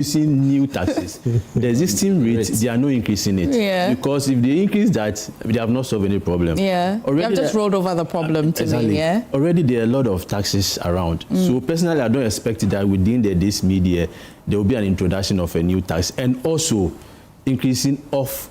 Using new taxes, the existing rate, they are not increasing it. Yeah. Because if they increase that, they have not solved any problem. Yeah. Already you have just rolled over the problem to exactly. me, yeah? Already there are a lot of taxes around. So personally, I don't expect that within this mid-year, there will be an introduction of a new tax and also increasing of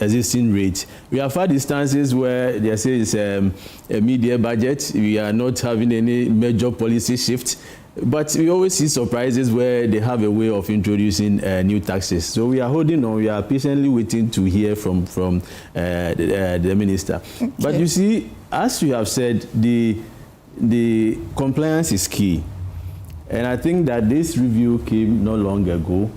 existing rate. We have had instances where they say it's a mid-year budget. We are not having any major policy shift. But we always see surprises where they have a way of introducing new taxes. So we are holding on. We are patiently waiting to hear from the minister. Okay. But you see, as you have said, the compliance is key. And I think that this review came not long ago.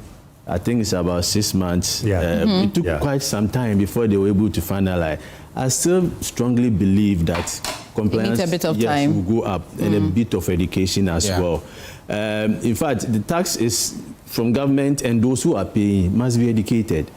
I think it's about 6 months. Yeah. It took quite some time before they were able to finalize. I still strongly believe that compliance a bit of time. will go up and a bit of education as well. In fact, the tax is from government and those who are paying must be educated.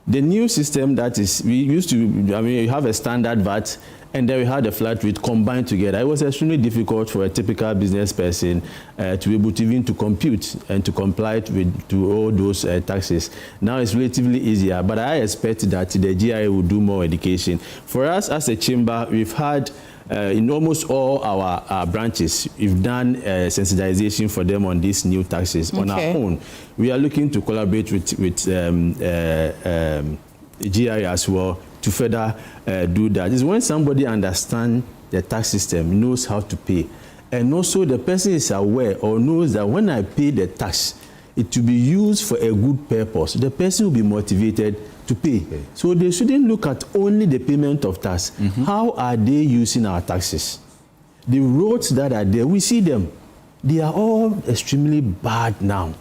The new system that is, we used to, I mean, you have a standard VAT and then we had a flat rate combined together. It was extremely difficult for a typical business person to be able to even to compute and to comply to all those taxes. Now it's relatively easier, but I expect that the GRA will do more education. For us as a chamber, we've had in almost all our branches, we've done sensitization for them on these new taxes on our own. We are looking to collaborate with GRA as well to further do that. It's when somebody understands the tax system, knows how to pay, and also the person is aware or knows that when I pay the tax, it will be used for a good purpose. The person will be motivated to pay. So they shouldn't look at only the payment of tax. How are they using our taxes? The roads that are there, we see them. They are all extremely bad now.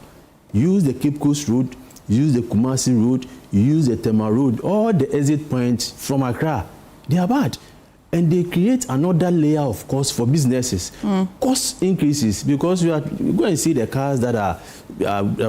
Use the Cape Coast Road, use the Kumasi Road, use the Tema Road, all the exit points from Accra. They are bad. And they create another layer of cost for businesses. Cost increases because you go and see the cars that are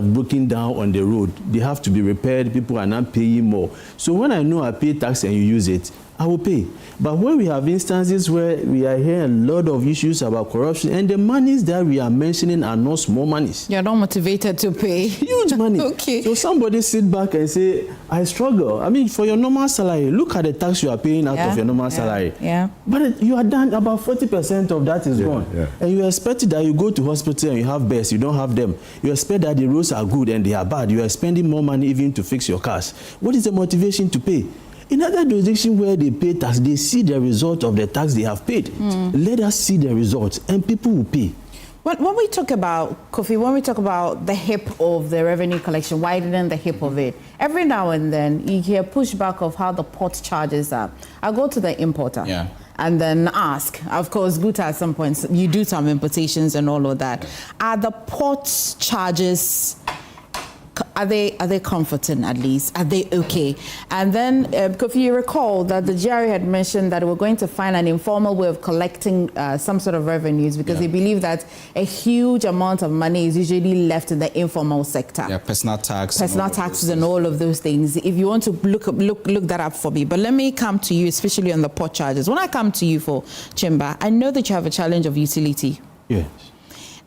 broken down on the road. They have to be repaired. People are not paying more. So when I know I pay tax and you use it, I will pay. But when we have instances where we are hearing a lot of issues about corruption and the monies that we are mentioning are not small monies. You're not motivated to pay. Huge money. Okay. So somebody sit back and say, I struggle. I mean, for your normal salary, look at the tax you are paying out of your normal salary. Yeah. But you are done, about 40% of that is gone. And you expect that you go to hospital and you have beds, you don't have them. You expect that the roads are good and they are bad. You are spending more money even to fix your cars. What is the motivation to pay? In other jurisdictions where they pay tax, they see the result of the tax they have paid. Let us see the results and people will pay. When we talk about, Kofi, when we talk about the hip of the revenue collection, widening the hip of it, every now and then you hear pushback of how the port charges are. I go to the importer and then ask, of course, Guta at some points, you do some importations and all of that. Are the port charges, are they comforting at least? Are they okay? And then, Kofi, you recall that the GRA had mentioned that we're going to find an informal way of collecting some sort of revenues because they believe that a huge amount of money is usually left in the informal sector. Yeah, personal tax. Personal taxes and all of those things. If you want to look that up for me. But let me come to you, especially on the port charges. When I come to you for Chimba, I know that you have a challenge of utility. Yes.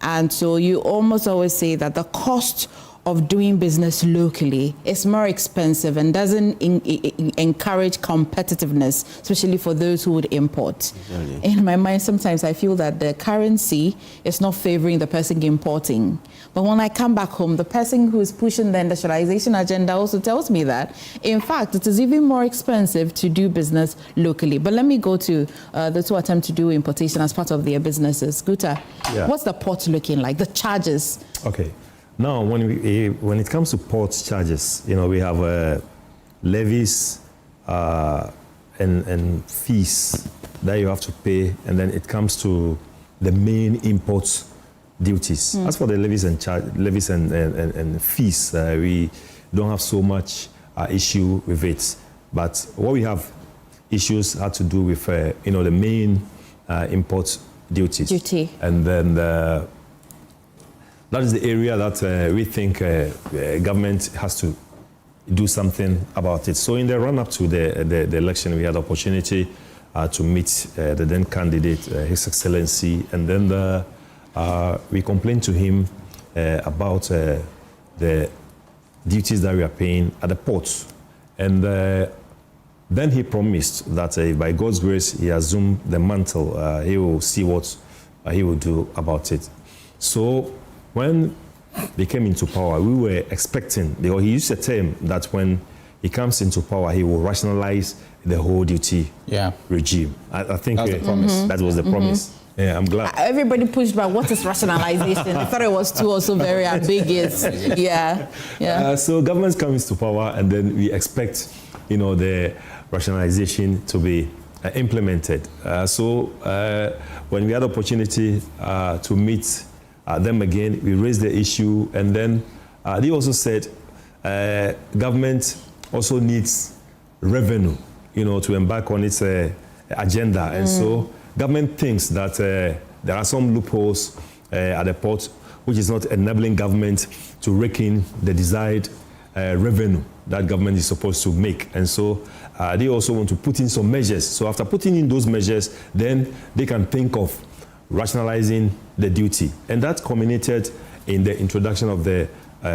And so you almost always say that the cost of doing business locally is more expensive and doesn't encourage competitiveness, especially for those who would import. Exactly. In my mind, sometimes I feel that the currency is not favoring the person importing. But when I come back home, the person who is pushing the industrialization agenda also tells me that, in fact, it is even more expensive to do business locally. But let me go to those who attempt to do importation as part of their businesses. Guta, what's the port looking like, the charges? Okay. Now, when it comes to port charges, you know, we have levies and fees that you have to pay, and then it comes to the main import duties. As for the levies and fees, we don't have so much issue with it. But what we have issues had to do with, you know, the main import duties. And then that is the area that we think government has to do something about it. So in the run-up to the election, we had the opportunity to meet the then candidate, His Excellency, and then we complained to him about the duties that we are paying at the ports. And then he promised that by God's grace, he assumed the mantle. He will see what he will do about it. So when they came into power, we were expecting, because he used a term that when he comes into power, he will rationalize the whole duty regime. I think that was the promise. That was the promise. Yeah, I'm glad. Everybody pushed back. What is rationalization? I thought it was too also very ambiguous. So government comes to power, and then we expect, the rationalization to be implemented. So when we had the opportunity to meet them again, we raised the issue, and then they also said government also needs revenue, to embark on its agenda, and so government thinks that there are some loopholes at the port which is not enabling government to rake in the desired revenue that government is supposed to make. And so they also want to put in some measures. So after putting in those measures, then they can think of rationalizing the duty. And that culminated in the introduction of the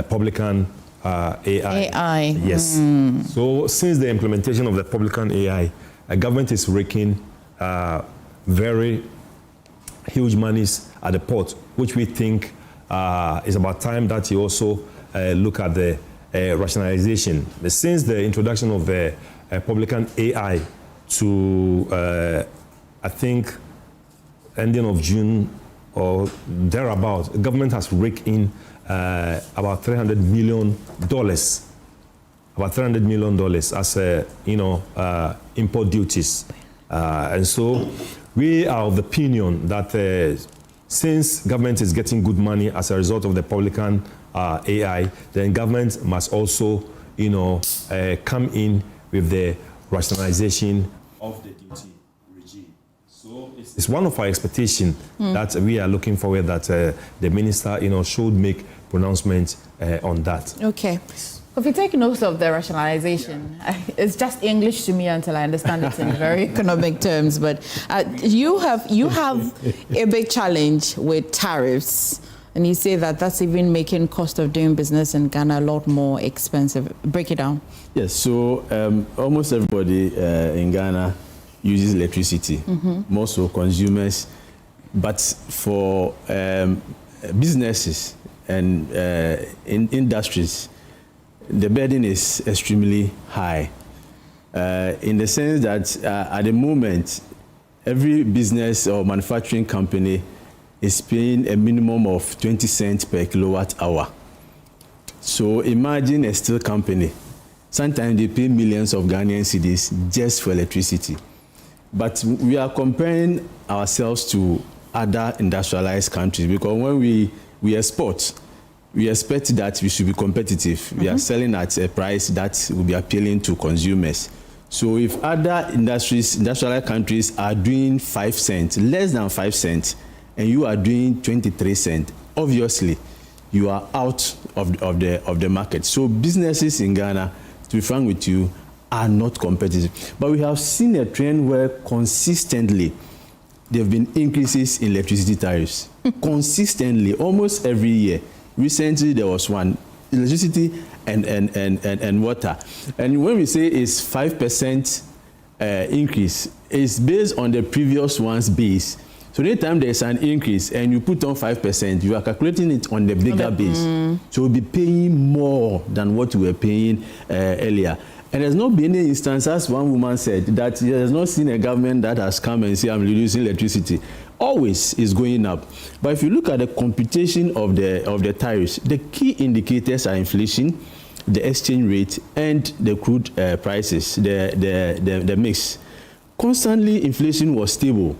publican AI. Yes. So since the implementation of the publican AI, government is raking very huge monies at the port, which we think is about time that you also look at the rationalization. Since the introduction of the publican AI to, I think, ending of June or thereabout, the government has raked in about $300 million. About $300 million as import duties. And so we are of the opinion that since government is getting good money as a result of the publican AI, then government must also, come in with the rationalization of the duty regime. So it's one of our expectations that we are looking forward that the minister, should make pronouncement on that. Okay. If you take note of the rationalization, it's just English to me until I understand it in very economic terms. But you have a big challenge with tariffs, and you say that that's even making cost of doing business in Ghana a lot more expensive. Break it down. Yes. So almost everybody in Ghana uses electricity, more so consumers, but for businesses and in industries, the burden is extremely high in the sense that at the moment, every business or manufacturing company is paying a minimum of 20 cents per kilowatt hour. So imagine a steel company. Sometimes they pay millions of Ghanaian cedis just for electricity. But we are comparing ourselves to other industrialized countries because when we export, we expect that we should be competitive. We are selling at a price that will be appealing to consumers. So if other industrialized countries are doing 5 cents, less than 5 cents, and you are doing 23 cents, obviously you are out of the market. So businesses in Ghana, to be frank with you, are not competitive. But we have seen a trend where consistently there have been increases in electricity tariffs. Consistently, almost every year. Recently, there was one, electricity and water. And when we say it's 5% increase, it's based on the previous one's base. So anytime there's an increase and you put on 5%, you are calculating it on the bigger base. So we'll be paying more than what we were paying earlier. And there's not been any instance, as one woman said, that he has not seen a government that has come and say, I'm reducing electricity. Always is going up. But if you look at the computation of the tariffs, the key indicators are inflation, the exchange rate, and the crude prices, the mix. Constantly, inflation was stable.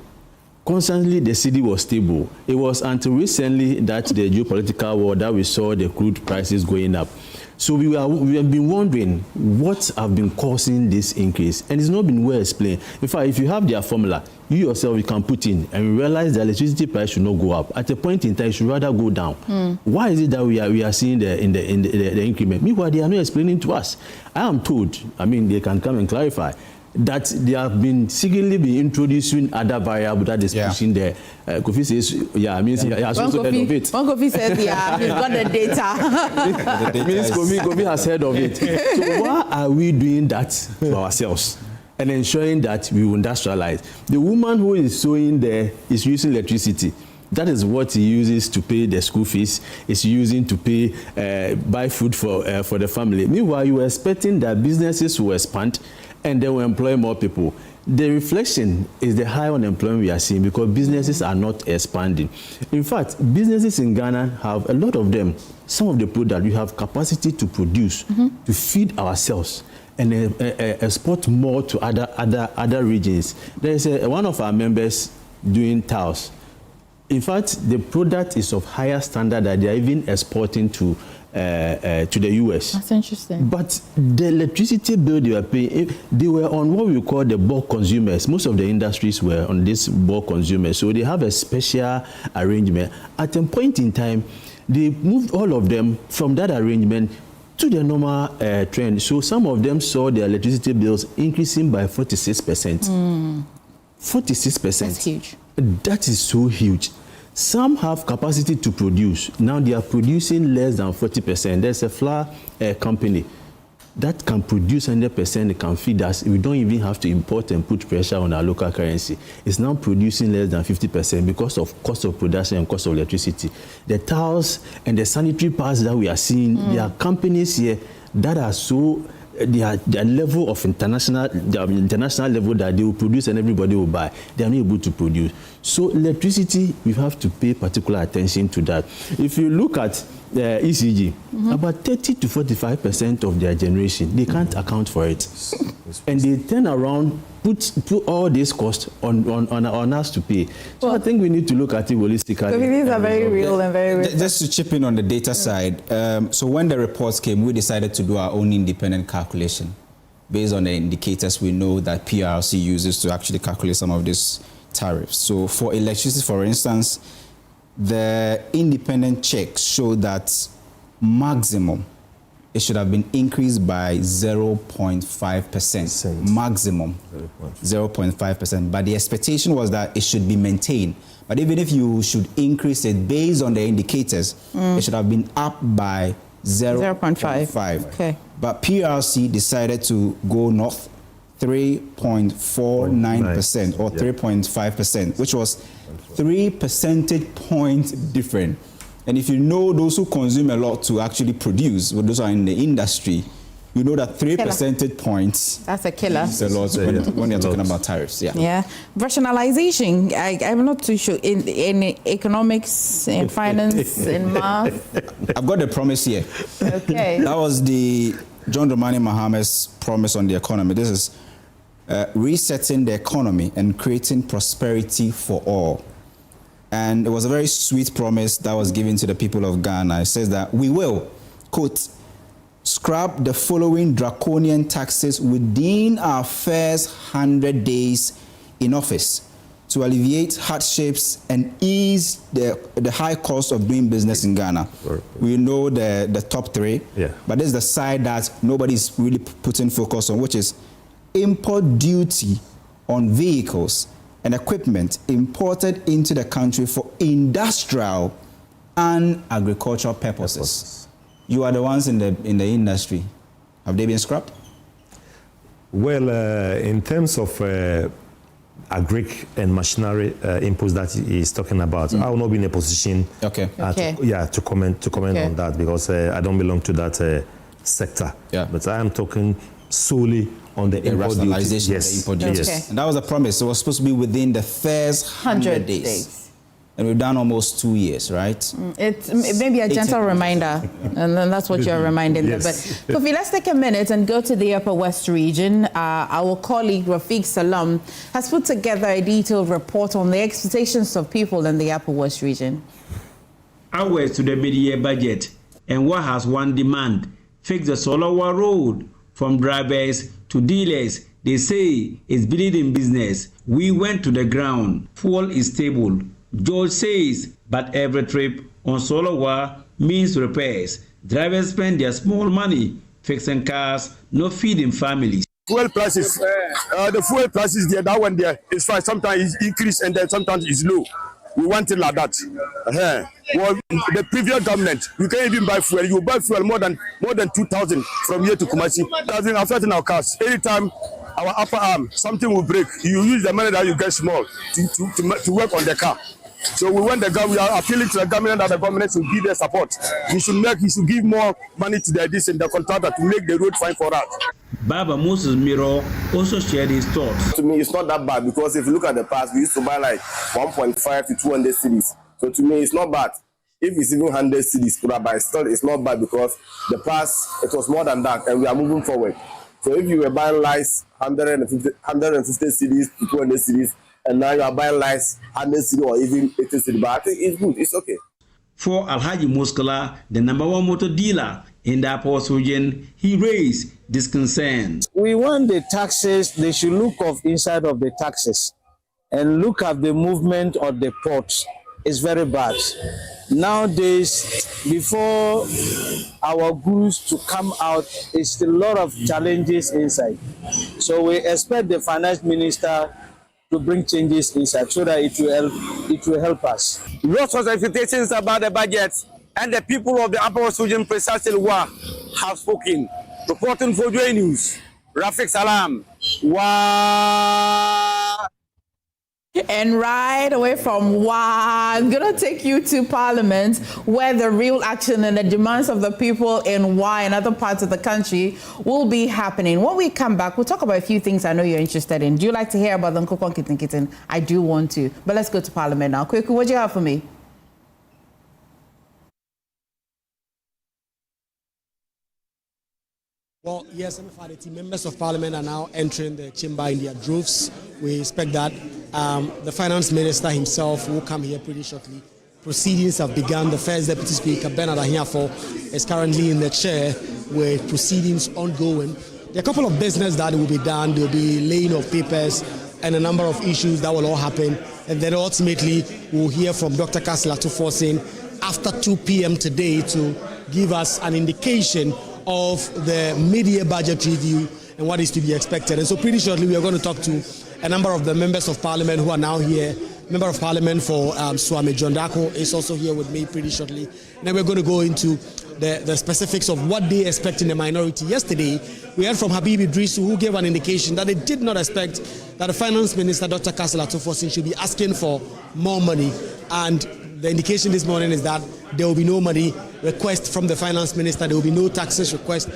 Constantly, the cedi was stable. It was until recently that the geopolitical war that we saw the crude prices going up. So we have been wondering what have been causing this increase, and it's not been well explained. In fact, if you have their formula, you yourself you can put in and realize the electricity price should not go up. At a point in time, it should rather go down. Why is it that we are seeing the increment? Meanwhile, they are not explaining to us. I am told, I mean, they can come and clarify, that they have been secretly been introducing other variable that is pushing the Kofi says, he has also heard of it. When Kofi says, he's got the data. It means Kofi has heard of it. So why are we doing that to ourselves and ensuring that we will industrialize? The woman who is sewing there is using electricity. That is what he uses to pay the school fees. It's using to pay, buy food for the family. Meanwhile, you are expecting that businesses will expand and they will employ more people. The reflection is the high unemployment we are seeing because businesses are not expanding. In fact, businesses in Ghana have a lot of them. Some of the products we have capacity to produce, to feed ourselves and export more to other regions. There is one of our members doing tiles. In fact, the product is of higher standard that they are even exporting to the US. That's interesting. But the electricity bill they were paying, they were on what we call the bulk consumers. Most of the industries were on this bulk consumers. So they have a special arrangement. At a point in time, they moved all of them from that arrangement to the normal trend. So some of them saw their electricity bills increasing by 46%. 46%. That's huge. That is so huge. Some have capacity to produce. Now they are producing less than 40%. There's a flour company that can produce 100%, it can feed us. We don't even have to import and put pressure on our local currency. It's now producing less than 50% because of cost of production and cost of electricity. The tiles and the sanitary pads that we are seeing, there are companies here that are so, their level of international level that they will produce and everybody will buy. They are not able to produce. So electricity, we have to pay particular attention to that. If you look at ECG, about 30 to 45% of their generation, they can't account for it. And they turn around, put all this cost on us to pay. So I think we need to look at it holistically. So these are very real and very real. Just to chip in on the data side, so when the reports came, we decided to do our own independent calculation based on the indicators we know that PRC uses to actually calculate some of these tariffs. So for electricity, for instance, the independent checks show that maximum it should have been increased by 0.5%. Maximum 0.5%. But the expectation was that it should be maintained. But even if you should increase it based on the indicators, it should have been up by 0.5. Okay. But PRC decided to go north 3.49% or 3.5%, which was 3 percentage points different. And if you know those who consume a lot to actually produce, well, those are in the industry, you know that 3 percentage points. That's a killer. Is a lot when you're talking about tariffs. Yeah. Rationalization. I'm not too sure in economics, in finance, in math. I've got the promise here. Okay. That was the John Dramani Mahama's promise on the economy. This is resetting the economy and creating prosperity for all. And it was a very sweet promise that was given to the people of Ghana. It says that we will, quote, scrap the following draconian taxes within our first 100 days in office to alleviate hardships and ease the high cost of doing business in Ghana. We know the top three, but this is the side that nobody's really putting focus on, which is import duty on vehicles and equipment imported into the country for industrial and agricultural purposes. You are the ones in the industry. Have they been scrapped? Well, in terms of agric and machinery inputs that he is talking about, I will not be in a position to comment on that because I don't belong to that sector. But I am talking solely on the rationalization of the import duties. And that was a promise. It was supposed to be within the first 100 days. And we've done almost 2 years, right? It's maybe a gentle reminder, and then that's what you're reminding them. But Kofi, let's take a minute and go to the Upper West region. Our colleague Rafiq Salam has put together a detailed report on the expectations of people in the Upper West region. Hours to the mid-year budget, and what has one demand? Fix the Solowa Road. From drivers to dealers, they say it's bleeding business. We went to the ground. Fuel is stable. George says, but every trip on Solowa means repairs. Drivers spend their small money fixing cars, not feeding families. Fuel prices, the fuel prices there, that one there is fine. Sometimes it's increased and then sometimes it's low. We want it like that. Well, the previous government, you can't even buy fuel. You buy fuel more than 2,000 from here to Kumasi. That's been affecting our cars. Anytime our upper arm, something will break, you use the money that you get small to work on the car. So we want we are appealing to the government that the government should give their support. He should give more money to the contractor to make the road fine for us. Baba Moses Miro also shared his thoughts. To me, it's not that bad because if you look at the past, we used to buy like 1.5 to 200 cedis. So to me, it's not bad. If it's even 100 cedis, but still it's not bad because the past, it was more than that and we are moving forward. So if you were buying lights 150 cedis to 200 cedis, and now you are buying lights 100 cedis or even 80 cedis, but I think it's good, it's okay. For Alhaji Muskala, the #1 motor dealer in the Upper West region, he raised this concern. We want the taxes, they should look inside of the taxes and look at the movement of the ports. It's very bad. Nowadays, before our goods to come out, it's a lot of challenges inside. So we expect the finance minister to bring changes inside so that it will help us. Lots of expectations about the budget, and the people of the Upper West region precisely have spoken. Reporting for Joy News, Rafiq Salam. Wow. And right away from I'm going to take you to Parliament, where the real action and the demands of the people in and other parts of the country will be happening. When we come back, we'll talk about a few things I know you're interested in. Do you like to hear about the Nkukwan Kitten? I do want to. But let's go to Parliament now. Quick, what do you have for me? Well, yes, members of Parliament are now entering the chamber in their droves. We expect that the Finance Minister himself will come here pretty shortly. Proceedings have begun. The First Deputy Speaker, Bernard Ahiafo, is currently in the chair with proceedings ongoing. There are a couple of business that will be done. There will be laying of papers and a number of issues that will all happen. And then ultimately, we'll hear from Dr. Kasla Tuforsin after 2 p.m. today to give us an indication of the mid-year budget review and what is to be expected. And so pretty shortly we are going to talk to a number of the members of Parliament who are now here. Member of Parliament for Swami John Darko is also here with me pretty shortly. And then we're going to go into the specifics of what they expect in the minority. Yesterday, we heard from Habib Idrisu, who gave an indication that they did not expect that the Finance Minister, Dr. Kasla Tuforsin, should be asking for more money. And the indication this morning is that there will be no money request from the Finance Minister. There will be no taxes request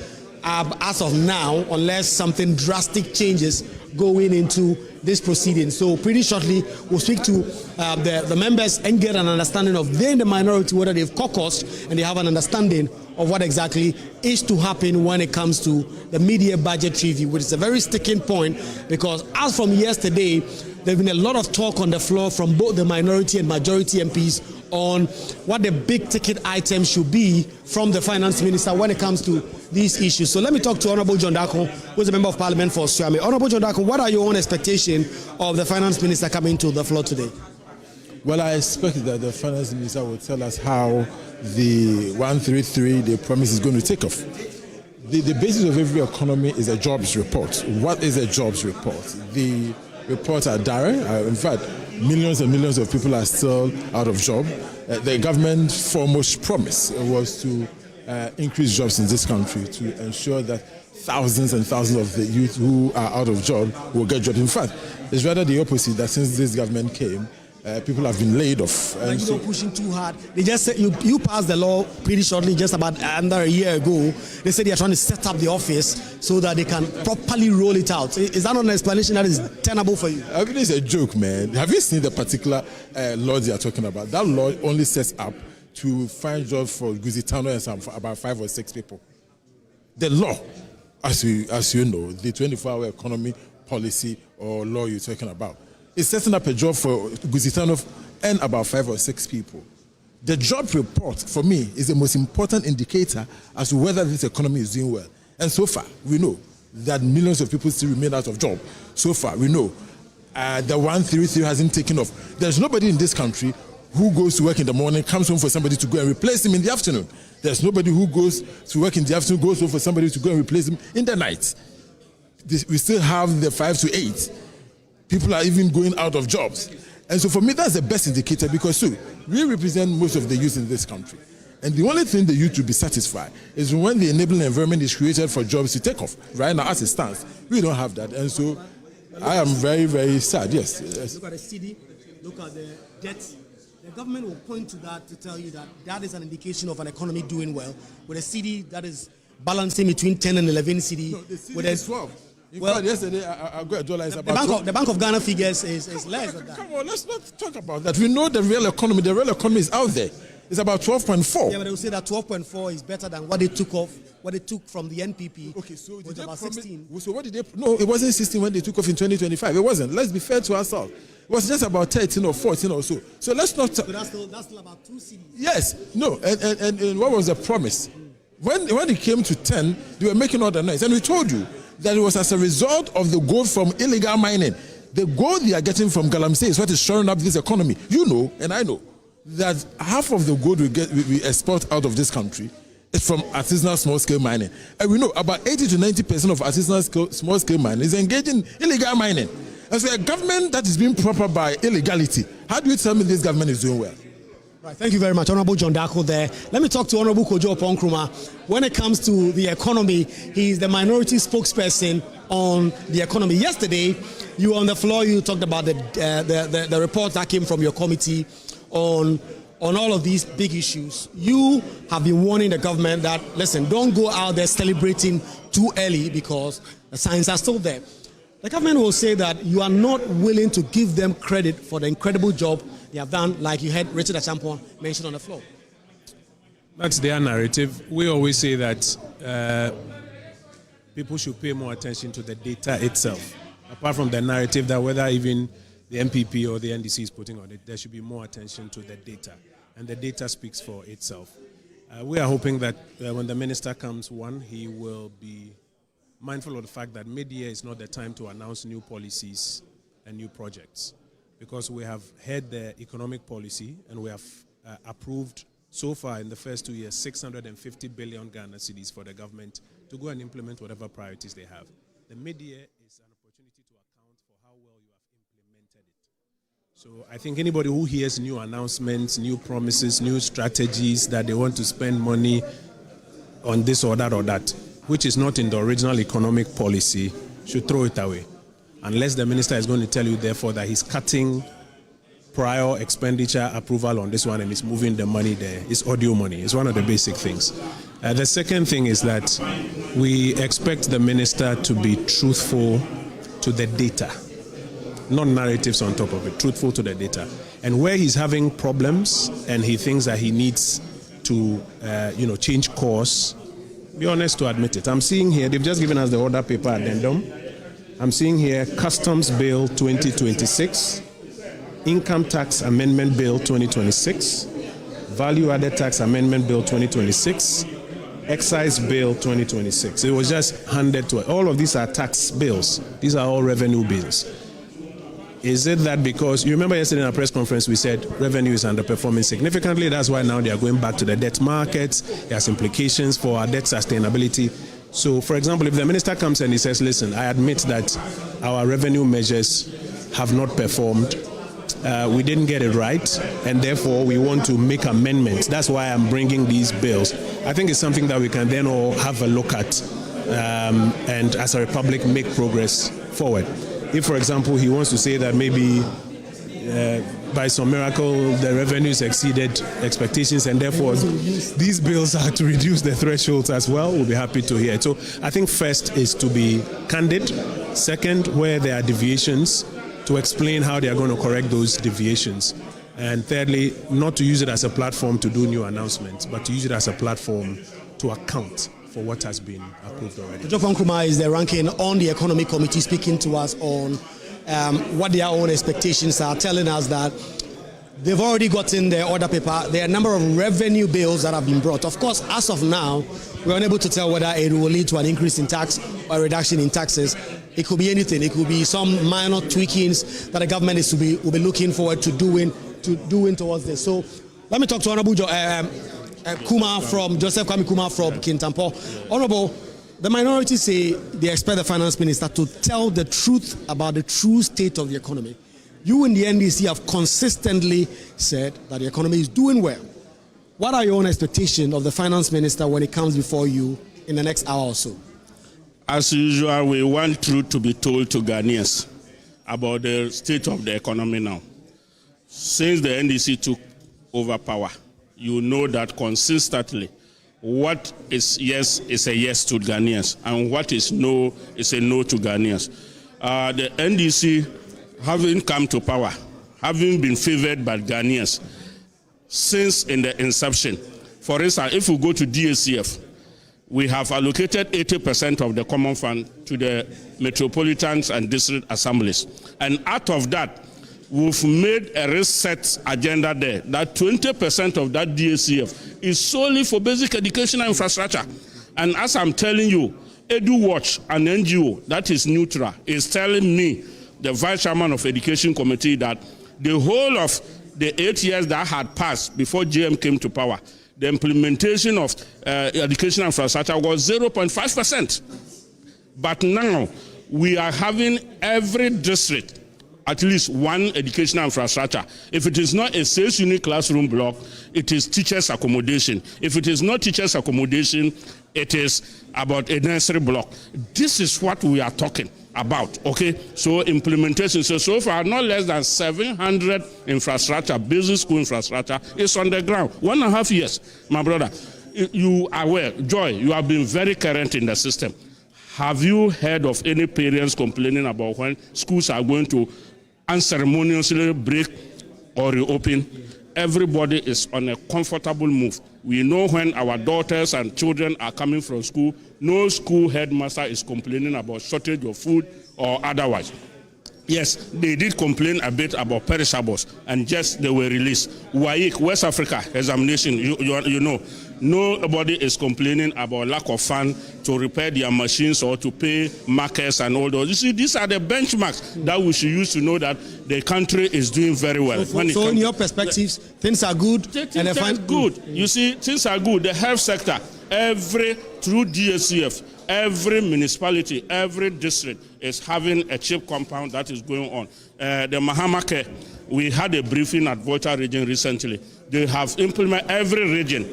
as of now, unless something drastic changes going into this proceeding. So pretty shortly, we'll speak to the members and get an understanding of they're in the minority, whether they've caucused and they have an understanding of what exactly is to happen when it comes to the mid-year budget review, which is a very sticking point because as from yesterday, there's been a lot of talk on the floor from both the minority and majority MPs on what the big ticket items should be from the Finance Minister when it comes to these issues. So let me talk to Honorable John Darko, who is a member of Parliament for Swami. Honorable John Darko, what are your own expectations of the Finance Minister coming to the floor today? Well, I expect that the Finance Minister will tell us how the 133, the promise, is going to take off. The basis of every economy is a jobs report. What is a jobs report? The reports are dire. In fact, millions and millions of people are still out of job. The government's foremost promise was to increase jobs in this country to ensure that thousands and thousands of the youth who are out of job will get jobs. In fact, it's rather the opposite, that since this government came, people have been laid off. And so pushing too hard. They just said you passed the law pretty shortly, just about under a year ago. They said they are trying to set up the office so that they can properly roll it out. Is that not an explanation that is tenable for you? I mean, it's a joke, man. Have you seen the particular law they are talking about? That law only sets up to find jobs for Guzitano and some for about 5 or 6 people. The law, as you know, the 24-hour economy policy or law you're talking about, is setting up a job for Guzitano and about 5 or 6 people. The job report, for me, is the most important indicator as to whether this economy is doing well. And so far, we know that millions of people still remain out of job. So far, we know the 133 hasn't taken off. There's nobody in this country who goes to work in the morning, comes home for somebody to go and replace him in the afternoon. There's nobody who goes to work in the afternoon, goes home for somebody to go and replace him in the night. we still have the 5 to 8. People are even going out of jobs. And so for me, that's the best indicator because we represent most of the youth in this country. And the only thing the youth will be satisfied is when the enabling environment is created for jobs to take off. Right now, as it stands, we don't have that. And so I am very, very sad, yes. Look at the CD, look at the debt. The government will point to that to tell you that that is an indication of an economy doing well. With a CD that is balancing between 10 and 11 CD. No, the CD is 12. In fact, yesterday I got $1 is about the Bank of Ghana figures is less than that. Come on, let's not talk about that. We know the real economy is out there. It's about 12.4. Yeah, but they will say that 12.4 is better than what they took from the NPP. Okay, so did about 16. So what did they? No, it wasn't 16 when they took off in 2025. It wasn't. Let's be fair to ourselves. It was just about 13 or 14 or so. So let's not. So that's still about 2 cities. Yes. No. And what was the promise? When it came to 10, they were making all the noise, and we told you that it was as a result of the gold from illegal mining. The gold they are getting from Galamsey is what is shoring up this economy. You know, and I know, that half of the gold we export out of this country is from artisanal small-scale mining. And we know about 80 to 90% of artisanal small-scale mining is engaged in illegal mining. And so a government that is being propped by illegality, how do you tell me this government is doing well? Right, thank you very much, Honorable John Darko there. Let me talk to Honorable Kojo Oppong-Nkrumah. When it comes to the economy, he's the minority spokesperson on the economy. Yesterday, you were on the floor, you talked about the report that came from your committee on all of these big issues. You have been warning the government that, listen, don't go out there celebrating too early because the signs are still there. The government will say that you are not willing to give them credit for the incredible job they have done, like you heard Richard Achampong mention on the floor. That's their narrative. We always say that people should pay more attention to the data itself. Apart from the narrative that whether even the MPP or the NDC is putting on it, there should be more attention to the data. And the data speaks for itself. We are hoping that when the minister comes, one, he will be mindful of the fact that mid-year is not the time to announce new policies and new projects. Because we have heard the economic policy and we have approved so far in the first 2 years 650 billion Ghana cedis for the government to go and implement whatever priorities they have. The mid-year is an opportunity to account for how well you have implemented it. So I think anybody who hears new announcements, new promises, new strategies that they want to spend money on this or that, which is not in the original economic policy, should throw it away. Unless the minister is going to tell you, therefore, that he's cutting prior expenditure approval on this one and is moving the money there. It's audio money. It's one of the basic things. The second thing is that we expect the minister to be truthful to the data, not narratives on top of it, truthful to the data. And where he's having problems and he thinks that he needs to change course, be honest to admit it. I'm seeing here, they've just given us the order paper addendum. I'm seeing here Customs Bill 2026, Income Tax Amendment Bill 2026, Value Added Tax Amendment Bill 2026, Excise Bill 2026. It was just handed to us. All of these are tax bills. These are all revenue bills. Is it that because, you remember yesterday in our press conference we said revenue is underperforming significantly, that's why now they are going back to the debt markets, there's implications for our debt sustainability. So, for example, if the minister comes and he says, listen, I admit that our revenue measures have not performed, we didn't get it right, and therefore we want to make amendments. That's why I'm bringing these bills. I think it's something that we can then all have a look at and as a republic make progress forward. If, for example, he wants to say that maybe by some miracle the revenues exceeded expectations and therefore these bills are to reduce the thresholds as well, we'll be happy to hear it. So I think first is to be candid. Second, where there are deviations, to explain how they are going to correct those deviations. And thirdly, not to use it as a platform to do new announcements, but to use it as a platform to account for what has been approved already. Kojo Oppong-Nkrumah is the ranking on the Economic Committee, speaking to us on what their own expectations are, telling us that they've already gotten their order paper. There are a number of revenue bills that have been brought. Of course, as of now, we're unable to tell whether it will lead to an increase in tax or a reduction in taxes. It could be anything. It could be some minor tweakings that the government will be looking forward to doing towards this. So let me talk to Honorable Joseph Kwame Kumar from Kintampo. Honorable, The minority say they expect the finance minister to tell the truth about the true state of the economy. You in the NDC have consistently said that the economy is doing well. What are your own expectations of the finance minister when it comes before you in the next hour or so? As usual, we want truth to be told to Ghanaians about the state of the economy now. Since the NDC took over power, you know that consistently what is yes is a yes to Ghanaians, and what is no is a no to Ghanaians. The NDC, having come to power, having been favored by Ghanaians since in the inception. For instance, if we go to DACF, we have allocated 80% of the common fund to the metropolitans and district assemblies. And out of that, we've made a reset agenda there that 20% of that DACF is solely for basic education and infrastructure. And as I'm telling you, EduWatch, an NGO that is neutral, is telling me, the Vice Chairman of Education Committee, that the whole of the 8 years that had passed before JM came to power, the implementation of education infrastructure was 0.5%. But now we are having every district at least one educational infrastructure. If it is not a sales unit classroom block, it is teachers' accommodation. If it is not teachers' accommodation, it is about a nursery block. This is what we are talking about, okay? So implementation, so far not less than 700 infrastructure, business school infrastructure is on the ground. 1.5 years, my brother. You are aware, Joy, you have been very current in the system. Have you heard of any parents complaining about when schools are going to unceremoniously break or reopen? Everybody is on a comfortable move. We know when our daughters and children are coming from school, no school headmaster is complaining about shortage of food or otherwise. Yes, they did complain a bit about perishables, and just they were released. WAEC, West Africa examination, you know, nobody is complaining about lack of funds to repair their machines or to pay markers and all those. You see, these are the benchmarks that we should use to know that the country is doing very well. So in your perspectives, things are good? Things are good. You see, things are good. The health sector, through DACF, every municipality, every district is having a chip compound that is going on. The Mahama Care, we had a briefing at Volta region recently. They have implemented every region.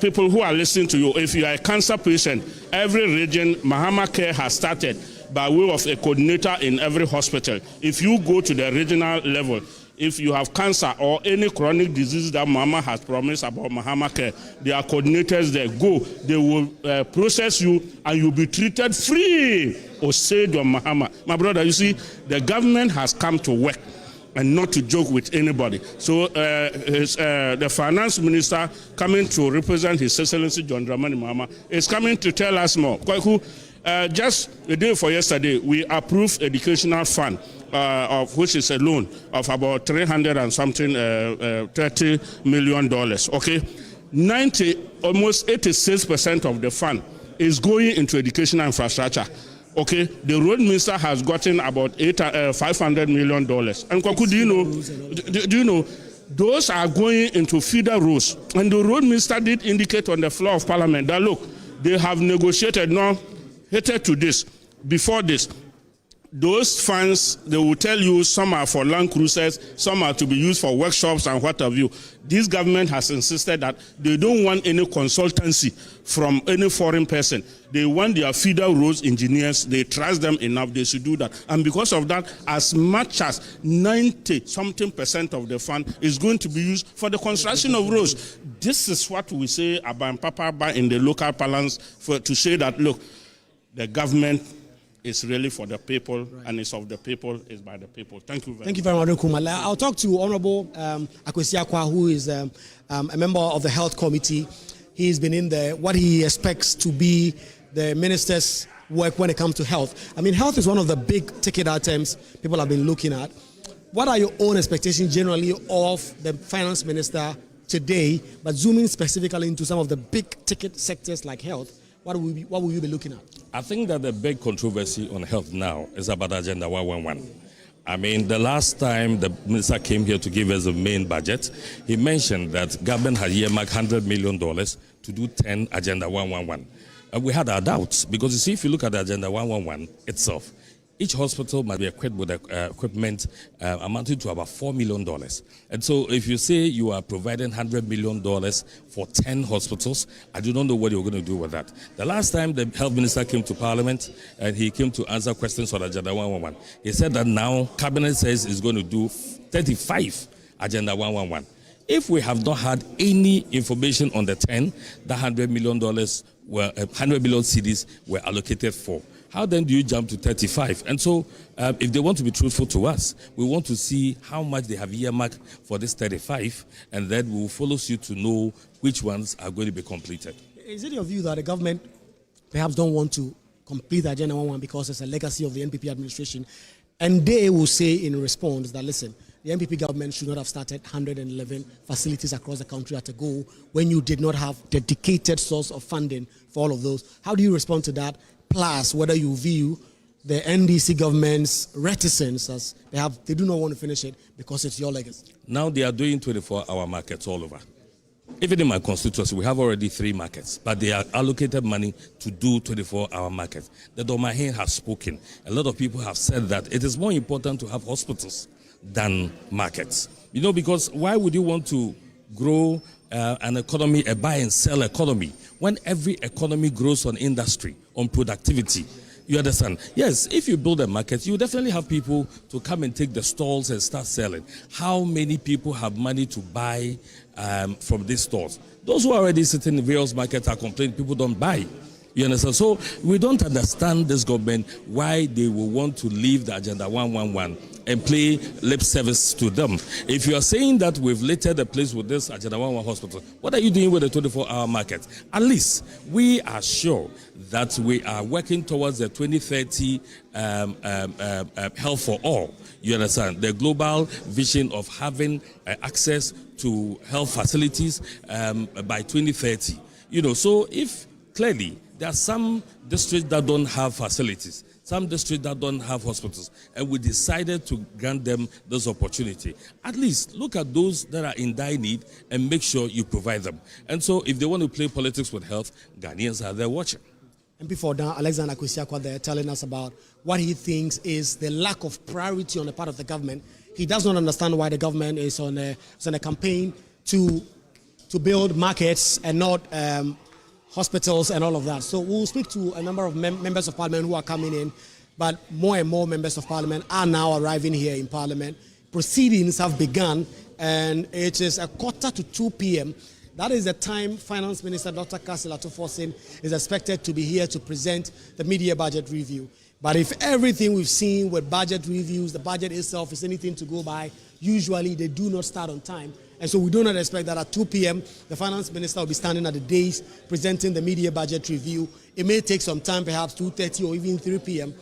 People who are listening to you, if you are a cancer patient, every region, Mahama Care has started by way of a coordinator in every hospital. If you go to the regional level, if you have cancer or any chronic disease that Mahama has promised about Mahama Care, there are coordinators there. Go, they will process you and you'll be treated free. Osage or Mahama. My brother, you see, the government has come to work and not to joke with anybody. So the finance minister coming to represent His Excellency John Dramani Mahama is coming to tell us more. Just the day before yesterday, we approved educational fund, of which is a loan of about $330 million. Okay, almost 86% of the fund is going into educational infrastructure. Okay, the road minister has gotten about $500 million. And Kwaku, do you know, those are going into feeder roads. And the road minister did indicate on the floor of Parliament that, look, they have negotiated now, headed to this, before this. Those funds, they will tell you some are for land cruisers, some are to be used for workshops and what have you. This government has insisted that they don't want any consultancy from any foreign person. They want their feeder roads engineers. They trust them enough. They should do that. And because of that, as much as 90-something% of the fund is going to be used for the construction of roads. This is what we say about Papa in the local balance to say that, look, the government is really for the people, right, and it's of the people, it's by the people. Thank you very much. Thank you very much, Kumala. I'll talk to Honorable Akwesi Akwa, who is a member of the Health Committee. He's been in what he expects to be the minister's work when it comes to health. I mean, health is one of the big ticket items people have been looking at. What are your own expectations generally of the finance minister today, but zooming specifically into some of the big ticket sectors like health? What will you be looking at? I think that the big controversy on health now is about Agenda 111. I mean, the last time the minister came here to give us the main budget, he mentioned that government had earmarked $100 million to do 10 Agenda 111. we had our doubts because you see, if you look at the Agenda 111 itself, each hospital must be equipped with equipment amounting to about $4 million. And so if you say you are providing $100 million for 10 hospitals, I do not know what you're going to do with that. The last time the health minister came to Parliament and he came to answer questions on Agenda 111, he said that now Cabinet says he's going to do 35 Agenda 111. If we have not had any information on the 10, the $100 million were 100 million cedis were allocated for. How then do you jump to 35? And so if they want to be truthful to us, we want to see how much they have earmarked for this 35, and then we will follow suit to know which ones are going to be completed. Is it your view that the government perhaps don't want to complete the Agenda 111 because it's a legacy of the NPP administration, and they will say in response that, listen, the NPP government should not have started 111 facilities across the country at a go when you did not have dedicated source of funding for all of those? How do you respond to that? Plus, whether you view the NDC government's reticence as perhaps they do not want to finish it because it's your legacy. Now they are doing 24-hour markets all over. Even in my constituency, we have already 3 markets, but they are allocated money to do 24-hour markets. The Domahin has spoken. A lot of people have said that it is more important to have hospitals than markets. You know, because why would you want to grow an economy, a buy and sell economy, when every economy grows on industry, on productivity? You understand? Yes, if you build a market, you definitely have people to come and take the stalls and start selling. How many people have money to buy from these stores? Those who are already sitting in various markets are complaining people don't buy. You understand? So we don't understand this government, why they will want to leave the Agenda 111 and play lip service to them. If you are saying that we've littered the place with this Agenda 111 hospital, what are you doing with the 24-hour market? At least we are sure that we are working towards the 2030 health for all. You understand? The global vision of having access to health facilities by 2030. You know, so if clearly there are some districts that don't have facilities, some districts that don't have hospitals, and we decided to grant them this opportunity. At least look at those that are in dire need and make sure you provide them. And so if they want to play politics with health, Ghanaians are there watching. And before that, Alexander Kwesi there telling us about what he thinks is the lack of priority on the part of the government. He does not understand why the government is on a campaign to build markets and not hospitals and all of that. So we'll speak to a number of members of parliament who are coming in, but more and more members of parliament are now arriving here in parliament. Proceedings have begun, and it is 1:45 p.m. That is the time Finance Minister Dr. Cassiel Ato-Forson is expected to be here to present the mid-year budget review. But if everything we've seen with budget reviews, the budget itself is anything to go by, usually they do not start on time. And so we do not expect that at 2 p.m. the Finance Minister will be standing at the dais presenting the mid-year budget review. It may take some time, perhaps 2:30 or even 3 p.m.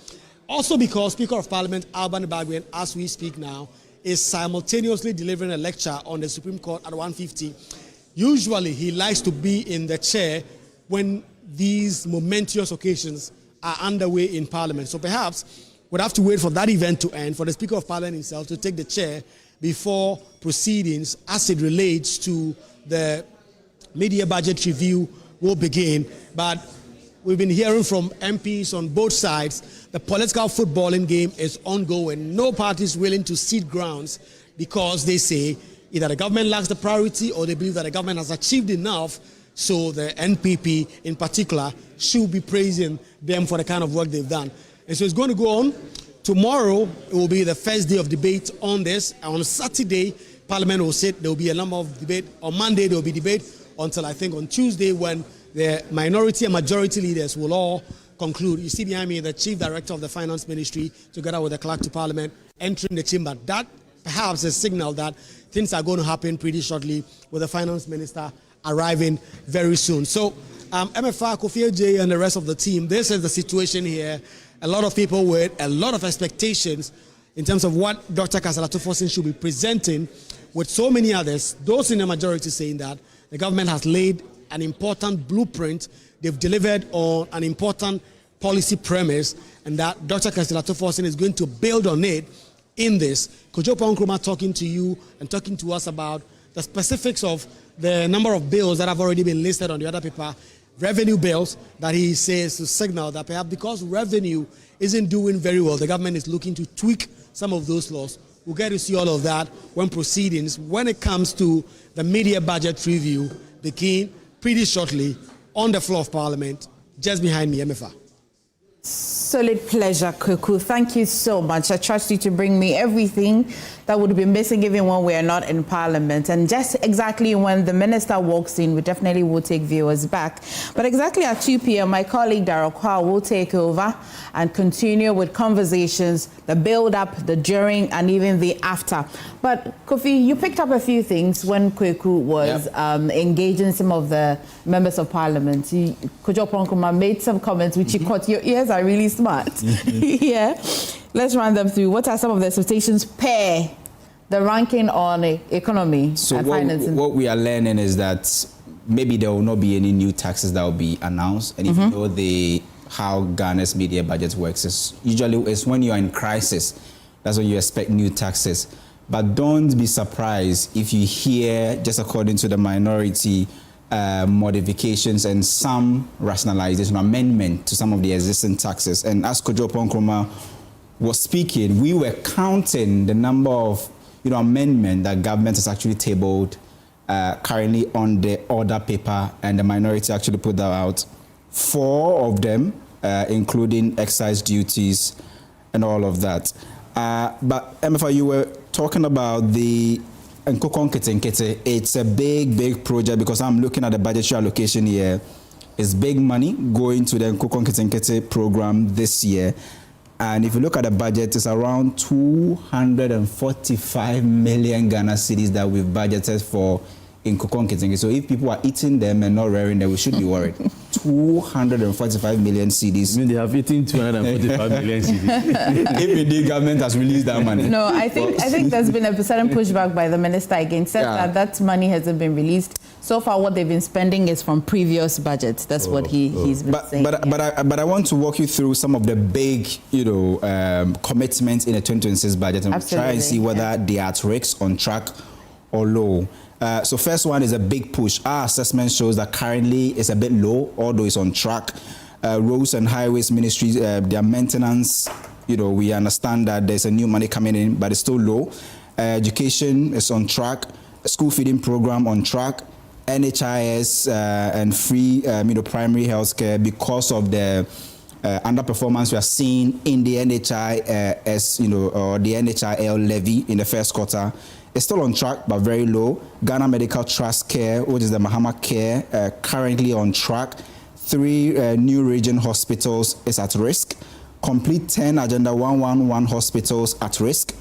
Also because Speaker of Parliament Alban Baguen, as we speak now, is simultaneously delivering a lecture on the Supreme Court at 1:50. Usually he likes to be in the chair when these momentous occasions are underway in Parliament. So perhaps we'd have to wait for that event to end, for the Speaker of Parliament himself to take the chair before proceedings as it relates to the mid-year budget review will begin. But we've been hearing from MPs on both sides. The political footballing game is ongoing. No party is willing to cede grounds because they say either the government lacks the priority or they believe that the government has achieved enough. So the NPP in particular should be praising them for the kind of work they've done. And so it's going to go on. Tomorrow, it will be the first day of debate on this. On Saturday, Parliament will sit. There will be a number of debate. On Monday, there will be debate until I think on Tuesday when the minority and majority leaders will all conclude. You see behind me the Chief Director of the Finance Ministry together with the Clerk to Parliament entering the chamber. That perhaps is a signal that things are going to happen pretty shortly with the Finance Minister arriving very soon. So, MFR, Kofi J and the rest of the team, this is the situation here. A lot of people with a lot of expectations in terms of what Dr. Cassiel Ato-Forson should be presenting, with so many others, those in the majority saying that the government has laid an important blueprint, they've delivered on an important policy premise, and that Dr. Cassiel Ato-Forson is going to build on it in this. Kojo Nkrumah talking to you and talking to us about the specifics of the number of bills that have already been listed on the other paper. revenue bills that he says to signal that perhaps because revenue isn't doing very well, the government is looking to tweak some of those laws. We'll get to see all of that when proceedings, when it comes to the mid-year budget review, begin pretty shortly on the floor of Parliament, just behind me, MFA. Solid pleasure, Kwaku. Thank you so much. I trust you to bring me everything that would be missing even when we are not in Parliament. And just exactly when the minister walks in, we definitely will take viewers back. But exactly at 2 p.m., my colleague Darrell Kwa will take over and continue with conversations, the build-up, the during, and even the after. But Kofi, you picked up a few things when Kwaku was engaging some of the members of Parliament. Kojo Nkrumah made some comments which you caught. Your ears are really smart. Yeah. Let's run them through. What are some of the expectations per the ranking on economy and finance? What we are learning is that maybe there will not be any new taxes that will be announced. And if you know how Ghana's media budget works, it's when you're in crisis, that's when you expect new taxes. But don't be surprised if you hear, just according to the minority, modifications and some rationalization, amendment to some of the existing taxes. And as Kojo Nkrumah was speaking, we were counting the number of amendment that government has actually tabled currently on the order paper, and the minority actually put that out. 4 of them, including excise duties and all of that. But MFA, you were talking about the Nkukong Kete. It's a big project because I'm looking at the budgetary allocation here. It's big money going to the Nkukong Kete program this year. And if you look at the budget, it's around 245 million Ghana cedis that we've budgeted for Nkukong Kete. So if people are eating them and not rearing them, we should be worried. 245 million cedis. I mean, they have eaten 245 million cedis. If the government has released that money. No, I think there's been a certain pushback by the minister against that money hasn't been released. So far, what they've been spending is from previous budgets. That's what he's been saying. But I want to walk you through some of the big, commitments in the 2026 budget and try and see whether they are at risk, on track, or low. So first one is a big push. Our assessment shows that currently it's a bit low, although it's on track. Roads and Highways Ministry, their maintenance, we understand that there's a new money coming in, but it's still low. Education is on track. School feeding program on track. NHIS and free, primary health care, because of the underperformance we are seeing in the NHIS, or the NHIL levy in the first quarter. It's still on track, but very low. Ghana Medical Trust Care, which is the Mahama Care, currently on track. 3 new region hospitals is at risk. Complete 10 Agenda 111 hospitals at risk.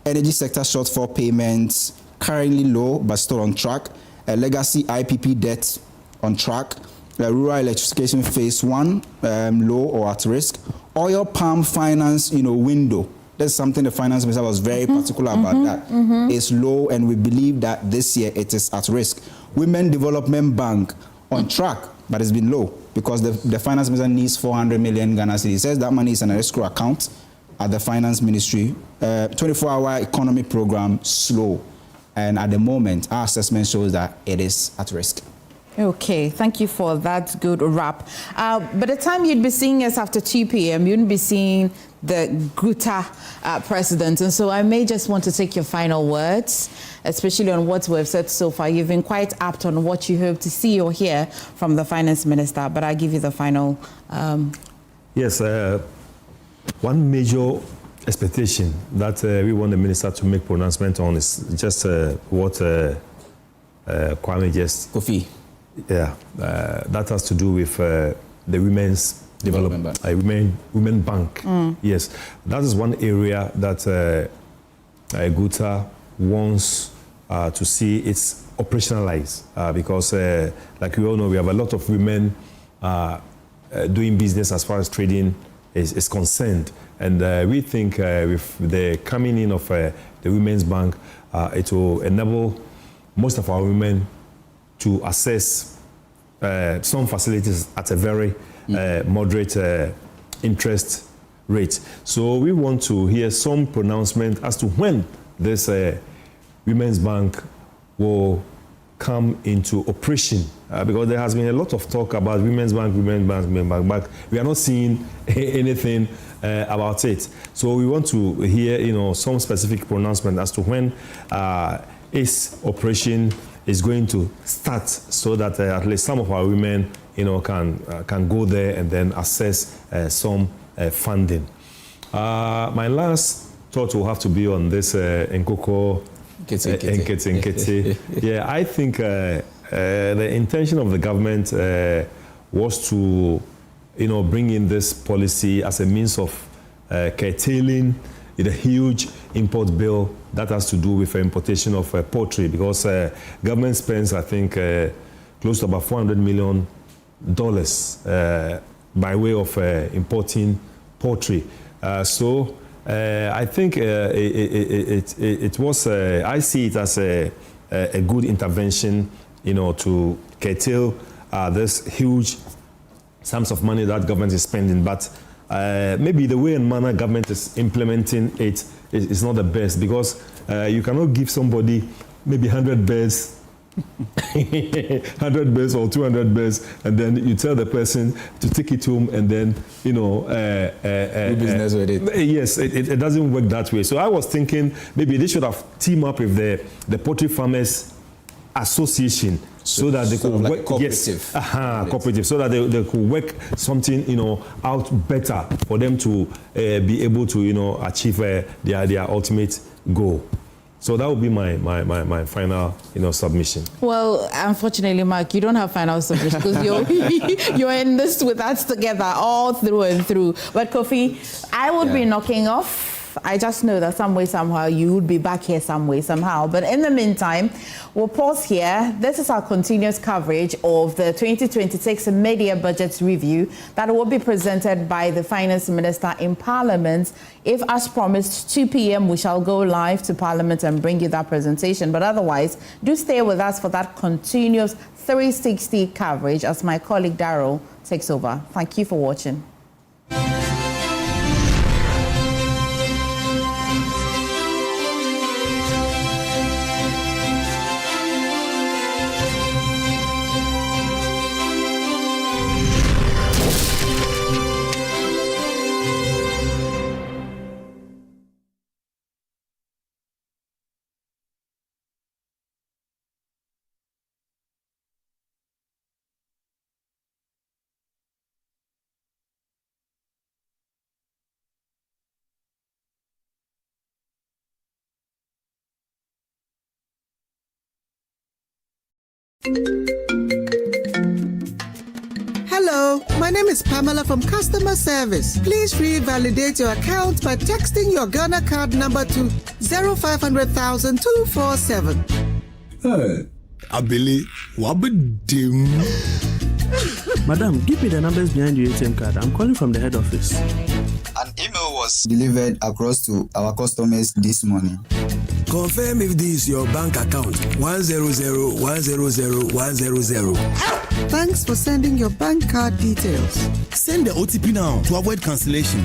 Energy sector shortfall payments currently low, but still on track. Legacy IPP debt on track. Rural electrification phase 1 low or at risk. Oil palm finance, window. That's something the finance minister was very particular about. That it's low, and we believe that this year it is at risk. Women Development Bank on track, but it's been low because the finance minister needs 400 million Ghana cedis. He says that money is in an escrow account at the finance ministry. 24-hour economy program, slow. And at the moment, our assessment shows that it is at risk. Okay, thank you for that good wrap. By the time you'd be seeing us after 2 p.m., you'd be seeing the GUTA president. And so I may just want to take your final words, especially on what we've said so far. You've been quite apt on what you hope to see or hear from the finance minister, but I'll give you the final. Yes, one major expectation that we want the minister to make pronouncement on is just what Kwame just... Kofi. Yeah, that has to do with the women's development, women bank. Yes, that is one area that GUTA wants to see it's operationalized because, like we all know, we have a lot of women doing business as far as trading is concerned, and we think with the coming in of the Women's Bank, it will enable most of our women to access some facilities at a very moderate interest rate. So we want to hear some pronouncement as to when this Women's Bank will come into operation because there has been a lot of talk about Women's Bank, but we are not seeing anything about it. So we want to hear, some specific pronouncement as to when its operation is going to start, so that at least some of our women, can go there and then access some funding. My last thought will have to be on this Nkoko. Yeah, I think the intention of the government was to, bring in this policy as a means of curtailing the huge import bill that has to do with importation of poultry, because government spends, I think, close to about $400 million by way of importing poultry. So I think it was, I see it as a good intervention, to curtail this huge sums of money that government is spending. But maybe the way and manner government is implementing it is not the best, because you cannot give somebody maybe 100 birds, 100 birds or 200 birds, and then you tell the person to take it home and then, do business with it. Yes, it doesn't work that way. So I was thinking maybe they should have teamed up with the Poultry Farmers Association, so that they could work, cooperative. Cooperative, so that they could work something, out better for them to be able to, achieve their ultimate goal. So that would be my final, submission. Well, unfortunately, Mark, you don't have final submission because you're in this with us together all through and through. But Kofi, I would be knocking off. I just know that some way, somehow, you would be back here some way, somehow. But in the meantime, we'll pause here. This is our continuous coverage of the 2026 Media Budget Review that will be presented by the Finance Minister in Parliament. If, as promised, 2 p.m. we shall go live to Parliament and bring you that presentation. But otherwise, do stay with us for that continuous 360 coverage as my colleague Daryl takes over. Thank you for watching. Hello, my name is Pamela from Customer Service. Please revalidate your account by texting your Ghana card number to 0500,000 247. Hey, Abili, wabadim. Madam, give me the numbers behind your ATM card. I'm calling from the head office. An email was delivered across to our customers this morning. Confirm if this is your bank account 100,100,100. Thanks for sending your bank card details. Send the OTP now to avoid cancellation.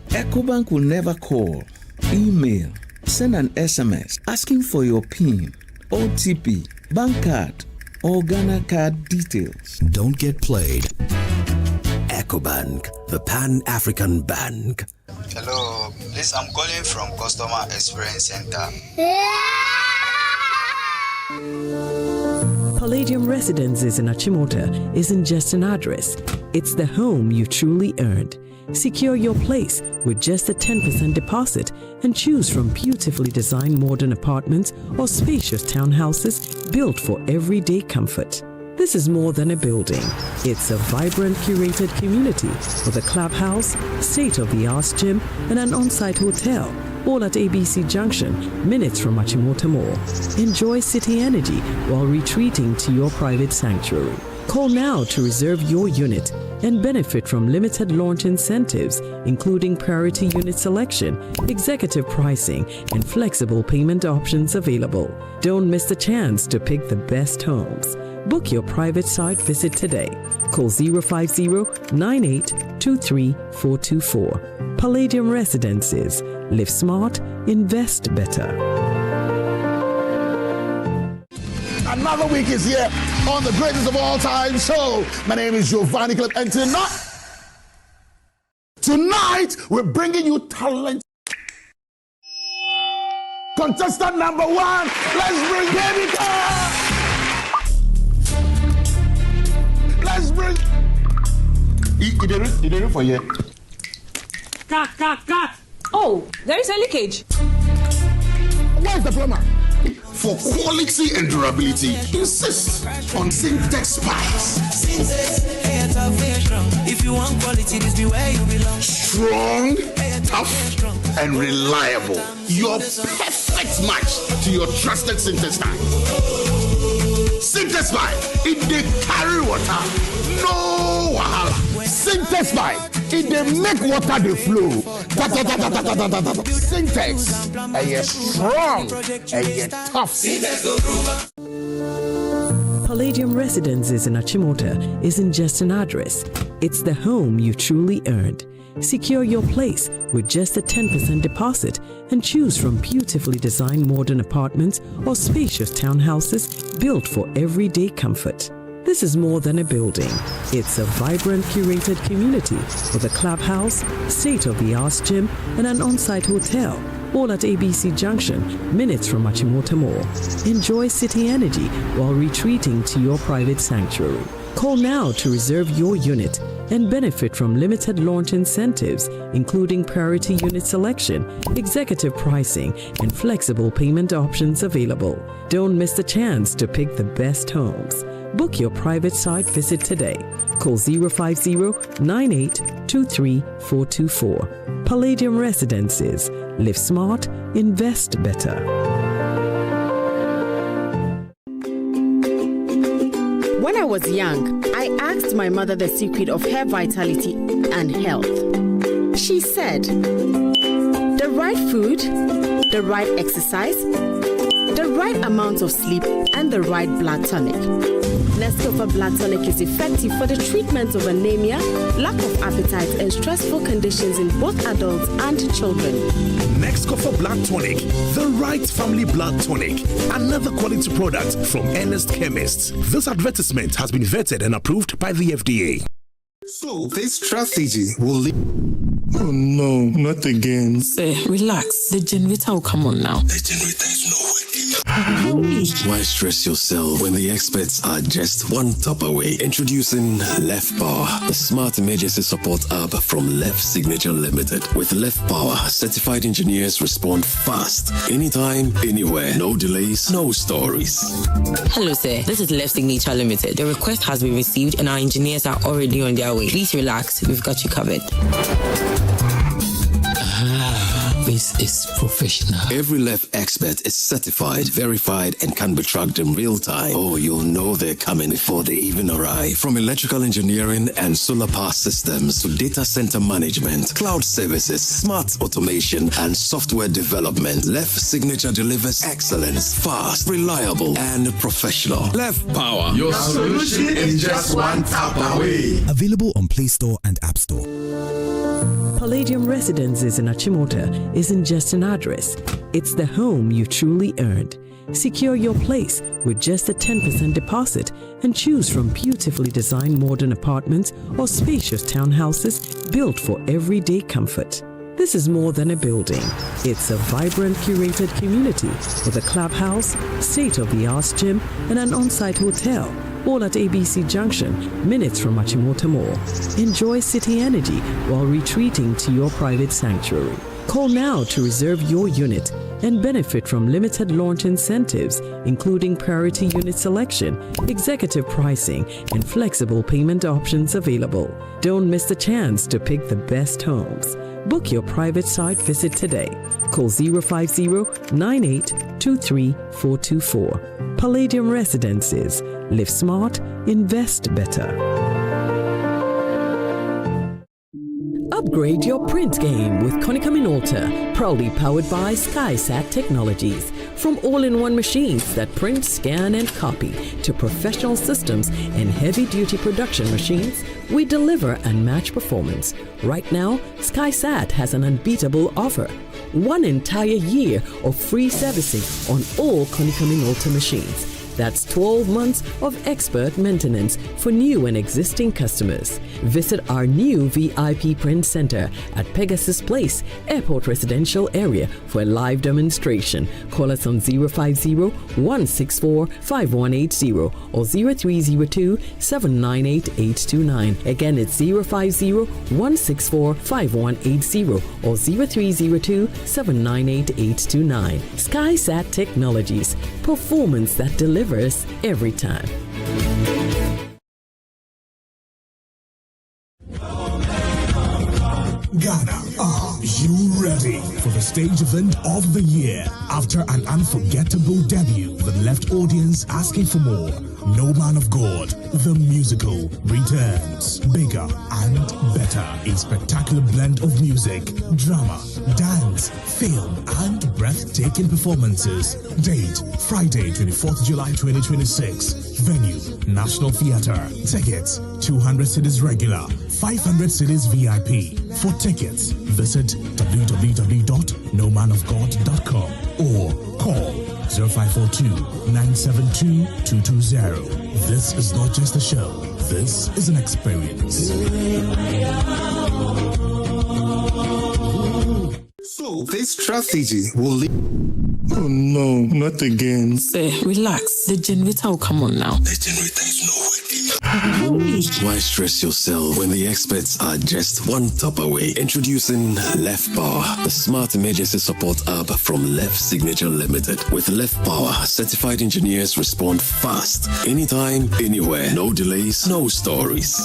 EcoBank will never call, email, send an SMS asking for your PIN, OTP, bank card, or Ghana card details. Don't get played. EcoBank, the Pan-African Bank. Hello, please, I'm calling from Customer Experience Center. Palladium Residences in Achimota isn't just an address, it's the home you truly earned. Secure your place with just a 10% deposit and choose from beautifully designed modern apartments or spacious townhouses built for everyday comfort. This is more than a building. It's a vibrant, curated community with a clubhouse, state-of-the-art gym, and an on-site hotel, all at ABC Junction, minutes from Achimota Mall. Enjoy city energy while retreating to your private sanctuary. Call now to reserve your unit and benefit from limited launch incentives, including priority unit selection, executive pricing, and flexible payment options available. Don't miss the chance to pick the best homes. Book your private site visit today. Call 050-9823-424. Palladium Residences. Live smart, invest better. Another week is here. on the greatest of all time show. My name is Giovanni Clip, and tonight we're bringing you talent. Contestant number 1, let's bring Baby Car. Let's bring. He did it for you. Cut. Oh, there is a leakage. Where's the plumber? For quality and durability, insist on Syntex pipes. If you want quality, this be where you belong. Strong, tough, and reliable. Your perfect match to your trusted Syntex pipe. Syntex pipe, it they carry water. No wahala. Syntex pipe, it they make water they flow. Syntex, and you're strong, and you're tough. Palladium Residences in Achimota isn't just an address, it's the home you truly earned. Secure your place with just a 10% deposit and choose from beautifully designed modern apartments or spacious townhouses built for everyday comfort. This is more than a building. It's a vibrant, curated community with a clubhouse, state-of-the-art gym, and an on-site hotel, all at ABC Junction, minutes from Achimota Mall. Enjoy city energy while retreating to your private sanctuary. Call now to reserve your unit and benefit from limited launch incentives, including priority unit selection, executive pricing, and flexible payment options available. Don't miss the chance to pick the best homes. Book your private site visit today. Call 050-9823-424. Palladium Residences. Live smart, invest better. When I was young, I asked my mother the secret of hair vitality and health. She said, the right food, the right exercise, the right amount of sleep, and the right blood tonic. Nescafe Blood Tonic is effective for the treatment of anemia, lack of appetite, and stressful conditions in both adults and children. Nescafe Blood Tonic, the right family blood tonic. Another quality product from Ernest Chemists. This advertisement has been vetted and approved by the FDA. So, this strategy will lead. Oh no, not again. Say, relax. The generator will come on now. The generator is not working. Why stress yourself when the experts are just one tap away? Introducing Left Power, the smart emergency support app from Left Signature Limited. With Left Power, certified engineers respond fast, anytime, anywhere. No delays, no stories. Hello, sir. This is Left Signature Limited. The request has been received and our engineers are already on their way. Please relax. We've got you covered. This is professional. Every Left expert is certified, verified, and can be tracked in real time. Oh, you'll know they're coming before they even arrive. From electrical engineering and solar power systems to data center management, cloud services, smart automation, and software development, Left Signature delivers excellence, fast, reliable, and professional. Left Power. Your solution is just one tap away. Available on Play Store and App Store. Palladium Residences in Achimota isn't just an address, it's the home you truly earned. Secure your place with just a 10% deposit and choose from beautifully designed modern apartments or spacious townhouses built for everyday comfort. This is more than a building. It's a vibrant, curated community with a clubhouse, state-of-the-art gym, and an on-site hotel, all at ABC Junction, minutes from Achimota Mall. Enjoy city energy while retreating to your private sanctuary. Call now to reserve your unit and benefit from limited launch incentives, including priority unit selection, executive pricing, and flexible payment options available. Don't miss the chance to pick the best homes. Book your private site visit today. Call 050-9823-424. Palladium Residences. Live smart, invest better. Upgrade your print game with Konica Minolta, proudly powered by SkySat Technologies. From all-in-one machines that print, scan, and copy to professional systems and heavy-duty production machines, we deliver unmatched performance. Right now, SkySat has an unbeatable offer. 1 entire year of free servicing on all Konica Minolta machines. That's 12 months of expert maintenance for new and existing customers. Visit our new VIP Print Center at Pegasus Place, Airport Residential Area for a live demonstration. Call us on 050-164-5180 or 0302-798-829. Again, it's 050-164-5180 or 0302-798-829. SkySat Technologies. Performance that delivers every time. Ghana, are you ready for the stage event of the year? After an unforgettable debut that left audience asking for more, No Man of God, the musical, returns bigger and better. A spectacular blend of music, drama, dance, film, and breathtaking performances. Date, Friday, 24th July 2026. Venue, National Theatre. Tickets, 200 cedis regular, 500 cedis VIP. For tickets, visit www.nomanofgod.com or call 0542-972-220. This is not just a show. This is an experience. So, this strategy will lead... Oh no, not again. Say, relax. The generator will come on now. The generator is not working. Why stress yourself when the experts are just one tap away? Introducing Left Power, the smart emergency support app from Left Signature Limited. With Left Power, certified engineers respond fast, anytime, anywhere. No delays, no stories.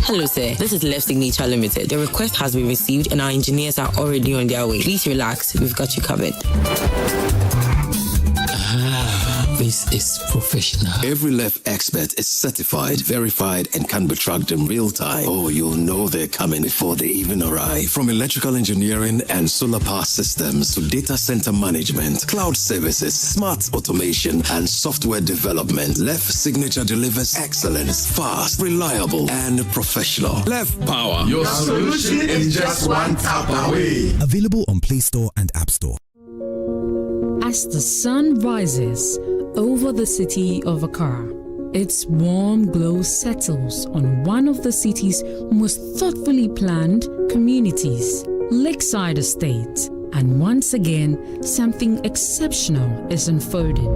Hello, sir. This is Left Signature Limited. The request has been received and our engineers are already on their way. Please relax. We've got you covered. This is professional. Every Left expert is certified, verified, and can be tracked in real time. Oh, you'll know they're coming before they even arrive. From electrical engineering and solar power systems to data center management, cloud services, smart automation, and software development, Left Signature delivers excellence, fast, reliable, and professional. Left Power. Your solution is just one tap away. Available on Play Store and App Store. As the sun rises over the city of Accra, its warm glow settles on one of the city's most thoughtfully planned communities, Lakeside Estate. And once again, something exceptional is unfolding.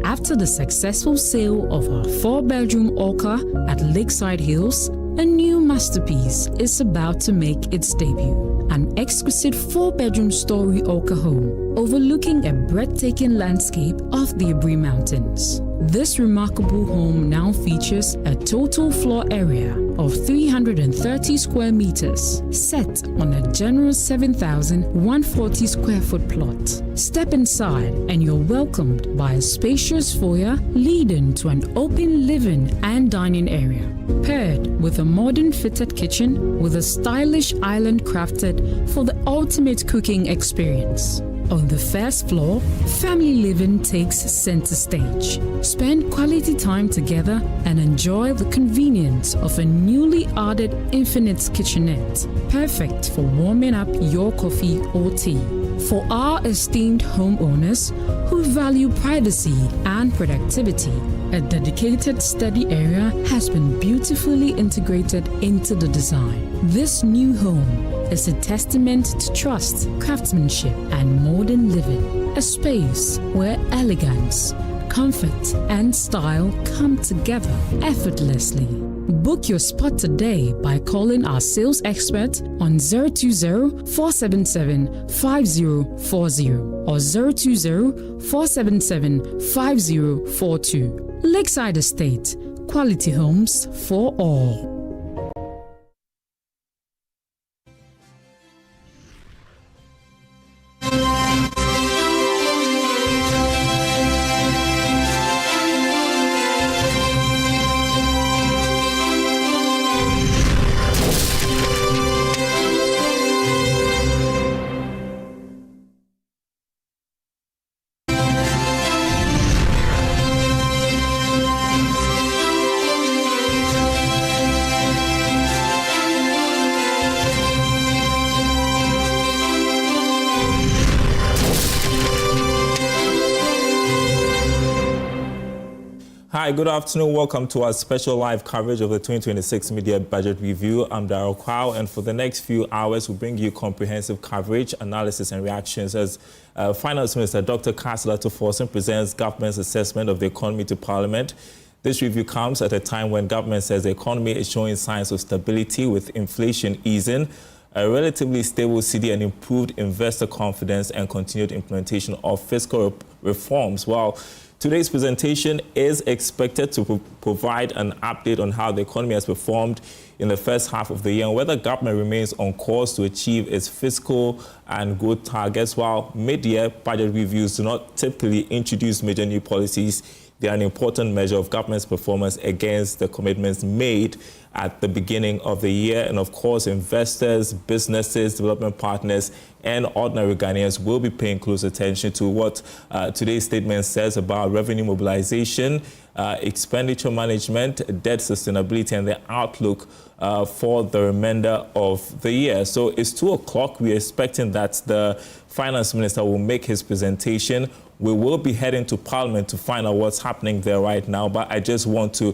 After the successful sale of our 4-bedroom Orca at Lakeside Hills, a new masterpiece is about to make its debut. An exquisite 4-bedroom story Orca home overlooking a breathtaking landscape of the Abri Mountains. This remarkable home now features a total floor area of 330 square meters, set on a generous 7,140 square foot plot. Step inside and you're welcomed by a spacious foyer leading to an open living and dining area, paired with a modern fitted kitchen with a stylish island crafted for the ultimate cooking experience. On the first floor, family living takes center stage. Spend quality time together and enjoy the convenience of a newly added infinite kitchenette, perfect for warming up your coffee or tea. For our esteemed homeowners who value privacy and productivity, a dedicated study area has been beautifully integrated into the design. This new home is a testament to trust, craftsmanship, and modern living. A space where elegance, comfort, and style come together effortlessly. Book your spot today by calling our sales expert on 020-477-5040 or 020-477-5042. Lakeside Estate, quality homes for all. Hi, good afternoon. Welcome to our special live coverage of the 2026 Media Budget Review. I'm Daryl Kwao, and for the next few hours, we'll bring you comprehensive coverage, analysis, and reactions as Finance Minister Dr. Cassiel Ato Forson presents government's assessment of the economy to Parliament. This review comes at a time when government says the economy is showing signs of stability with inflation easing, a relatively stable city and improved investor confidence and continued implementation of fiscal reforms. While today's presentation is expected to provide an update on how the economy has performed in the first half of the year and whether government remains on course to achieve its fiscal and growth targets. While mid-year budget reviews do not typically introduce major new policies, they are an important measure of government's performance against the commitments made at the beginning of the year. And of course, investors, businesses, development partners, and ordinary Ghanaians will be paying close attention to what today's statement says about revenue mobilization, expenditure management, debt sustainability, and the outlook for the remainder of the year. So it's 2 o'clock. We're expecting that the Finance Minister will make his presentation. We will be heading to Parliament to find out what's happening there right now. But I just want to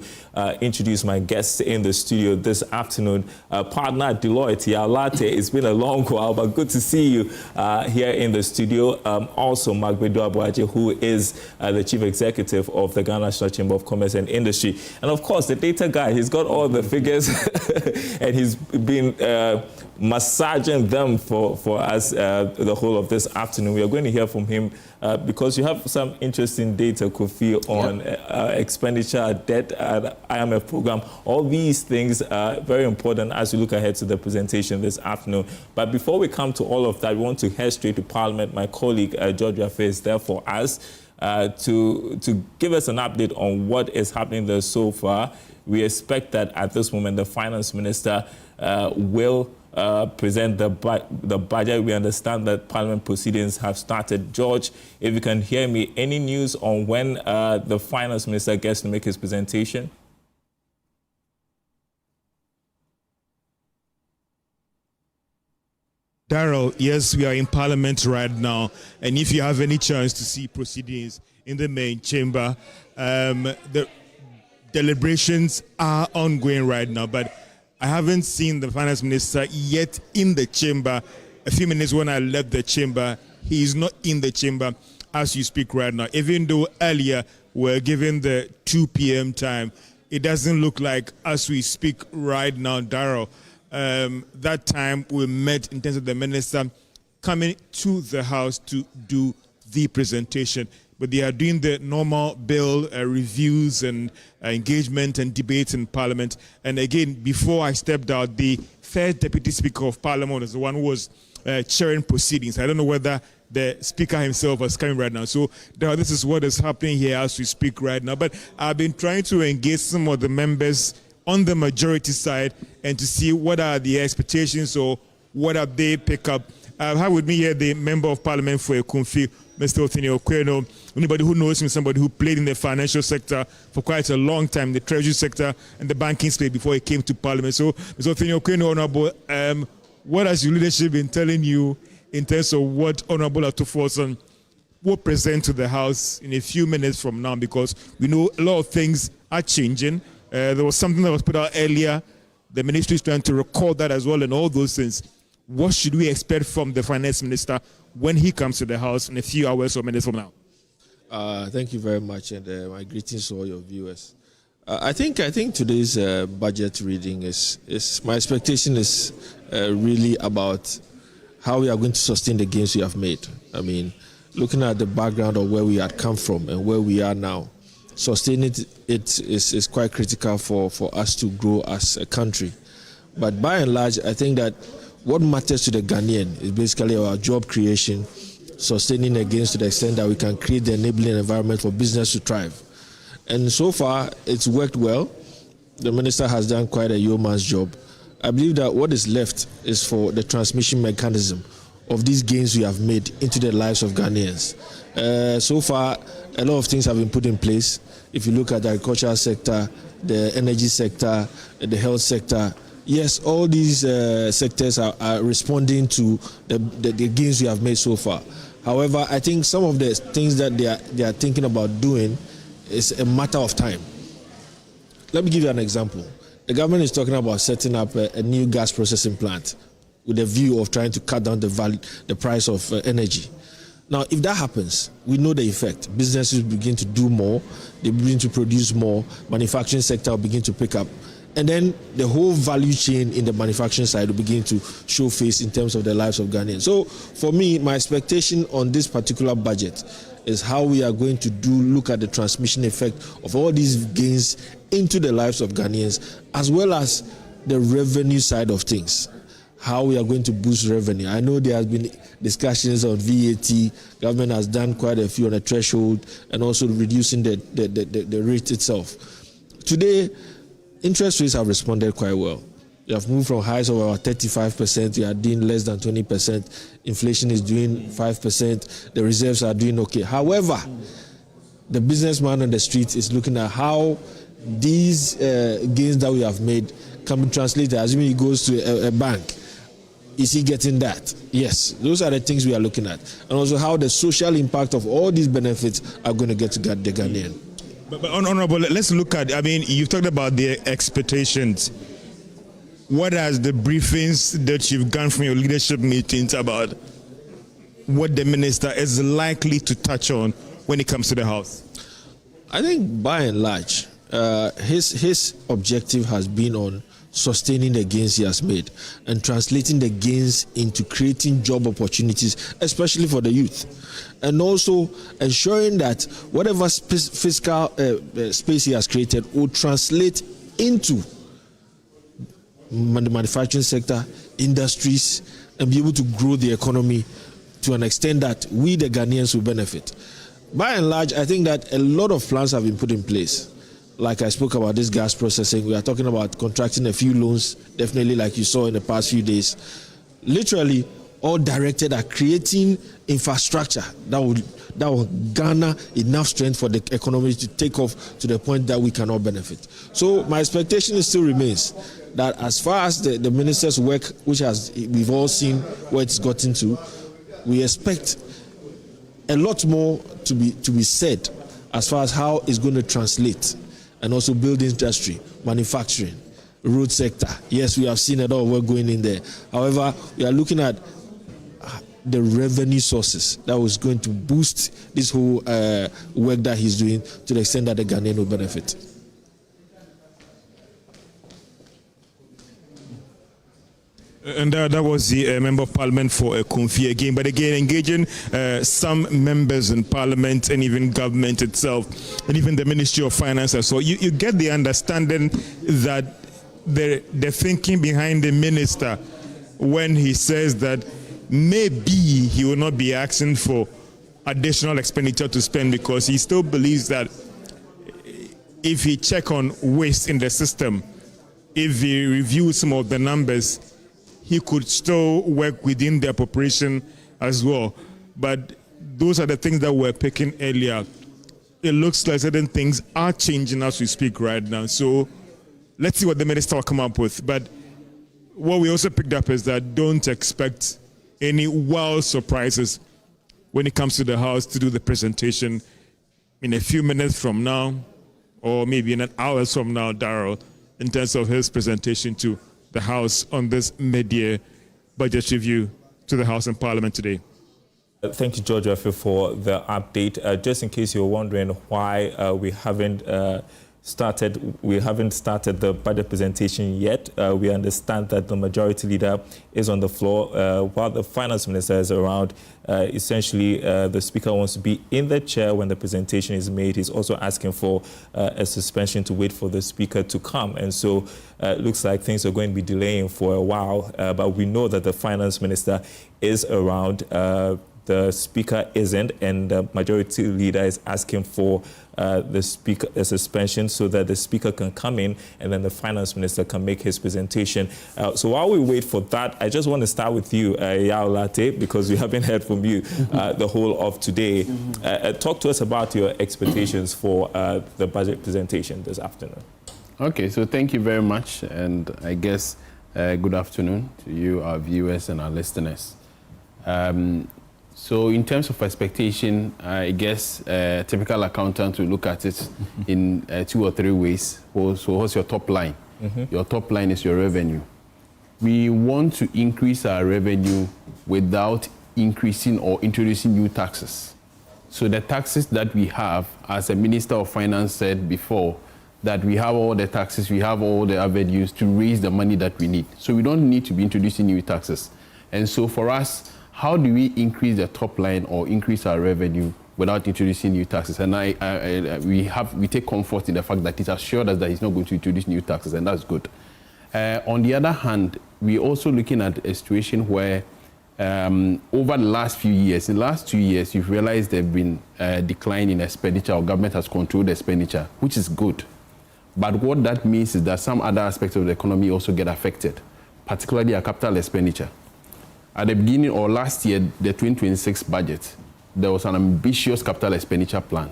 introduce my guests in the studio this afternoon. Partner at Deloitte, Yalate. It's been a long while, but good to see you here in the studio. Also, Magbedu Abuaje, who is the Chief Executive of the Ghana National Chamber of Commerce and Industry. And of course, the data guy, he's got all the figures and he's been massaging them for us the whole of this afternoon. We are going to hear from him because you have some interesting data, Kofi, on expenditure, debt, IMF program. All these things are very important as we look ahead to the presentation this afternoon. But before we come to all of that, we want to head straight to Parliament. My colleague, George Rafe, is there for us to give us an update on what is happening there so far. We expect that at this moment, the Finance Minister will present the budget. We understand that Parliament proceedings have started. George, if you can hear me, any news on when the Finance Minister gets to make his presentation? Daryl, yes, we are in Parliament right now, and if you have any chance to see proceedings in the main chamber, the deliberations are ongoing right now, but I haven't seen the Finance Minister yet in the chamber. A few minutes when I left the chamber, he is not in the chamber as you speak right now. Even though earlier we're given the 2 p.m. time, it doesn't look like as we speak right now, Daryl. That time we met in terms of the minister coming to the House to do the presentation. But they are doing the normal bill reviews and engagement and debates in Parliament. And again, before I stepped out, the first Deputy Speaker of Parliament is the one who was chairing proceedings. I don't know whether the Speaker himself is coming right now. So this is what is happening here as we speak right now. But I've been trying to engage some of the members on the majority side and to see what are the expectations or what have they pick up. I have with me here the Member of Parliament for Ekumfi, Mr. Othini Okweno. Anybody who knows him, somebody who played in the financial sector for quite a long time, the treasury sector and the banking space before he came to Parliament. So, Mr. Othini Okweno, Honorable, what has your leadership been telling you in terms of what Honorable Ato Forson will present to the House in a few minutes from now? Because we know a lot of things are changing. There was something that was put out earlier. The ministry is trying to record that as well and all those things. What should we expect from the Finance Minister when he comes to the House in a few hours or minutes from now? Thank you very much, and my greetings to all your viewers. I think today's budget reading is my expectation is really about how we are going to sustain the gains we have made. I mean, looking at the background of where we had come from and where we are now, sustaining it is quite critical for us to grow as a country. But by and large, I think that what matters to the Ghanaian is basically our job creation, sustaining against to the extent that we can create the enabling environment for business to thrive. And so far, it's worked well. The minister has done quite a yeoman's job. I believe that what is left is for the transmission mechanism of these gains we have made into the lives of Ghanaians. So far, a lot of things have been put in place. If you look at the agricultural sector, the energy sector, the health sector, yes, all these sectors are responding to the gains we have made so far. However, I think some of the things that they are thinking about doing is a matter of time. let me give you an example. The government is talking about setting up a new gas processing plant with a view of trying to cut down the price of energy. Now, if that happens, we know the effect. Businesses begin to do more, they begin to produce more, manufacturing sector will begin to pick up, and then the whole value chain in the manufacturing side will begin to show face in terms of the lives of Ghanaians. So, for me, my expectation on this particular budget is how we are going to look at the transmission effect of all these gains into the lives of Ghanaians, as well as the revenue side of things. How we are going to boost revenue. I know there has been discussions on VAT. Government has done quite a few on the threshold and also reducing the rate itself. Today, interest rates have responded quite well. They have moved from highs of about 35%. We are doing less than 20%. Inflation is doing 5%. The reserves are doing okay. However, the businessman on the street is looking at how these gains that we have made can be translated. Assuming he goes to a bank, is he getting that? Yes, those are the things we are looking at. And also how the social impact of all these benefits are going to get to the Ghanaian. But Honorable, let's look at, I mean, you've talked about the expectations. What has the briefings that you've gone from your leadership meetings about what the minister is likely to touch on when it comes to the House? I think by and large, his objective has been on sustaining the gains he has made and translating the gains into creating job opportunities, especially for the youth, and also ensuring that whatever fiscal space he has created will translate into the manufacturing sector, industries, and be able to grow the economy to an extent that we, the Ghanaians, will benefit. By and large, I think that a lot of plans have been put in place. Like I spoke about this gas processing, we are talking about contracting a few loans, definitely like you saw in the past few days. Literally, all directed at creating infrastructure that will garner enough strength for the economy to take off to the point that we can all benefit. So my expectation still remains that as far as the minister's work, which we've all seen where it's gotten to, we expect a lot more to be said as far as how it's going to translate, and also build industry, manufacturing, road sector. Yes, we have seen a lot of work going in there. However, we are looking at the revenue sources that was going to boost this whole work that he's doing to the extent that the Ghanaian will benefit. And that was the Member of Parliament for Kumfi again. But again, engaging some members in Parliament and even government itself, and even the Ministry of Finance as well. You get the understanding that the thinking behind the minister when he says that maybe he will not be asking for additional expenditure to spend, because he still believes that if he check on waste in the system, if he reviews some of the numbers, he could still work within the appropriation as well. But those are the things that we're picking earlier. It looks like certain things are changing as we speak right now. So let's see what the minister will come up with. But what we also picked up is that don't expect any wild surprises when it comes to the House to do the presentation in a few minutes from now, or maybe in an hour from now, Darrell, in terms of his presentation to the House on this mid-year budget review to the House and Parliament today. Thank you, George Rafi, for the update. Just in case you're wondering why we haven't started the budget presentation yet, we understand that the majority leader is on the floor while the finance minister is around. Essentially, the speaker wants to be in the chair when the presentation is made. He's also asking for a suspension to wait for the speaker to come. And so it looks like things are going to be delaying for a while. But we know that the finance minister is around. The speaker isn't, and the majority leader is asking for the speaker a suspension so that the speaker can come in and then the finance minister can make his presentation. So while we wait for that, I just want to start with you, Yao Latte, because we haven't heard from you the whole of today. Talk to us about your expectations for the budget presentation this afternoon. Okay, so thank you very much, and I guess good afternoon to you, our viewers and our listeners. So in terms of expectation, I guess a typical accountant will look at it in 2 or 3 ways. So what's your top line? Your top line is your revenue. We want to increase our revenue without increasing or introducing new taxes. So the taxes that we have, as the Minister of Finance said before, that we have all the taxes, we have all the avenues to raise the money that we need. So we don't need to be introducing new taxes. And so for us, how do we increase the top line or increase our revenue without introducing new taxes? And we take comfort in the fact that it assured us that he's not going to introduce new taxes, and that's good. On the other hand, we're also looking at a situation where over the last few years, in the last 2 years, you've realized there's been a decline in expenditure, or government has controlled expenditure, which is good. But what that means is that some other aspects of the economy also get affected, particularly our capital expenditure. At the beginning or last year, the 2026 budget, there was an ambitious capital expenditure plan.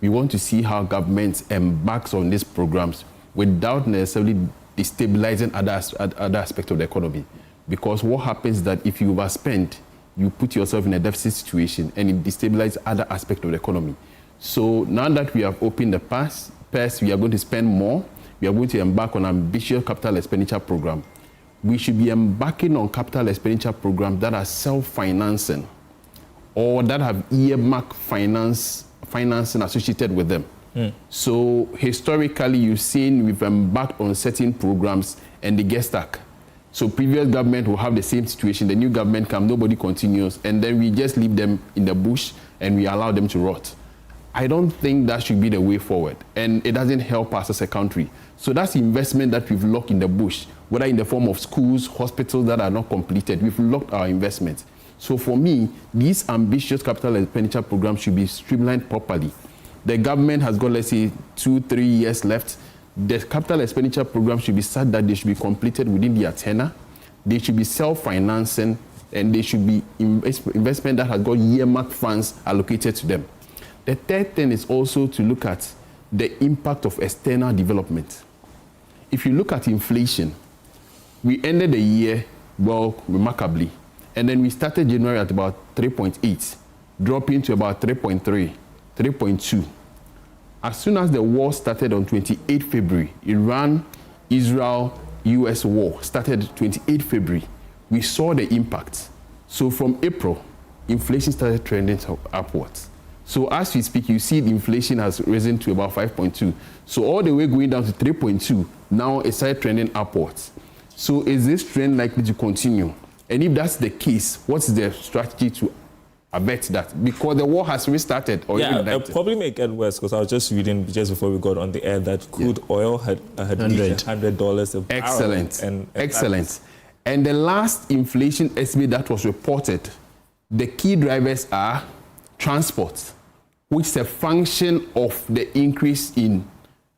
We want to see how government embarks on these programs without necessarily destabilizing other aspects of the economy. Because what happens is that if you overspend, you put yourself in a deficit situation and it destabilizes other aspects of the economy. So now that we have opened the purse, we are going to spend more. We are going to embark on an ambitious capital expenditure program. We should be embarking on capital expenditure programs that are self-financing or that have earmark financing associated with them. So historically, you've seen we've embarked on certain programs and they get stuck. So previous government will have the same situation. The new government comes, nobody continues, and then we just leave them in the bush and we allow them to rot. I don't think that should be the way forward, and it doesn't help us as a country. So that's the investment that we've locked in the bush, whether in the form of schools, hospitals that are not completed. We've locked our investment. So for me, these ambitious capital expenditure programs should be streamlined properly. The government has got, let's say, 2-3 years left. The capital expenditure program should be such that they should be completed within their tenure. They should be self-financing, and they should be investment that has got earmarked funds allocated to them. The third thing is also to look at the impact of external development. If you look at inflation, we ended the year, well, remarkably, and then we started January at about 3.8, dropping to about 3.3, 3.2. As soon as the war started on 28 February, Iran-Israel-US war started 28 February, we saw the impact. So from April, inflation started trending upwards. So as we speak, you see the inflation has risen to about 5.2. So all the way going down to 3.2, now it started trending upwards. So is this trend likely to continue? And if that's the case, what's the strategy to avert that? Because the war has restarted. Or it probably may get worse, because I was just reading just before we got on the air that crude oil had reached $100 a barrel. Excellent. And the last inflation estimate that was reported, the key drivers are transport, which is a function of the increase in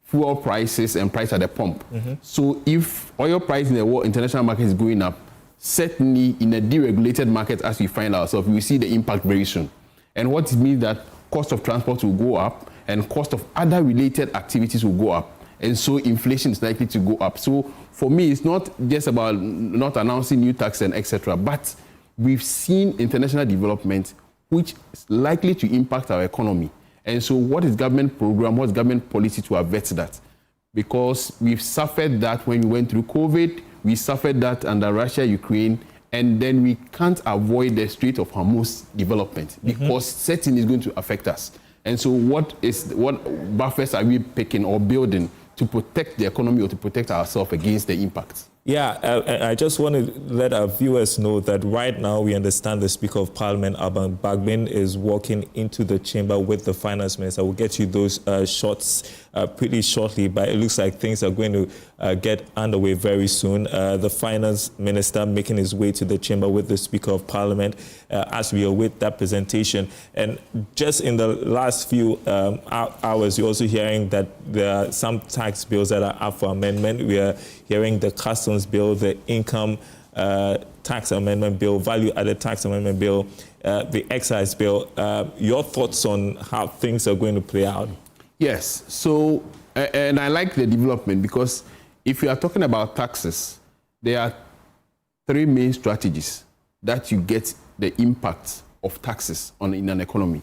fuel prices and price at the pump. So if oil price in the world international market is going up, certainly in a deregulated market as we find ourselves, we will see the impact very soon. And what it means that cost of transport will go up and cost of other related activities will go up. And so inflation is likely to go up. So for me, it's not just about not announcing new taxes and etc. But we've seen international development which is likely to impact our economy. And so what is government program, what's government policy to avert that? Because we've suffered that when we went through COVID, we suffered that under Russia, Ukraine, and then we can't avoid the Strait of Hormuz development because certainly it's going to affect us. And so what buffers are we picking or building to protect the economy or to protect ourselves against the impacts? Yeah, I just want to let our viewers know that right now we understand the Speaker of Parliament, Alban Bagbin, is walking into the chamber with the Finance Minister. We'll get you those shots pretty shortly, but it looks like things are going to get underway very soon. The Finance Minister making his way to the chamber with the Speaker of Parliament as we await that presentation. And just in the last few hours, you're also hearing that there are some tax bills that are up for amendment. We are hearing the Customs Bill, the Income Tax Amendment Bill, Value-Added Tax Amendment Bill, the Excise Bill. Your thoughts on how things are going to play out? Yes. So, and I like the development because if you are talking about taxes, there are three main strategies that you get the impact of taxes in an economy.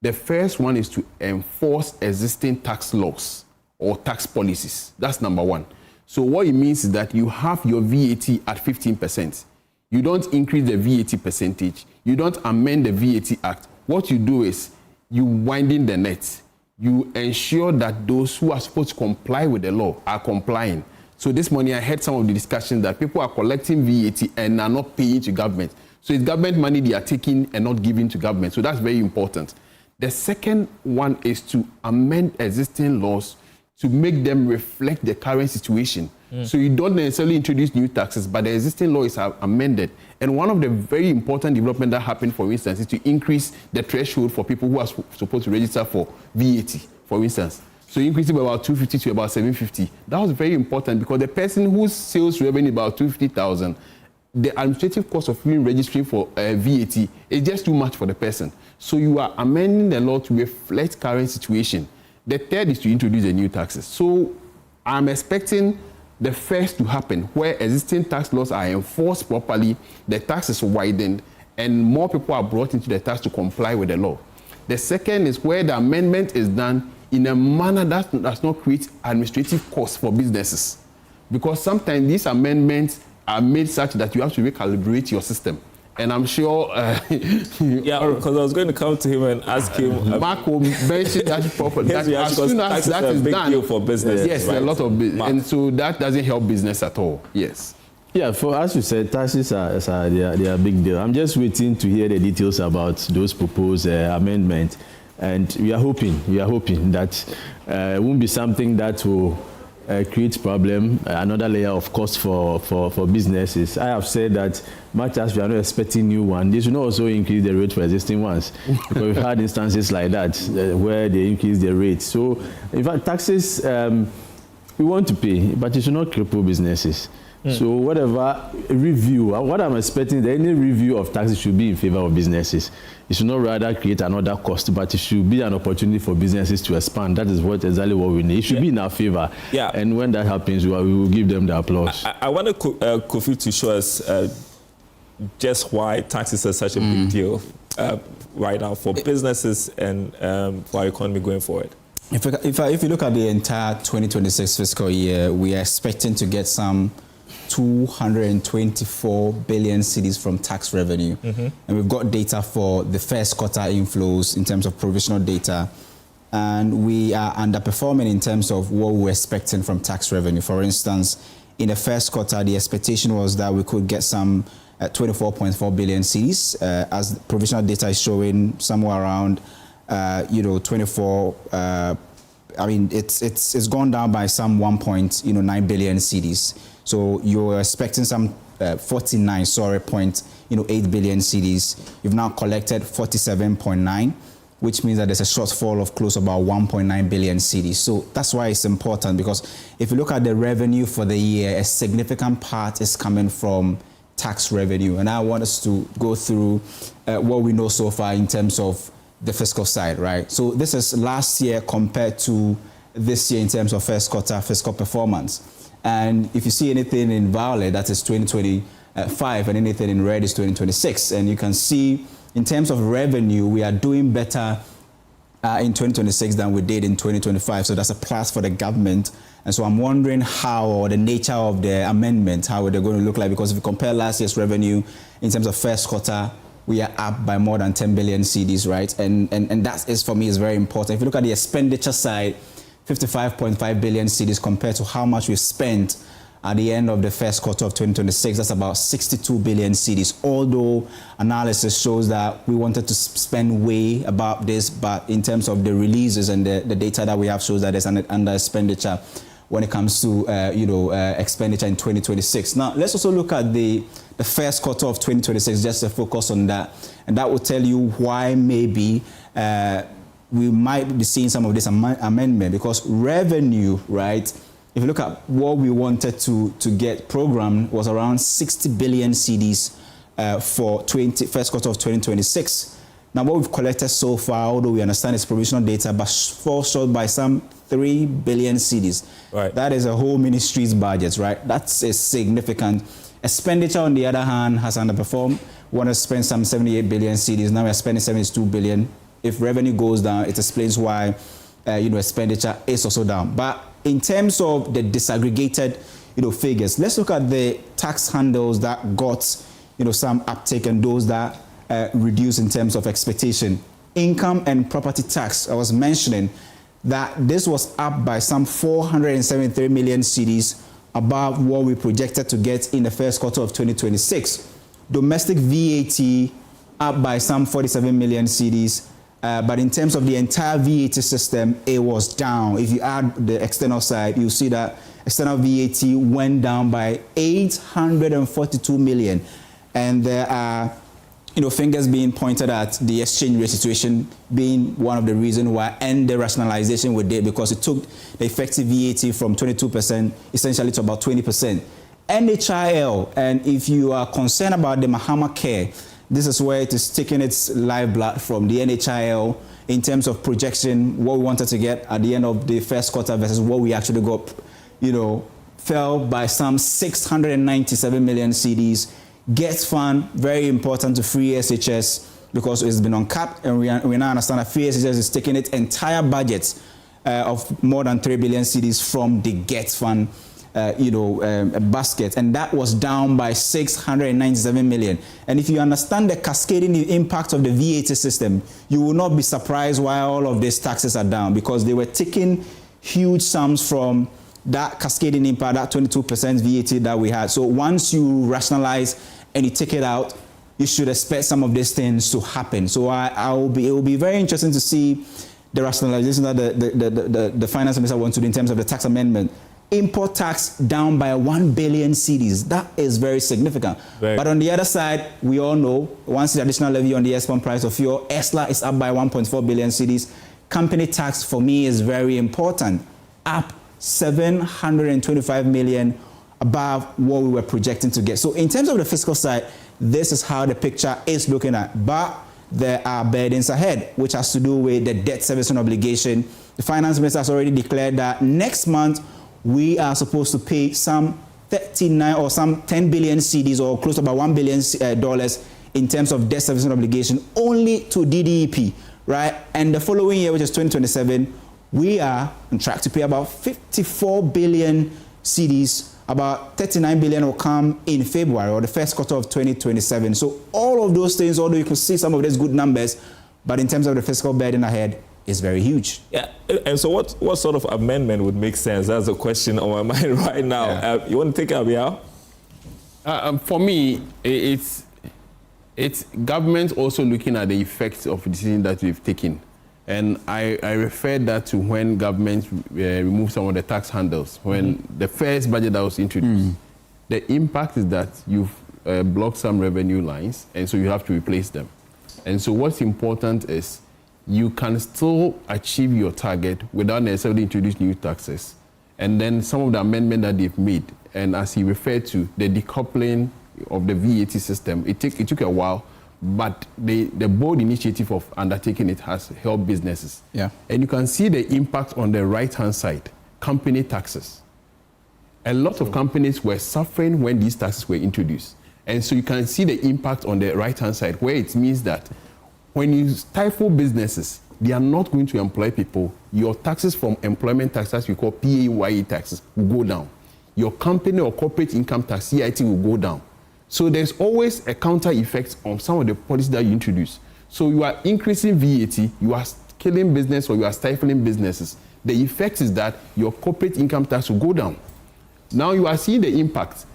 The first one is to enforce existing tax laws or tax policies. That's number one. So what it means is that you have your VAT at 15%. You don't increase the VAT percentage. You don't amend the VAT Act. What you do is you widen the net. You ensure that those who are supposed to comply with the law are complying. So this morning I heard some of the discussions that people are collecting VAT and are not paying to government. So it's government money they are taking and not giving to government. So that's very important. The second one is to amend existing laws to make them reflect the current situation. So you don't necessarily introduce new taxes, but the existing law is amended. And one of the very important developments that happened, for instance, is to increase the threshold for people who are supposed to register for VAT, for instance. So increase it by about 250 to about 750. That was very important because the person whose sales revenue about 250,000, the administrative cost of even registering for VAT is just too much for the person. So you are amending the law to reflect current situation. The third is to introduce the new taxes. So I'm expecting the first to happen where existing tax laws are enforced properly, the tax is widened, and more people are brought into the tax to comply with the law. The second is where the amendment is done in a manner that does not create administrative costs for businesses. Because sometimes these amendments are made such that you have to recalibrate your system. And I'm sure... yeah, because I was going to come to him and ask him... Mark will mention that properly. That as soon as that is done... deal for business. Yes, right? A lot of... And so that doesn't help business at all. Yes. Yeah, for as you said, taxes they are a big deal. I'm just waiting to hear the details about those proposed amendments. And we are hoping that it won't be something that will create problem, another layer of cost for businesses. I have said that much as we are not expecting new one, they should not also increase the rate for existing ones. Because we've had instances like that where they increase the rate. So, in fact, taxes, we want to pay, but it should not cripple businesses. So whatever review, what I'm expecting, that any review of taxes should be in favor of businesses. It should not rather create another cost, but it should be an opportunity for businesses to expand. That is exactly what we need. It should be in our favor. Yeah. And when that happens, we will give them the applause. I want Kofi to show us just why taxes are such a big deal right now for businesses and for our economy going forward. If you look at the entire 2026 fiscal year, we are expecting to get some 224 billion cedis from tax revenue. And we've got data for the first quarter inflows in terms of provisional data. And we are underperforming in terms of what we're expecting from tax revenue. For instance, in the first quarter, the expectation was that we could get some 24.4 billion cedis, as provisional data is showing somewhere around 24. I mean, it's gone down by some 1.9 billion cedis. So you're expecting some 49.8 billion cedis. You've now collected 47.9, which means that there's a shortfall of close to about 1.9 billion cedis. So that's why it's important, because if you look at the revenue for the year, a significant part is coming from tax revenue. And I want us to go through what we know so far in terms of the fiscal side, right? So this is last year compared to this year in terms of first quarter fiscal performance. And if you see anything in violet, that is 2025, and anything in red is 2026. And you can see in terms of revenue, we are doing better in 2026 than we did in 2025. So that's a plus for the government. And so I'm wondering how, or the nature of the amendment, how they're going to look like. Because if you compare last year's revenue in terms of first quarter, we are up by more than 10 billion cedis, right? And that is, for me, is very important. If you look at the expenditure side, 55.5 billion cedis compared to how much we spent at the end of the first quarter of 2026, that's about 62 billion cedis. Although analysis shows that we wanted to spend way above this, but in terms of the releases and the data that we have shows that there's an under expenditure when it comes to expenditure in 2026. Now, let's also look at the first quarter of 2026, just to focus on that, and that will tell you why maybe we might be seeing some of this amendment, because revenue, right? If you look at what we wanted to get programmed was around 60 billion cedis for first quarter of 2026. Now, what we've collected so far, although we understand it's provisional data, but falls short by some 3 billion cedis. Right. That is a whole ministry's budget, right? That's a significant. Expenditure, on the other hand, has underperformed. We want to spend some 78 billion cedis. Now we're spending 72 billion. If revenue goes down, it explains why expenditure is also down. But in terms of the disaggregated figures, let's look at the tax handles that got some uptake and those that reduced in terms of expectation. Income and property tax, I was mentioning that this was up by some 473 million cedis above what we projected to get in the first quarter of 2026. Domestic VAT up by some 47 million cedis, but in terms of the entire VAT system, it was down. If you add the external side, you see that external VAT went down by 842 million. And there are fingers being pointed at the exchange rate situation being one of the reasons why, and the rationalization we did, because it took the effective VAT from 22% essentially to about 20%. NHIL, and if you are concerned about the Mahama Care, this is where it is taking its lifeblood from the NHIL in terms of projection, what we wanted to get at the end of the first quarter versus what we actually got, fell by some 697 million cedis. Gets Fund, very important to Free SHS because it's been uncapped, and we now understand that Free SHS is taking its entire budget of more than 3 billion cedis from the Get Fund, basket, and that was down by 697 million. And if you understand the cascading impact of the VAT system, you will not be surprised why all of these taxes are down, because they were taking huge sums from that cascading impact, that 22% VAT that we had. So once you rationalize and you take it out, you should expect some of these things to happen. So it will be very interesting to see the rationalization that the finance minister wants to do in terms of the tax amendment. Import tax down by 1 billion cedis. That is very significant. But on the other side, we all know once the additional levy on the export price of fuel, ESLA is up by 1.4 billion cedis. Company tax for me is very important, up 725 million above what we were projecting to get. So in terms of the fiscal side, this is how the picture is looking at. But there are burdens ahead, which has to do with the debt servicing obligation. The finance minister has already declared that next month we are supposed to pay some 39 or some 10 billion cedis, or close to about $1 billion in terms of debt servicing obligation only to DDEP, right? And the following year, which is 2027, we are on track to pay about 54 billion cedis. About 39 billion will come in February or the first quarter of 2027. So all of those things, although you can see some of these good numbers, but in terms of the fiscal burden ahead, is very huge. Yeah, and so what sort of amendment would make sense? That's a question on my mind right now. Yeah. You want to take it, Abiel? For me, it's government also looking at the effects of the decision that we've taken. And I refer that to when government removed some of the tax handles, when the first budget that was introduced. The impact is that you've blocked some revenue lines, and so you have to replace them. And so what's important is you can still achieve your target without necessarily introducing new taxes. And then some of the amendment that they've made, and as he referred to, the decoupling of the VAT system, it took a while, but the bold initiative of undertaking it has helped businesses. Yeah. And you can see the impact on the right-hand side, company taxes. A lot of companies were suffering when these taxes were introduced. And so you can see the impact on the right-hand side, where it means that when you stifle businesses, they are not going to employ people. Your taxes from employment taxes, we call PAYE taxes, will go down. Your company or corporate income tax, CIT, will go down. So there's always a counter effect on some of the policies that you introduce. So you are increasing VAT, you are killing business, or you are stifling businesses. The effect is that your corporate income tax will go down. Now you are seeing the impact.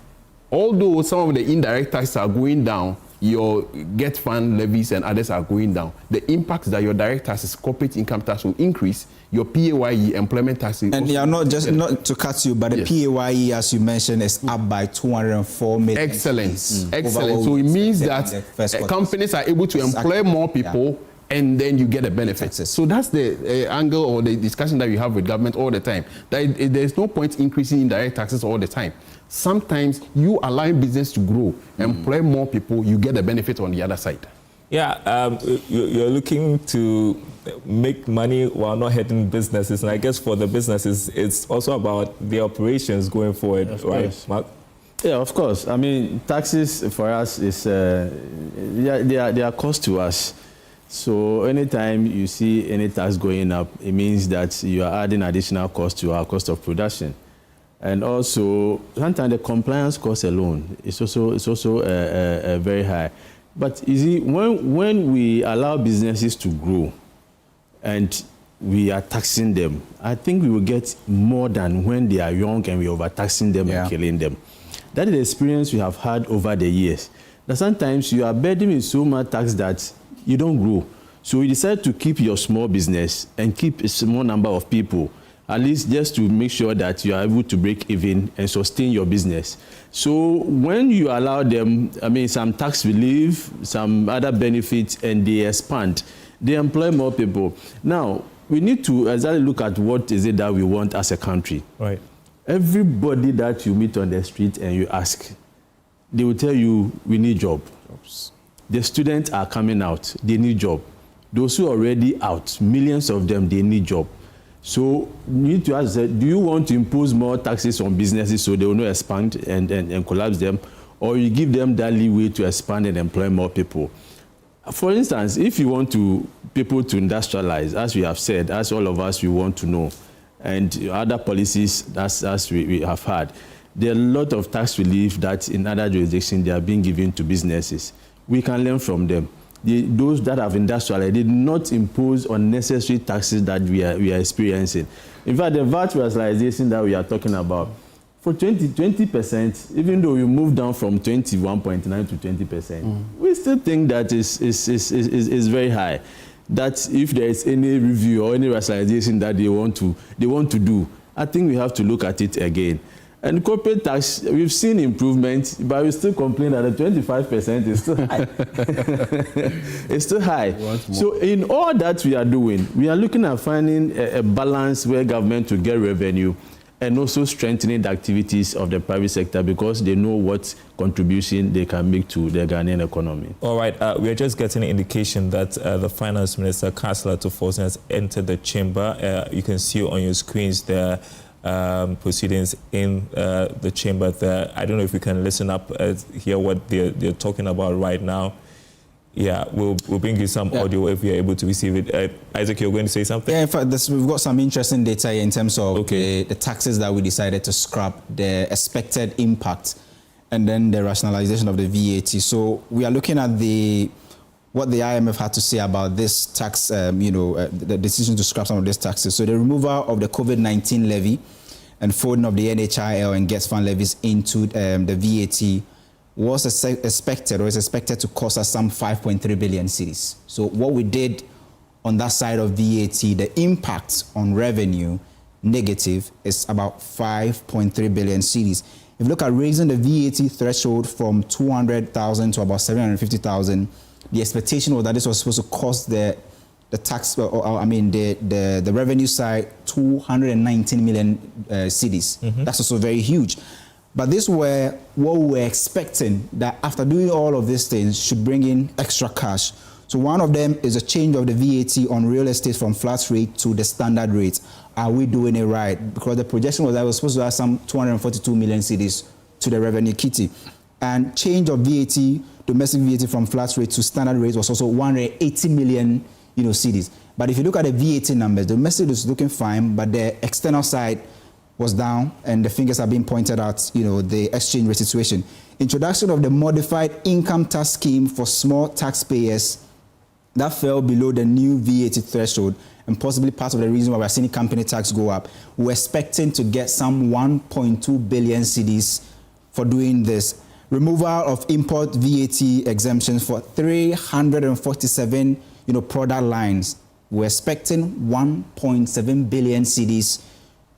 Although some of the indirect taxes are going down, your Get Fund levies and others are going down, the impact is that your direct taxes, corporate income tax, will increase. Your PAYE, employment taxes. And you are not to cut you, but the PAYE, as you mentioned, is up by 204 million. Excellent. Excellent. So it means that companies are able to employ more people, and then you get the benefits. So that's the angle or the discussion that you have with government all the time. That there's no point increasing indirect taxes all the time. Sometimes you allow business to grow, employ more people, you get the benefit on the other side. Yeah, you're looking to make money while not hurting businesses. And I guess for the businesses, it's also about the operations going forward, right, Mark? Yeah, of course. I mean, taxes for us is they are cost to us. So anytime you see any tax going up, it means that you are adding additional cost to our cost of production. And also, sometimes the compliance cost alone is also very high. But you see, when we allow businesses to grow and we are taxing them, I think we will get more than when they are young and we are overtaxing them and killing them. That is the experience we have had over the years. That sometimes you are burdened with so much tax that you don't grow. So you decide to keep your small business and keep a small number of people, at least just to make sure that you are able to break even and sustain your business. So when you allow them, I mean, some tax relief, some other benefits, and they expand, they employ more people. Now, we need to exactly look at what is it that we want as a country. Right. Everybody that you meet on the street and you ask, they will tell you, we need jobs. The students are coming out, they need job. Those who are already out, millions of them, they need job. So you need to ask, do you want to impose more taxes on businesses so they will not expand and collapse them, or you give them that leeway to expand and employ more people? For instance, if you want people to industrialize, as we have said, as all of us we want to know, and other policies as we have had, there are a lot of tax relief that in other jurisdictions they are being given to businesses. We can learn from them. Those that have industrialized did not impose unnecessary taxes that we are experiencing. In fact, the VAT rationalization that we are talking about, for 20%, even though we moved down from 21.9 to 20%, we still think that is very high. That if there is any review or any rationalization that they want to do, I think we have to look at it again. And corporate tax, we've seen improvement, but we still complain that the 25% is still high. It's still high. So in all that we are doing, we are looking at finding a balance where government will get revenue and also strengthening the activities of the private sector because they know what contribution they can make to the Ghanaian economy. All right, we are just getting an indication that the Finance Minister, Councillor Tufosun, has entered the chamber. You can see on your screens the proceedings in the chamber there. I don't know if we can listen up, hear what they're talking about right now. Yeah, we'll bring you some audio if we are able to receive it. Isaac, you're going to say something? Yeah, in fact, we've got some interesting data here in terms of the taxes that we decided to scrap, the expected impact, and then the rationalization of the VAT. So we are looking at what the IMF had to say about this tax, the decision to scrap some of these taxes. So the removal of the COVID-19 levy and folding of the NHIL and GETS fund levies into the VAT was expected to cost us some 5.3 billion cedis. So what we did on that side of VAT, the impact on revenue negative is about 5.3 billion cedis. If you look at raising the VAT threshold from 200,000 to about 750,000, the expectation was that this was supposed to cost the tax, the revenue side 219 million cedis. That's also very huge. But this were what we were expecting, that after doing all of these things should bring in extra cash. So one of them is a change of the VAT on real estate from flat rate to the standard rate. Are we doing it right? Because the projection was that we were supposed to add some 242 million cedis to the revenue kitty. And change of VAT, domestic VAT from flat rate to standard rate was also 180 million cedis. But if you look at the VAT numbers, the domestic is looking fine, but the external side was down, and the fingers are being pointed at, the exchange rate situation. Introduction of the modified income tax scheme for small taxpayers, that fell below the new VAT threshold, and possibly part of the reason why we're seeing company tax go up. We're expecting to get some 1.2 billion cedis for doing this. Removal of import VAT exemptions for 347, product lines. We're expecting 1.7 billion cedis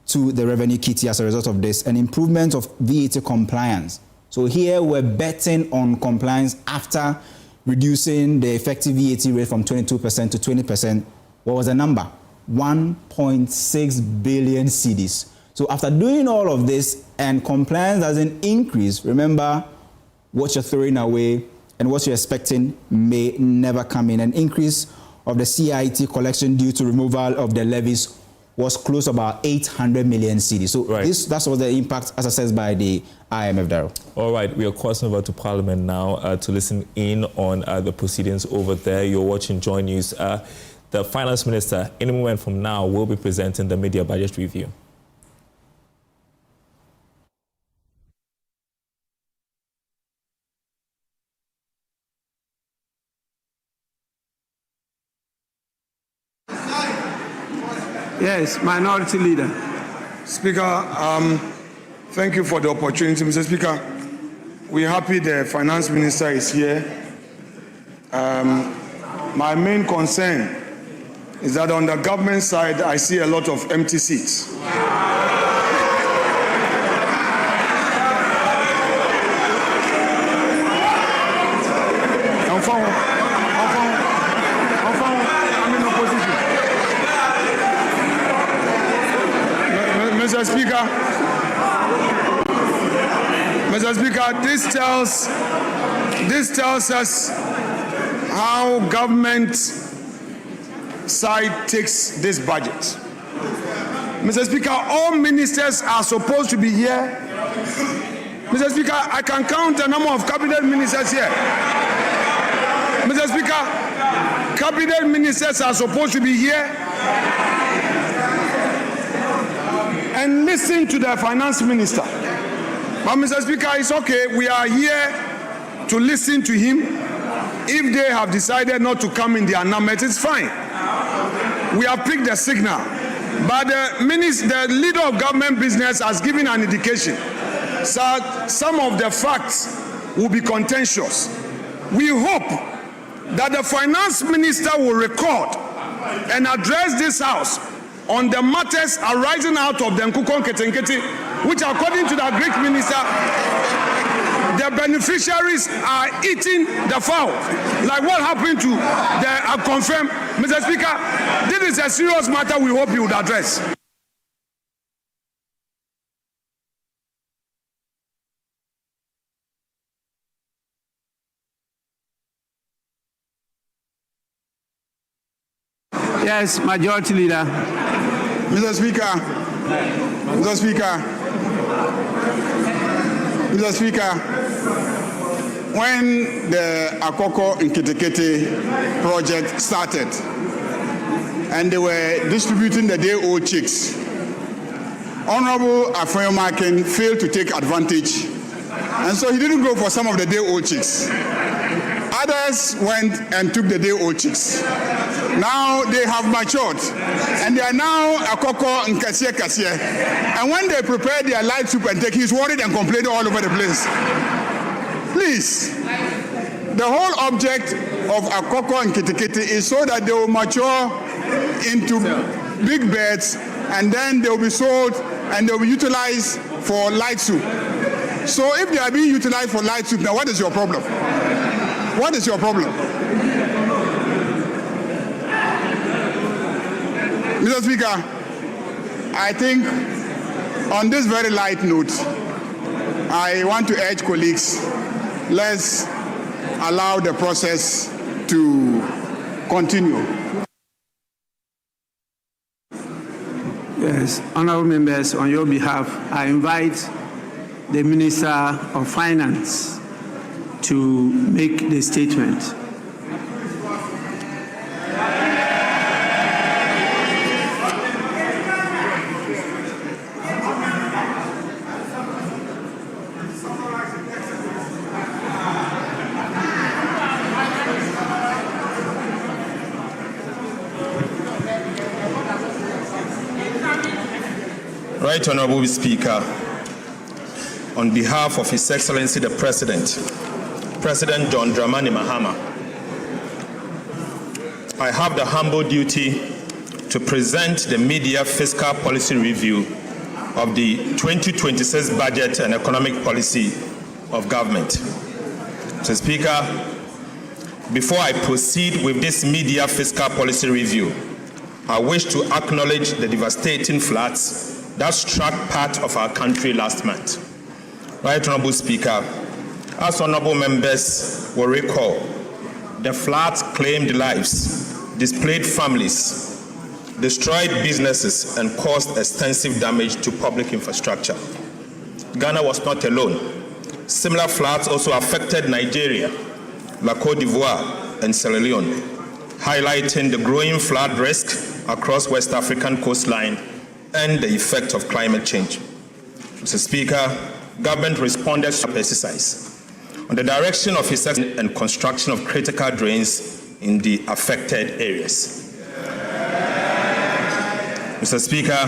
to the revenue kitty as a result of this, an improvement of VAT compliance. So here we're betting on compliance after reducing the effective VAT rate from 22% to 20%. What was the number? 1.6 billion cedis. So after doing all of this and compliance doesn't increase, remember what you're throwing away and what you're expecting may never come in. An increase of the CIT collection due to removal of the levies was close to about 800 million cedis. So that's what the impact, as assessed by the IMF, Daryl. All right, we are crossing over to Parliament now to listen in on the proceedings over there. You're watching Joy News. The Finance Minister, in a moment from now, will be presenting the media budget review. Yes, Minority Leader. Speaker, thank you for the opportunity, Mr. Speaker. We're happy the Finance Minister is here. My main concern is that on the government side, I see a lot of empty seats. Mr. Speaker, this tells us how government side takes this budget. Mr. Speaker, all ministers are supposed to be here. Mr. Speaker, I can count the number of cabinet ministers here. Mr. Speaker, cabinet ministers are supposed to be here and listen to the finance minister. But Mr. Speaker, it's okay. We are here to listen to him. If they have decided not to come in their numbers, it's fine. We have picked the signal. But the leader of government business has given an indication. So some of the facts will be contentious. We hope that the finance minister will record and address this house on the matters arising out of the Nkukon Ketenkete, which according to the Greek minister, the beneficiaries are eating the fowl. Like what happened to the confirmed, Mr. Speaker, this is a serious matter we hope you would address. Yes, Majority Leader. Mr. Speaker, Mr. Speaker, Mr. Speaker, when the Akoko Nketekete project started and they were distributing the day-old chicks, Honorable Afenyomakin failed to take advantage, and so he didn't go for some of the day-old chicks. Others went and took the day-old chicks. Now they have matured, and they are now Akoko Nkasie Kasie. And when they prepare their light soup and take, he's worried and complaining all over the place. Please, the whole object of Akoko and Nketekete is so that they will mature into big birds, and then they will be sold and they will be utilized for light soup. So if they are being utilized for light soup, now what is your problem? What is your problem? Mr. Speaker, I think on this very light note, I want to urge colleagues, let's allow the process to continue. Yes, honorable members, on your behalf, I invite the Minister of Finance to make the statement. Right Honorable Speaker, on behalf of His Excellency the President, President John Dramani Mahama, I have the humble duty to present the Media Fiscal Policy Review of the 2026 Budget and Economic Policy of Government. Mr. Speaker, before I proceed with this Media Fiscal Policy Review, I wish to acknowledge the devastating floods that struck part of our country last month. Right Honorable Speaker, as honorable members will recall, the floods claimed lives, displaced families, destroyed businesses, and caused extensive damage to public infrastructure. Ghana was not alone. Similar floods also affected Nigeria, La Côte d'Ivoire, and Sierra Leone, highlighting the growing flood risk across West African coastline and the effect of climate change. Mr. Speaker, government responded to exercise on the direction of His Excellency and construction of critical drains in the affected areas. Mr. Speaker,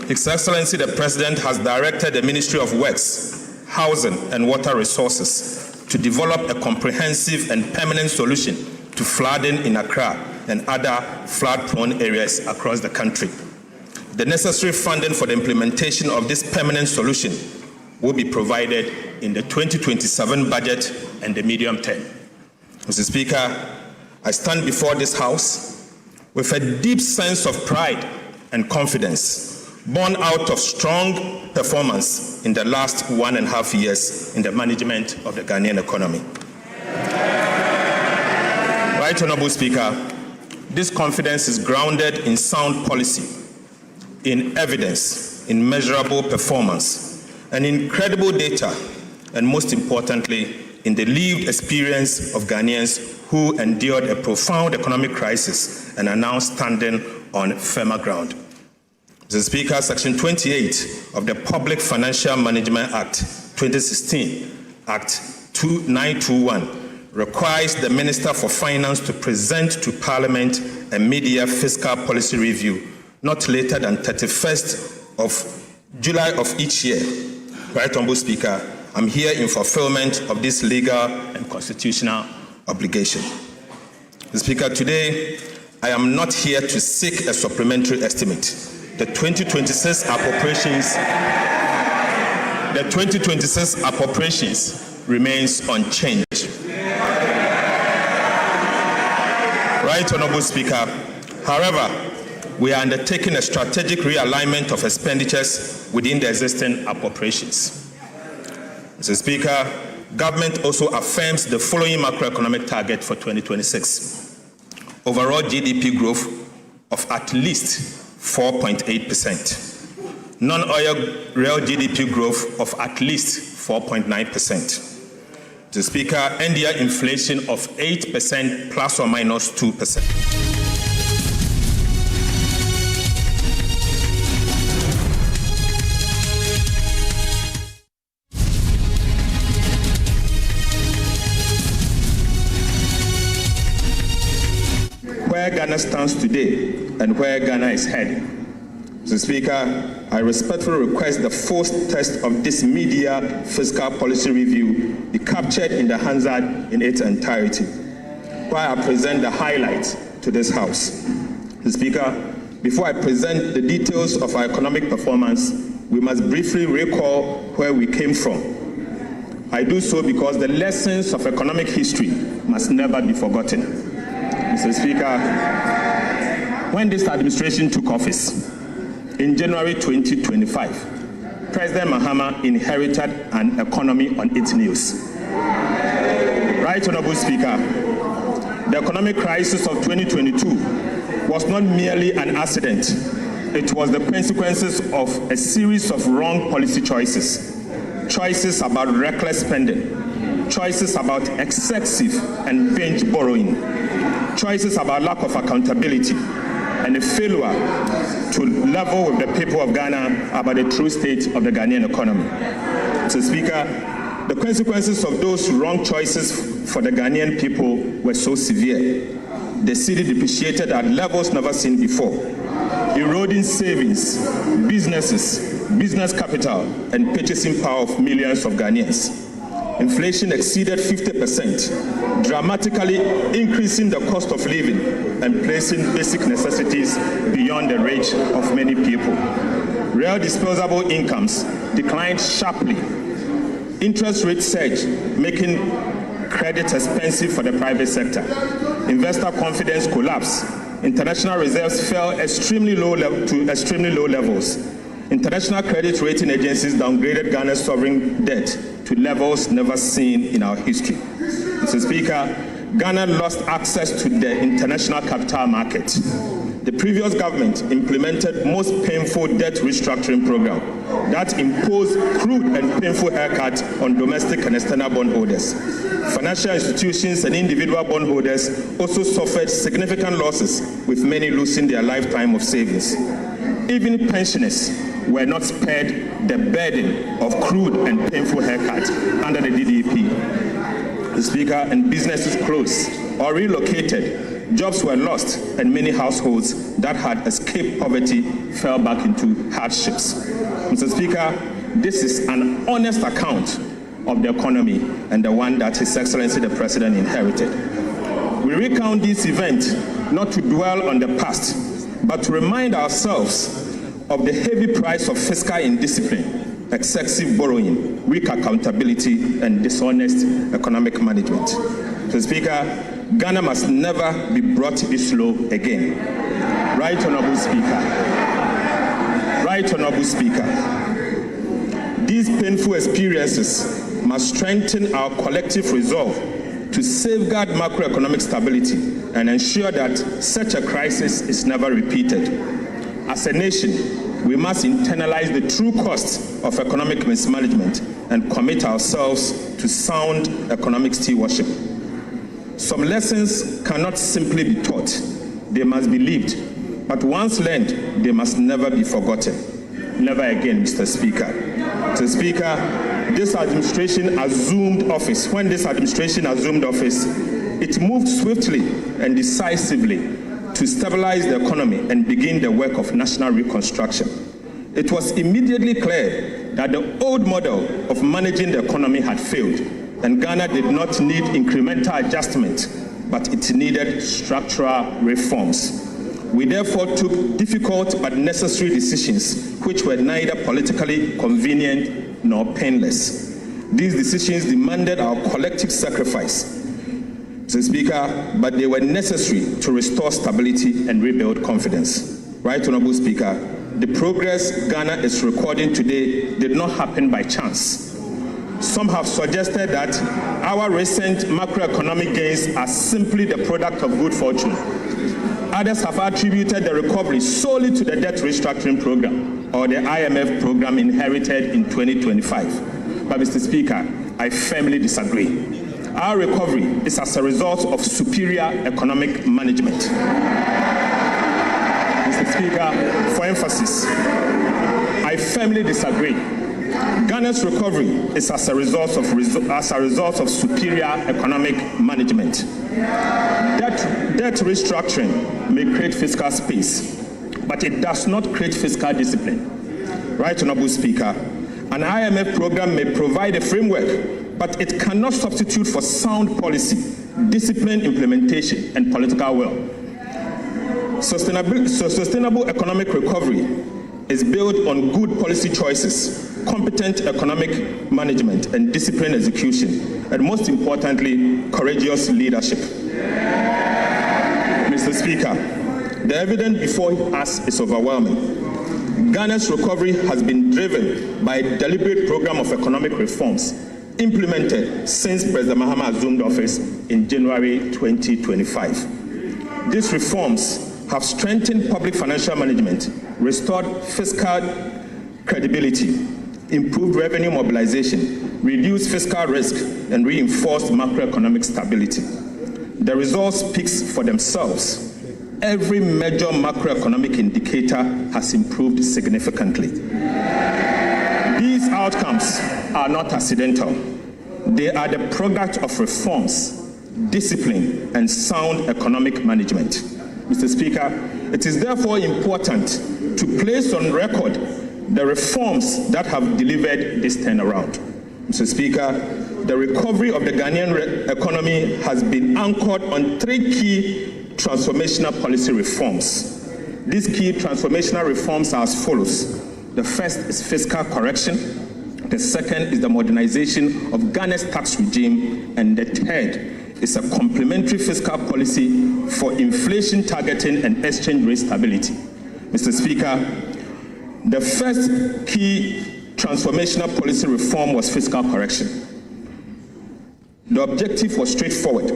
His Excellency the President has directed the Ministry of Works, Housing and Water Resources to develop a comprehensive and permanent solution to flooding in Accra and other flood-prone areas across the country. The necessary funding for the implementation of this permanent solution will be provided in the 2027 budget and the medium term. Mr. Speaker, I stand before this House with a deep sense of pride and confidence born out of strong performance in the last 1.5 years in the management of the Ghanaian economy. Right Honorable Speaker, this confidence is grounded in sound policy, in evidence, in measurable performance, and in credible data, and most importantly, in the lived experience of Ghanaians who endured a profound economic crisis and are now standing on firmer ground. Mr. Speaker, Section 28 of the Public Financial Management Act 2016, Act 921, requires the Minister for Finance to present to Parliament a mid-year fiscal policy review not later than 31st of July of each year. Right Honorable Speaker, I'm here in fulfillment of this legal and constitutional obligation. Mr. Speaker, today I am not here to seek a supplementary estimate. The 2026 appropriations remains unchanged. Right Honorable Speaker, however, we are undertaking a strategic realignment of expenditures within the existing appropriations. Mr. Speaker, government also affirms the following macroeconomic target for 2026. Overall GDP growth of at least 4.8%. Non-oil real GDP growth of at least 4.9%. Mr. Speaker, NDI inflation of 8% plus or minus 2%. Where Ghana stands today and where Ghana is heading. Mr. Speaker, I respectfully request the first test of this mid-year fiscal policy review be captured in the Hansard in its entirety, while I present the highlights to this House. Mr. Speaker, before I present the details of our economic performance, we must briefly recall where we came from. I do so because the lessons of economic history must never be forgotten. Mr. Speaker, when this administration took office in January 2025, President Mahama inherited an economy on its knees. Right Honorable Speaker, the economic crisis of 2022 was not merely an accident. It was the consequences of a series of wrong policy choices. Choices about reckless spending, choices about excessive and binge borrowing, choices about lack of accountability, and a failure to level with the people of Ghana about the true state of the Ghanaian economy. Mr. Speaker, the consequences of those wrong choices for the Ghanaian people were so severe. The cedi depreciated at levels never seen before, eroding savings, businesses, business capital, and purchasing power of millions of Ghanaians. Inflation exceeded 50%, dramatically increasing the cost of living and placing basic necessities beyond the reach of many people. Real disposable incomes declined sharply. Interest rates surged, making credit expensive for the private sector. Investor confidence collapsed. International reserves fell to extremely low levels. International credit rating agencies downgraded Ghana's sovereign debt to levels never seen in our history. Mr. Speaker, Ghana lost access to the international capital market. the previous government implemented most painful debt restructuring program that imposed crude and painful haircuts on domestic and external bondholders. Financial institutions and individual bondholders also suffered significant losses, with many losing their lifetime of savings. Even pensioners were not spared the burden of crude and painful haircuts under the DDP. The Speaker, and businesses closed or relocated, jobs were lost, and many households that had escaped poverty fell back into hardships. Mr. Speaker, this is an honest account of the economy and the one that His Excellency the President inherited. We recount this event not to dwell on the past, but to remind ourselves of the heavy price of fiscal indiscipline, excessive borrowing, weak accountability, and dishonest economic management. Mr. Speaker, Ghana must never be brought this low again. Right Honorable Speaker. Right Honorable Speaker. These painful experiences must strengthen our collective resolve to safeguard macroeconomic stability and ensure that such a crisis is never repeated. As a nation, we must internalize the true cost of economic mismanagement and commit ourselves to sound economic stewardship. Some lessons cannot simply be taught, they must be lived. But once learned, they must never be forgotten. Never again, Mr. Speaker. Mr. Speaker, this administration assumed office. When this administration assumed office, it moved swiftly and decisively to stabilize the economy and begin the work of national reconstruction. It was immediately clear that the old model of managing the economy had failed, and Ghana did not need incremental adjustment, but it needed structural reforms. We therefore took difficult but necessary decisions which were neither politically convenient nor painless. These decisions demanded our collective sacrifice, Mr. Speaker, but they were necessary to restore stability and rebuild confidence. Right Honorable Speaker, the progress Ghana is recording today did not happen by chance. Some have suggested that our recent macroeconomic gains are simply the product of good fortune. Others have attributed the recovery solely to the debt restructuring program or the IMF program inherited in 2025. But Mr. Speaker, I firmly disagree. Our recovery is as a result of superior economic management. Mr. Speaker, for emphasis, I firmly disagree. Ghana's recovery is as a result of superior economic management. Debt restructuring may create fiscal space, but it does not create fiscal discipline. Right Honorable Speaker, an IMF program may provide a framework, but it cannot substitute for sound policy, disciplined implementation, and political will. Sustainable economic recovery is built on good policy choices, competent economic management, and disciplined execution, and most importantly, courageous leadership. Mr. Speaker, the evidence before us is overwhelming. Ghana's recovery has been driven by a deliberate program of economic reforms implemented since President Mahama assumed office in January 2025. These reforms have strengthened public financial management, restored fiscal credibility, improved revenue mobilization, reduced fiscal risk, and reinforced macroeconomic stability. The results speak for themselves. Every major macroeconomic indicator has improved significantly. These outcomes are not accidental. They are the product of reforms, discipline, and sound economic management. Mr. Speaker, it is therefore important to place on record the reforms that have delivered this turnaround. Mr. Speaker, the recovery of the Ghanaian economy has been anchored on three key transformational policy reforms. These key transformational reforms are as follows. The first is fiscal correction. The second is the modernization of Ghana's tax regime. And the third is a complementary fiscal policy for inflation targeting and exchange rate stability. Mr. Speaker, the first key transformational policy reform was fiscal correction. The objective was straightforward.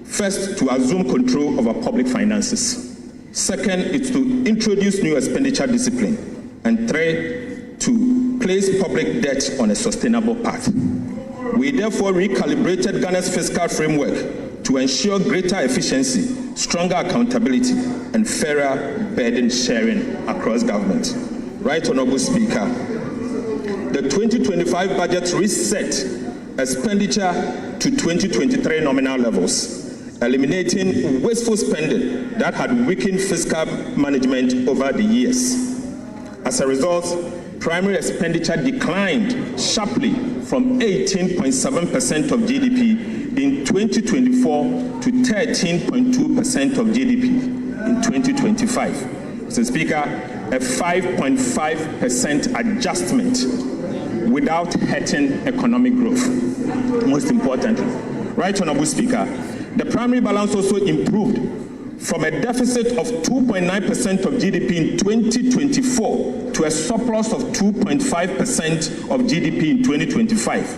First, to assume control over public finances. Second is to introduce new expenditure discipline. And third, to place public debt on a sustainable path. We therefore recalibrated Ghana's fiscal framework to ensure greater efficiency, stronger accountability, and fairer burden sharing across government. Right, Honorable Speaker, the 2025 budget reset expenditure to 2023 nominal levels, eliminating wasteful spending that had weakened fiscal management over the years. As a result, primary expenditure declined sharply from 18.7% of GDP in 2024 to 13.2% of GDP in 2025. Mr. Speaker, a 5.5% adjustment without hurting economic growth. Most importantly, right, Honorable Speaker, the primary balance also improved from a deficit of 2.9% of GDP in 2024 to a surplus of 2.5% of GDP in 2025,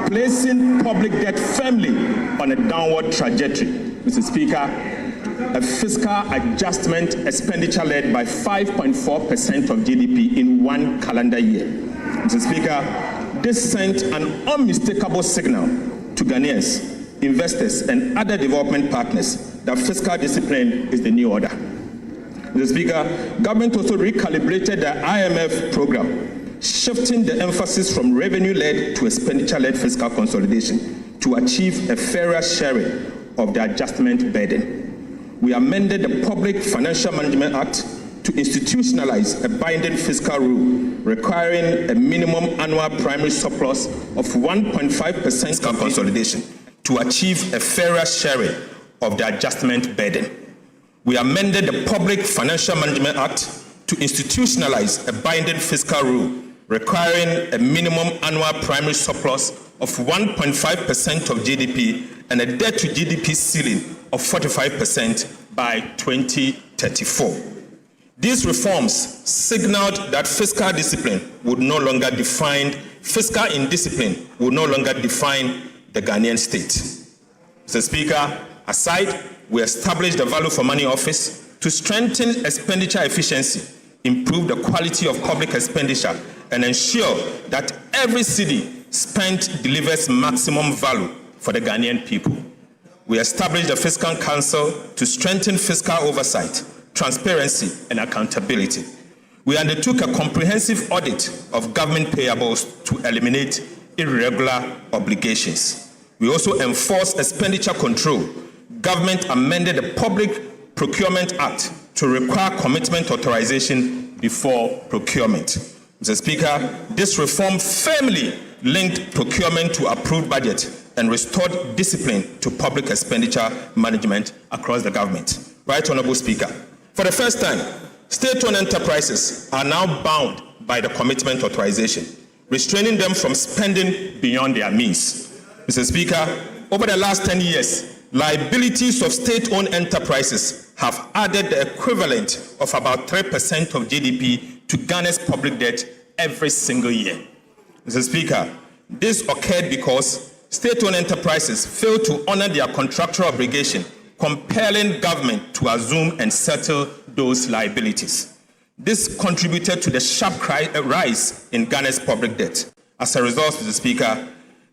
placing public debt firmly on a downward trajectory. Mr. Speaker, a fiscal adjustment expenditure led by 5.4% of GDP in one calendar year. Mr. Speaker, this sent an unmistakable signal to Ghanaians, investors, and other development partners that fiscal discipline is the new order. Mr. Speaker, government also recalibrated the IMF program, shifting the emphasis from revenue-led to expenditure-led fiscal consolidation to achieve a fairer sharing of the adjustment burden. We amended the Public Financial Management Act to institutionalize a binding fiscal rule requiring a minimum annual primary surplus of 1.5% fiscal consolidation to achieve a fairer sharing of the adjustment burden. We amended the Public Financial Management Act to institutionalize a binding fiscal rule requiring a minimum annual primary surplus of 1.5% of GDP and a debt to GDP ceiling of 45% by 2034. These reforms signaled that fiscal indiscipline would no longer define the Ghanaian state. Mr. Speaker, aside, we established the Value for Money Office to strengthen expenditure efficiency, improve the quality of public expenditure, and ensure that every cedi spent delivers maximum value for the Ghanaian people. We established the Fiscal Council to strengthen fiscal oversight, transparency, and accountability. We undertook a comprehensive audit of government payables to eliminate irregular obligations. We also enforced expenditure control. Government amended the Public Procurement Act to require commitment authorization before procurement. Mr. Speaker, this reform firmly linked procurement to approved budget and restored discipline to public expenditure management across the government. Right, Honorable Speaker, for the first time, state-owned enterprises are now bound by the commitment authorization, restraining them from spending beyond their means. Mr. Speaker, over the last 10 years, liabilities of state-owned enterprises have added the equivalent of about 3% of GDP to Ghana's public debt every single year. Mr. Speaker, this occurred because state-owned enterprises failed to honor their contractual obligation, compelling government to assume and settle those liabilities. This contributed to the sharp rise in Ghana's public debt. As a result, Mr. Speaker,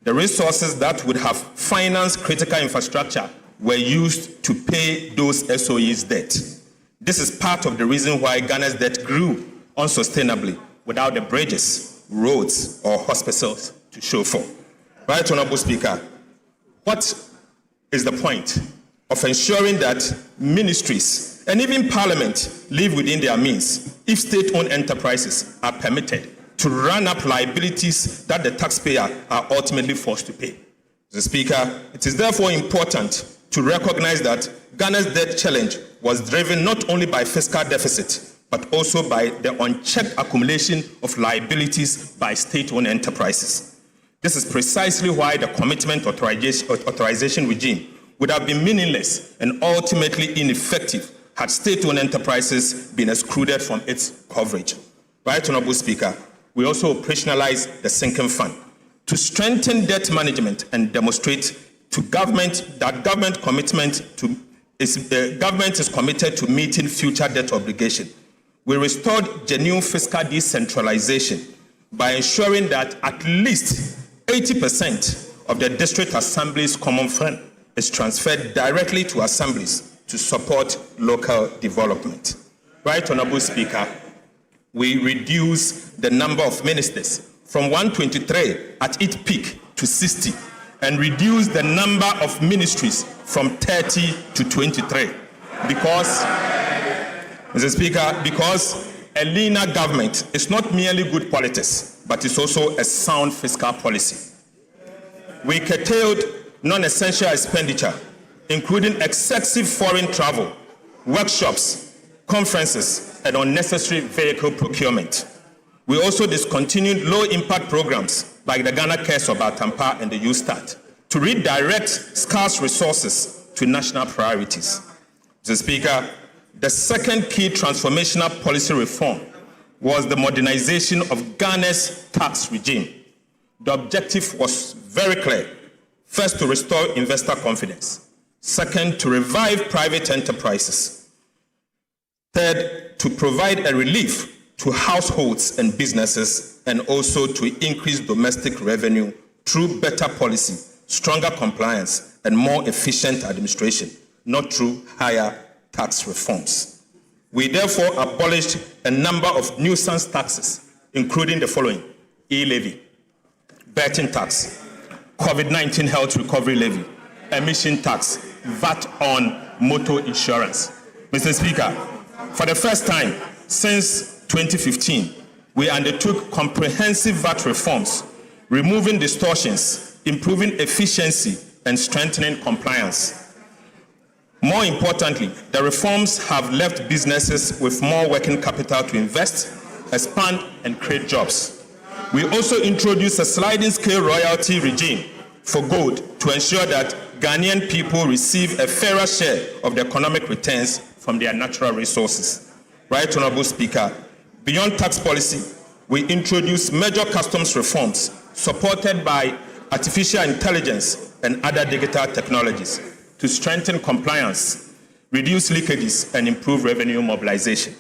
the resources that would have financed critical infrastructure were used to pay those SOEs' debt. This is part of the reason why Ghana's debt grew unsustainably without the bridges, roads, or hospitals to show for. Right, Honorable Speaker, what is the point of ensuring that ministries and even Parliament live within their means if state-owned enterprises are permitted to run up liabilities that the taxpayer are ultimately forced to pay? Mr. Speaker, it is therefore important to recognize that Ghana's debt challenge was driven not only by fiscal deficit, but also by the unchecked accumulation of liabilities by state-owned enterprises. This is precisely why the commitment authorization regime would have been meaningless and ultimately ineffective had state-owned enterprises been excluded from its coverage. Right, Honorable Speaker, we also operationalized the sinking fund to strengthen debt management and demonstrate to government that government commitment the government is committed to meeting future debt obligation. We restored genuine fiscal decentralization by ensuring that at least 80% of the district assembly's common fund is transferred directly to assemblies to support local development. Right, Honorable Speaker, we reduced the number of ministers from 123 at its peak to 60 and reduced the number of ministries from 30 to 23 because, Mr. Speaker, because a leaner government is not merely good politics, but it's also a sound fiscal policy. We curtailed non-essential expenditure, including excessive foreign travel, workshops, conferences, and unnecessary vehicle procurement. We also discontinued low-impact programs like the Ghana Cares of Atampa and the YouStart to redirect scarce resources to national priorities. Mr. Speaker, the second key transformational policy reform was the modernization of Ghana's tax regime. The objective was very clear. First, to restore investor confidence. Second, to revive private enterprises. Third, to provide a relief to households and businesses, and also to increase domestic revenue through better policy, stronger compliance, and more efficient administration, not through higher tax reforms. We therefore abolished a number of nuisance taxes, including the following: e-levy, betting tax, COVID-19 health recovery levy, emission tax, VAT on motor insurance. Mr. Speaker, for the first time since 2015, we undertook comprehensive VAT reforms, removing distortions, improving efficiency, and strengthening compliance. More importantly, the reforms have left businesses with more working capital to invest, expand, and create jobs. We also introduced a sliding scale royalty regime for gold to ensure that Ghanaian people receive a fairer share of the economic returns from their natural resources. Right, Honorable Speaker, beyond tax policy, we introduced major customs reforms supported by artificial intelligence and other digital technologies to strengthen compliance, reduce leakages, and improve revenue mobilization.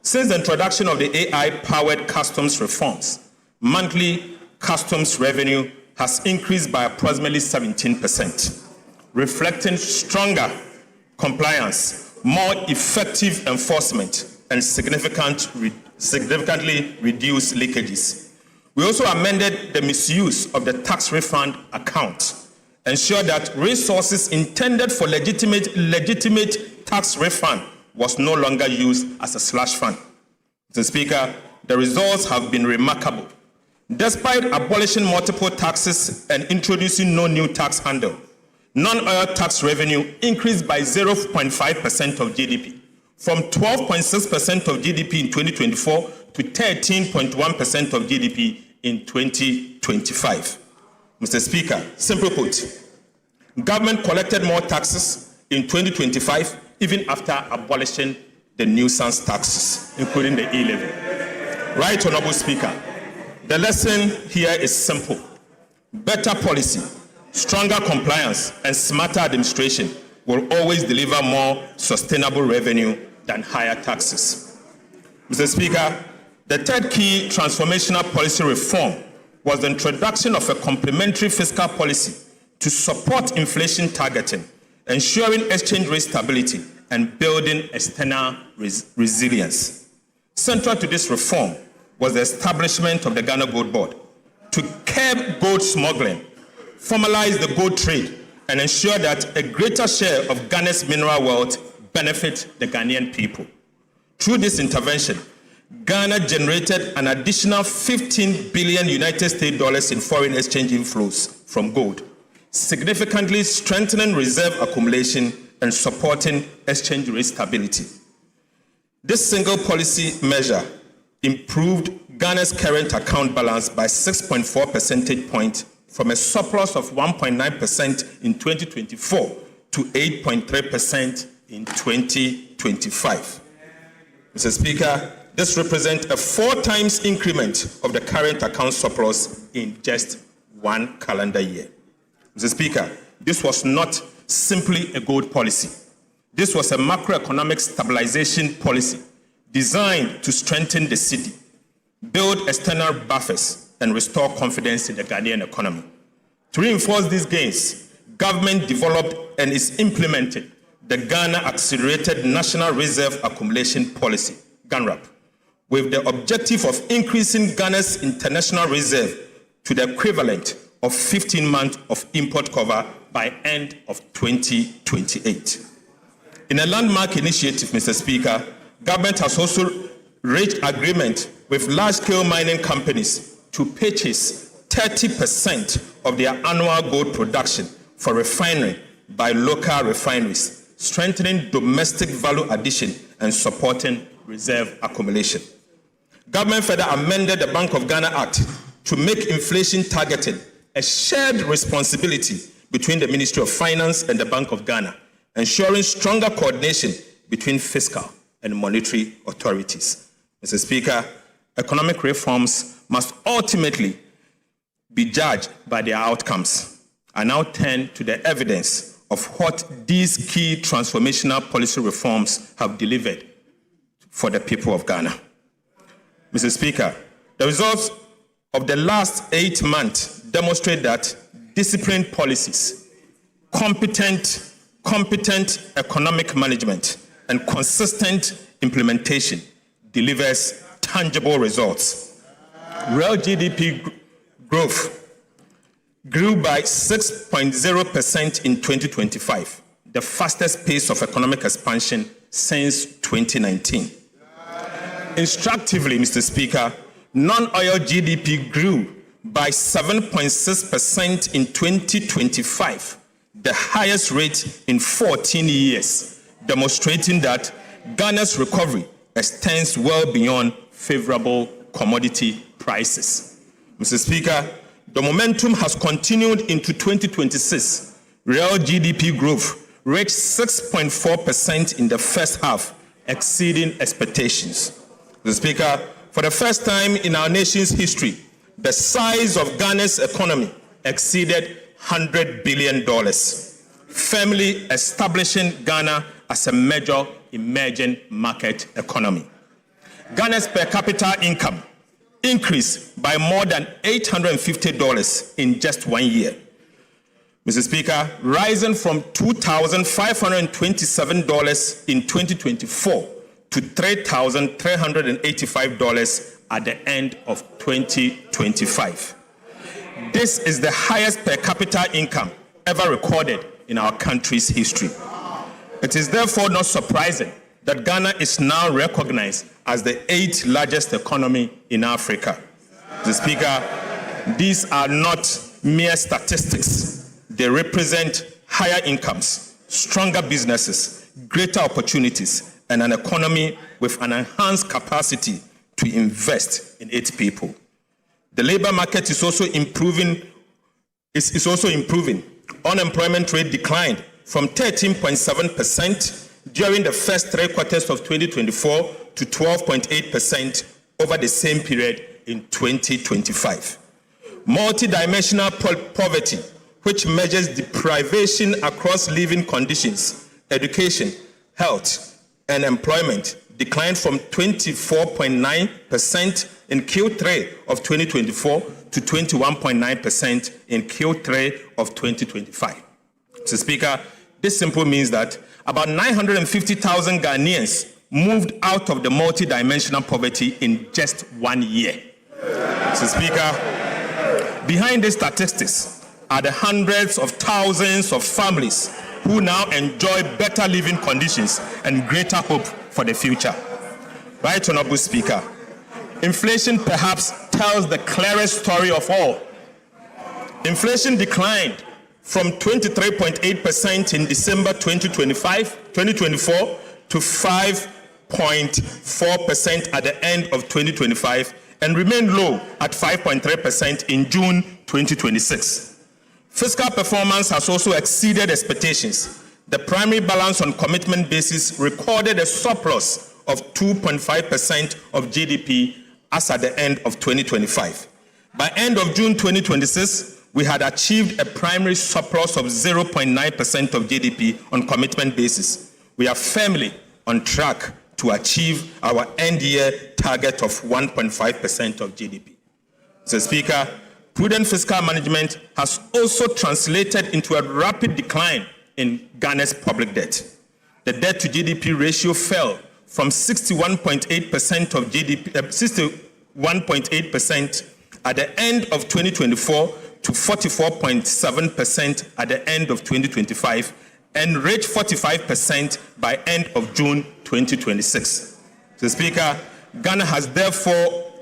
Since the introduction of the AI-powered customs reforms, monthly customs revenue has increased by approximately 17%, reflecting stronger compliance, more effective enforcement, and significantly reduced leakages. We also amended the misuse of the tax refund account, ensure that resources intended for legitimate tax refund was no longer used as a slush fund. Mr. Speaker, the results have been remarkable. Despite abolishing multiple taxes and introducing no new tax handle, non-oil tax revenue increased by 0.5% of GDP, from 12.6% of GDP in 2024 to 13.1% of GDP in 2025. Mr. Speaker, simply put, government collected more taxes in 2025 even after abolishing the nuisance taxes, including the e-levy. Right, Honorable Speaker, the lesson here is simple. Better policy, stronger compliance, and smarter administration will always deliver more sustainable revenue than higher taxes. Mr. Speaker, the third key transformational policy reform was the introduction of a complementary fiscal policy to support inflation targeting, ensuring exchange rate stability, and building external resilience. Central to this reform was the establishment of the Ghana Gold Board to curb gold smuggling, formalize the gold trade, and ensure that a greater share of Ghana's mineral wealth benefit the Ghanaian people. Through this intervention, Ghana generated an additional $15 billion in foreign exchange inflows from gold, significantly strengthening reserve accumulation and supporting exchange rate stability. This single policy measure improved Ghana's current account balance by 6.4 percentage points from a surplus of 1.9% in 2024 to 8.3% in 2025. Mr. Speaker, this represents a 4 times increment of the current account surplus in just 1 calendar year. Mr. Speaker, this was not simply a gold policy. This was a macroeconomic stabilization policy designed to strengthen the city, build external buffers, and restore confidence in the Ghanaian economy. To reinforce these gains, government developed and is implementing the Ghana Accelerated National Reserve Accumulation Policy, GANRAP, with the objective of increasing Ghana's international reserve to the equivalent of 15 months of import cover by end of 2028. In a landmark initiative, Mr. Speaker, government has also reached agreement with large-scale mining companies to purchase 30% of their annual gold production for refinery by local refineries, strengthening domestic value addition and supporting reserve accumulation. Government further amended the Bank of Ghana Act to make inflation targeting a shared responsibility between the Ministry of Finance and the Bank of Ghana, ensuring stronger coordination between fiscal and monetary authorities. Mr. Speaker, economic reforms must ultimately be judged by their outcomes. I now turn to the evidence of what these key transformational policy reforms have delivered for the people of Ghana. Mr. Speaker, the results of the last 8 months demonstrate that disciplined policies, competent economic management, and consistent implementation delivers tangible results. Real GDP growth grew by 6.0% in 2025, the fastest pace of economic expansion since 2019. Instructively, Mr. Speaker, non-oil GDP grew by 7.6% in 2025, the highest rate in 14 years, demonstrating that Ghana's recovery extends well beyond favorable commodity prices. Mr. Speaker, the momentum has continued into 2026. Real GDP growth reached 6.4% in the first half, exceeding expectations. Mr. Speaker, for the first time in our nation's history, the size of Ghana's economy exceeded $100 billion, firmly establishing Ghana as a major emerging market economy. Ghana's per capita income increased by more than $850 in just 1 year. Mr. Speaker, rising from $2,527 in 2024 to $3,385 at the end of 2025. This is the highest per capita income ever recorded in our country's history. It is therefore not surprising that Ghana is now recognized as the 8th largest economy in Africa. Mr. Speaker, these are not mere statistics. They represent higher incomes, stronger businesses, greater opportunities, and an economy with an enhanced capacity to invest in its people. The labor market is also improving. Unemployment rate declined from 13.7% during the first 3 quarters of 2024 to 12.8% over the same period in 2025. Multidimensional poverty, which measures deprivation across living conditions, education, health, and employment, declined from 24.9% in Q3 of 2024 to 21.9% in Q3 of 2025. Mr. Speaker, this simply means that about 950,000 Ghanaians moved out of the multidimensional poverty in just 1 year. Mr. Speaker, behind these statistics are the hundreds of thousands of families who now enjoy better living conditions and greater hope for the future. Right, Honorable Speaker, inflation perhaps tells the clearest story of all. Inflation declined from 23.8% in December 2024 to 5.4% at the end of 2025 and remained low at 5.3% in June 2026. Fiscal performance has also exceeded expectations. The primary balance on commitment basis recorded a surplus of 2.5% of GDP as at the end of 2025. By end of June 2026, we had achieved a primary surplus of 0.9% of GDP on commitment basis, we are firmly on track to achieve our end-year target of 1.5% of GDP. Mr. Speaker, prudent fiscal management has also translated into a rapid decline in Ghana's public debt. The debt to GDP ratio fell from 61.8% of GDP, 61.8% at the end of 2024 to 44.7% at the end of 2025 and reached 45% by end of June 2026. Mr. Speaker, Ghana has therefore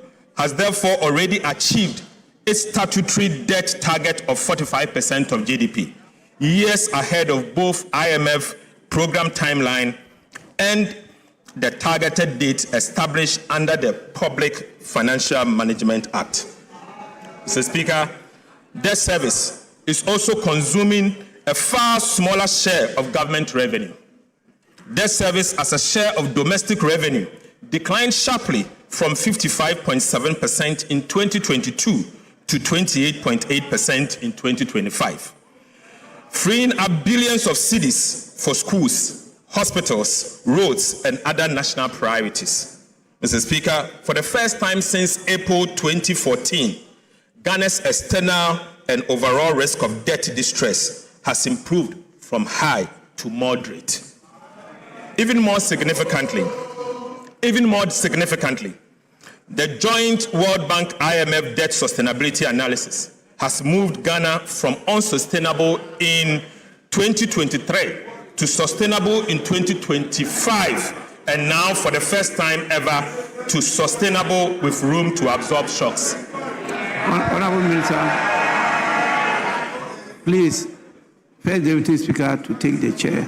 already achieved its statutory debt target of 45% of GDP, years ahead of both IMF program timeline and the targeted date established under the Public Financial Management Act. Mr. Speaker, debt service is also consuming a far smaller share of government revenue. Debt service as a share of domestic revenue declined sharply from 55.7% in 2022 to 28.8% in 2025, freeing up billions of cedis for schools, hospitals, roads, and other national priorities. Mr. Speaker, for the first time since April 2014, Ghana's external and overall risk of debt distress has improved from high to moderate. Even more significantly, the joint World Bank IMF debt sustainability analysis has moved Ghana from unsustainable in 2023 to sustainable in 2025, and now for the first time ever to sustainable with room to absorb shocks. Honorable Minister, please, First Deputy Speaker to take the chair.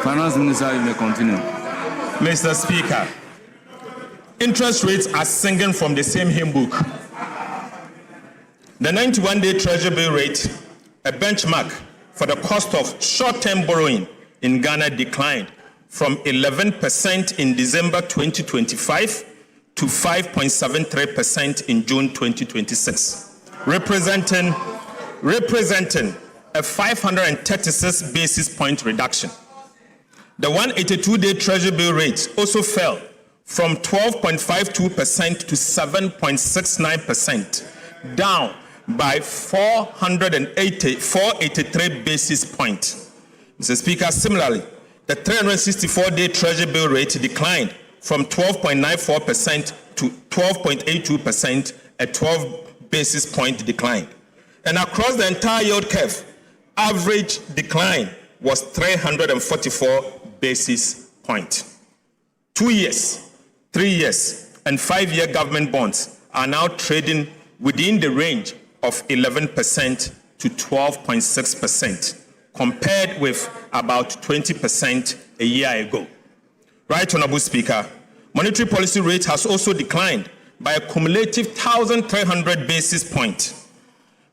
Finance Minister, you may continue. Mr. Speaker, interest rates are singing from the same hymn book. The 91-day Treasury bill rate, a benchmark for the cost of short-term borrowing in Ghana, declined from 11% in December 2025 to 5.73% in June 2026, representing a 536 basis point reduction. The 182-day Treasury bill rate also fell from 12.52% to 7.69%, down by 483 basis points. Mr. Speaker, similarly, the 364-day Treasury bill rate declined from 12.94% to 12.82%, a 12 basis point decline. And across the entire yield curve, average decline was 344 basis points. 2 years, 3 years, and 5-year government bonds are now trading within the range of 11% to 12.6%, compared with about 20% a year ago. Right, Honorable Speaker, monetary policy rate has also declined by a cumulative 1,300 basis points,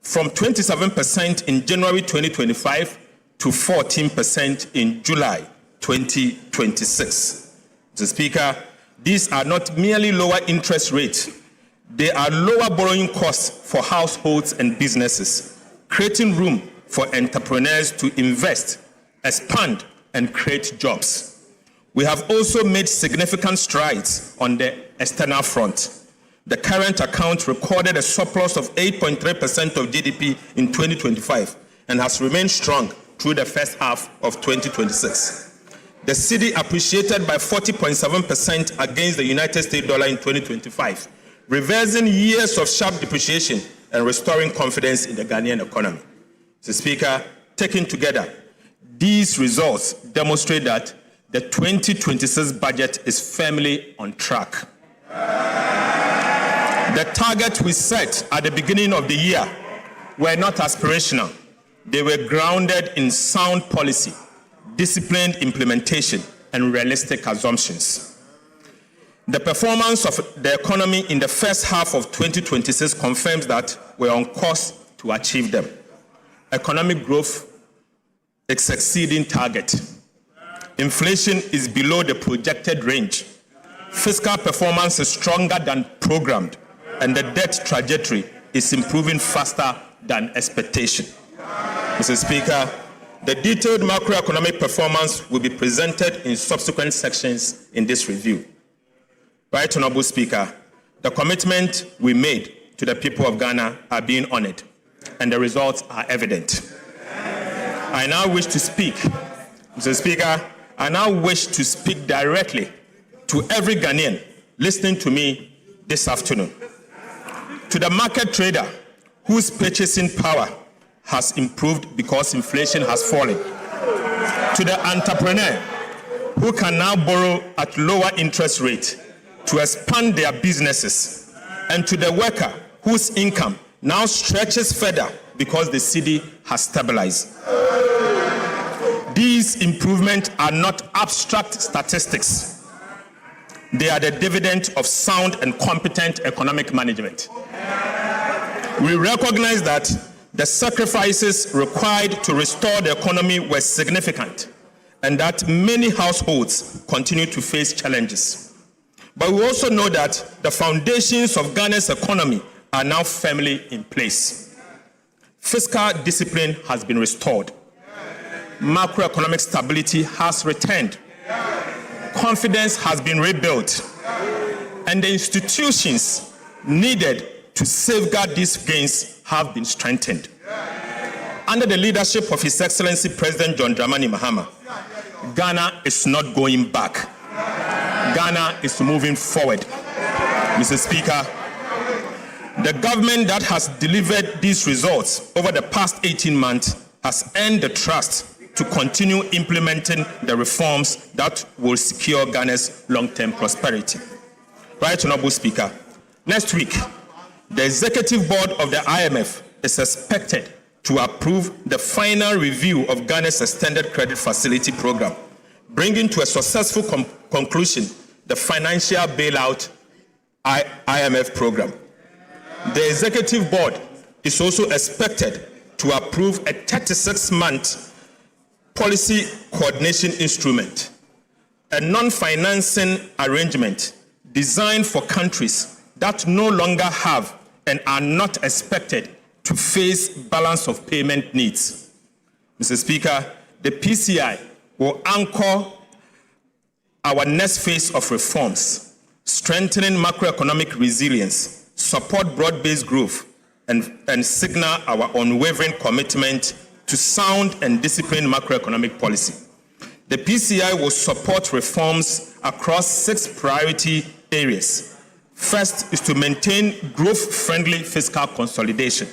from 27% in January 2025 to 14% in July 2026. Mr. Speaker, these are not merely lower interest rates, they are lower borrowing costs for households and businesses, creating room for entrepreneurs to invest, expand, and create jobs. We have also made significant strides on the external front. The current account recorded a surplus of 8.3% of GDP in 2025 and has remained strong through the first half of 2026. The cedi appreciated by 40.7% against the United States dollar in 2025, reversing years of sharp depreciation and restoring confidence in the Ghanaian economy. Mr. Speaker, taken together, these results demonstrate that the 2026 budget is firmly on track. The targets we set at the beginning of the year were not aspirational. They were grounded in sound policy, disciplined implementation, and realistic assumptions. The performance of the economy in the first half of 2026 confirms that we're on course to achieve them. Economic growth is exceeding target. Inflation is below the projected range. Fiscal performance is stronger than programmed, and the debt trajectory is improving faster than expectation. Mr. Speaker, the detailed macroeconomic performance will be presented in subsequent sections in this review. Right Honorable Speaker, the commitment we made to the people of Ghana are being honored, and the results are evident. I now wish to speak, Mr. Speaker, I now wish to speak directly to every Ghanaian listening to me this afternoon. To the market trader whose purchasing power has improved because inflation has fallen. To the entrepreneur who can now borrow at lower interest rate to expand their businesses. And to the worker whose income now stretches further because the cedi has stabilized. These improvements are not abstract statistics. They are the dividend of sound and competent economic management. We recognize that the sacrifices required to restore the economy were significant, and that many households continue to face challenges. But we also know that the foundations of Ghana's economy are now firmly in place. Fiscal discipline has been restored. Macroeconomic stability has returned. Confidence has been rebuilt. And the institutions needed to safeguard these gains have been strengthened. Under the leadership of His Excellency President John Dramani Mahama, Ghana is not going back. Ghana is moving forward. Mr. Speaker, the government that has delivered these results over the past 18 months has earned the trust to continue implementing the reforms that will secure Ghana's long-term prosperity. Right Honorable Speaker, next week, the Executive Board of the IMF is expected to approve the final review of Ghana's Extended Credit Facility Program, bringing to a successful conclusion the financial bailout IMF program. The Executive Board is also expected to approve a 36-month policy coordination instrument, a non-financing arrangement designed for countries that no longer have and are not expected to face balance of payment needs. Mr. Speaker, the PCI will anchor our next phase of reforms, strengthening macroeconomic resilience, support broad-based growth, and signal our unwavering commitment to sound and disciplined macroeconomic policy. The PCI will support reforms across 6 priority areas. First is to maintain growth-friendly fiscal consolidation.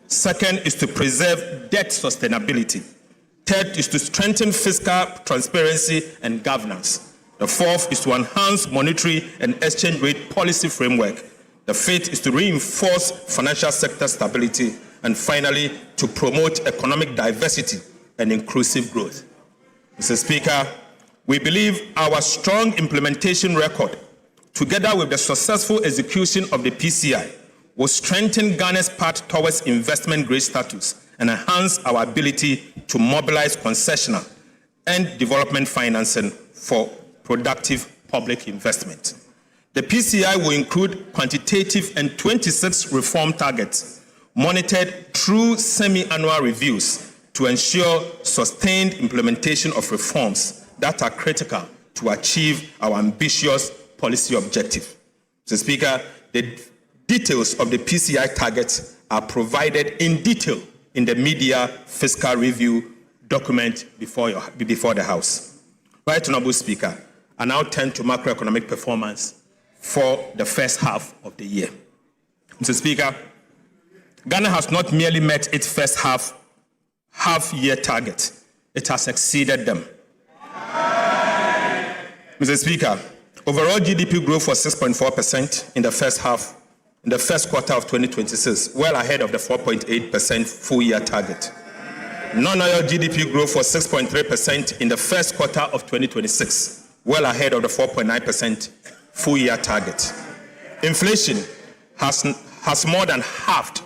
Second is to preserve debt sustainability. Third is to strengthen fiscal transparency and governance. The fourth is to enhance monetary and exchange rate policy framework. The fifth is to reinforce financial sector stability. And finally, to promote economic diversity and inclusive growth. Mr. Speaker, we believe our strong implementation record, together with the successful execution of the PCI, will strengthen Ghana's path towards investment-grade status and enhance our ability to mobilize concessional and development financing for productive public investment. The PCI will include quantitative and 26 reform targets, monitored through semi-annual reviews to ensure sustained implementation of reforms that are critical to achieve our ambitious policy objective. Mr. Speaker, the details of the PCI targets are provided in detail in the media fiscal review document before the House. Right Honorable Speaker, I now turn to macroeconomic performance for the first half of the year. Mr. Speaker, Ghana has not merely met its first half-year target, it has exceeded them. Mr. Speaker, overall GDP growth was 6.4% in the first quarter of 2026, well ahead of the 4.8% full-year target. Non-oil GDP growth was 6.3% in the first quarter of 2026, well ahead of the 4.9% full-year target. Inflation has more than halved,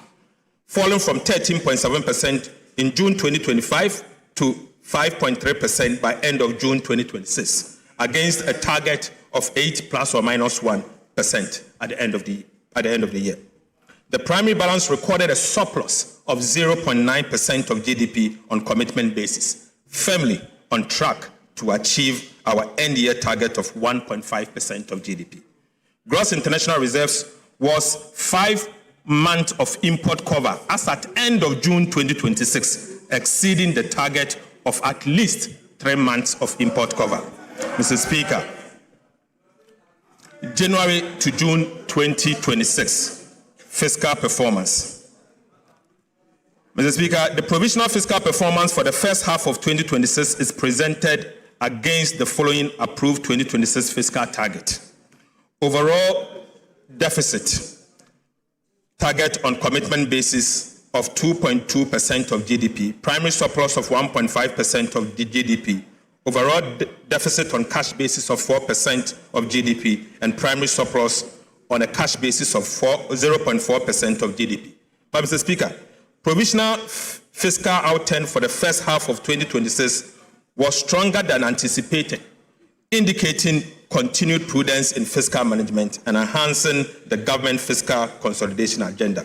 falling from 13.7% in June 2025 to 5.3% by end of June 2026, against a target of 8 plus or minus 1% at the end of the year. The primary balance recorded a surplus of 0.9% of GDP on commitment basis, firmly on track to achieve our end-year target of 1.5% of GDP. Gross international reserves was 5 months of import cover as at end of June 2026, exceeding the target of at least 3 months of import cover. Mr. Speaker, January to June 2026, fiscal performance. Mr. Speaker, the provisional fiscal performance for the first half of 2026 is presented against the following approved 2026 fiscal target. Overall deficit target on commitment basis of 2.2% of GDP, primary surplus of 1.5% of the GDP, overall deficit on cash basis of 4% of GDP, and primary surplus on a cash basis of 0.4% of GDP. But Mr. Speaker, provisional fiscal outturn for the first half of 2026 was stronger than anticipated, indicating continued prudence in fiscal management and enhancing the government fiscal consolidation agenda.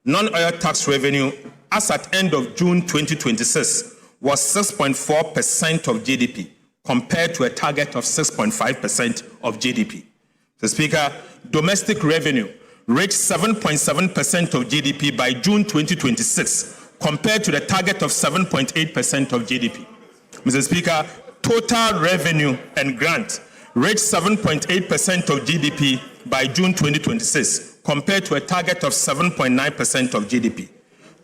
Non-oil tax revenue as at end of June 2026 was 6.4% of GDP, compared to a target of 6.5% of GDP. Mr. Speaker, domestic revenue reached 7.7% of GDP by June 2026, compared to the target of 7.8% of GDP. Mr. Speaker, total revenue and grant reached 7.8% of GDP by June 2026, compared to a target of 7.9% of GDP.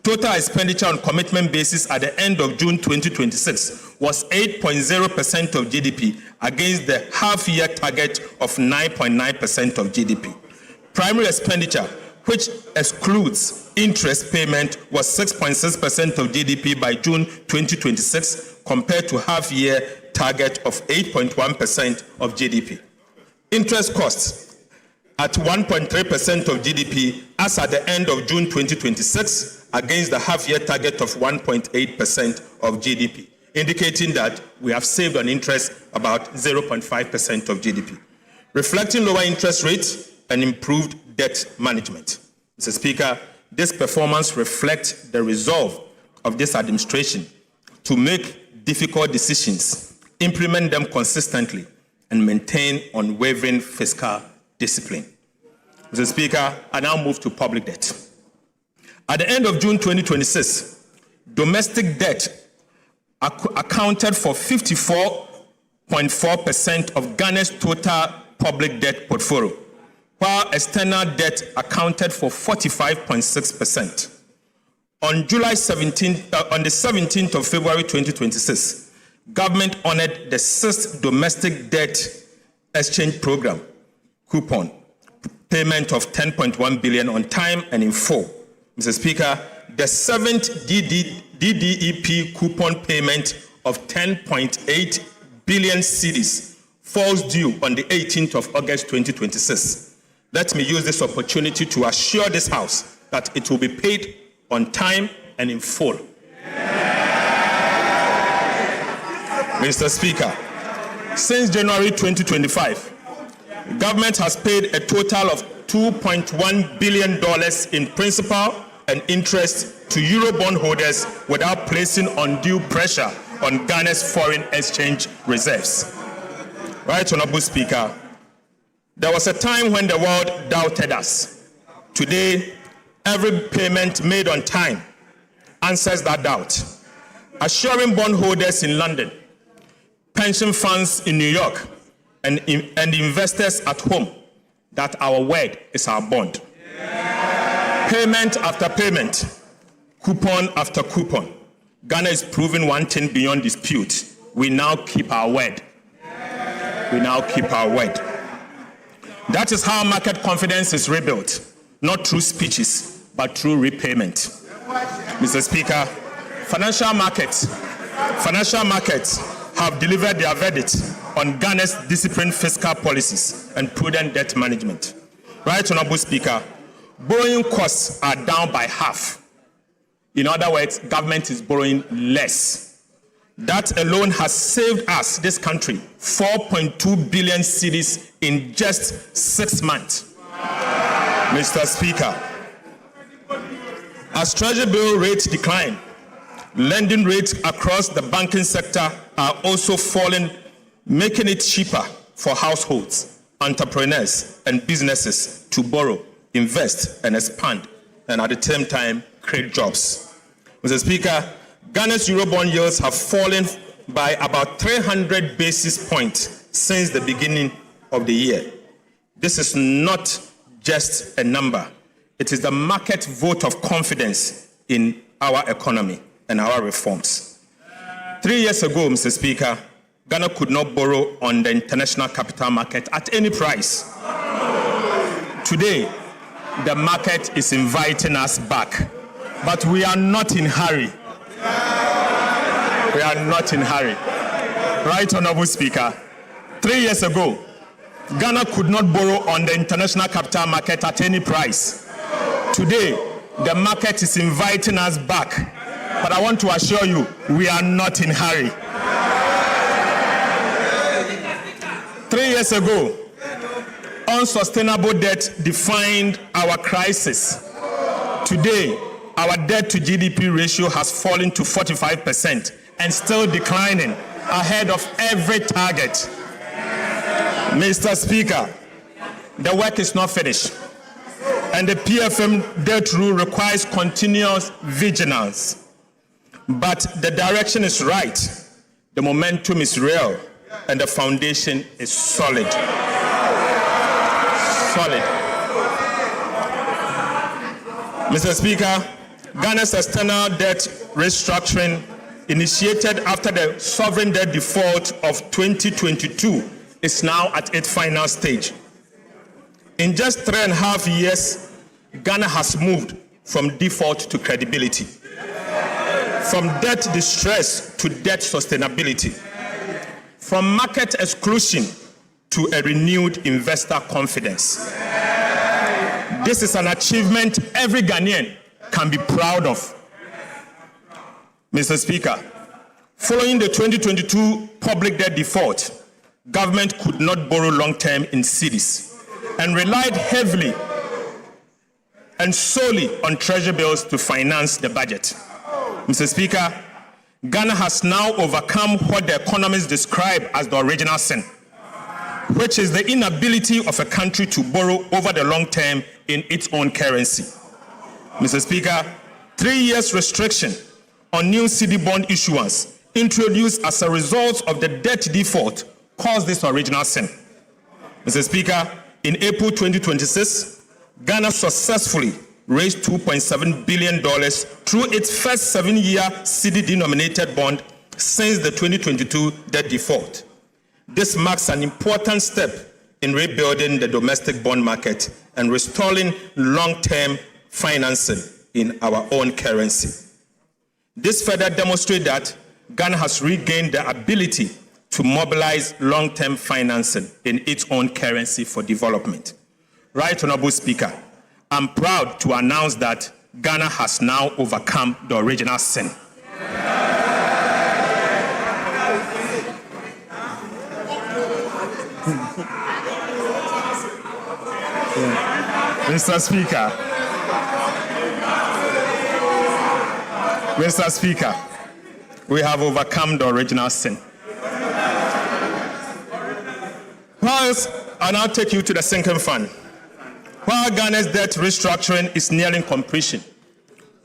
Total expenditure on commitment basis at the end of June 2026 was 8.0% of GDP against the half-year target of 9.9% of GDP. Primary expenditure, which excludes interest payment, was 6.6% of GDP by June 2026 compared to half-year target of 8.1% of GDP. Interest costs at 1.3% of GDP as at the end of June 2026 against the half-year target of 1.8% of GDP, indicating that we have saved on interest about 0.5% of GDP, reflecting lower interest rates and improved debt management. Mr. Speaker, this performance reflects the resolve of this administration to make difficult decisions, implement them consistently, and maintain unwavering fiscal discipline. Mr. Speaker, I now move to public debt. At the end of June 2026, domestic debt accounted for 54.4% of Ghana's total public debt portfolio, while external debt accounted for 45.6%. On the 17th of February 2026, government honored the 6th domestic debt exchange program coupon payment of 10.1 billion on time and in full. Mr. Speaker, the 7th DDEP coupon payment of 10.8 billion cedis falls due on the 18th of August 2026. Let me use this opportunity to assure this House that it will be paid on time and in full. Mr. Speaker, since January 2025, government has paid a total of $2.1 billion in principal and interest to Eurobond holders without placing undue pressure on Ghana's foreign exchange reserves. Right, Honorable Speaker, there was a time when the world doubted us. Today, every payment made on time answers that doubt, assuring bondholders in London, pension funds in New York, and investors at home that our word is our bond. Payment after payment, coupon after coupon, Ghana is proving one thing beyond dispute. We now keep our word. We now keep our word. That is how market confidence is rebuilt, not through speeches, but through repayment. Mr. Speaker, financial markets have delivered their verdict on Ghana's disciplined fiscal policies and prudent debt management. Right, Honorable Speaker, borrowing costs are down by half. In other words, government is borrowing less. That alone has saved us, this country, 4.2 billion cedis in just 6 months. Mr. Speaker, as Treasury bill rates decline, lending rates across the banking sector are also falling, making it cheaper for households, entrepreneurs, and businesses to borrow, invest, and expand, and at the same time, create jobs. Mr. Speaker, Ghana's Eurobond yields have fallen by about 300 basis points since the beginning of the year. This is not just a number. It is the market vote of confidence in our economy and our reforms. 3 years ago, Mr. Speaker, Ghana could not borrow on the international capital market at any price. Today, the market is inviting us back, but we are not in hurry. We are not in hurry. Right, Honorable Speaker, 3 years ago, Ghana could not borrow on the international capital market at any price. Today, the market is inviting us back, but I want to assure you, we are not in hurry. 3 years ago, unsustainable debt defined our crisis. Today, our debt to GDP ratio has fallen to 45% and still declining, ahead of every target. Mr. Speaker, the work is not finished, and the PFM debt rule requires continuous vigilance. But the direction is right, the momentum is real, and the foundation is solid. Mr. Speaker, Ghana's external debt restructuring, initiated after the sovereign debt default of 2022, is now at its final stage. In just 3.5 years, Ghana has moved from default to credibility, from debt distress to debt sustainability, from market exclusion to a renewed investor confidence. This is an achievement every Ghanaian can be proud of. Mr. Speaker, following the 2022 public debt default, government could not borrow long-term in cedis and relied heavily and solely on treasury bills to finance the budget. Mr. Speaker, Ghana has now overcome what the economists describe as the original sin, which is the inability of a country to borrow over the long term in its own currency. Mr. Speaker, 3 years restriction on new cedi bond issuance introduced as a result of the debt default caused this original sin. Mr. Speaker, in April 2026, Ghana successfully raised $2.7 billion through its first 7-year cedi-denominated bond since the 2022 debt default. This marks an important step in rebuilding the domestic bond market and restoring long-term financing in our own currency. This further demonstrates that Ghana has regained the ability to mobilize long-term financing in its own currency for development. Right, Honorable Speaker, I'm proud to announce that Ghana has now overcome the original sin. Mr. Speaker, we have overcome the original sin. Whilst I now take you to the sinking fund. While Ghana's debt restructuring is nearing completion,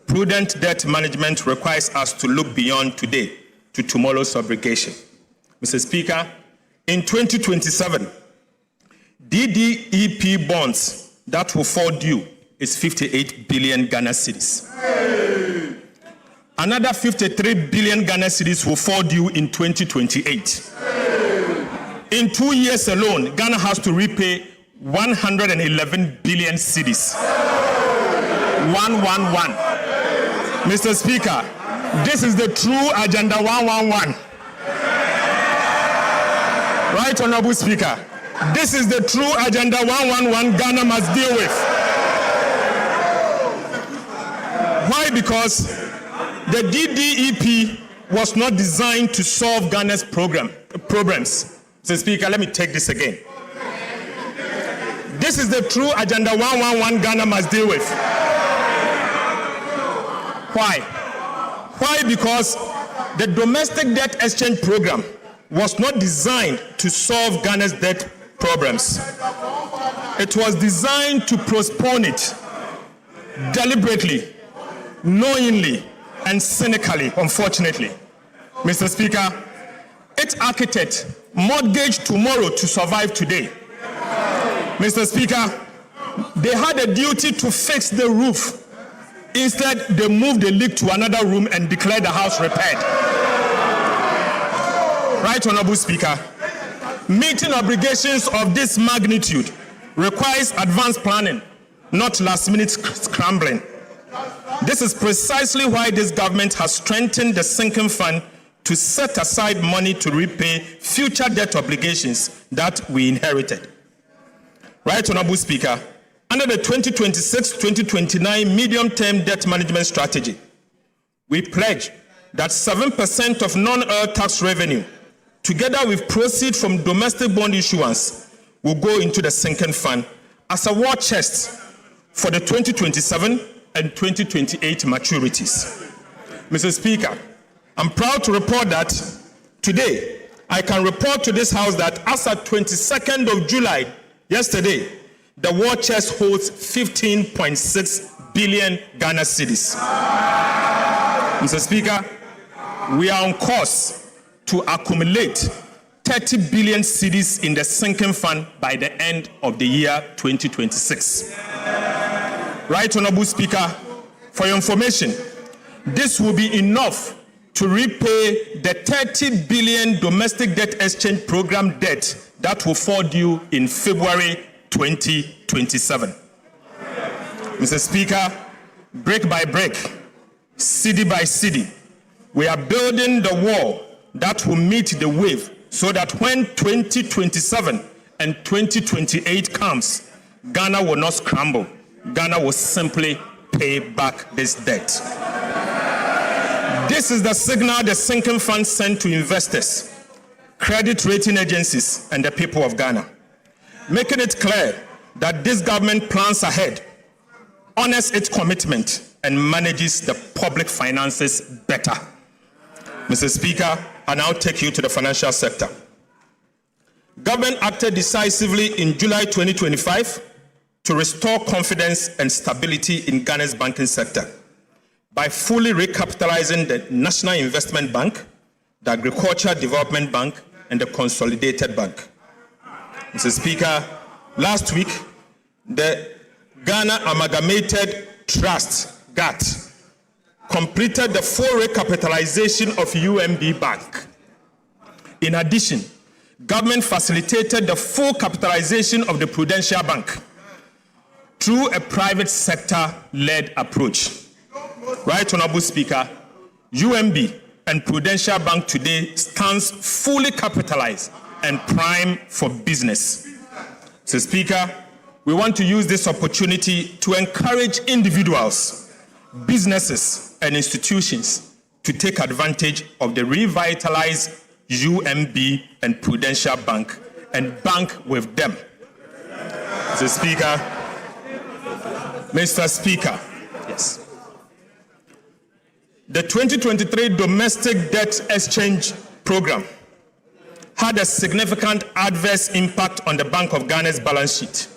prudent debt management requires us to look beyond today to tomorrow's obligation. Mr. Speaker, in 2027, DDEP bonds that will fall due is 58 billion Ghana cedis. Another 53 billion Ghana cedis will fall due in 2028. In 2 years alone, Ghana has to repay 111 billion cedis. 111. Mr. Speaker, This is the true Agenda 111. Right, Honorable Speaker? This is the true Agenda 111 Ghana must deal with. Why? Because the DDEP was not designed to solve Ghana's problems. Mr. Speaker, let me take this again. This is the true Agenda 111 Ghana must deal with. Why? Why? Because the domestic debt exchange program was not designed to solve Ghana's debt problems. It was designed to postpone it deliberately, knowingly, and cynically, unfortunately. Mr. Speaker, its architect mortgaged tomorrow to survive today. Mr. Speaker, they had a duty to fix the roof. Instead, they moved the leak to another room and declared the house repaired. Right, Honorable Speaker? Meeting obligations of this magnitude requires advanced planning, not last-minute scrambling. This is precisely why this government has strengthened the sinking fund to set aside money to repay future debt obligations that we inherited. Right, Honorable Speaker? Under the 2026-2029 medium-term debt management strategy, we pledge that 7% of non-oil tax revenue, together with proceeds from domestic bond issuance, will go into the sinking fund as a war chest for the 2027 and 2028 maturities. Mr. Speaker, I'm proud to report that today I can report to this House that as at 22nd of July, yesterday, the war chest holds 15.6 billion Ghana cedis. Mr. Speaker, we are on course to accumulate 30 billion cedis in the sinking fund by the end of the year 2026. Right, Honorable Speaker, for your information, this will be enough to repay the 30 billion domestic debt exchange program debt that will fall due in February 2027. Mr. Speaker, brick by brick, city by city, we are building the wall that will meet the wave so that when 2027 and 2028 comes, Ghana will not scramble. Ghana will simply pay back this debt. This is the signal the sinking fund sent to investors, credit rating agencies, and the people of Ghana, making it clear that this government plans ahead, honors its commitment, and manages the public finances better. Mr. Speaker, I now take you to the financial sector. Government acted decisively in July 2025 to restore confidence and stability in Ghana's banking sector by fully recapitalizing the National Investment Bank, the Agricultural Development Bank, and the Consolidated Bank. Mr. Speaker, last week, the Ghana Amalgamated Trust, GATT, completed the full recapitalization of UMB Bank. In addition, government facilitated the full capitalization of the Prudential Bank through a private sector-led approach. Right, Honorable Speaker, UMB and Prudential Bank today stands fully capitalized and prime for business. So, Speaker, we want to use this opportunity to encourage individuals, businesses, and institutions to take advantage of the revitalized UMB and Prudential Bank and bank with them. Mr. Speaker, yes. The 2023 domestic debt exchange program had a significant adverse impact on the Bank of Ghana's balance sheet,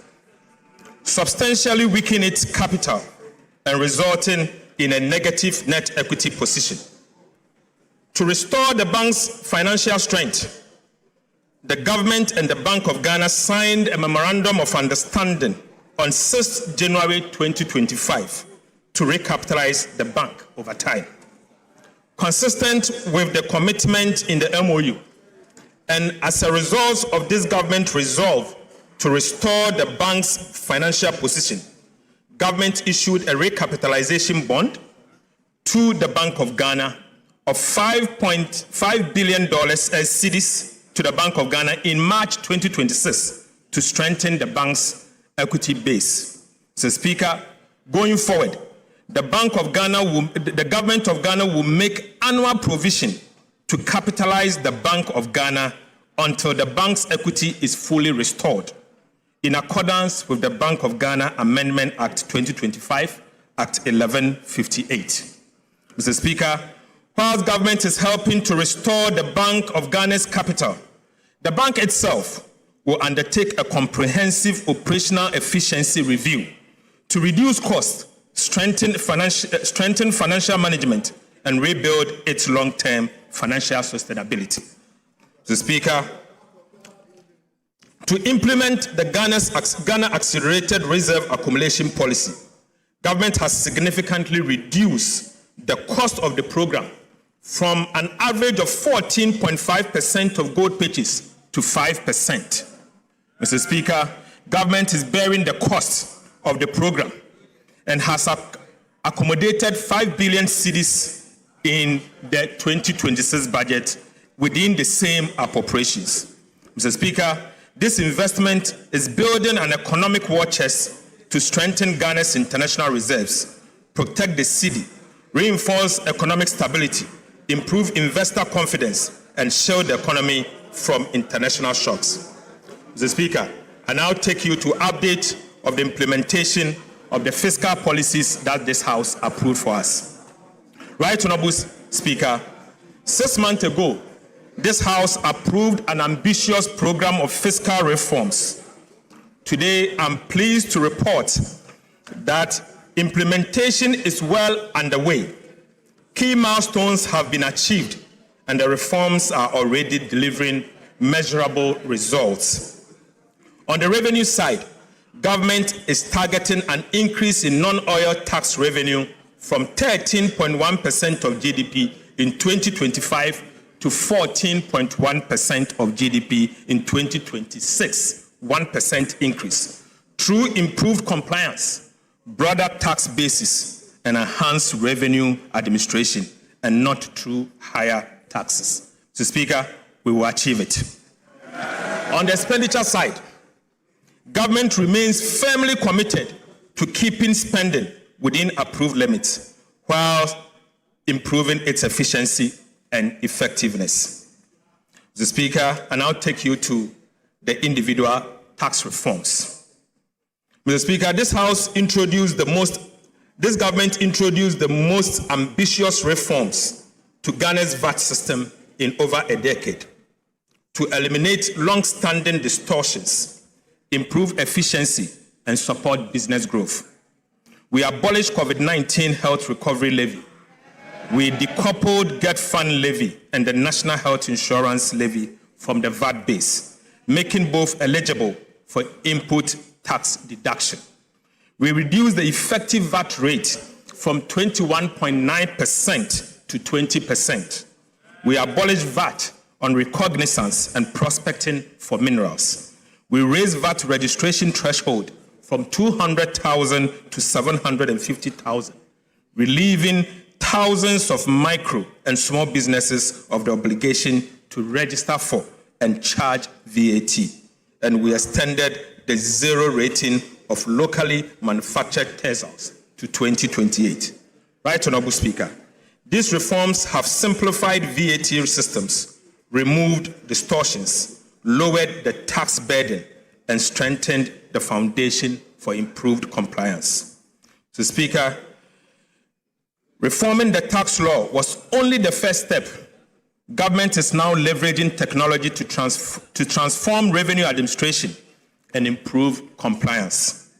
substantially weakening its capital and resulting in a negative net equity position. To restore the bank's financial strength, the government and the Bank of Ghana signed a memorandum of understanding on 6th January 2025 to recapitalize the bank over time. Consistent with the commitment in the MOU, and as a result of this government resolve to restore the bank's financial position, government issued a recapitalization bond to the Bank of Ghana of $5.5 billion cedis to the Bank of Ghana in March 2026 to strengthen the bank's equity base. Mr. Speaker, going forward, the government of Ghana will make annual provision to capitalize the Bank of Ghana until the bank's equity is fully restored, in accordance with the Bank of Ghana Amendment Act 2025, Act 1158. Mr. Speaker, whilst government is helping to restore the Bank of Ghana's capital, the bank itself will undertake a comprehensive operational efficiency review to reduce costs, strengthen financial management, and rebuild its long-term financial sustainability. Mr. Speaker, to implement the Ghana Accelerated Reserve Accumulation Policy, government has significantly reduced the cost of the program from an average of 14.5% of gold purchase to 5%. Mr. Speaker, government is bearing the cost of the program and has accommodated 5 billion cedis in the 2026 budget within the same appropriations. Mr. Speaker, this investment is building an economic war chest to strengthen Ghana's international reserves, protect the cedi, reinforce economic stability, improve investor confidence, and shield the economy from international shocks. Mr. Speaker, I now take you to update of the implementation of the fiscal policies that this House approved for us. Right Honorable Speaker, 6 months ago, this House approved an ambitious program of fiscal reforms. Today, I'm pleased to report that implementation is well underway. Key milestones have been achieved, and the reforms are already delivering measurable results. On the revenue side, government is targeting an increase in non-oil tax revenue from 13.1% of GDP in 2025 to 14.1% of GDP in 2026, 1% increase, through improved compliance, broader tax basis, and enhanced revenue administration, and not through higher taxes. So, Speaker, we will achieve it. On the expenditure side, government remains firmly committed to keeping spending within approved limits while improving its efficiency and effectiveness. Mr. Speaker, I now take you to the individual tax reforms. Mr. Speaker, this government introduced the most ambitious reforms to Ghana's VAT system in over a decade to eliminate long-standing distortions, improve efficiency, and support business growth. We abolished COVID-19 health recovery levy. We decoupled Get Fund levy and the National Health Insurance levy from the VAT base, making both eligible for input tax deduction. We reduced the effective VAT rate from 21.9% to 20%. We abolished VAT on recognizance and prospecting for minerals. We raised VAT registration threshold from 200,000 to 750,000, relieving thousands of micro and small businesses of the obligation to register for and charge VAT. And we extended the zero rating of locally manufactured textiles to 2028. Right, Honorable Speaker, these reforms have simplified VAT systems, removed distortions, lowered the tax burden, and strengthened the foundation for improved compliance. So, Speaker, reforming the tax law was only the first step. Government is now leveraging technology to transform revenue administration and improve compliance.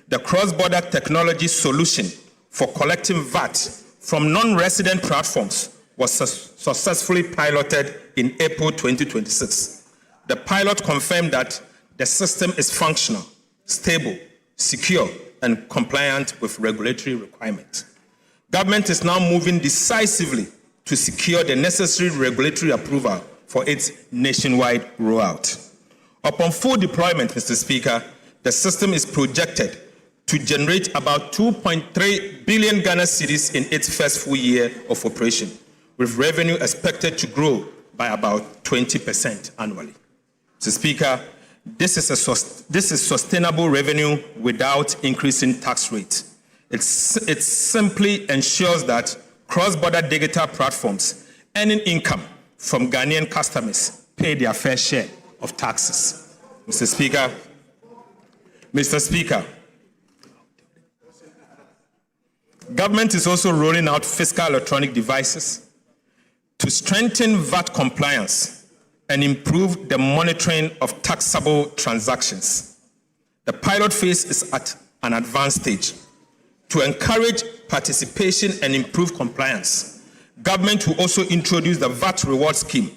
The cross-border technology solution for collecting VAT from non-resident platforms was successfully piloted in April 2026. The pilot confirmed that the system is functional, stable, secure, and compliant with regulatory requirements. Government is now moving decisively to secure the necessary regulatory approval for its nationwide rollout. Upon full deployment, Mr. Speaker, the system is projected to generate about 2.3 billion Ghana cedis in its first full year of operation, with revenue expected to grow by about 20% annually. Mr. Speaker, this is sustainable revenue without increasing tax rates. It simply ensures that cross-border digital platforms earning income from Ghanaian customers pay their fair share of taxes. Mr. Speaker, government is also rolling out fiscal electronic devices to strengthen VAT compliance and improve the monitoring of taxable transactions. The pilot phase is at an advanced stage. To encourage participation and improve compliance, government will also introduce the VAT reward scheme,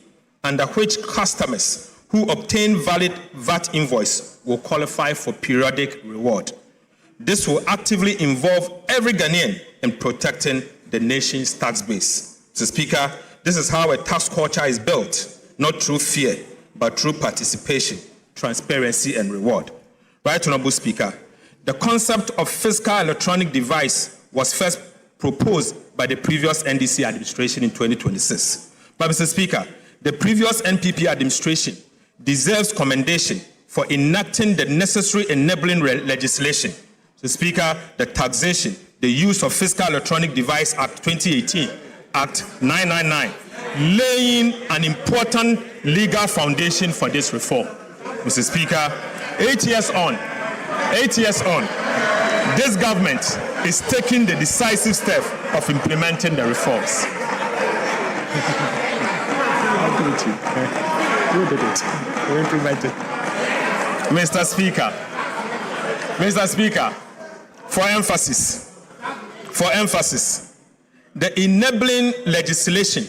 under which customers who obtain valid VAT invoice will qualify for periodic reward. This will actively involve every Ghanaian in protecting the nation's tax base. Mr. Speaker, this is how a tax culture is built, not through fear, but through participation, transparency, and reward. Right Honorable Speaker, the concept of fiscal electronic device was first proposed by the previous NDC administration in 2026. But Mr. Speaker, the previous NPP administration deserves commendation for enacting the necessary enabling legislation. Mr. Speaker, the taxation, the use of Fiscal Electronic Device Act 2018, Act 999, laying an important legal foundation for this reform. Mr. Speaker, 8 years on, this government is taking the decisive step of implementing the reforms. Mr. Speaker, for emphasis, the enabling legislation,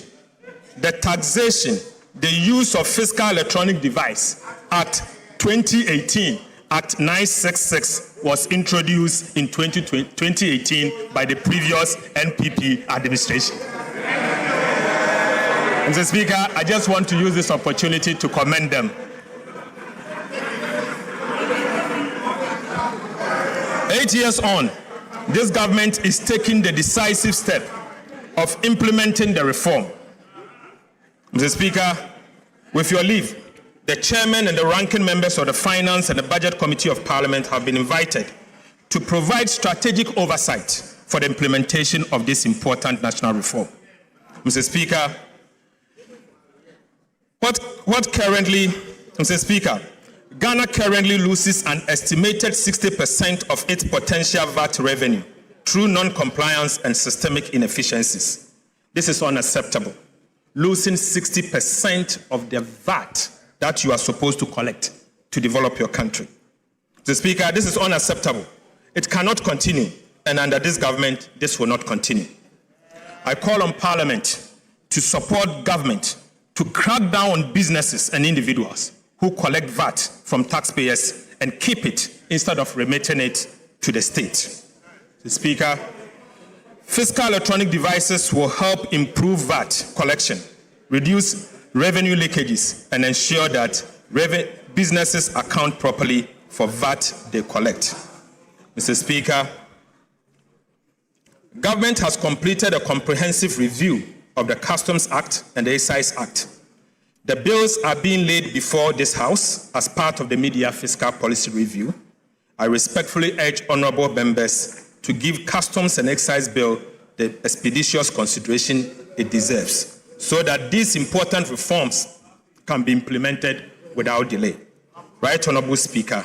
the taxation, the use of Fiscal Electronic Device Act 2018, Act 966 was introduced in 2018 by the previous NPP administration. Mr. Speaker, I just want to use this opportunity to commend them. 8 years on, this government is taking the decisive step of implementing the reform. Mr. Speaker, with your leave, the chairman and the ranking members of the Finance and the Budget Committee of Parliament have been invited to provide strategic oversight for the implementation of this important national reform. Mr. Speaker, Mr. Speaker, Ghana currently loses an estimated 60% of its potential VAT revenue through non-compliance and systemic inefficiencies. This is unacceptable. Losing 60% of the VAT that you are supposed to collect to develop your country. Mr. Speaker, this is unacceptable. It cannot continue, and under this government, this will not continue. I call on Parliament to support government to crack down on businesses and individuals who collect VAT from taxpayers and keep it instead of remitting it to the state. Mr. Speaker, fiscal electronic devices will help improve VAT collection, reduce revenue leakages, and ensure that businesses account properly for VAT they collect. Mr. Speaker, government has completed a comprehensive review of the Customs Act and the Excise Act. The bills are being laid before this House as part of the Media Fiscal Policy Review. I respectfully urge honorable members to give Customs and Excise Bill the expeditious consideration it deserves, so that these important reforms can be implemented without delay. Right Honorable Speaker,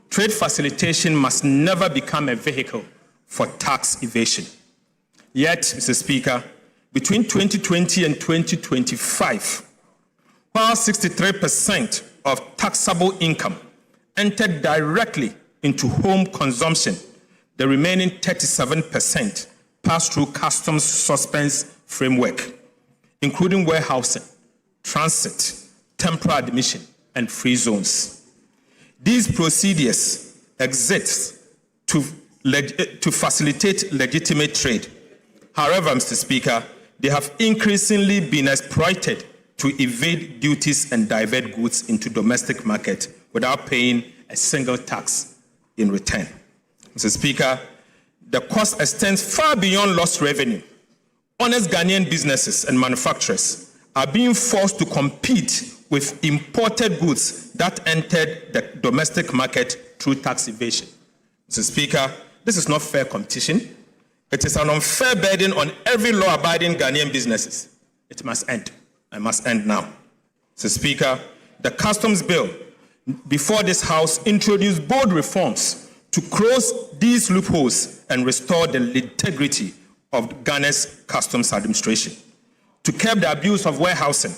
trade facilitation must never become a vehicle for tax evasion. Yet, Mr. Speaker, between 2020 and 2025, while 63% of taxable income entered directly into home consumption, the remaining 37% passed through customs suspense framework, including warehousing, transit, temporary admission, and free zones. These procedures exist to facilitate legitimate trade. However, Mr. Speaker, they have increasingly been exploited to evade duties and divert goods into domestic market without paying a single tax in return. Mr. Speaker, the cost extends far beyond lost revenue. honest Ghanaian businesses and manufacturers are being forced to compete with imported goods that entered the domestic market through tax evasion. Mr. Speaker, this is not fair competition. It is an unfair burden on every law-abiding Ghanaian businesses. It must end. It must end now. Mr. Speaker, the customs bill before this House introduced bold reforms to close these loopholes and restore the integrity of Ghana's customs administration. To curb the abuse of warehousing,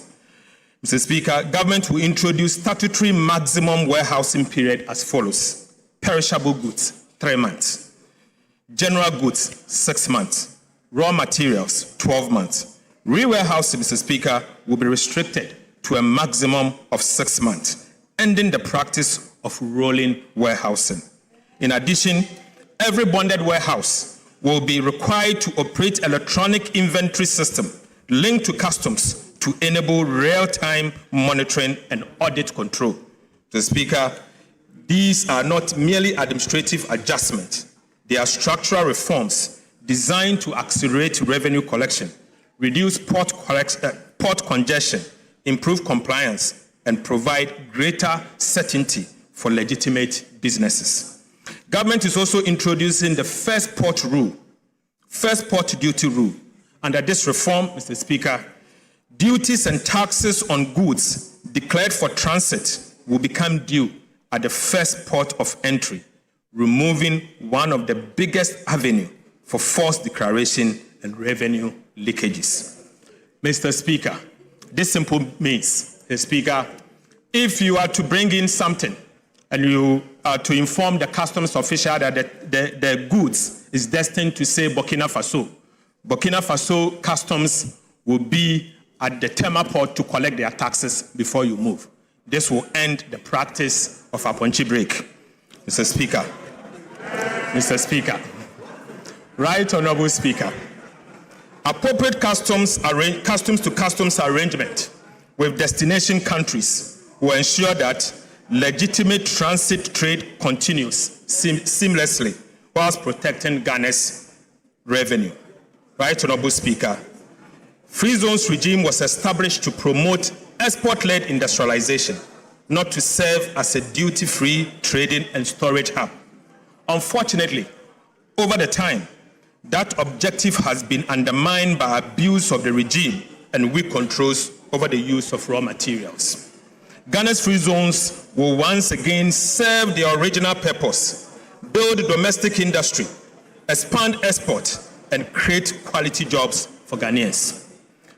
Mr. Speaker, government will introduce statutory maximum warehousing period as follows. Perishable goods, 3 months. General goods, 6 months. Raw materials, 12 months. Re-warehousing, Mr. Speaker, will be restricted to a maximum of 6 months, ending the practice of rolling warehousing. In addition, every bonded warehouse will be required to operate electronic inventory system linked to customs to enable real-time monitoring and audit control. Mr. Speaker, these are not merely administrative adjustments. They are structural reforms designed to accelerate revenue collection, reduce port congestion, improve compliance, and provide greater certainty for legitimate businesses. Government is also introducing the first port duty rule. Under this reform, Mr. Speaker, duties and taxes on goods declared for transit will become due at the first port of entry, removing one of the biggest avenues for false declaration and revenue leakages. Mr. Speaker, this simply means, Mr. Speaker, if you are to bring in something and you are to inform the customs official that the goods is destined to say Burkina Faso customs will be at the Tema port to collect their taxes before you move. This will end the practice of Aponchi break. Mr. Speaker, Right Honorable Speaker, appropriate customs to customs arrangement with destination countries will ensure that legitimate transit trade continues seamlessly whilst protecting Ghana's revenue. Right Honorable Speaker, Free Zones regime was established to promote export-led industrialization, not to serve as a duty-free trading and storage hub. Unfortunately, over the time, that objective has been undermined by abuse of the regime and weak controls over the use of raw materials. Ghana's free zones will once again serve their original purpose, build domestic industry, expand export, and create quality jobs for Ghanaians.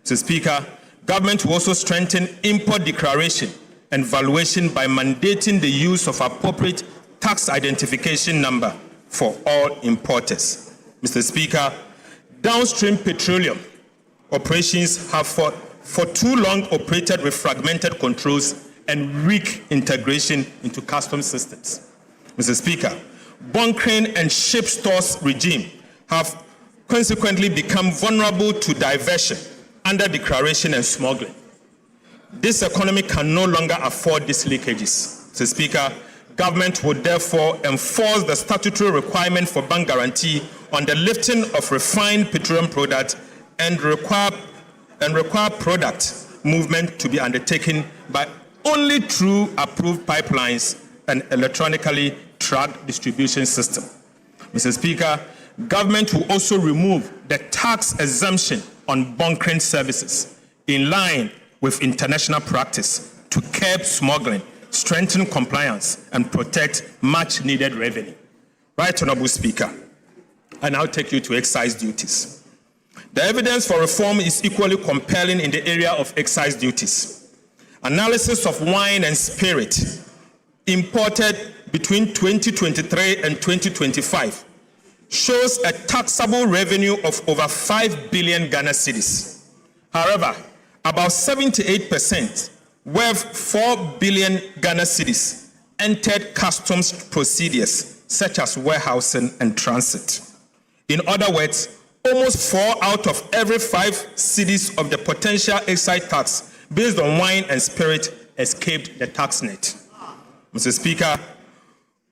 Mr. Speaker, government will also strengthen import declaration and valuation by mandating the use of appropriate tax identification number for all importers. Mr. Speaker, downstream petroleum operations have for too long operated with fragmented controls and weak integration into customs systems. Mr. Speaker, bunkering and ship stores regime have consequently become vulnerable to diversion, under declaration and smuggling. This economy can no longer afford these leakages. Mr. Speaker, government would therefore enforce the statutory requirement for bank guarantee on the lifting of refined petroleum products and require product movement to be undertaken by only through approved pipelines and electronically tracked distribution system. Mr. Speaker, government will also remove the tax exemption on bunkering services in line with international practice to curb smuggling, strengthen compliance, and protect much-needed revenue. Right Honorable Speaker, I now take you to excise duties. The evidence for reform is equally compelling in the area of excise duties. Analysis of wine and spirit imported between 2023 and 2025 shows a taxable revenue of over 5 billion Ghana cedis. However, about 78%, worth 4 billion Ghana cedis, entered customs procedures such as warehousing and transit. In other words, almost 4 out of every 5 cedis of the potential excise tax based on wine and spirit escaped the tax net. Mr. Speaker,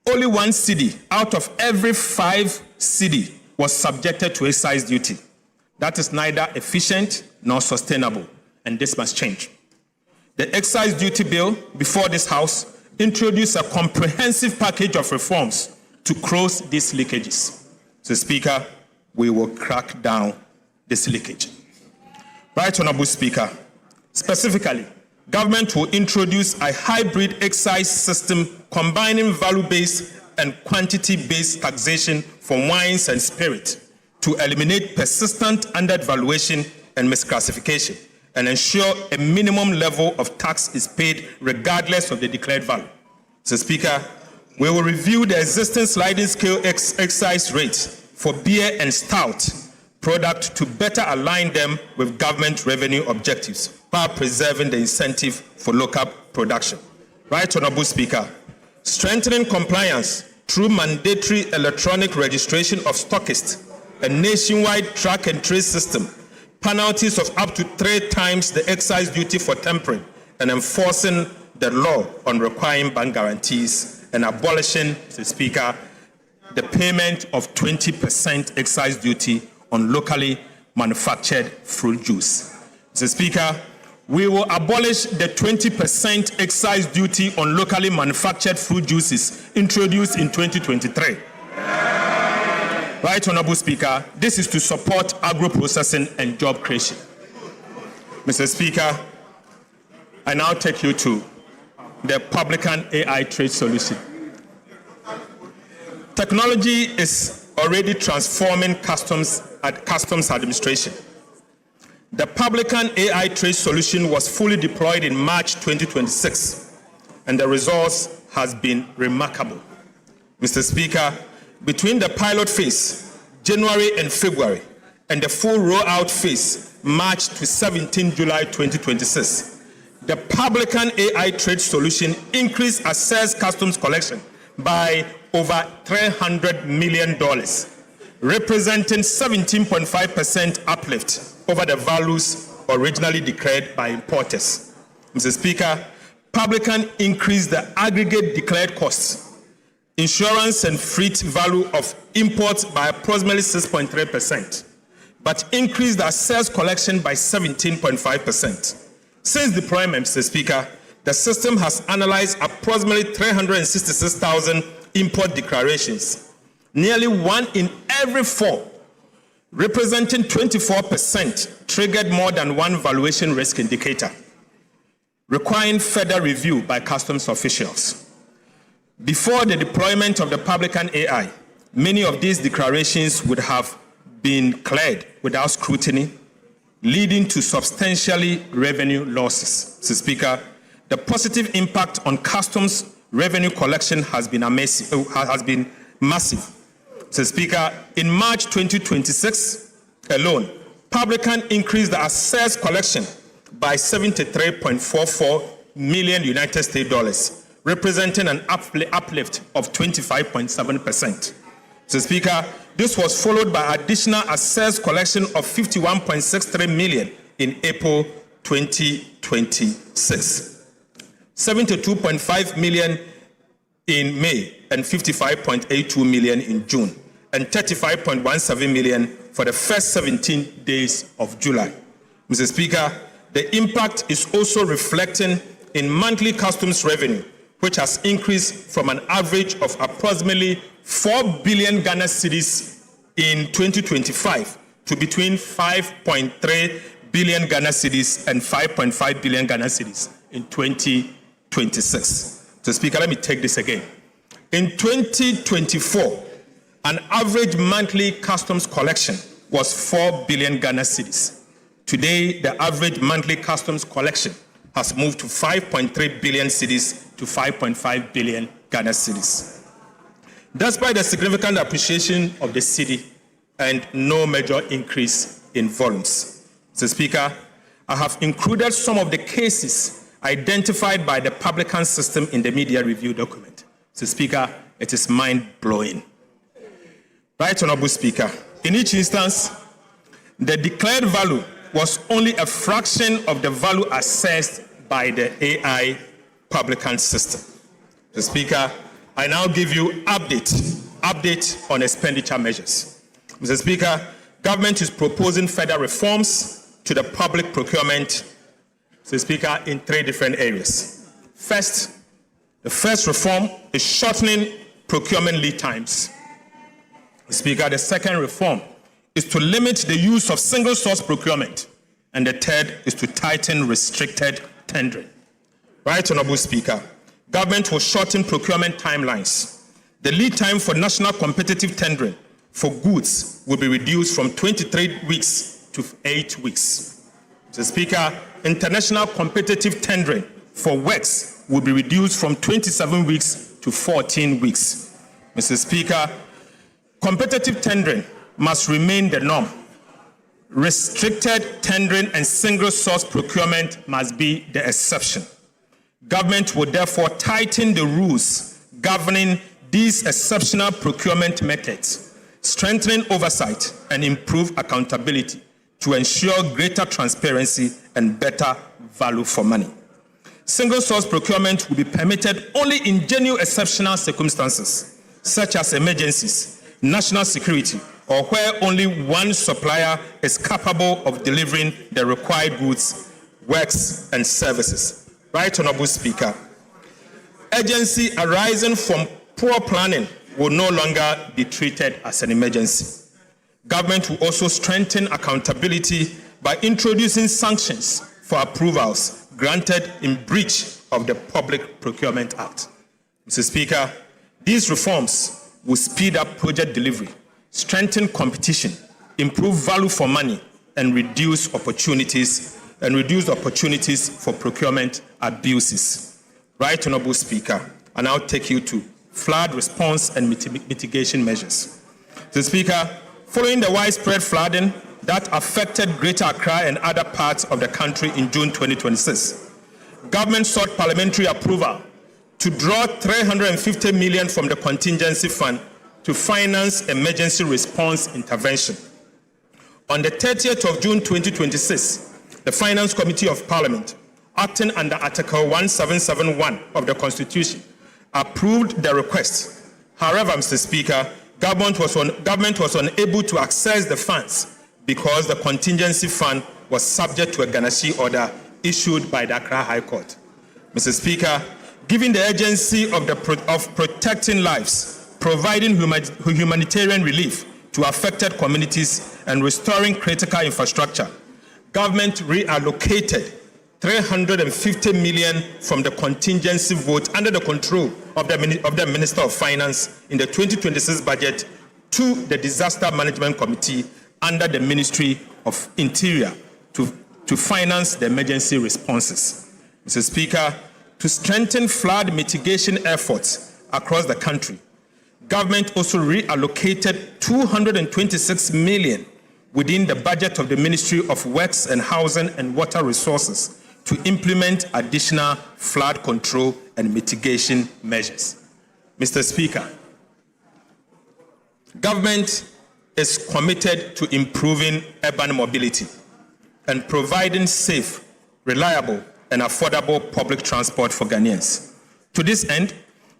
only 1 cedi out of every 5 cedi was subjected to excise duty. That is neither efficient nor sustainable, and this must change. The excise duty bill before this House introduced a comprehensive package of reforms to close these leakages. So, Speaker, we will crack down this leakage. Right Honorable Speaker, specifically, government will introduce a hybrid excise system combining value-based and quantity-based taxation for wines and spirit to eliminate persistent undervaluation and misclassification and ensure a minimum level of tax is paid regardless of the declared value. So, Speaker, we will review the existing sliding scale excise rates for beer and stout product to better align them with government revenue objectives while preserving the incentive for local production. Right Honorable Speaker, strengthening compliance through mandatory electronic registration of stockists, a nationwide track and trace system, penalties of up to 3 times the excise duty for tampering, and enforcing the law on requiring bank guarantees, and abolishing, Mr. Speaker, the payment of 20% excise duty on locally manufactured fruit juice. Mr. Speaker, we will abolish the 20% excise duty on locally manufactured fruit juices introduced in 2023. Right Honorable Speaker, this is to support agro-processing and job creation. Mr. Speaker, I now take you to the Publican AI trade solution. Technology is already transforming customs administration. The Publican AI trade solution was fully deployed in March 2026, and the results has been remarkable. Mr. Speaker, between the pilot phase, January and February, and the full rollout phase, March to 17 July 2026, the Publican AI trade solution increased assessed customs collection by over $300 million, representing 17.5% uplift over the values originally declared by importers. Mr. Speaker, Publican increased the aggregate declared costs, insurance and freight value of imports by approximately 6.3%, but increased the assessed collection by 17.5%. Since deployment, Mr. Speaker, the system has analyzed approximately 366,000 import declarations, nearly 1 in every 4, representing 24%, triggered more than one valuation risk indicator, requiring further review by customs officials. Before the deployment of the Publican AI, many of these declarations would have been cleared without scrutiny, leading to substantially revenue losses. Mr. Speaker, the positive impact on customs revenue collection has been massive. Mr. Speaker, in March 2026 alone, Publican increased the assessed collection by $73.44 million United States dollars, representing an uplift of 25.7%. Mr. Speaker, this was followed by additional assessed collection of $51.63 million in April 2026. $72.5 million in May, and $55.82 million in June, and $35.17 million for the first 17 days of July. Mr. Speaker, the impact is also reflecting in monthly customs revenue, which has increased from an average of approximately 4 billion Ghana cedis in 2025 to between 5.3 billion Ghana cedis and 5.5 billion Ghana cedis in 2026. So, Speaker, let me take this again. In 2024, an average monthly customs collection was 4 billion Ghana cedis. Today, the average monthly customs collection has moved to 5.3 billion cedis to 5.5 billion Ghana cedis. Despite the significant appreciation of the cedi and no major increase in volumes. So, Speaker, I have included some of the cases identified by the Publican system in the media review document. So, Speaker, it is mind-blowing. Right Honorable Speaker, in each instance, the declared value was only a fraction of the value assessed by the AI Publican system. So, Speaker, I now give you update on expenditure measures. Mr. Speaker, government is proposing further reforms to the public procurement, Mr. Speaker, in 3 different areas. First, the first reform is shortening procurement lead times. Mr. Speaker, the second reform is to limit the use of single source procurement. And the third is to tighten restricted tendering. Right, Honorable Speaker, government will shorten procurement timelines. The lead time for national competitive tendering for goods will be reduced from 23 weeks to 8 weeks. Mr. Speaker, international competitive tendering for works will be reduced from 27 weeks to 14 weeks. Mr. Speaker, competitive tendering must remain the norm. Restricted tendering and single source procurement must be the exception. Government will therefore tighten the rules governing these exceptional procurement methods, strengthening oversight and improve accountability to ensure greater transparency and better value for money. Single source procurement will be permitted only in genuine exceptional circumstances, such as emergencies, national security, or where only one supplier is capable of delivering the required goods, works, and services. Right, Honorable Speaker, urgency arising from poor planning will no longer be treated as an emergency. Government will also strengthen accountability by introducing sanctions for approvals granted in breach of the Public Procurement Act. Mr. Speaker, these reforms will speed up project delivery, strengthen competition, improve value for money, and reduce opportunities for procurement abuses. Right, Honorable Speaker, I now take you to flood response and mitigation measures. Mr. Speaker, following the widespread flooding that affected Greater Accra and other parts of the country in June 2026, government sought parliamentary approval to draw 350 million from the contingency fund to finance emergency response intervention. On the 30th of June 2026, the Finance Committee of Parliament, acting under Article 1771 of the Constitution, approved the request. However, Mr. Speaker, government was unable to access the funds because the contingency fund was subject to a Ganashi order issued by the Accra High Court. Mr. Speaker, given the urgency of protecting lives, providing humanitarian relief to affected communities, and restoring critical infrastructure, government reallocated 350 million from the contingency vote under the control of the Minister of Finance in the 2026 budget to the Disaster Management Committee under the Ministry of Interior to finance the emergency responses. Mr. Speaker, to strengthen flood mitigation efforts across the country, government also reallocated 226 million within the budget of the Ministry of Works and Housing and Water Resources to implement additional flood control and mitigation measures. Mr. Speaker, government is committed to improving urban mobility and providing safe, reliable, and affordable public transport for Ghanaians. To this end,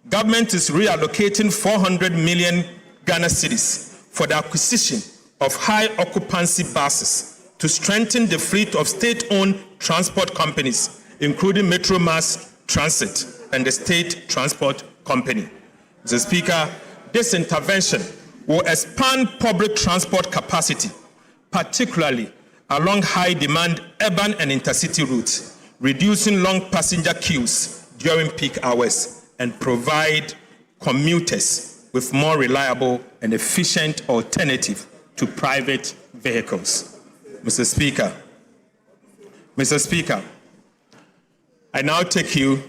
government is reallocating 400 million Ghana cedis for the acquisition of high-occupancy buses to strengthen the fleet of state-owned transport companies, including Metro Mass Transit and the State Transport Company. Mr. Speaker, this intervention will expand public transport capacity, particularly along high-demand urban and intercity routes, reducing long passenger queues during peak hours, and provide commuters with more reliable and efficient alternative to private vehicles. Mr. Speaker, I now take you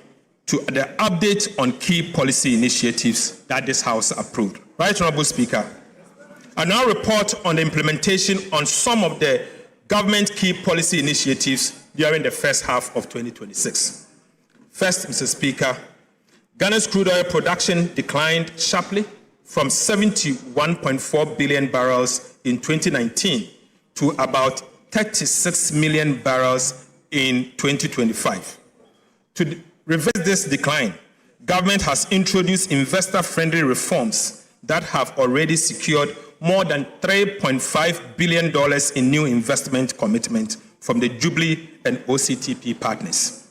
to the update on key policy initiatives that this House approved. Right, Honorable Speaker, I now report on the implementation on some of the government key policy initiatives during the first half of 2026. First, Mr. Speaker, Ghana's crude oil production declined sharply from 71.4 billion barrels in 2019 to about 36 million barrels in 2025. To reverse this decline, government has introduced investor-friendly reforms that have already secured more than $3.5 billion in new investment commitment from the Jubilee and OCTP partners.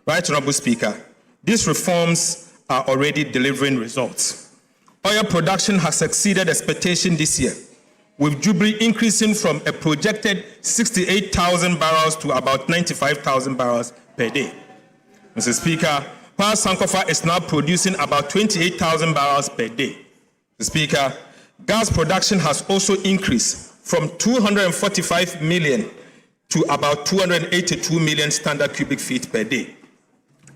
Right, Honorable Speaker, these reforms are already delivering results. Oil production has exceeded expectation this year, with Jubilee increasing from a projected 68,000 barrels to about 95,000 barrels per day. Mr. Speaker, while Sankofa is now producing about 28,000 barrels per day. Mr. Speaker, gas production has also increased from 245 million to about 282 million standard cubic feet per day.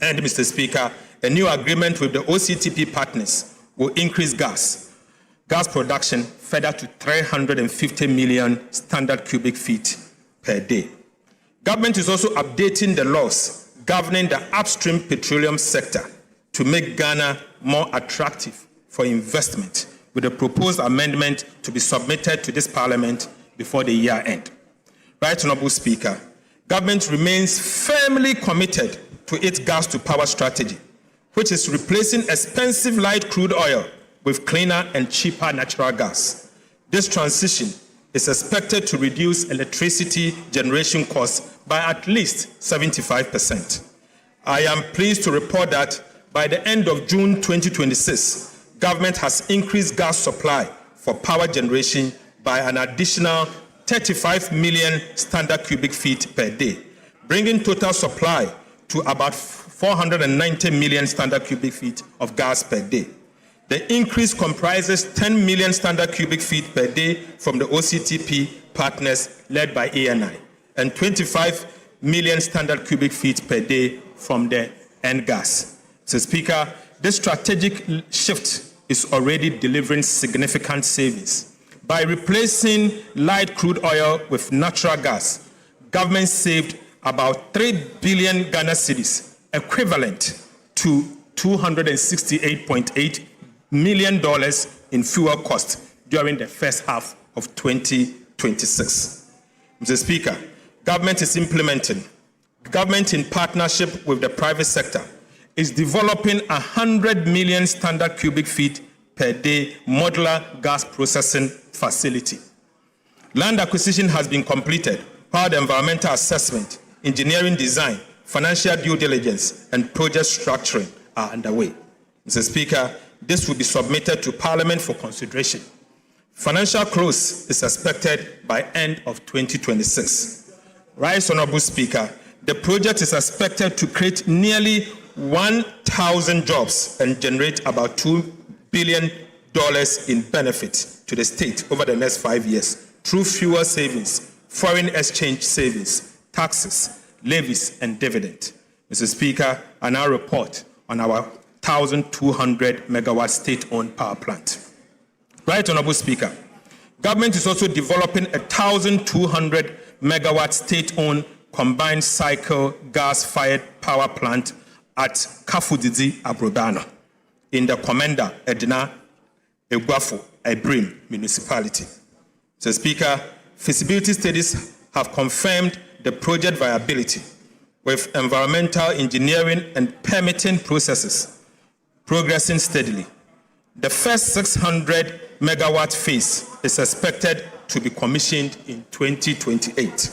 And, Mr. Speaker, a new agreement with the OCTP partners will increase gas production further to 350 million standard cubic feet per day. Government is also updating the laws governing the upstream petroleum sector to make Ghana more attractive for investment, with a proposed amendment to be submitted to this Parliament before the year end. Right, Honorable Speaker, government remains firmly committed to its gas to power strategy, which is replacing expensive light crude oil with cleaner and cheaper natural gas. This transition is expected to reduce electricity generation costs by at least 75%. I am pleased to report that by the end of June 2026, government has increased gas supply for power generation by an additional 35 million standard cubic feet per day, bringing total supply to about 490 million standard cubic feet of gas per day. The increase comprises 10 million standard cubic feet per day from the OCTP partners led by ANI, and 25 million standard cubic feet per day from the NGAS. So, Speaker, this strategic shift is already delivering significant savings. By replacing light crude oil with natural gas, government saved about 3 billion Ghana cedis, equivalent to $268.8 million in fuel costs during the first half of 2026. Mr. Speaker, government in partnership with the private sector, is developing 100 million standard cubic feet per day modular gas processing facility. Land acquisition has been completed, while the environmental assessment, engineering design, financial due diligence, and project structuring are underway. Mr. Speaker, this will be submitted to Parliament for consideration. Financial close is expected by end of 2026. Right, Honorable Speaker, the project is expected to create nearly 1,000 jobs and generate about $2 billion in benefit to the state over the next 5 years through fuel savings, foreign exchange savings, taxes, levies, and dividend. Mr. Speaker, I now report on our 1,200 megawatt state-owned power plant. Right, Honorable Speaker, government is also developing a 1,200 megawatt state-owned combined cycle gas-fired power plant at Kafudidi Abrobano in the Commander Edna Egwafo Ebrim municipality. Mr. Speaker, feasibility studies have confirmed the project viability, with environmental engineering and permitting processes progressing steadily. The first 600 megawatt phase is expected to be commissioned in 2028.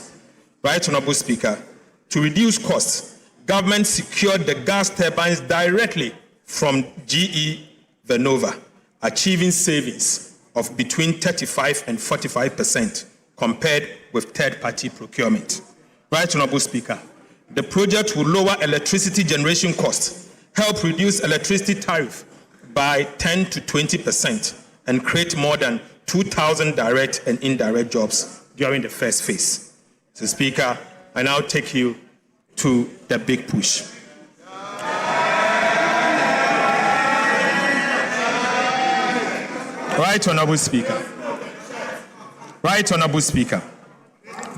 Right, Honorable Speaker, to reduce costs, government secured the gas turbines directly from GE Vernova, achieving savings of between 35% and 45% compared with third-party procurement. Right, Honorable Speaker, the project will lower electricity generation costs, help reduce electricity tariff by 10 to 20%, and create more than 2,000 direct and indirect jobs during the first phase. So, Speaker, I now take you to the big push. Right, Honorable Speaker. Right, Honorable Speaker.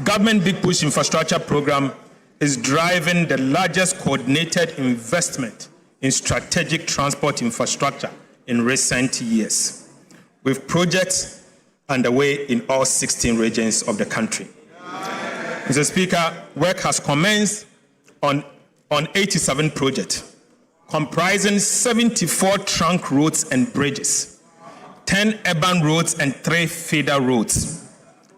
Government Big Push Infrastructure Program is driving the largest coordinated investment in strategic transport infrastructure in recent years, with projects underway in all 16 regions of the country. Mr. Speaker, work has commenced on 87 projects, comprising 74 trunk roads and bridges, 10 urban roads, and 3 feeder roads.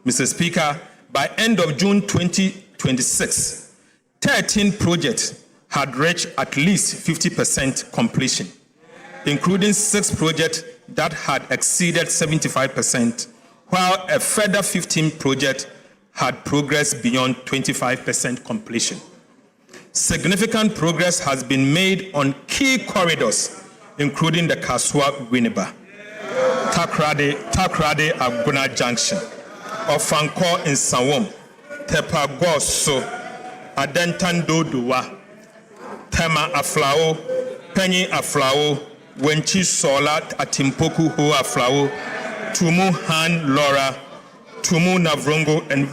Mr. Speaker, by end of June 2026, 13 projects had reached at least 50% completion, including 6 projects that had exceeded 75%, while a further 15 projects had progressed beyond 25% completion. Significant progress has been made on key corridors, including the Kaswa-Winneba, Takrade-Aguna Junction, Ofanko in Sawom, Tepagoso, Adentan-Dodowa, Tema Aflao, Penny Aflao, Wenchi Sola Atimpoku Ho Aflao, Tumu Han Laura, Tumu Navrongo, and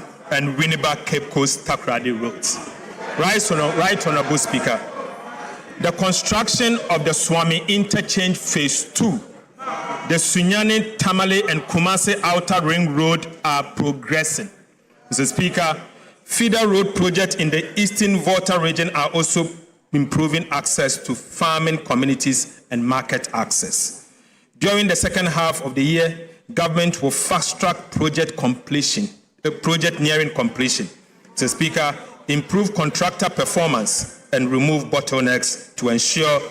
Winneba Cape Coast Takrade roads. Right Honorable Speaker, the construction of the Swami Interchange Phase 2, the Sunyani, Tamale, and Kumasi Outer Ring Road are progressing. Mr. Speaker, feeder road projects in the Eastern Volta region are also improving access to farming communities and market access. During the second half of the year, government will fast-track project nearing completion. Mr. Speaker, improve contractor performance and remove bottlenecks to ensure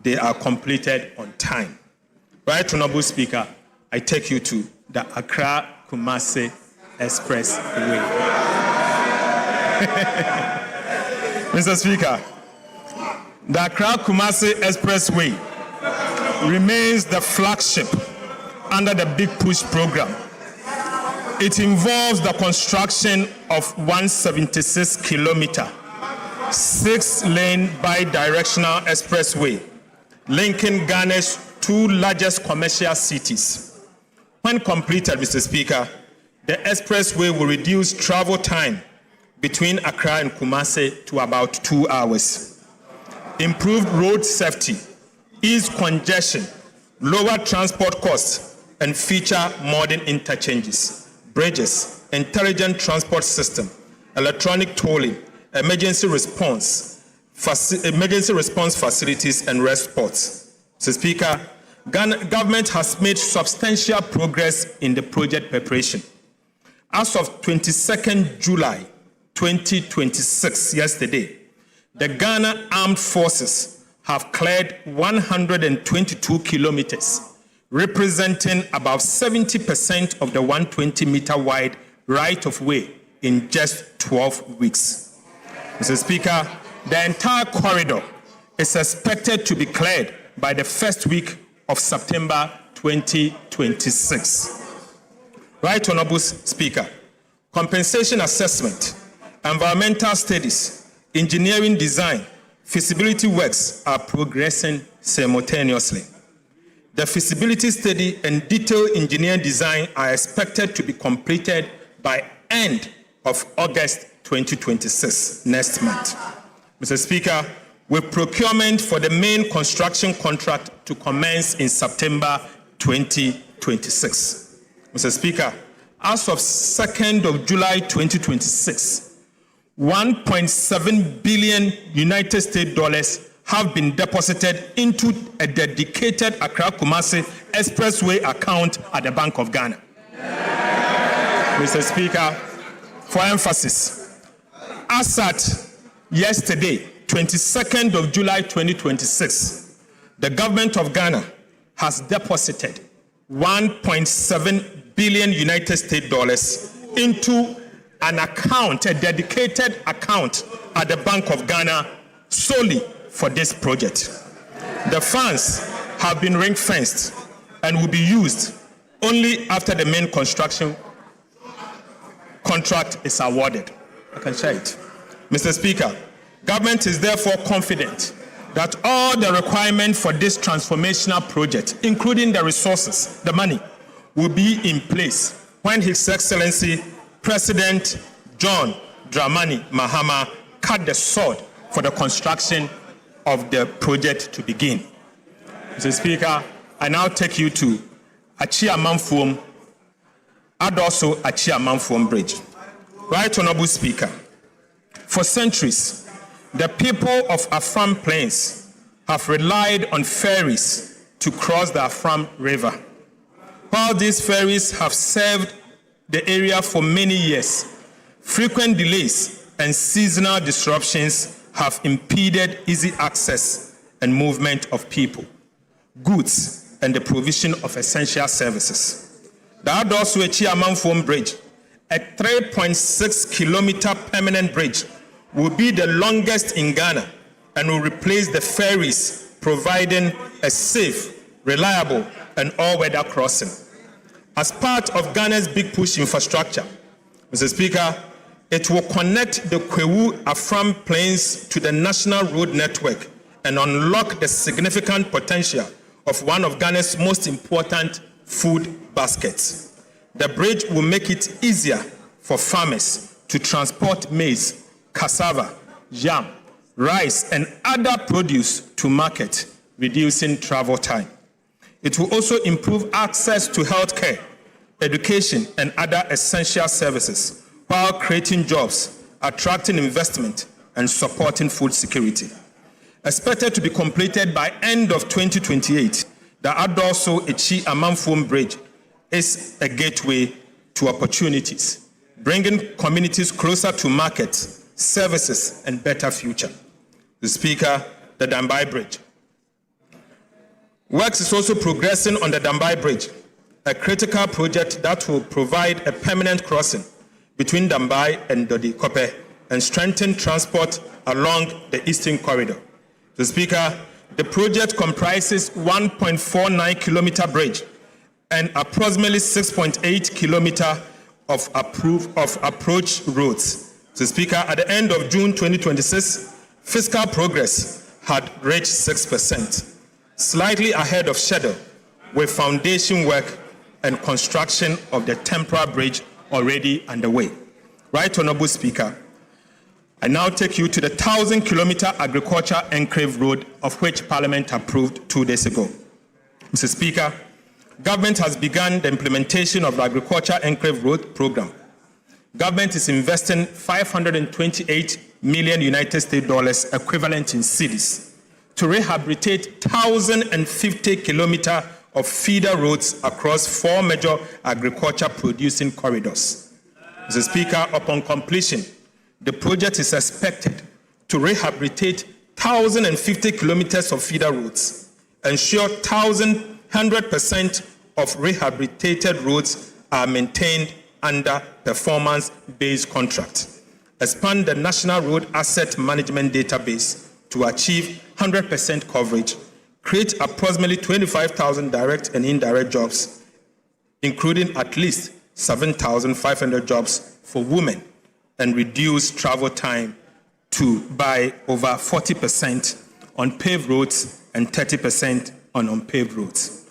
they are completed on time. Right Honorable Speaker, I take you to the Accra-Kumasi Expressway. Mr. Speaker, the Accra-Kumasi Expressway remains the flagship under the Big Push program. It involves the construction of 176-kilometer, 6-lane bi-directional expressway linking Ghana's 2 largest commercial cities. When completed, Mr. Speaker, the expressway will reduce travel time between Accra and Kumasi to about 2 hours, improve road safety, ease congestion, lower transport costs, and feature modern interchanges, bridges, intelligent transport system, electronic tolling, emergency response facilities, and rest spots. Mr. Speaker, government has made substantial progress in the project preparation. As of 22nd July 2026, yesterday, the Ghana Armed Forces have cleared 122 kilometers, representing about 70% of the 120-meter wide right-of-way in just 12 weeks. Mr. Speaker, the entire corridor is expected to be cleared by the first week of September 2026. Right Honorable Speaker, compensation assessment, environmental studies, engineering design, feasibility works are progressing simultaneously. The feasibility study and detailed engineering design are expected to be completed by end of August 2026, next month. Mr. Speaker, with procurement for the main construction contract to commence in September 2026. Mr. Speaker, as of 2nd of July 2026, $1.7 billion United States dollars have been deposited into a dedicated Accra-Kumasi Expressway account at the Bank of Ghana. Mr. Speaker, for emphasis, as at yesterday, 22nd of July 2026, the government of Ghana has deposited $1.7 billion United States dollars into an account, a dedicated account at the Bank of Ghana solely for this project. The funds have been ring-fenced and will be used only after the main construction contract is awarded. I can share it. Mr. Speaker, government is therefore confident that all the requirements for this transformational project, including the resources, the money, will be in place when His Excellency President John Dramani Mahama cut the sword for the construction of the project to begin. Mr. Speaker, I now take you to Achia Mamfuom and also Achia Mamfuom Bridge. Right Honorable Speaker, for centuries, the people of Afram Plains have relied on ferries to cross the Afram River. While these ferries have served the area for many years, frequent delays and seasonal disruptions have impeded easy access and movement of people, goods, and the provision of essential services. The Adosuechi Amanfom Bridge, a 3.6-kilometer permanent bridge, will be the longest in Ghana and will replace the ferries, providing a safe, reliable, and all-weather crossing. As part of Ghana's big push infrastructure, Mr. Speaker, it will connect the Kwewu-Afram Plains to the national road network and unlock the significant potential of one of Ghana's most important food baskets. The bridge will make it easier for farmers to transport maize, cassava, yam, rice, and other produce to market, reducing travel time. It will also improve access to healthcare, education, and other essential services, while creating jobs, attracting investment, and supporting food security. Expected to be completed by end of 2028, the Adosuechi Amanfom Bridge is a gateway to opportunities, bringing communities closer to markets, services, and better future. The Speaker, the Dambai Bridge. Works is also progressing on the Dambai Bridge, a critical project that will provide a permanent crossing between Dambai and Dodi-Kope and strengthen transport along the Eastern Corridor. The Speaker, the project comprises 1.49-kilometer bridge and approximately 6.8 kilometer of approach roads. The Speaker, at the end of June 2026, fiscal progress had reached 6%, slightly ahead of schedule, with foundation work and construction of the temporary bridge already underway. Right Honorable Speaker, I now take you to the 1,000-kilometer agriculture enclave road, of which Parliament approved 2 days ago. Mr. Speaker, government has begun the implementation of the agriculture enclave road program. Government is investing $528 million United States dollars, equivalent in cedis, to rehabilitate 1,050 kilometers of feeder roads across 4 major agriculture producing corridors. Mr. Speaker, upon completion, the project is expected to rehabilitate 1,050 kilometers of feeder roads, ensure 100% of rehabilitated roads are maintained under performance-based contract, expand the National Road Asset Management Database to achieve 100% coverage, create approximately 25,000 direct and indirect jobs, including at least 7,500 jobs for women, and reduce travel time by over 40% on paved roads and 30% on unpaved roads.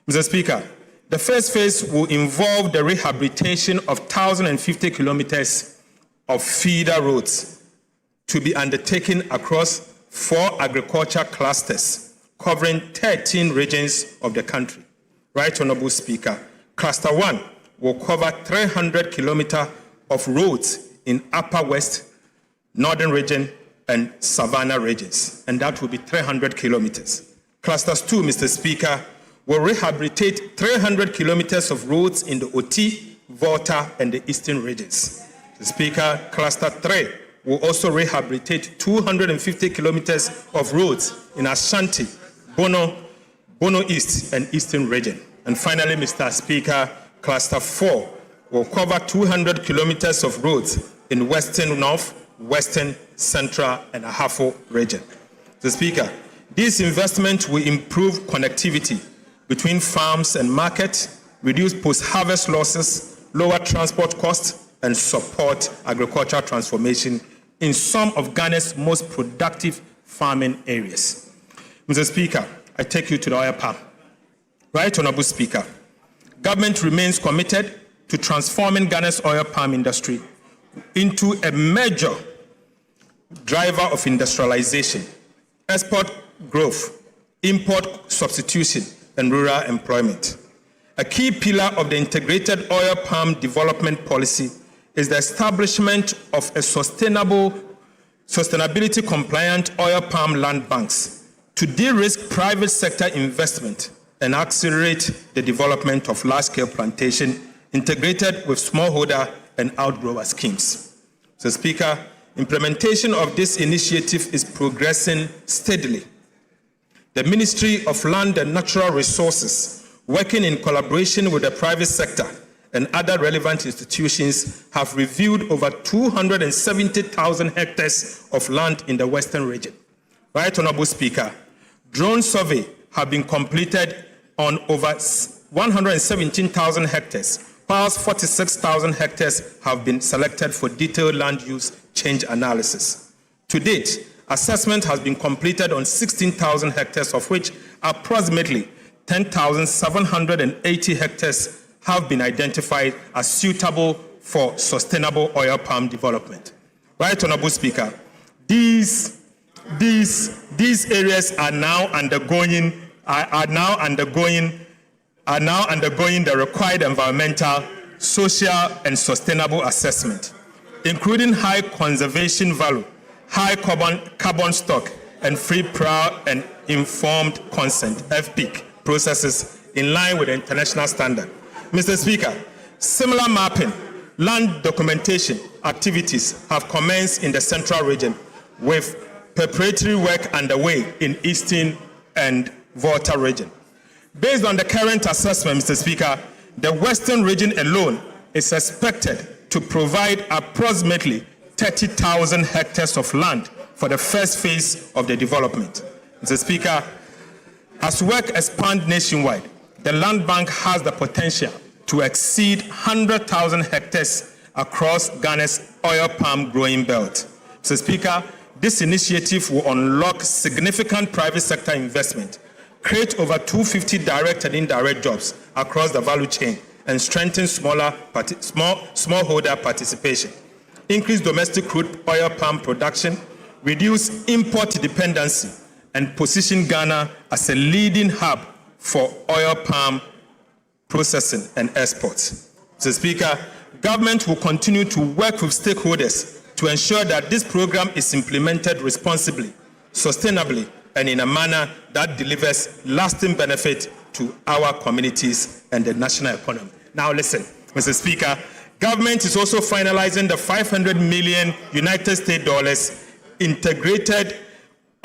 Mr. Speaker, the first phase will involve the rehabilitation of 1,050 kilometers of feeder roads to be undertaken across 4 agriculture clusters covering 13 regions of the country. Right Honorable Speaker, Cluster 1 will cover 300 kilometers of roads in Upper West, Northern Region, and Savannah regions, and that will be 300 kilometers. Clusters 2, Mr. Speaker, will rehabilitate 300 kilometers of roads in the Oti, Volta, and the Eastern regions. Mr. Speaker, Cluster 3 will also rehabilitate 250 kilometers of roads in Ashanti, Bono East, and Eastern region. And finally, Mr. Speaker, Cluster 4 will cover 200 kilometers of roads in Western North, Western, Central, and Ahafo region. Mr. Speaker, this investment will improve connectivity between farms and markets, reduce post-harvest losses, lower transport costs, and support agricultural transformation in some of Ghana's most productive farming areas. Mr. Speaker, I take you to the oil palm. Right Honorable Speaker, government remains committed to transforming Ghana's oil palm industry into a major driver of industrialization, export growth, import substitution, and rural employment. A key pillar of the integrated oil palm development policy is the establishment of a sustainability-compliant oil palm land banks to de-risk private sector investment and accelerate the development of large-scale plantation integrated with smallholder and outgrower schemes. So, Speaker, implementation of this initiative is progressing steadily. The Ministry of Land and Natural Resources, working in collaboration with the private sector and other relevant institutions, have reviewed over 270,000 hectares of land in the Western region. Right, Honorable Speaker, drone survey have been completed on over 117,000 hectares, whilst 46,000 hectares have been selected for detailed land use change analysis. To date, assessment has been completed on 16,000 hectares, of which approximately 10,780 hectares have been identified as suitable for sustainable oil palm development. Right, Honorable Speaker, these areas are now undergoing the required environmental, social, and sustainable assessment, including high conservation value, high carbon stock, and free, prior, and informed consent (FPIC) processes in line with the international standard. Mr. Speaker, similar mapping, land documentation activities have commenced in the Central region, with preparatory work underway in Eastern and Volta region. Based on the current assessment, Mr. Speaker, the Western region alone is expected to provide approximately 30,000 hectares of land for the first phase of the development. Mr. Speaker, as work expands nationwide, the land bank has the potential to exceed 100,000 hectares across Ghana's oil palm growing belt. Mr. Speaker, this initiative will unlock significant private sector investment, create over 250 direct and indirect jobs across the value chain, and strengthen smallholder participation, increase domestic crude oil palm production, reduce import dependency, and position Ghana as a leading hub for oil palm processing and exports. Mr. Speaker, government will continue to work with stakeholders to ensure that this program is implemented responsibly, sustainably, and in a manner that delivers lasting benefit to our communities and the national economy. Now listen, Mr. Speaker, government is also finalizing the $500 million United States dollars integrated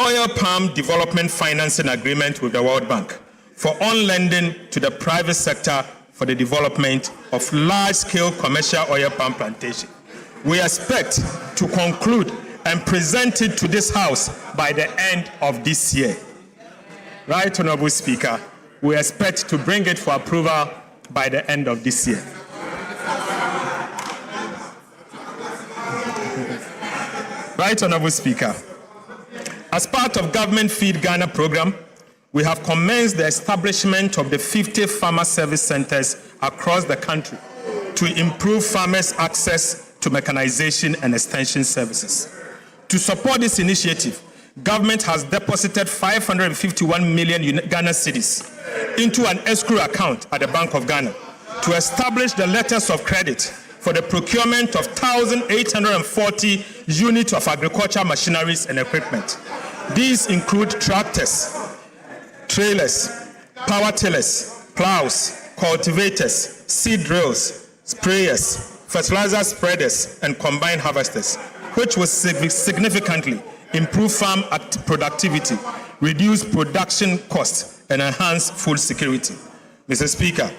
oil palm development financing agreement with the World Bank for on-lending to the private sector for the development of large-scale commercial oil palm plantation. We expect to conclude and present it to this House by the end of this year. Right, Honorable Speaker, we expect to bring it for approval by the end of this year. Right, Honorable Speaker, as part of Government Feed Ghana program, we have commenced the establishment of the 50 farmer service centers across the country to improve farmers' access to mechanization and extension services. To support this initiative, government has deposited 551 million Ghana cedis into an escrow account at the Bank of Ghana to establish the letters of credit for the procurement of 1,840 units of agricultural machineries and equipment. These include tractors, trailers, power tillers, plows, cultivators, seed drills, sprayers, fertilizer spreaders, and combine harvesters, which will significantly improve farm productivity, reduce production costs, and enhance food security. Mr. Speaker,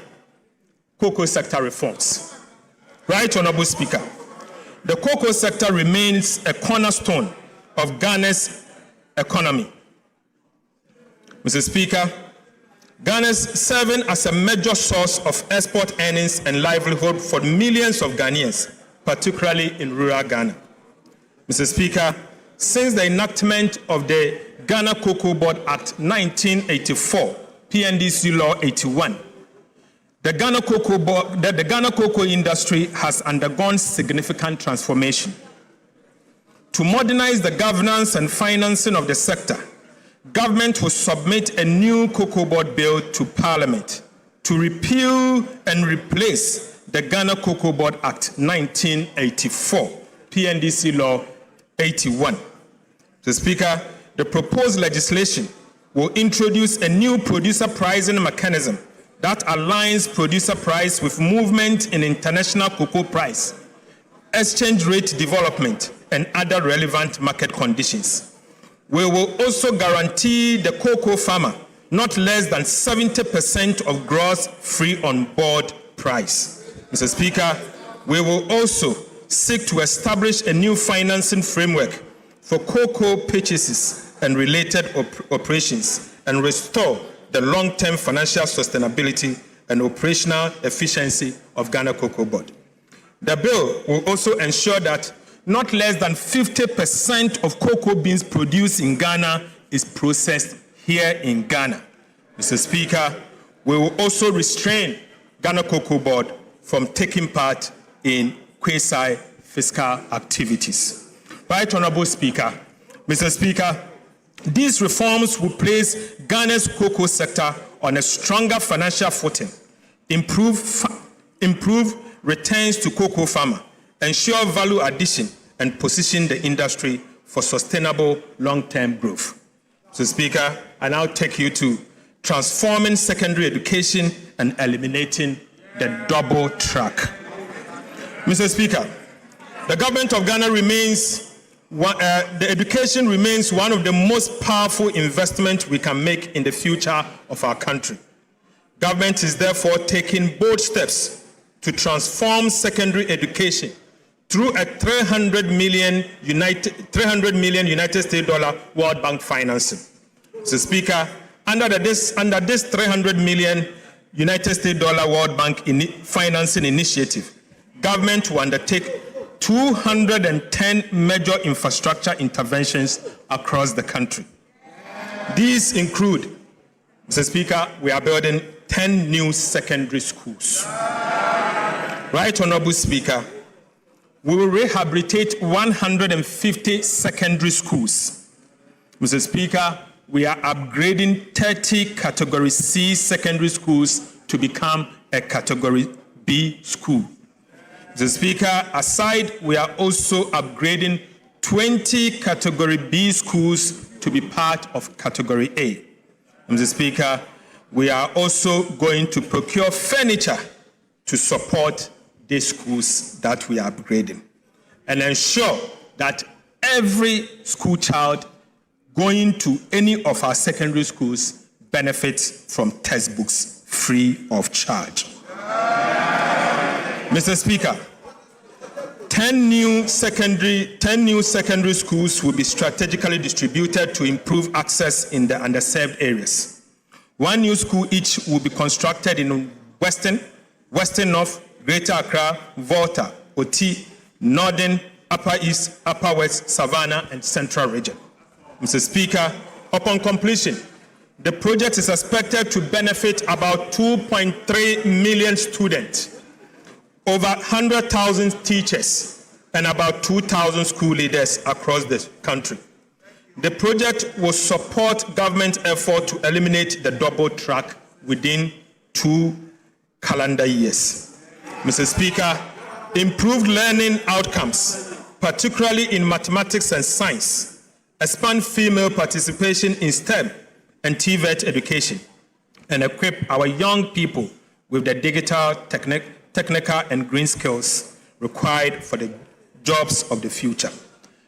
cocoa sector reforms. Right, Honorable Speaker, the cocoa sector remains a cornerstone of Ghana's economy. Mr. Speaker, Ghana is serving as a major source of export earnings and livelihood for millions of Ghanaians, particularly in rural Ghana. Mr. Speaker, since the enactment of the Ghana Cocoa Board Act 1984, PNDC Law 81, the Ghana cocoa industry has undergone significant transformation. To modernize the governance and financing of the sector, government will submit a new Cocoa Board bill to Parliament to repeal and replace the Ghana Cocoa Board Act 1984, PNDC Law 81. Mr. Speaker, the proposed legislation will introduce a new producer pricing mechanism that aligns producer price with movement in international cocoa price, exchange rate development, and other relevant market conditions. We will also guarantee the cocoa farmer not less than 70% of gross free on board price. Mr. Speaker, we will also seek to establish a new financing framework for cocoa purchases and related operations and restore the long-term financial sustainability and operational efficiency of Ghana Cocoa Board. The bill will also ensure that not less than 50% of cocoa beans produced in Ghana is processed here in Ghana. Mr. Speaker, we will also restrain Ghana Cocoa Board from taking part in quasi-fiscal activities. Right Honorable Speaker, Mr. Speaker, these reforms will place Ghana's cocoa sector on a stronger financial footing, improve returns to cocoa farmer, ensure value addition, and position the industry for sustainable long-term growth. Mr. Speaker, I now take you to transforming secondary education and eliminating the double track. Mr. Speaker, the government of Ghana the education remains one of the most powerful investments we can make in the future of our country. Government is therefore taking bold steps to transform secondary education through a $300 million United States dollar World Bank financing. Mr. Speaker, under this $300 million United States dollar World Bank financing initiative, government will undertake 210 major infrastructure interventions across the country. These include, Mr. Speaker, we are building 10 new secondary schools. Right Honorable Speaker, we will rehabilitate 150 secondary schools. Mr. Speaker, we are upgrading 30 Category C secondary schools to become a Category B school. Mr. Speaker, aside, we are also upgrading 20 Category B schools to be part of Category A. Mr. Speaker, we are also going to procure furniture to support these schools that we are upgrading and ensure that every school child going to any of our secondary schools benefits from textbooks free of charge. Mr. Speaker, 10 new secondary schools will be strategically distributed to improve access in the underserved areas. One new school each will be constructed in Western North, Greater Accra, Volta, Oti, Northern, Upper East, Upper West, Savannah, and Central Region. Mr. Speaker, upon completion, the project is expected to benefit about 2.3 million students, over 100,000 teachers, and about 2,000 school leaders across the country. The project will support government effort to eliminate the double track within 2 calendar years. Mr. Speaker, improved learning outcomes, particularly in mathematics and science, expand female participation in STEM and TVET education, and equip our young people with the digital, technical, and green skills required for the jobs of the future.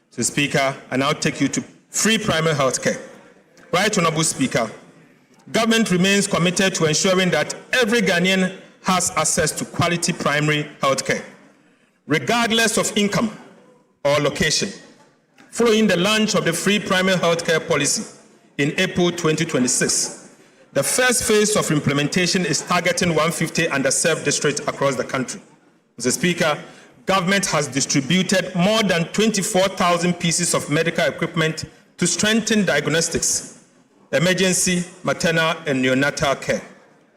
So, Speaker, I now take you to free primary health care. Right Honorable Speaker, government remains committed to ensuring that every Ghanaian has access to quality primary health care, regardless of income or location. Following the launch of the free primary health care policy in April 2026, the first phase of implementation is targeting 150 underserved districts across the country. Mr. Speaker, government has distributed more than 24,000 pieces of medical equipment to strengthen diagnostics, emergency, maternal, and neonatal care.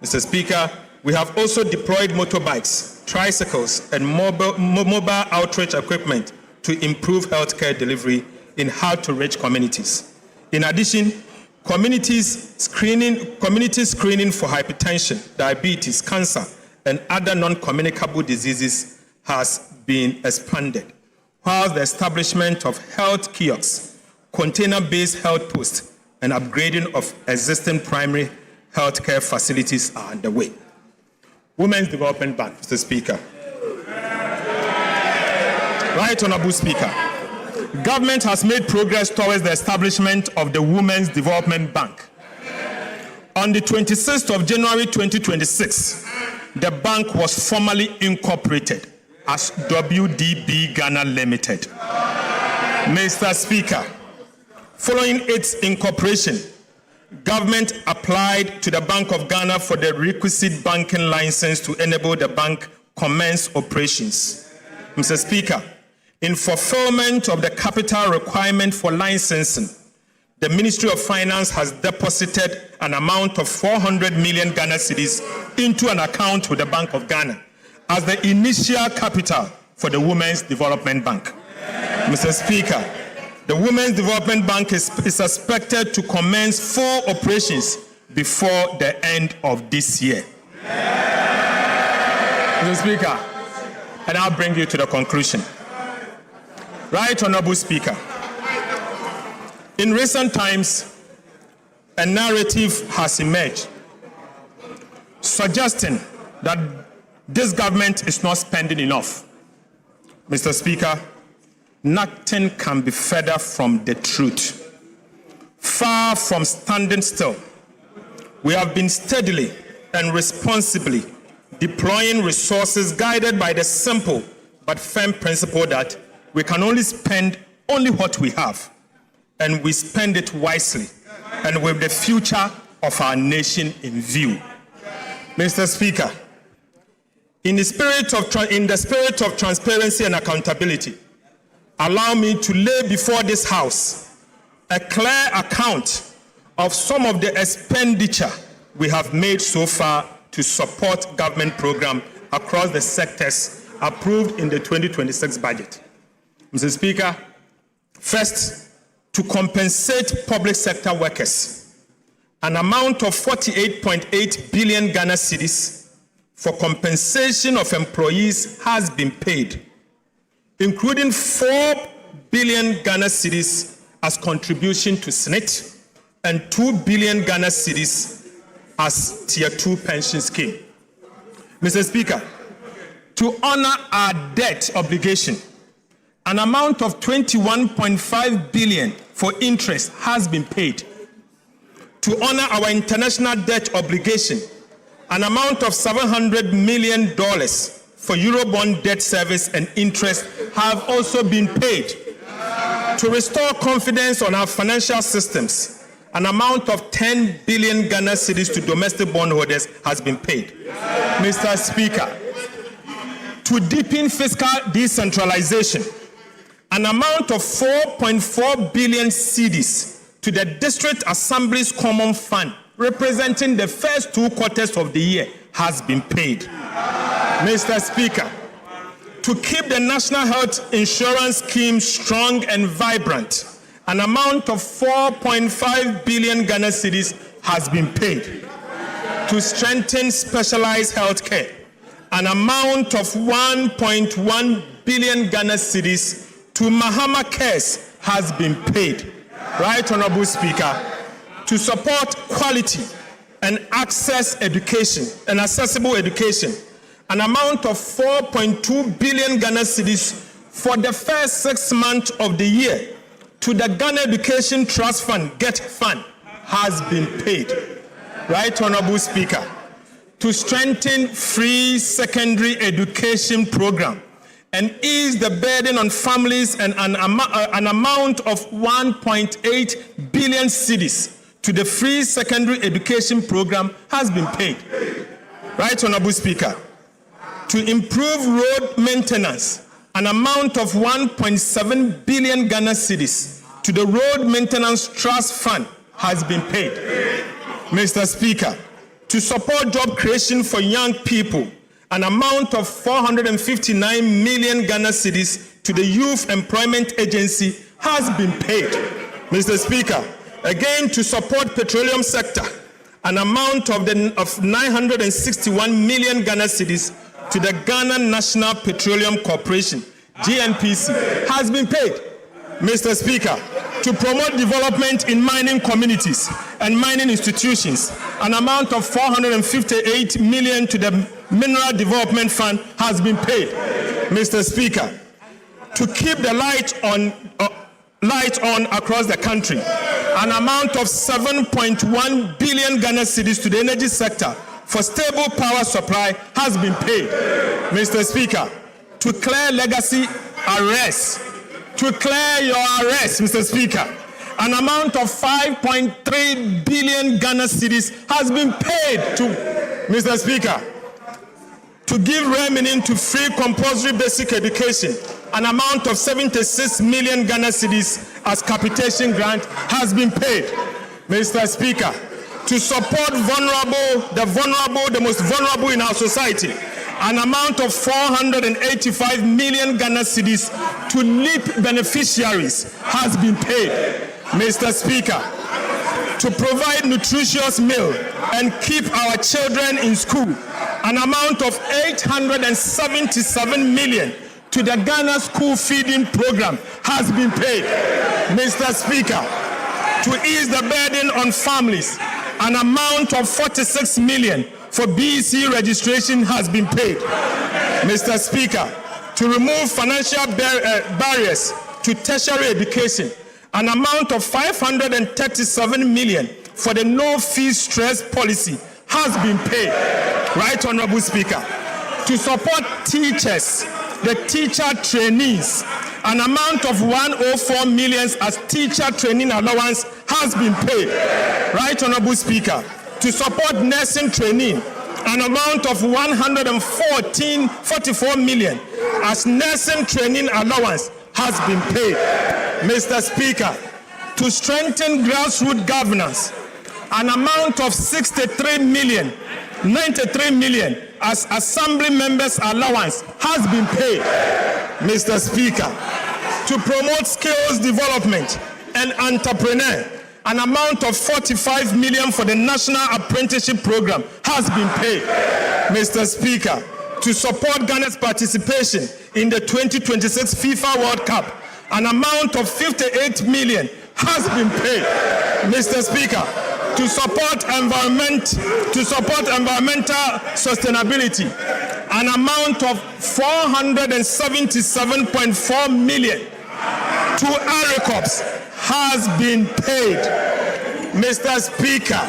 Mr. Speaker, we have also deployed motorbikes, tricycles, and mobile outreach equipment to improve healthcare delivery in hard-to-reach communities. In addition, community screening for hypertension, diabetes, cancer, and other non-communicable diseases has been expanded, while the establishment of health kiosks, container-based health posts, and upgrading of existing primary healthcare facilities are underway. Women's Development Bank, Mr. Speaker. Right Honorable Speaker, government has made progress towards the establishment of the Women's Development Bank. On the 26th of January 2026, the bank was formally incorporated as WDB Ghana Limited. Mr. Speaker, following its incorporation, government applied to the Bank of Ghana for the requisite banking license to enable the bank commence operations. Mr. Speaker, in fulfillment of the capital requirement for licensing, the Ministry of Finance has deposited an amount of 400 million Ghana cedis into an account with the Bank of Ghana as the initial capital for the Women's Development Bank. Mr. Speaker, the Women's Development Bank is expected to commence full operations before the end of this year. Mr. Speaker, and I'll bring you to the conclusion. Right Honorable Speaker, in recent times, a narrative has emerged suggesting that this government is not spending enough. Mr. Speaker, nothing can be further from the truth. Far from standing still, we have been steadily and responsibly deploying resources guided by the simple but firm principle that we can only spend only what we have, and we spend it wisely and with the future of our nation in view. Mr. Speaker, in the spirit of transparency and accountability, allow me to lay before this House a clear account of some of the expenditure we have made so far to support government programs across the sectors approved in the 2026 budget. Mr. Speaker, first, to compensate public sector workers, an amount of 48.8 billion Ghana cedis for compensation of employees has been paid, including 4 billion Ghana cedis as contribution to SNIT and 2 billion Ghana cedis as Tier 2 pension scheme. Mr. Speaker, to honor our debt obligation, an amount of 21.5 billion for interest has been paid. To honor our international debt obligation, an amount of $700 million for Eurobond debt service and interest have also been paid. To restore confidence on our financial systems, an amount of 10 billion Ghana cedis to domestic bondholders has been paid. Mr. Speaker, to deepen fiscal decentralization, an amount of 4.4 billion cedis to the District Assembly's Common Fund, representing the first 2 quarters of the year, has been paid. Mr. Speaker, to keep the National Health Insurance Scheme strong and vibrant, an amount of 4.5 billion Ghana cedis has been paid. To strengthen specialized health care, an amount of 1.1 billion Ghana cedis to Mahama Cares has been paid. Right Honorable Speaker, to support quality and access education and accessible education, an amount of 4.2 billion Ghana cedis for the first 6 months of the year to the Ghana Education Trust Fund, GET Fund, has been paid. Right Honorable Speaker, to strengthen free secondary education program and ease the burden on families, and an amount of 1.8 billion cedis to the free secondary education program has been paid. Right Honorable Speaker, to improve road maintenance, an amount of 1.7 billion Ghana cedis to the Road Maintenance Trust Fund has been paid. Mr. Speaker, to support job creation for young people, an amount of 459 million Ghana cedis to the Youth Employment Agency has been paid. Mr. Speaker, again to support petroleum sector, an amount of 961 million Ghana cedis to the Ghana National Petroleum Corporation, GNPC, has been paid. Mr. Speaker, to promote development in mining communities and mining institutions. An amount of 458 million to the Mineral Development Fund has been paid. Mr. Speaker, to keep the light on across the country, an amount of 7.1 billion Ghana cedis to the energy sector for stable power supply has been paid. Mr. Speaker, to clear legacy arrests, to clear your arrests, Mr. Speaker, an amount of 5.3 billion Ghana cedis has been paid to, Mr. Speaker, to give remaining to free compulsory basic education, an amount of 76 million Ghana cedis as capitation grant has been paid. Mr. Speaker, to support the most vulnerable in our society, an amount of 485 million Ghana cedis to LEAP beneficiaries has been paid. Mr. Speaker, to provide nutritious meal and keep our children in school, an amount of 877 million to the Ghana School Feeding Program has been paid. Mr. Speaker, to ease the burden on families, an amount of 46 million for BEC registration has been paid. Mr. Speaker, to remove financial barriers to tertiary education, an amount of 537 million for the no-fee stress policy has been paid. Right, Honorable Speaker, to support teachers, the teacher trainees, an amount of 104 million as teacher training allowance has been paid. Right, Honorable Speaker, to support nursing training, an amount of 144 million as nursing training allowance has been paid. Mr. Speaker, to strengthen grassroots governance, an amount of 93 million as assembly members allowance has been paid. Mr. Speaker, to promote skills development and entrepreneur, an amount of 45 million for the National Apprenticeship Program has been paid. Mr. Speaker, to support Ghana's participation in the 2026 FIFA World Cup, an amount of 58 million has been paid. Mr. Speaker, to support environmental sustainability, an amount of 477.4 million to ARICOPS has been paid. Mr. Speaker,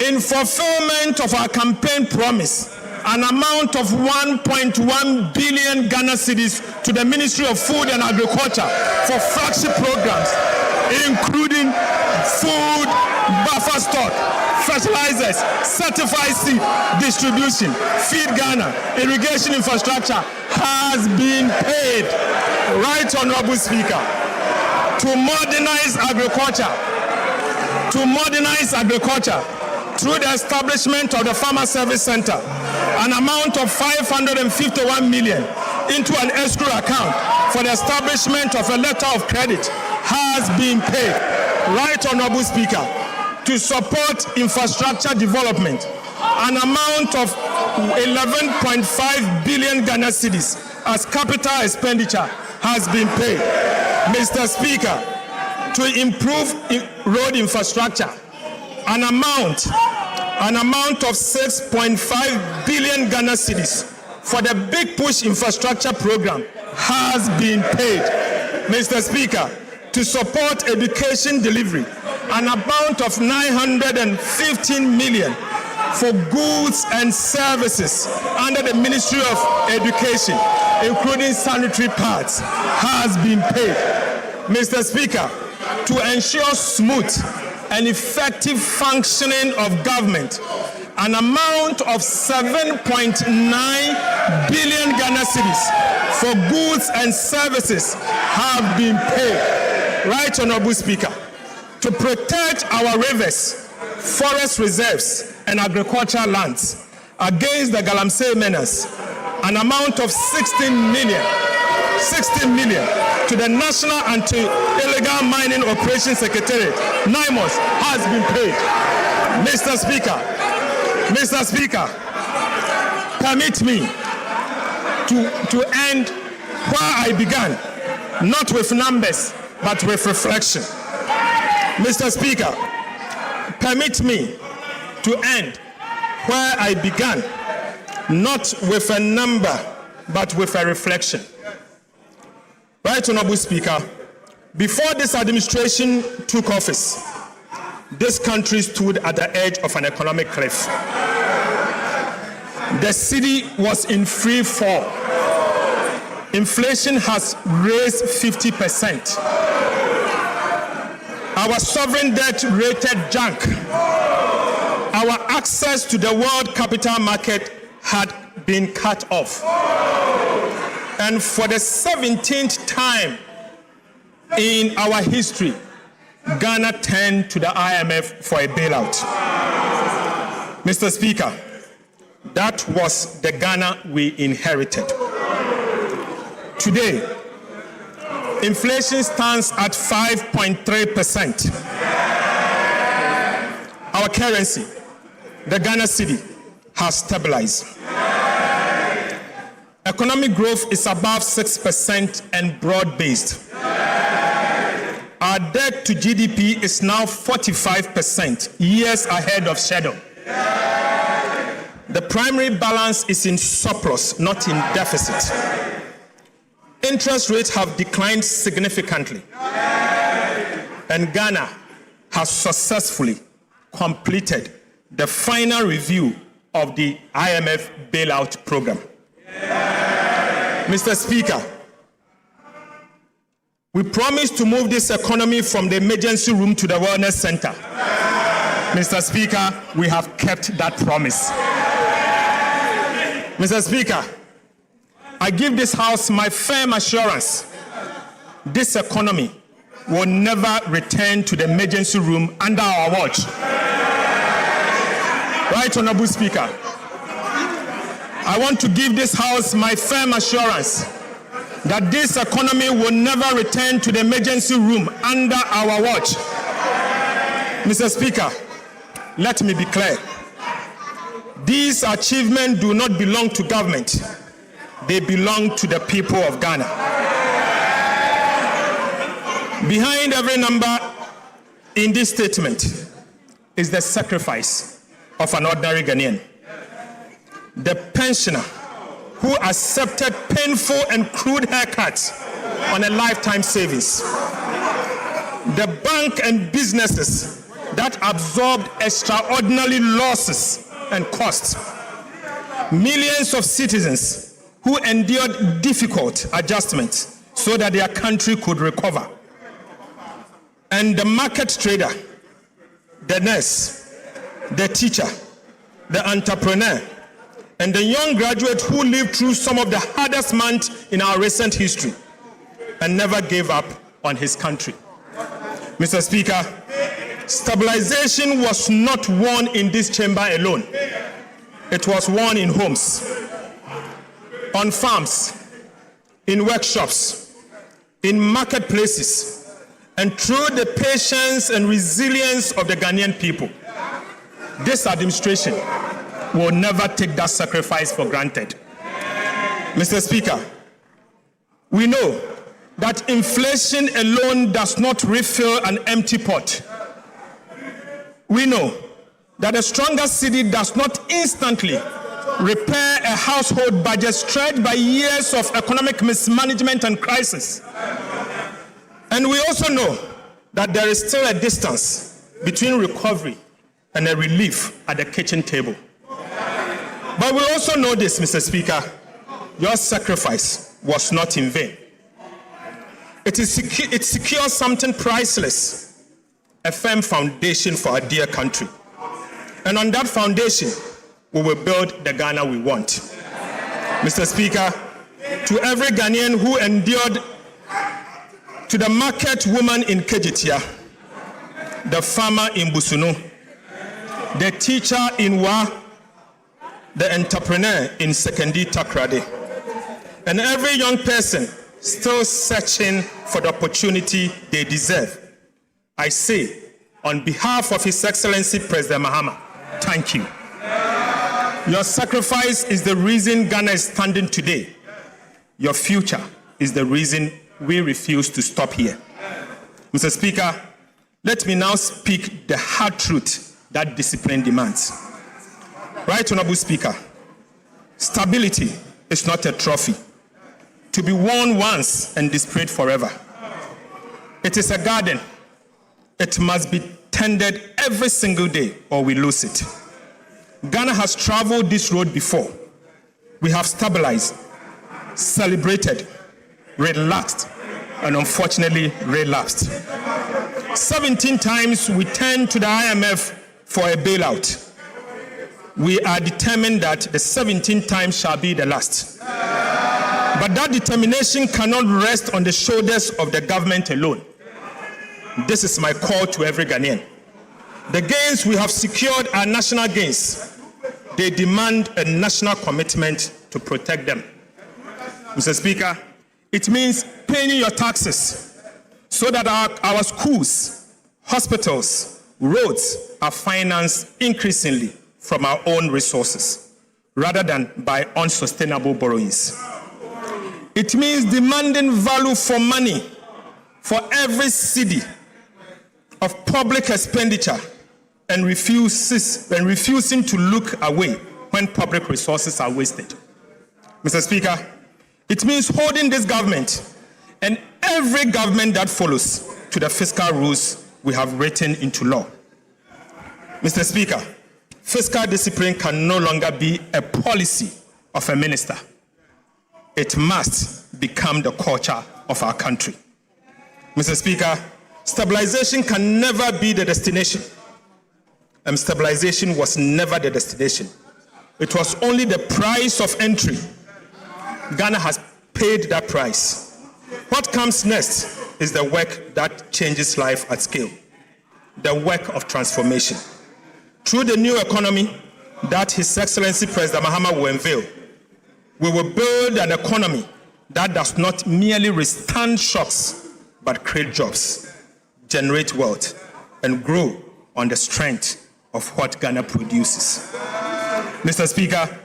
in fulfillment of our campaign promise, an amount of 1.1 billion Ghana cedis to the Ministry of Food and Agriculture for flagship programs, including food buffer stock, fertilizers, certified seed distribution, Feed Ghana, irrigation infrastructure has been paid. Right, Honorable Speaker, to modernize agriculture through the establishment of the Farmer Service Center, an amount of 551 million into an escrow account for the establishment of a letter of credit has been paid. Right, Honorable Speaker, to support infrastructure development, an amount of 11.5 billion Ghana cedis as capital expenditure has been paid. Mr. Speaker, to improve road infrastructure, an amount of 6.5 billion Ghana cedis for the Big Push infrastructure program has been paid. Mr. Speaker, to support education delivery, an amount of 915 million for goods and services under the Ministry of Education, including sanitary pads, has been paid. Mr. Speaker, to ensure smooth and effective functioning of government, an amount of 7.9 billion Ghana cedis for goods and services have been paid. Right, Honorable Speaker, to protect our rivers, forest reserves, and agricultural lands against the Galamsey menace, an amount of 16 million to the National Anti-Illegal Mining Operations Secretariat, NIMOS, has been paid. Mr. Speaker, permit me to end where I began, not with numbers, but with reflection. Mr. Speaker, permit me to end where I began, not with a number, but with a reflection. Right Honorable Speaker, before this administration took office, this country stood at the edge of an economic cliff. The city was in free fall. Inflation has raised 50%. Our sovereign debt rated junk. Our access to the world capital market had been cut off. And for the 17th time in our history, Ghana turned to the IMF for a bailout. Mr. Speaker, that was the Ghana we inherited. Today, inflation stands at 5.3%. Our currency, the Ghana cedi, has stabilized. Economic growth is above 6% and broad-based. Our debt to GDP is now 45%, years ahead of schedule. The primary balance is in surplus, not in deficit. Interest rates have declined significantly. And Ghana has successfully completed the final review of the IMF bailout program. Mr. Speaker, we promised to move this economy from the emergency room to the wellness center. Mr. Speaker, we have kept that promise. Mr. Speaker, I give this House my firm assurance this economy will never return to the emergency room under our watch. Right, Honorable Speaker? I want to give this House my firm assurance that this economy will never return to the emergency room under our watch. Mr. Speaker, let me be clear. These achievements do not belong to government. They belong to the people of Ghana. Behind every number in this statement is the sacrifice of an ordinary Ghanaian. The pensioner who accepted painful and crude haircuts on a lifetime savings. The bank and businesses that absorbed extraordinary losses and costs. Millions of citizens who endured difficult adjustments so that their country could recover. And the market trader, the nurse, the teacher, the entrepreneur, and the young graduate who lived through some of the hardest months in our recent history and never gave up on his country. Mr. Speaker, stabilization was not won in this chamber alone. It was won in homes, on farms, in workshops, in marketplaces, and through the patience and resilience of the Ghanaian people. This administration will never take that sacrifice for granted. Mr. Speaker, we know that inflation alone does not refill an empty pot. We know that a stronger cedi does not instantly repair a household budget stretched by years of economic mismanagement and crisis. And we also know that there is still a distance between recovery and a relief at the kitchen table. But we also know this, Mr. Speaker, your sacrifice was not in vain. It secures something priceless, a firm foundation for our dear country. And on that foundation, we will build the Ghana we want. Mr. Speaker, to every Ghanaian who endured, to the market woman in Kejitia, the farmer in Busunu, the teacher in Wa, the entrepreneur in Sekendi Takrade, and every young person still searching for the opportunity they deserve, I say, on behalf of His Excellency President Mahama, thank you. Your sacrifice is the reason Ghana is standing today. Your future is the reason we refuse to stop here. Mr. Speaker, let me now speak the hard truth that discipline demands. Right Honorable Speaker, stability is not a trophy to be worn once and displayed forever. It is a garden. It must be tended every single day or we lose it. Ghana has traveled this road before. We have stabilized, celebrated, relaxed, and unfortunately relapsed. 17 times we turned to the IMF for a bailout. We are determined that the 17th time shall be the last. But that determination cannot rest on the shoulders of the government alone. This is my call to every Ghanaian. The gains we have secured are national gains. They demand a national commitment to protect them. Mr. Speaker, it means paying your taxes so that our schools, hospitals, roads are financed increasingly from our own resources rather than by unsustainable borrowings. It means demanding value for money for every cedi of public expenditure and refusing to look away when public resources are wasted. Mr. Speaker, it means holding this government and every government that follows to the fiscal rules we have written into law. Mr. Speaker, fiscal discipline can no longer be a policy of a minister. It must become the culture of our country. Mr. Speaker, stabilization can never be the destination. And stabilization was never the destination. It was only the price of entry. Ghana has paid that price. What comes next is the work that changes life at scale, the work of transformation. Through the new economy that His Excellency President Mahama will unveil, we will build an economy that does not merely withstand shocks, but create jobs, generate wealth, and grow on the strength of what Ghana produces. Mr. Speaker,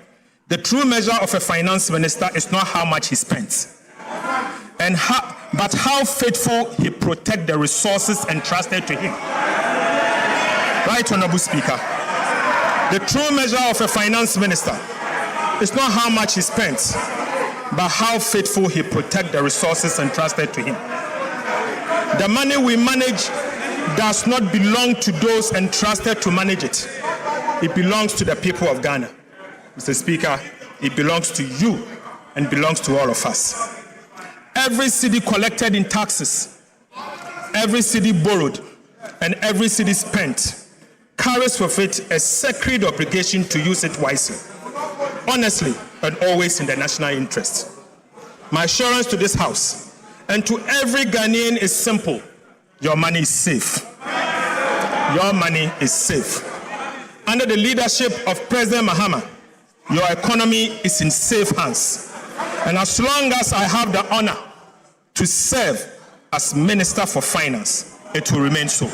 the true measure of a finance minister is not how much he spends, but how faithful he protects the resources entrusted to him. Right, Honorable Speaker, the true measure of a finance minister is not how much he spends, but how faithful he protects the resources entrusted to him. The money we manage does not belong to those entrusted to manage it. It belongs to the people of Ghana. Mr. Speaker, it belongs to you and belongs to all of us. Every cedi collected in taxes, every cedi borrowed, and every cedi spent carries with it a sacred obligation to use it wisely, honestly, and always in the national interest. My assurance to this House and to every Ghanaian is simple. Your money is safe. Your money is safe. Under the leadership of President Mahama, your economy is in safe hands. And as long as I have the honor to serve as Minister for Finance, it will remain so.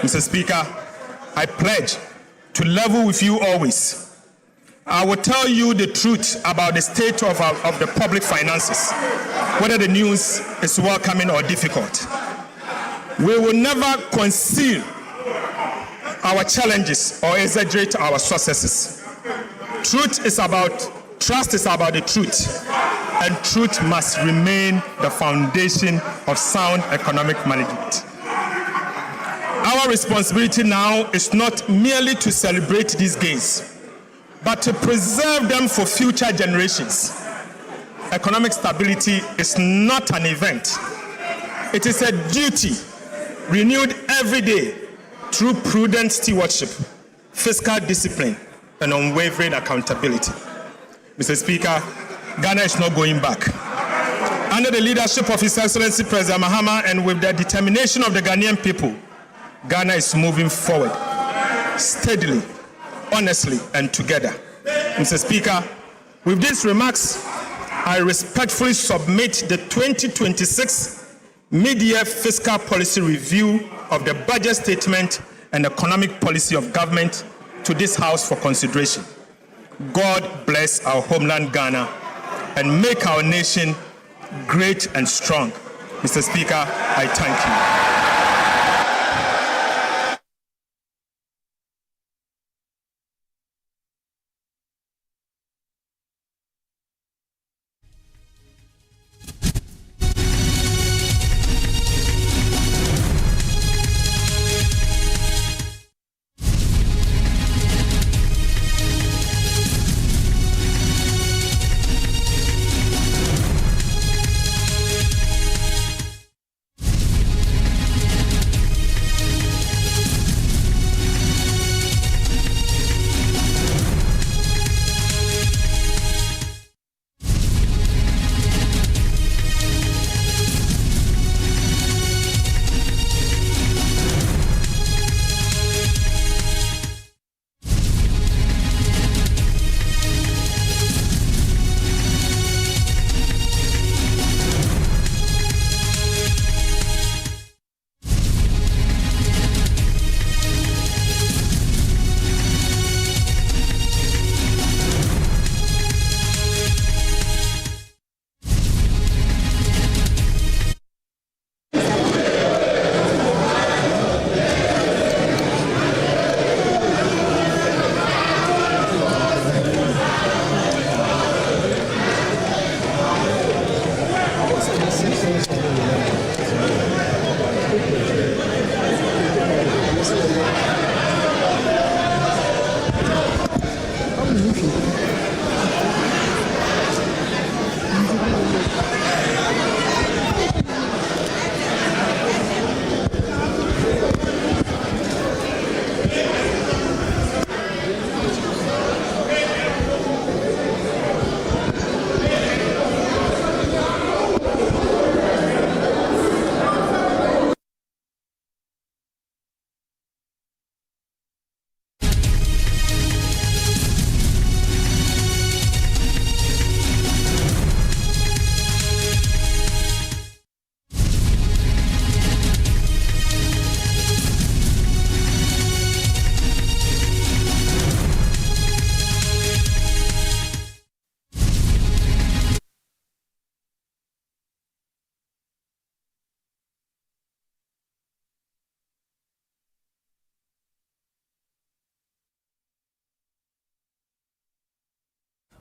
Mr. Speaker, I pledge to level with you always. I will tell you the truth about the state of the public finances, whether the news is welcoming or difficult. We will never conceal our challenges or exaggerate our successes. Trust is about the truth, and truth must remain the foundation of sound economic management. Our responsibility now is not merely to celebrate these gains, but to preserve them for future generations. Economic stability is not an event. It is a duty renewed every day through prudent stewardship, fiscal discipline, and unwavering accountability. Mr. Speaker, Ghana is not going back. Under the leadership of His Excellency President Mahama and with the determination of the Ghanaian people, Ghana is moving forward steadily, honestly, and together. Mr. Speaker, with these remarks, I respectfully submit the 2026 mid-year fiscal policy review of the budget statement and economic policy of government to this House for consideration. God bless our homeland Ghana and make our nation great and strong. Mr. Speaker, I thank you.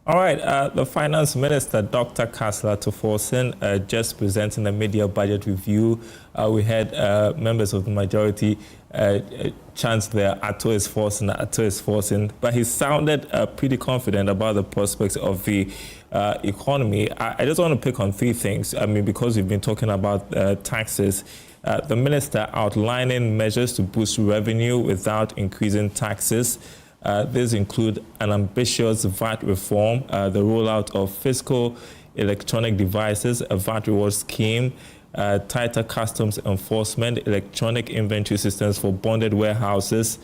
All right, the Finance Minister, Dr. Kasla Tuforsen, just presenting the media budget review. We had members of the majority chant there, Ato is forcing, but he sounded pretty confident about the prospects of the economy. I just want to pick on three things. I mean, because we've been talking about taxes, the minister outlining measures to boost revenue without increasing taxes. These include an ambitious VAT reform, the rollout of fiscal electronic devices, a VAT reward scheme, tighter customs enforcement, electronic inventory systems for bonded warehouses,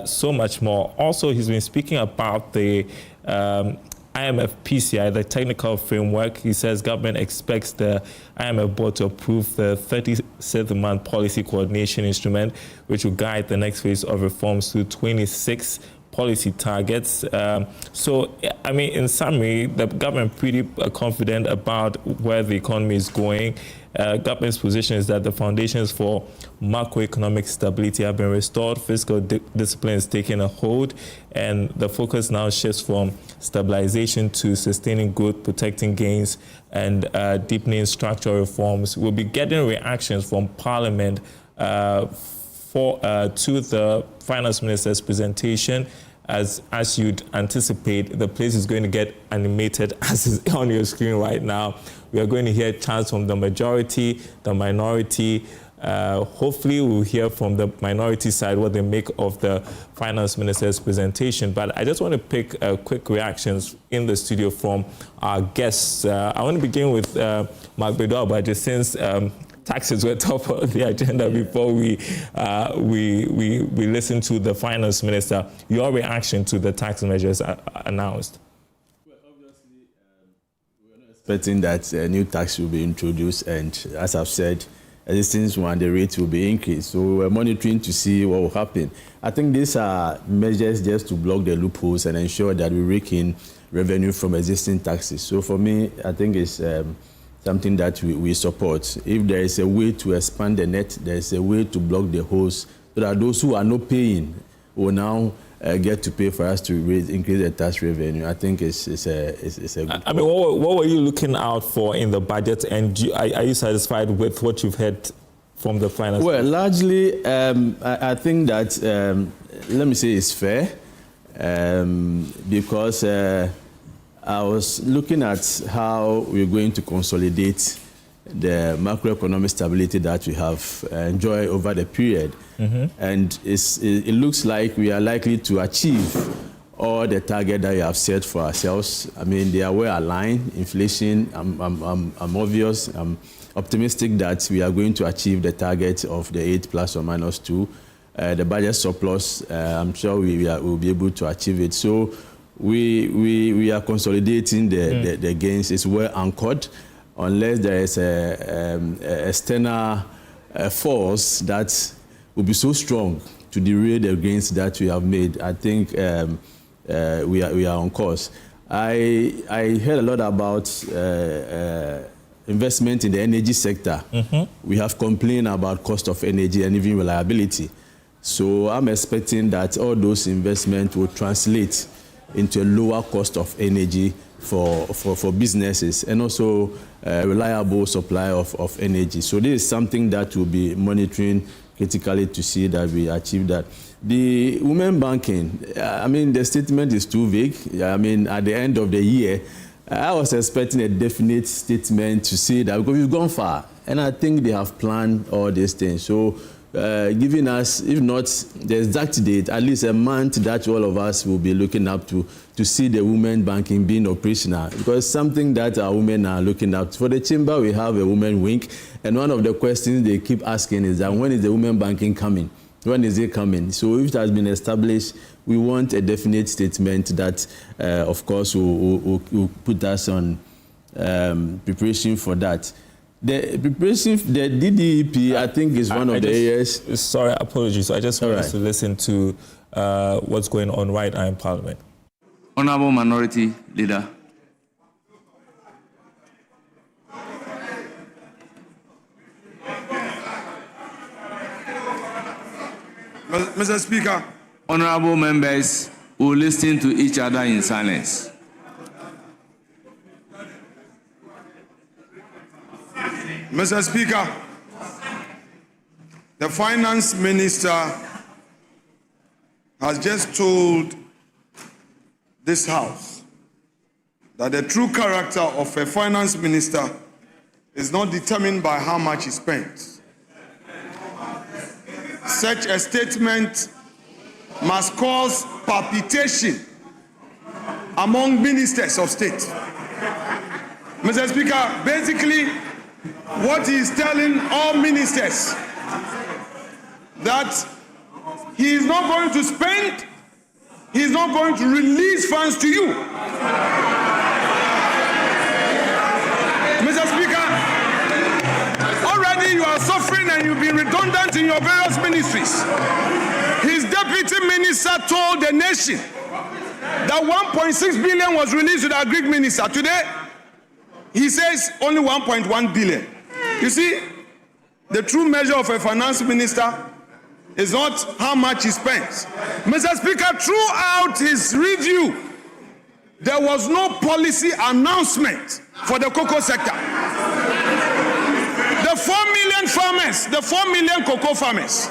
so much more. Also, he's been speaking about the IMF PCI, the technical framework. He says government expects the IMF board to approve the 36th month policy coordination instrument, which will guide the next phase of reforms to 26 policy targets. So, I mean, in summary, the government pretty confident about where the economy is going. Government's position is that the foundations for macroeconomic stability have been restored, fiscal discipline is taking a hold, and the focus now shifts from stabilization to sustaining growth, protecting gains, and deepening structural reforms. We'll be getting reactions from Parliament to the Finance Minister's presentation. As you'd anticipate, the place is going to get animated, as is on your screen right now. We are going to hear chants from the majority, the minority. Hopefully, we'll hear from the minority side what they make of the Finance Minister's presentation. But I just want to pick quick reactions in the studio from our guests. I want to begin with Mark Bedoabaje, since taxes were top of the agenda before we listen to the Finance Minister. Your reaction to the tax measures announced? Well, obviously, we're not expecting that a new tax will be introduced, and as I've said, existing one, the rate will be increased. So we're monitoring to see what will happen. I think these are measures just to block the loopholes and ensure that we rake in revenue from existing taxes. So for me, I think it's something that we support. If there is a way to expand the net, there is a way to block the holes so that those who are not paying will now get to pay for us to increase the tax revenue. I think it's a good I mean, what were you looking out for in the budget, and are you satisfied with what you've heard from the finance? Well, largely, I think that, let me say it's fair, because I was looking at how we're going to consolidate the macroeconomic stability that we have enjoyed over the period. Mm-hmm. And it looks like we are likely to achieve all the target that we have set for ourselves. I mean, they are well aligned. Inflation, I'm obvious. I'm optimistic that we are going to achieve the target of the 8 plus or minus 2. The budget surplus, I'm sure we'll be able to achieve it. So we are consolidating the gains. It's well anchored, unless there is a external force that will be so strong to derail the gains that we have made. I think we are on course. I heard a lot about investment in the energy sector. Mm-hmm. We have complained about cost of energy and even reliability. So I'm expecting that all those investments will translate into a lower cost of energy for businesses, and also reliable supply of energy. So this is something that we'll be monitoring critically to see that we achieve that. The women banking, I mean, the statement is too vague. I mean, at the end of the year, I was expecting a definite statement to say that, because we've gone far, and I think they have planned all these things. So giving us, if not the exact date, at least a month that all of us will be looking up to see the women banking being operational, because something that our women are looking up to. For the chamber, we have a women wing, and one of the questions they keep asking is that, when is the women banking coming? When is it coming? So if it has been established, we want a definite statement that, of course, will put us on preparation for that. The preparation, the DDEP, I think, is one of the areas. Sorry, apologies. I just wanted to listen to what's going on right now in Parliament. Honourable Minority Leader. Mr. Speaker. Honourable members will listen to each other in silence. Mr. Speaker, the finance minister has just told this House that the true character of a finance minister is not determined by how much he spends. Such a statement must cause palpitation among ministers of state. Mr. Speaker, basically, what he is telling all ministers that he is not going to spend, he is not going to release funds to you. Mr. Speaker, already you are suffering and you've been redundant in your various ministries. His deputy minister told the nation that 1.6 billion was released to the Agric minister. Today, he says only 1.1 billion. You see, the true measure of a finance minister is not how much he spends. Mr. Speaker, throughout his review, there was no policy announcement for the cocoa sector. The 4 million farmers, the 4 million cocoa farmers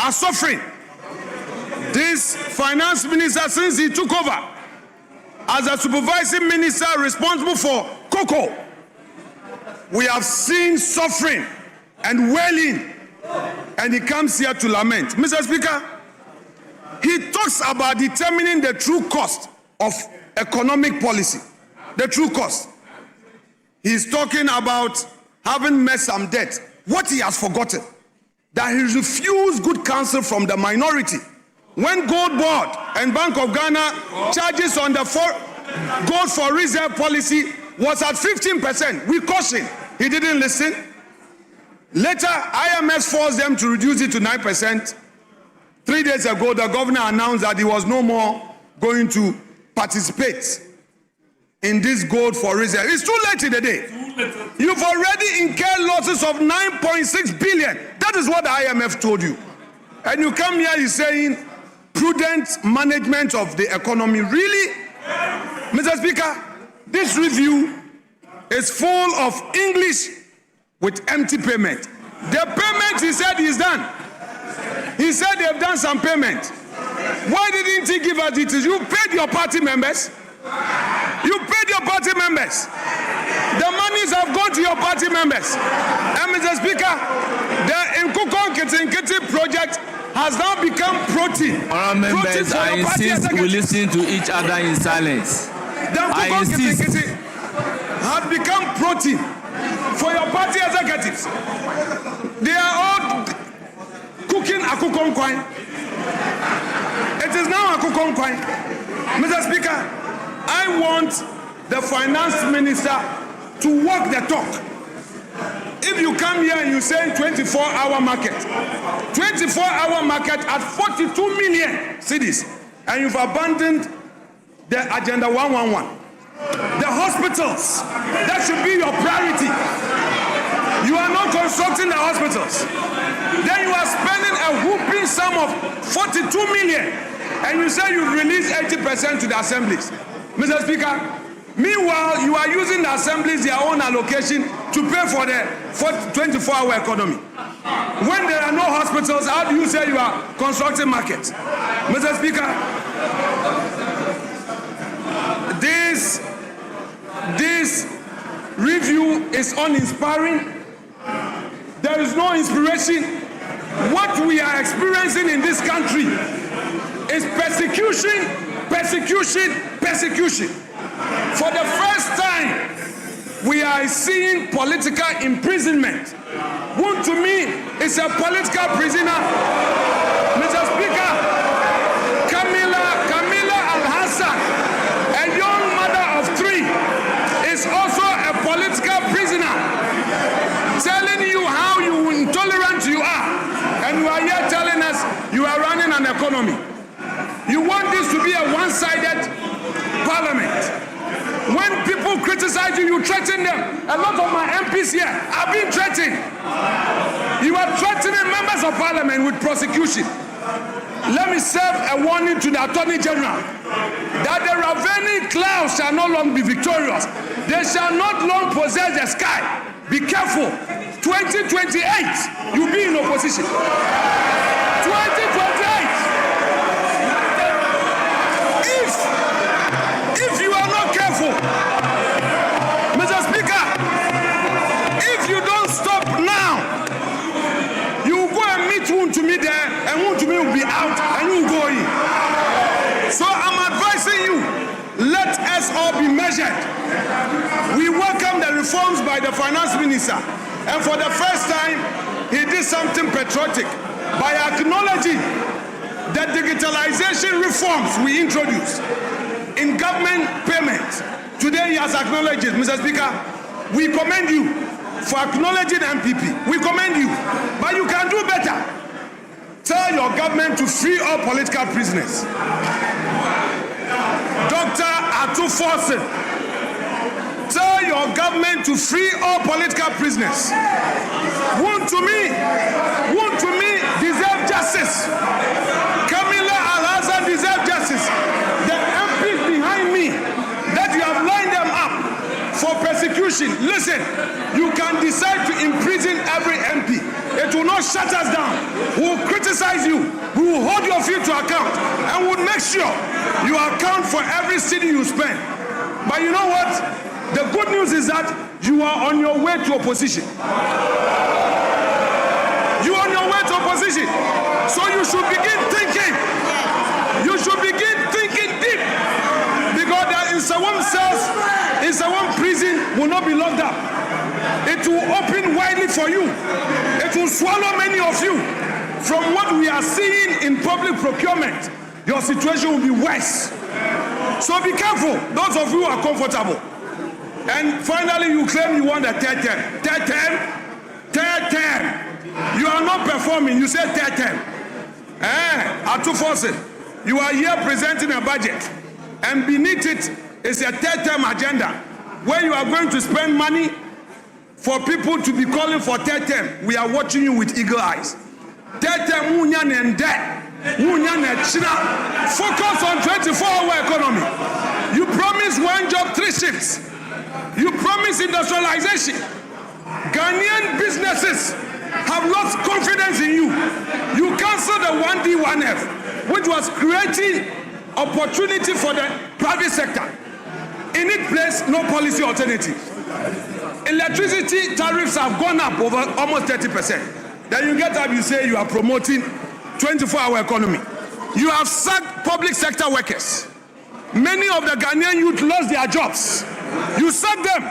are suffering. This finance minister, since he took over as a supervising minister responsible for cocoa, we have seen suffering and wailing, and he comes here to lament. Mr. Speaker, he talks about determining the true cost of economic policy, the true cost. He's talking about having met some debt. What he has forgotten, that he refused good counsel from the minority. When Gold Board and Bank of Ghana charges on the gold for reserve policy was at 15%, we cautioned. He didn't listen. Later, IMF forced them to reduce it to 9%. 3 days ago, the governor announced that he was no more going to participate in this gold for reserve. It's too late in the day. You've already incurred losses of 9.6 billion. That is what the IMF told you. And you come here, you're saying prudent management of the economy. Really? Mr. Speaker, this review is full of English with empty payment. The payment, he said, is done. He said they've done some payment. Why didn't he give us details? You paid your party members. You paid your party members. The monies have gone to your party members. And Mr. Speaker, the Nkukon Kitinkiti project has now become protein. Honourable members, I insist we listen to each other in silence. The Nkukon Kitinkiti has become protein for your party executives. They are all cooking Akukon Kwine. It is now Akukon Kwine. Mr. Speaker, I want the finance minister to walk the talk. If you come here and you say 24-hour market, 24-hour market at 42 million cities, and you've abandoned the Agenda 111. The hospitals, that should be your priority. You are not constructing the hospitals. Then you are spending a whooping sum of 42 million, and you say you've released 80% to the assemblies. Mr. Speaker, meanwhile, you are using the assemblies, their own allocation, to pay for the 24-hour economy. When there are no hospitals, how do you say you are constructing markets? Mr. Speaker, this review is uninspiring. There is no inspiration. What we are experiencing in this country is persecution, persecution, persecution. For the first time, we are seeing political imprisonment. One to me is a political prisoner. Mr. Speaker, Camilla Al-Hassan, a young mother of 3, is also a political prisoner, telling you how intolerant you are. And you are here telling us you are running an economy. You want this to be a one-sided parliament. When people criticize you, you threaten them. A lot of my MPs here have been threatened. You are threatening members of parliament with prosecution. Let me serve a warning to the Attorney General that the ravening clouds shall no longer be victorious. They shall not long possess the sky. Be careful. 2028, you'll be in opposition. 2028. If you are not careful, Mr. Speaker, if you don't stop now, you will go and meet Wontumi there, and Wontumi will be out, and you will go in. So I'm advising you, let us all be measured. We welcome the reforms by the finance minister, and for the first time, he did something patriotic by acknowledging the digitalization reforms we introduced in government payments. Today he has acknowledged it. Mr. Speaker, we commend you for acknowledging MPP. We commend you, but you can do better. Tell your government to free all political prisoners. Dr. Atu Forson, tell your government to free all political prisoners. Wontumi deserve justice. Camilla Al-Azhar deserve justice. The MPs behind me that you have lined them up for persecution, listen, you can decide to imprison every MP. It will not shut us down. We will criticize you. We will hold your feet to account, and we'll make sure you account for every city you spend. But you know what? The good news is that you are on your way to opposition. You are on your way to opposition. So you should begin thinking. You should begin thinking deep. Because there is one cells, in one prison will not be locked up. It will open widely for you. It will swallow many of you. From what we are seeing in public procurement, your situation will be worse. So be careful, those of you who are comfortable. And finally, you claim you want a third term. Third term. You are not performing. You say third term. Atu Forson, you are here presenting a budget, and beneath it is a third term agenda where you are going to spend money for people to be calling for third term. We are watching you with eagle eyes. Third term, focus on 24-hour economy. You promise one job, 3 shifts. You promise industrialization. Ghanaian businesses have lost confidence in you. You canceled the 1D, 1F, which was creating opportunity for the private sector. In its place, no policy alternative. Electricity tariffs have gone up over almost 30%. Then you get up, you say you are promoting 24-hour economy. You have sacked public sector workers. Many of the Ghanaian youth lost their jobs. You sacked them.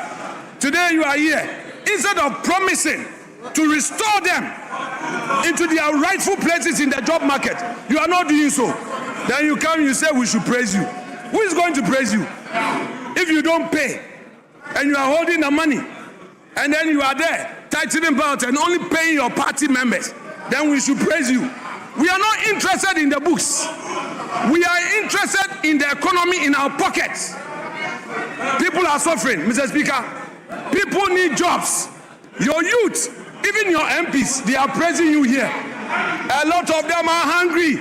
Today you are here. Instead of promising to restore them into their rightful places in the job market, you are not doing so. Then you come, you say we should praise you. Who is going to praise you? If you don't pay and you are holding the money and then you are there tightening belt and only paying your party members, then we should praise you. We are not interested in the books. We are interested in the economy in our pockets. People are suffering, Mr. Speaker. People need jobs. Your youth, even your MPs, they are praising you here. A lot of them are hungry.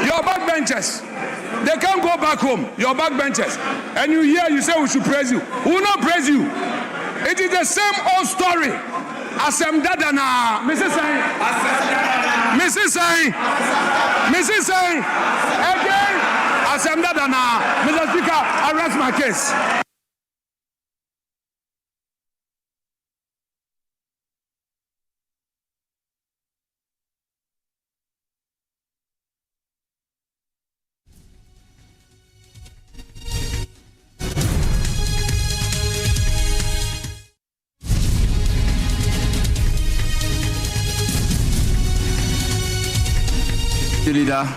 Your backbenchers, they can't go back home. Your backbenchers. And you hear, you say we should praise you. We will not praise you. It is the same old story. Asem Dadana, Mrs. Sain. Again, Asem Dadana. Mr. Speaker, I rest my case. Leader.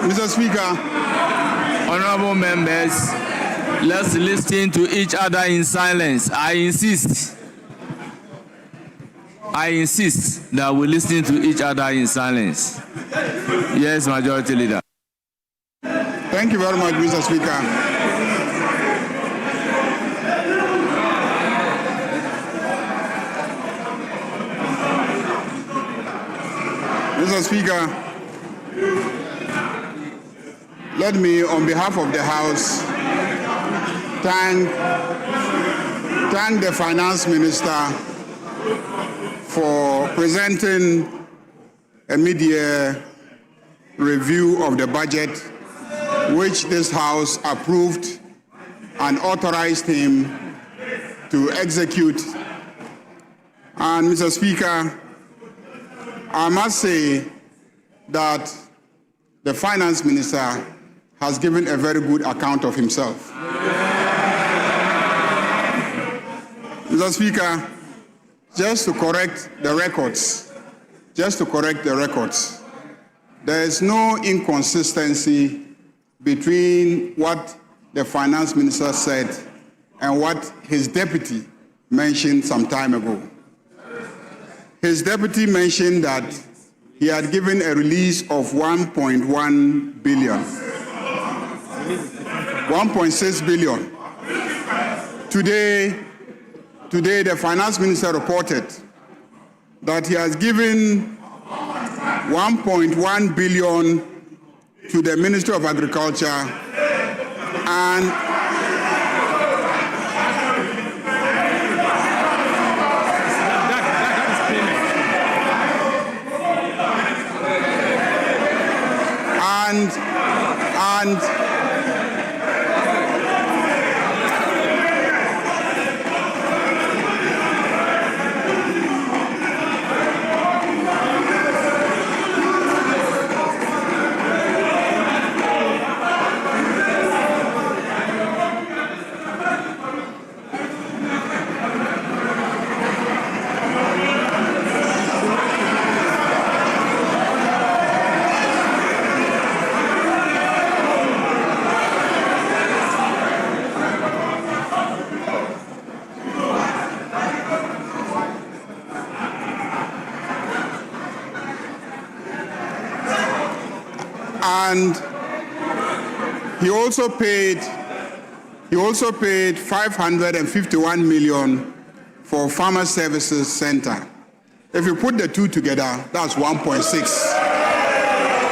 Mr. Speaker. Honorable members, let's listen to each other in silence. I insist that we listen to each other in silence. Yes, Majority Leader. Thank you very much, Mr. Speaker. Mr. Speaker, let me, on behalf of the House, thank the Finance Minister for presenting a mid-year review of the budget, which this House approved and authorized him to execute. And Mr. Speaker, I must say that the Finance Minister has given a very good account of himself. Mr. Speaker, just to correct the records, there is no inconsistency between what the Finance Minister said and what his deputy mentioned some time ago. His deputy mentioned that he had given a release of 1.1 billion, 1.6 billion. Today, the Finance Minister reported that he has given 1.1 billion to the Ministry of Agriculture and he also paid 551 million for Farmer Services Center. If you put the two together, that's 1.6.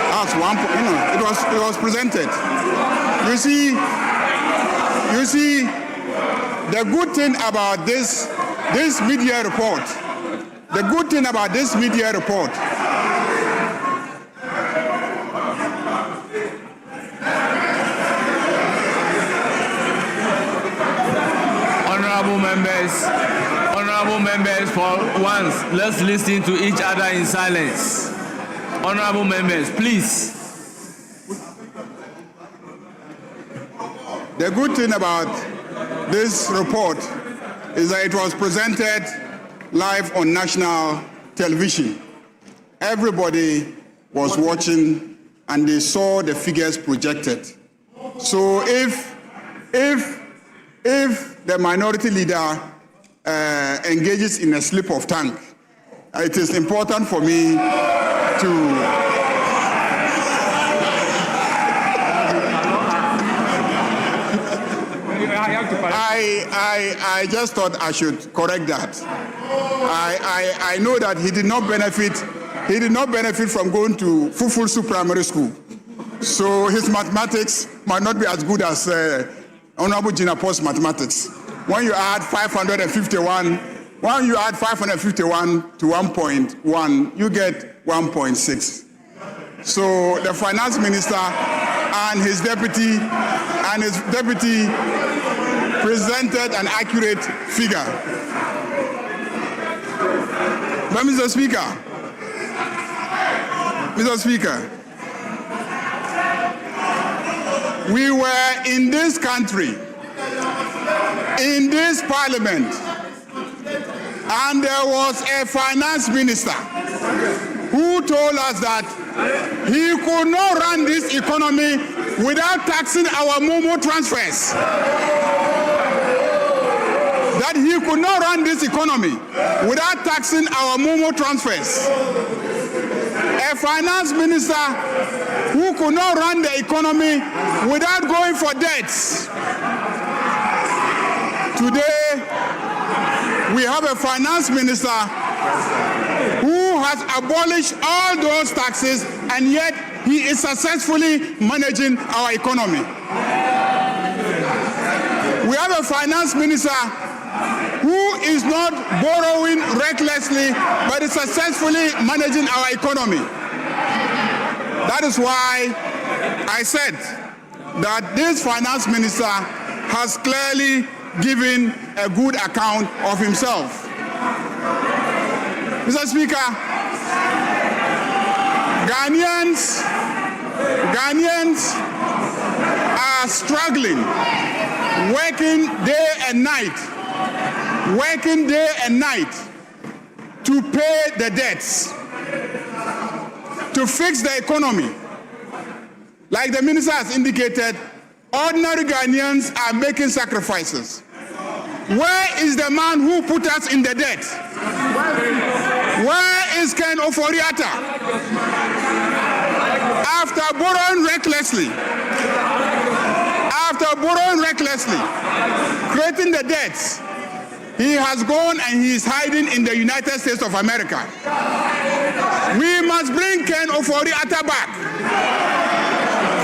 That's one. It was presented. You see, the good thing about this media report. The good thing about this media report. Honorable members, for once, let's listen to each other in silence. Honorable members, please. The good thing about this report is that it was presented live on national television. Everybody was watching and they saw the figures projected. So if the minority leader engages in a slip of tongue, it is important for me to I just thought I should correct that. I know that he did not benefit from going to Fufulsu Primary School. So his mathematics might not be as good as Honorable Gina Paul's mathematics. When you add 551 to 1.1, you get 1.6. So the Finance Minister and his deputy presented an accurate figure. But Mr. Speaker, we were in this country, in this parliament, and there was a finance minister who told us that he could not run this economy without taxing our Momo transfers. That he could not run this economy without taxing our Momo transfers. A finance minister who could not run the economy without going for debts. Today, we have a finance minister who has abolished all those taxes, and yet he is successfully managing our economy. We have a finance minister who is not borrowing recklessly, but is successfully managing our economy. That is why I said that this finance minister has clearly given a good account of himself. Mr. Speaker, Ghanaians are struggling, working day and night to pay the debts, to fix the economy. Like the minister has indicated, ordinary Ghanaians are making sacrifices. Where is the man who put us in the debt? Where is Ken Ofori-Atta? After borrowing recklessly, creating the debts, he has gone and he is hiding in the United States of America. We must bring Ken Ofori-Atta back.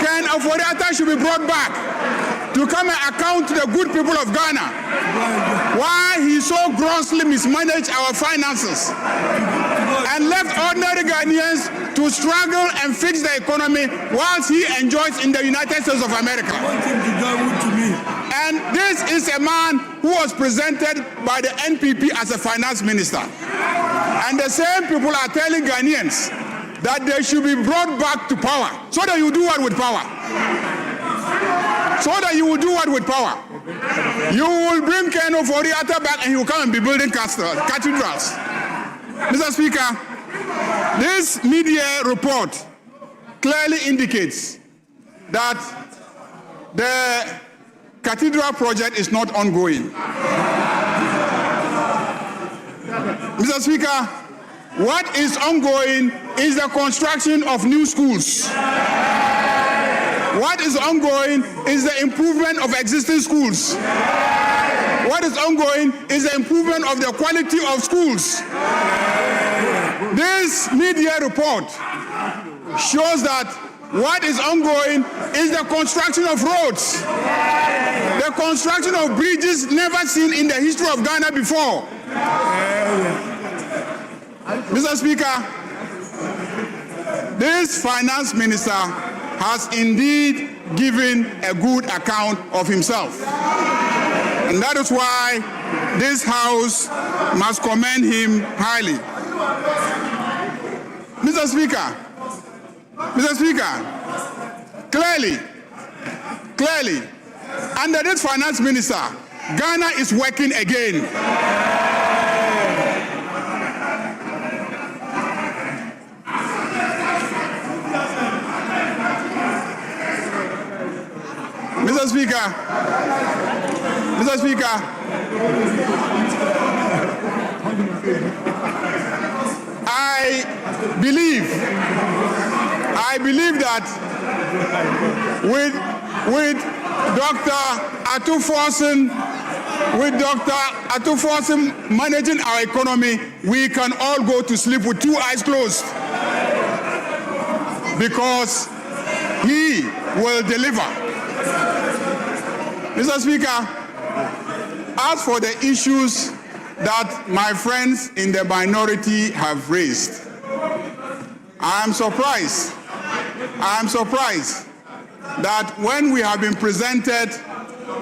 Ken Ofori-Atta should be brought back to come and account to the good people of Ghana why he so grossly mismanaged our finances and left ordinary Ghanaians to struggle and fix the economy whilst he enjoys in the United States of America. And this is a man who was presented by the NPP as a finance minister. And the same people are telling Ghanaians that they should be brought back to power. So that you do what with power? You will bring Ken Ofori-Atta back and he will come and be building cathedrals. Mr. Speaker, this media report clearly indicates that the cathedral project is not ongoing. Mr. Speaker, what is ongoing is the construction of new schools. What is ongoing is the improvement of existing schools. What is ongoing is the improvement of the quality of schools. This media report shows that what is ongoing is the construction of roads, the construction of bridges never seen in the history of Ghana before. Mr. Speaker, this finance minister has indeed given a good account of himself. And that is why this House must commend him highly. Mr. Speaker, clearly, under this finance minister, Ghana is working again. Mr. Speaker, I believe that with Dr. Atuforsen managing our economy, we can all go to sleep with two eyes closed because he will deliver. Mr. Speaker, as for the issues that my friends in the minority have raised, I am surprised that when we have been presented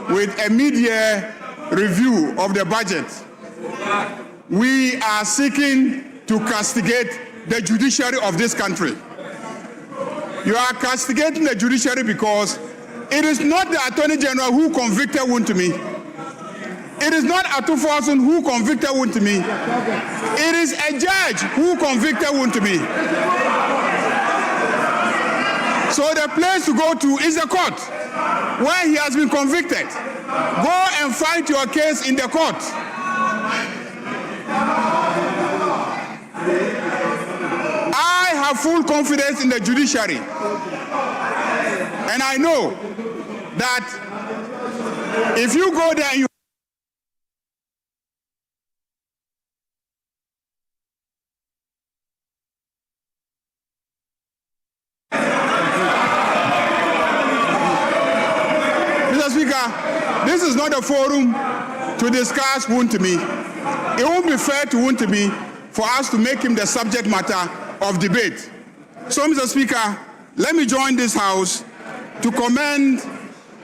with a mid-year review of the budget, we are seeking to castigate the judiciary of this country. You are castigating the judiciary because it is not the Attorney General who convicted Wontumi. It is not Atuforsen who convicted Wontumi. It is a judge who convicted Wontumi. So the place to go to is the court where he has been convicted. Go and fight your case in the court. I have full confidence in the judiciary. And I know that if you go there and you Speaker, this is not a forum to discuss Wontumi. It won't be fair to Wontumi for us to make him the subject matter of debate. So, Mr. Speaker, let me join this House to commend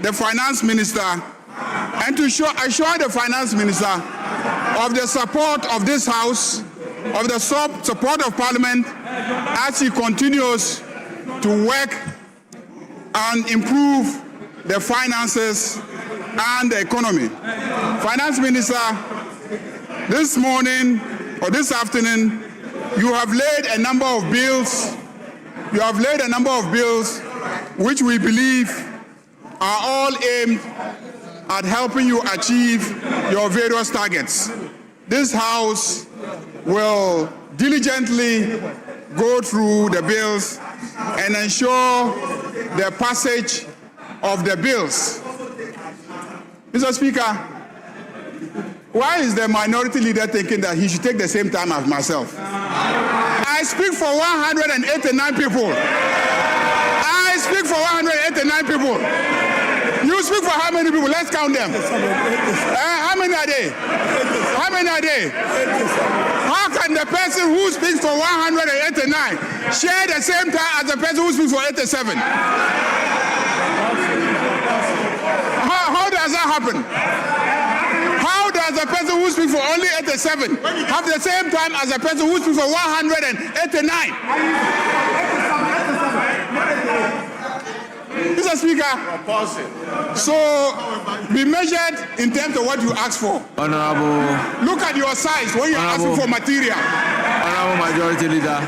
the Finance Minister and to assure the Finance Minister of the support of this House, of the support of Parliament as he continues to work and improve the finances and the economy. Finance Minister, this morning or this afternoon, you have laid a number of bills. You have laid a number of bills which we believe are all aimed at helping you achieve your various targets. This House will diligently go through the bills and ensure the passage of the bills. Mr. Speaker, why is the minority leader thinking that he should take the same time as myself? I speak for 189 people. I speak for 189 people. You speak for how many people? Let's count them. How many are they? How many are they? How can the person who speaks for 189 share the same time as the person who speaks for 87? How does that happen? How does the person who speaks for only 87 have the same time as the person who speaks for 189? Mr. Speaker, so be measured in terms of what you ask for. Honorable. Look at your size when you're asking for material. Honorable Majority Leader.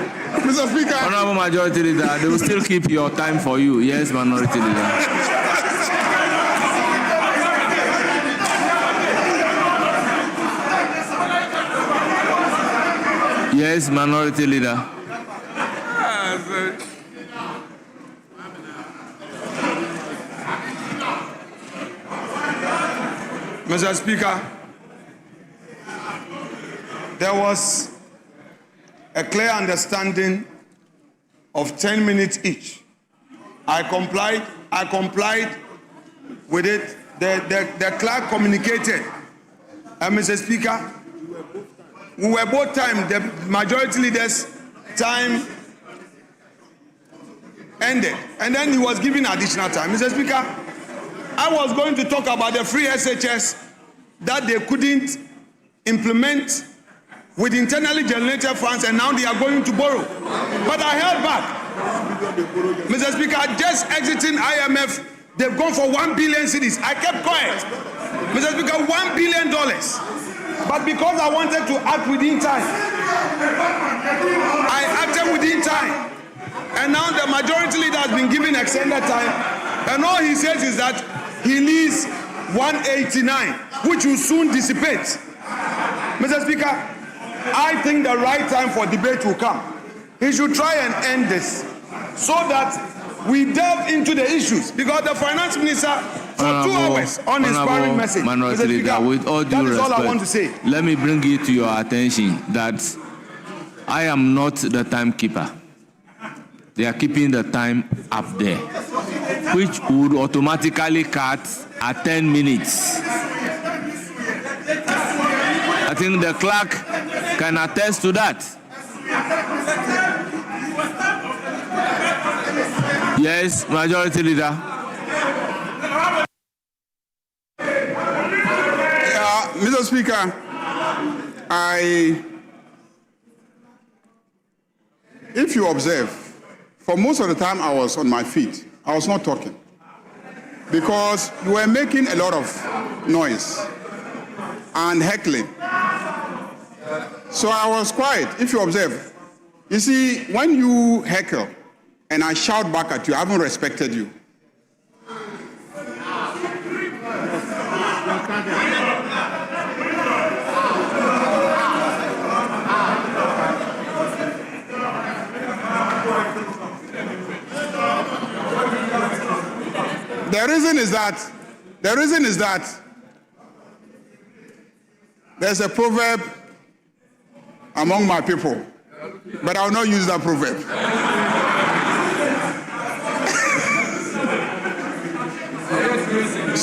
Mr. Speaker. Honorable Majority Leader, they will still keep your time for you. Yes, Minority Leader. Yes, Minority Leader. Mr. Speaker, there was a clear understanding of 10 minutes each. I complied with it. The clerk communicated. And Mr. Speaker, we were both time, the majority leader's time ended. And then he was given additional time. Mr. Speaker, I was going to talk about the free SHS that they couldn't implement with internally generated funds, and now they are going to borrow. But I held back. Mr. Speaker, just exiting IMF, they've gone for 1 billion cedis. I kept quiet. Mr. Speaker, $1 billion. But because I wanted to act within time, I acted within time. And now the majority leader has been given extended time. And all he says is that he needs 189, which will soon dissipate. Mr. Speaker, I think the right time for debate will come. He should try and end this so that we delve into the issues, because the finance minister for 2 hours on his sparring message. Minority Leader, with all due respect, all I want to say. Let me bring it to your attention that I am not the timekeeper. They are keeping the time up there, which would automatically cut at 10 minutes. I think the clerk can attest to that. Yes, Majority Leader. Mr. Speaker, if you observe, for most of the time I was on my feet. I was not talking because you were making a lot of noise and heckling. So I was quiet, if you observe. You see, when you heckle and I shout back at you, I haven't respected you. The reason is that there's a proverb among my people, but I will not use that proverb.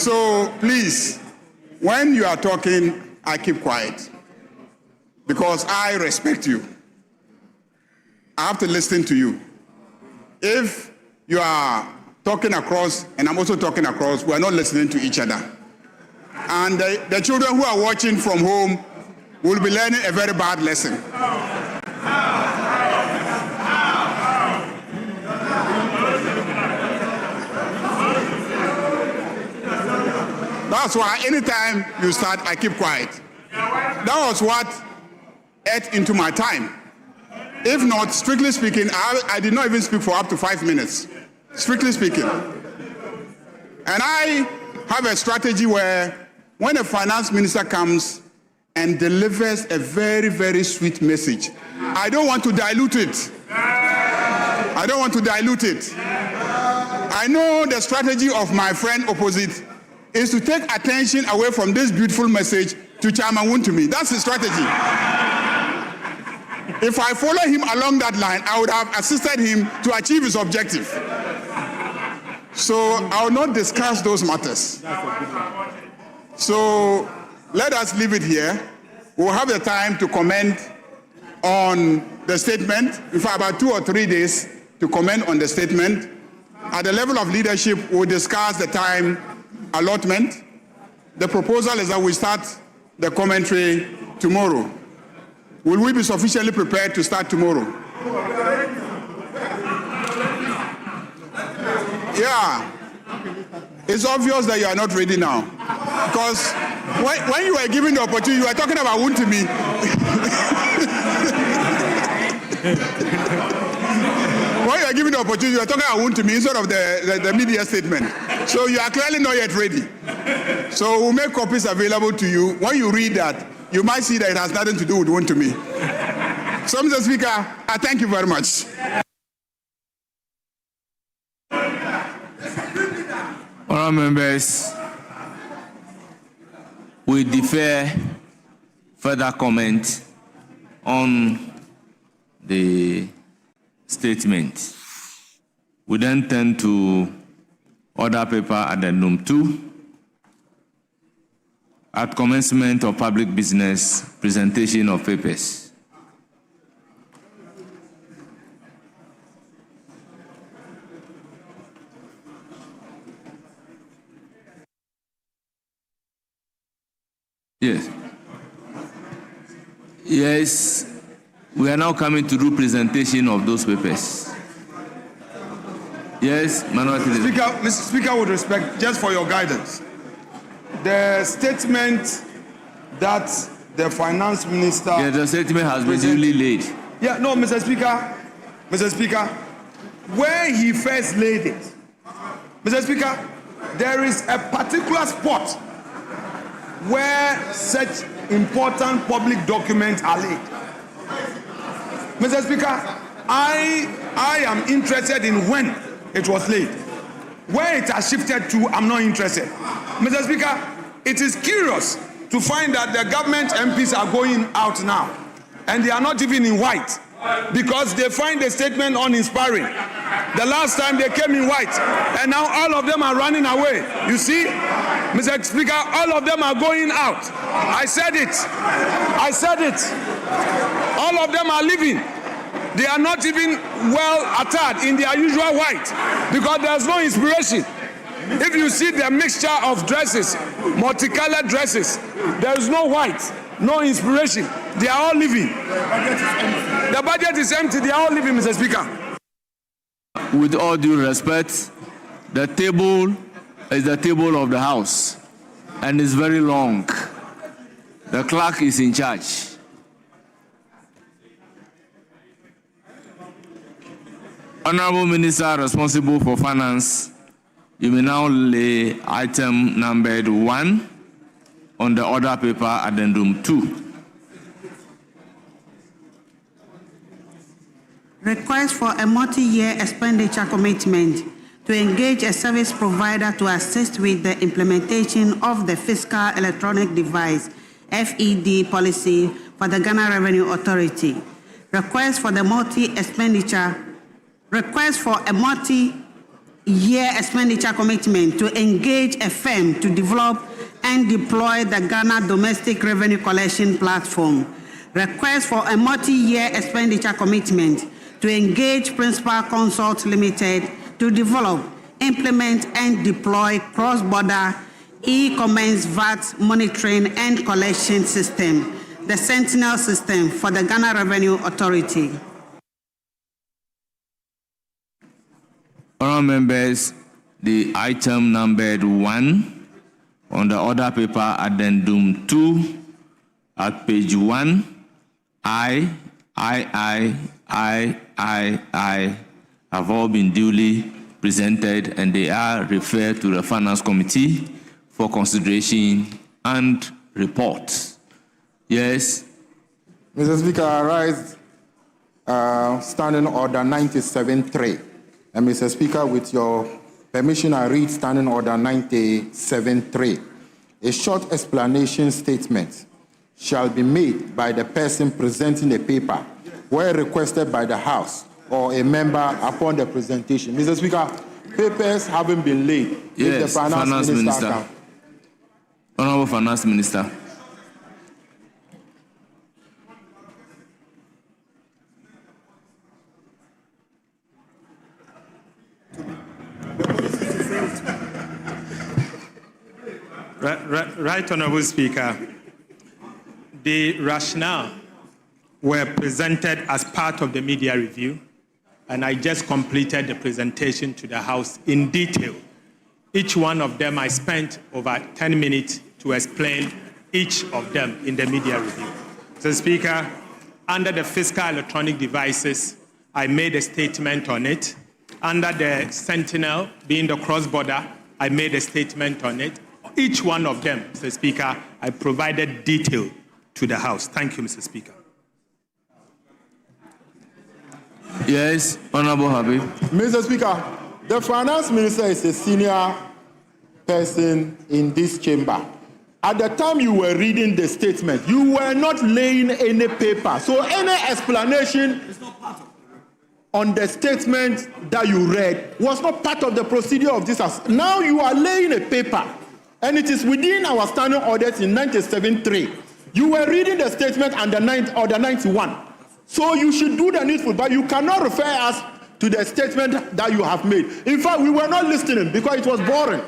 So please, when you are talking, I keep quiet because I respect you. I have to listen to you. If you are talking across and I'm also talking across, we are not listening to each other. And the children who are watching from home will be learning a very bad lesson. That's why anytime you start, I keep quiet. That was what ate into my time. If not, strictly speaking, I did not even speak for up to 5 minutes, strictly speaking. And I have a strategy where when a finance minister comes and delivers a very, very sweet message, I don't want to dilute it. I don't want to dilute it. I know the strategy of my friend opposite is to take attention away from this beautiful message to Chairman Wontumi. That's his strategy. If I follow him along that line, I would have assisted him to achieve his objective. So I will not discuss those matters. So let us leave it here. We'll have the time to comment on the statement, in fact, about 2 or 3 days to comment on the statement. At the level of leadership, we'll discuss the time allotment. The proposal is that we start the commentary tomorrow. Will we be sufficiently prepared to start tomorrow? Yeah. It's obvious that you are not ready now. Because when you were given the opportunity, you were talking about Wontumi. When you are given the opportunity, you are talking about Wontumi instead of the media statement. So you are clearly not yet ready. So we'll make copies available to you. When you read that, you might see that it has nothing to do with Wontumi. So, Mr. Speaker, I thank you very much. Honourable members, we defer further comment on the statement. We then turn to order paper addendum 2. At commencement of public business, presentation of papers. Yes. Yes, we are now coming to do presentation of those papers. Yes, Manuel. Mr. Speaker, with respect, just for your guidance, the statement that the finance minister... Yeah, the statement has been duly laid. Yeah, no, Mr. Speaker, where he first laid it, Mr. Speaker, there is a particular spot where such important public documents are laid. Mr. Speaker, I am interested in when it was laid. Where it has shifted to, I'm not interested. Mr. Speaker, it is curious to find that the government MPs are going out now, and they are not even in white, because they find the statement uninspiring. The last time they came in white, and now all of them are running away. You see, Mr. Speaker, all of them are going out. I said it. All of them are leaving. They are not even well attired in their usual white, because there's no inspiration. If you see the mixture of dresses, multicolored dresses, there is no white, no inspiration. They are all leaving. The budget is empty. They are all leaving, Mr. Speaker. With all due respect, the table is the table of the House, and it's very long. The clerk is in charge. Honourable Minister responsible for finance, you may now lay item numbered 1 on the order paper addendum 2. Request for a multi-year expenditure commitment to engage a service provider to assist with the implementation of the Fiscal Electronic Device (FED) policy for the Ghana Revenue Authority. Request for a multi-year year expenditure commitment to engage a firm to develop and deploy the Ghana Domestic Revenue Collection Platform. Request for a multi-year expenditure commitment to engage Principal Consult Limited to develop, implement, and deploy cross-border e-commerce VAT monitoring and collection system, the Sentinel system for the Ghana Revenue Authority. Honourable members, the item numbered 1 on the order paper addendum 2 at page 1, I have all been duly presented and they are referred to the Finance Committee for consideration and report. Yes. Mr. Speaker, I rise Standing Order 97.3. And Mr. Speaker, with your permission, I read Standing Order 97.3. A short explanation statement shall be made by the person presenting the paper where requested by the House or a member upon the presentation. Mr. Speaker, papers haven't been laid. Yes, the Finance Minister. Minister. Honourable Finance Minister. Right, Honourable Speaker. The rationale were presented as part of the media review, and I just completed the presentation to the House in detail. Each one of them, I spent over 10 minutes to explain each of them in the media review. So, Speaker, under the fiscal electronic devices, I made a statement on it. Under the Sentinel, being the cross-border, I made a statement on it. Each one of them, Mr. Speaker, I provided detail to the House. Thank you, Mr. Speaker. Yes, Honourable Habib. Mr. Speaker, the Finance Minister is a senior person in this chamber. At the time you were reading the statement, you were not laying any paper. So any explanation on the statement that you read was not part of the procedure of this. Now you are laying a paper, and it is within our standing orders in 97.3. You were reading the statement under 91. So you should do the needful, but you cannot refer us to the statement that you have made. In fact, we were not listening because it was boring.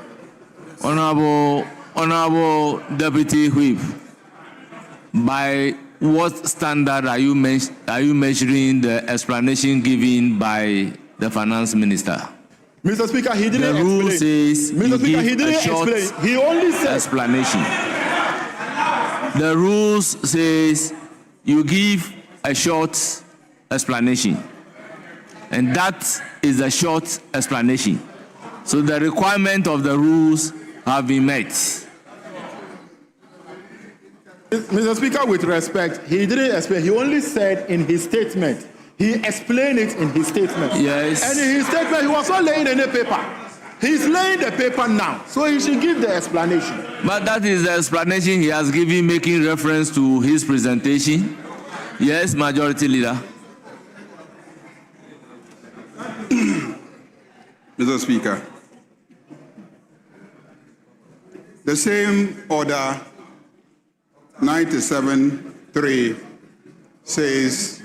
Honourable Deputy Whip, by what standard are you measuring the explanation given by the Finance Minister? Mr. Speaker, he didn't explain. The rule explain. says Mr. Speaker, he didn't explain. He only said explanation. The rules says you give a short explanation, and that is a short explanation. So the requirement of the rules have been met. Mr. Speaker, with respect, he didn't explain. He only said in his statement. He explained it in his statement. Yes. And in his statement, he was not laying any paper. He's laying the paper now, so he should give the explanation. But that is the explanation he has given, making reference to his presentation. Yes, Majority Leader. Mr. Speaker, the same order 97.3 says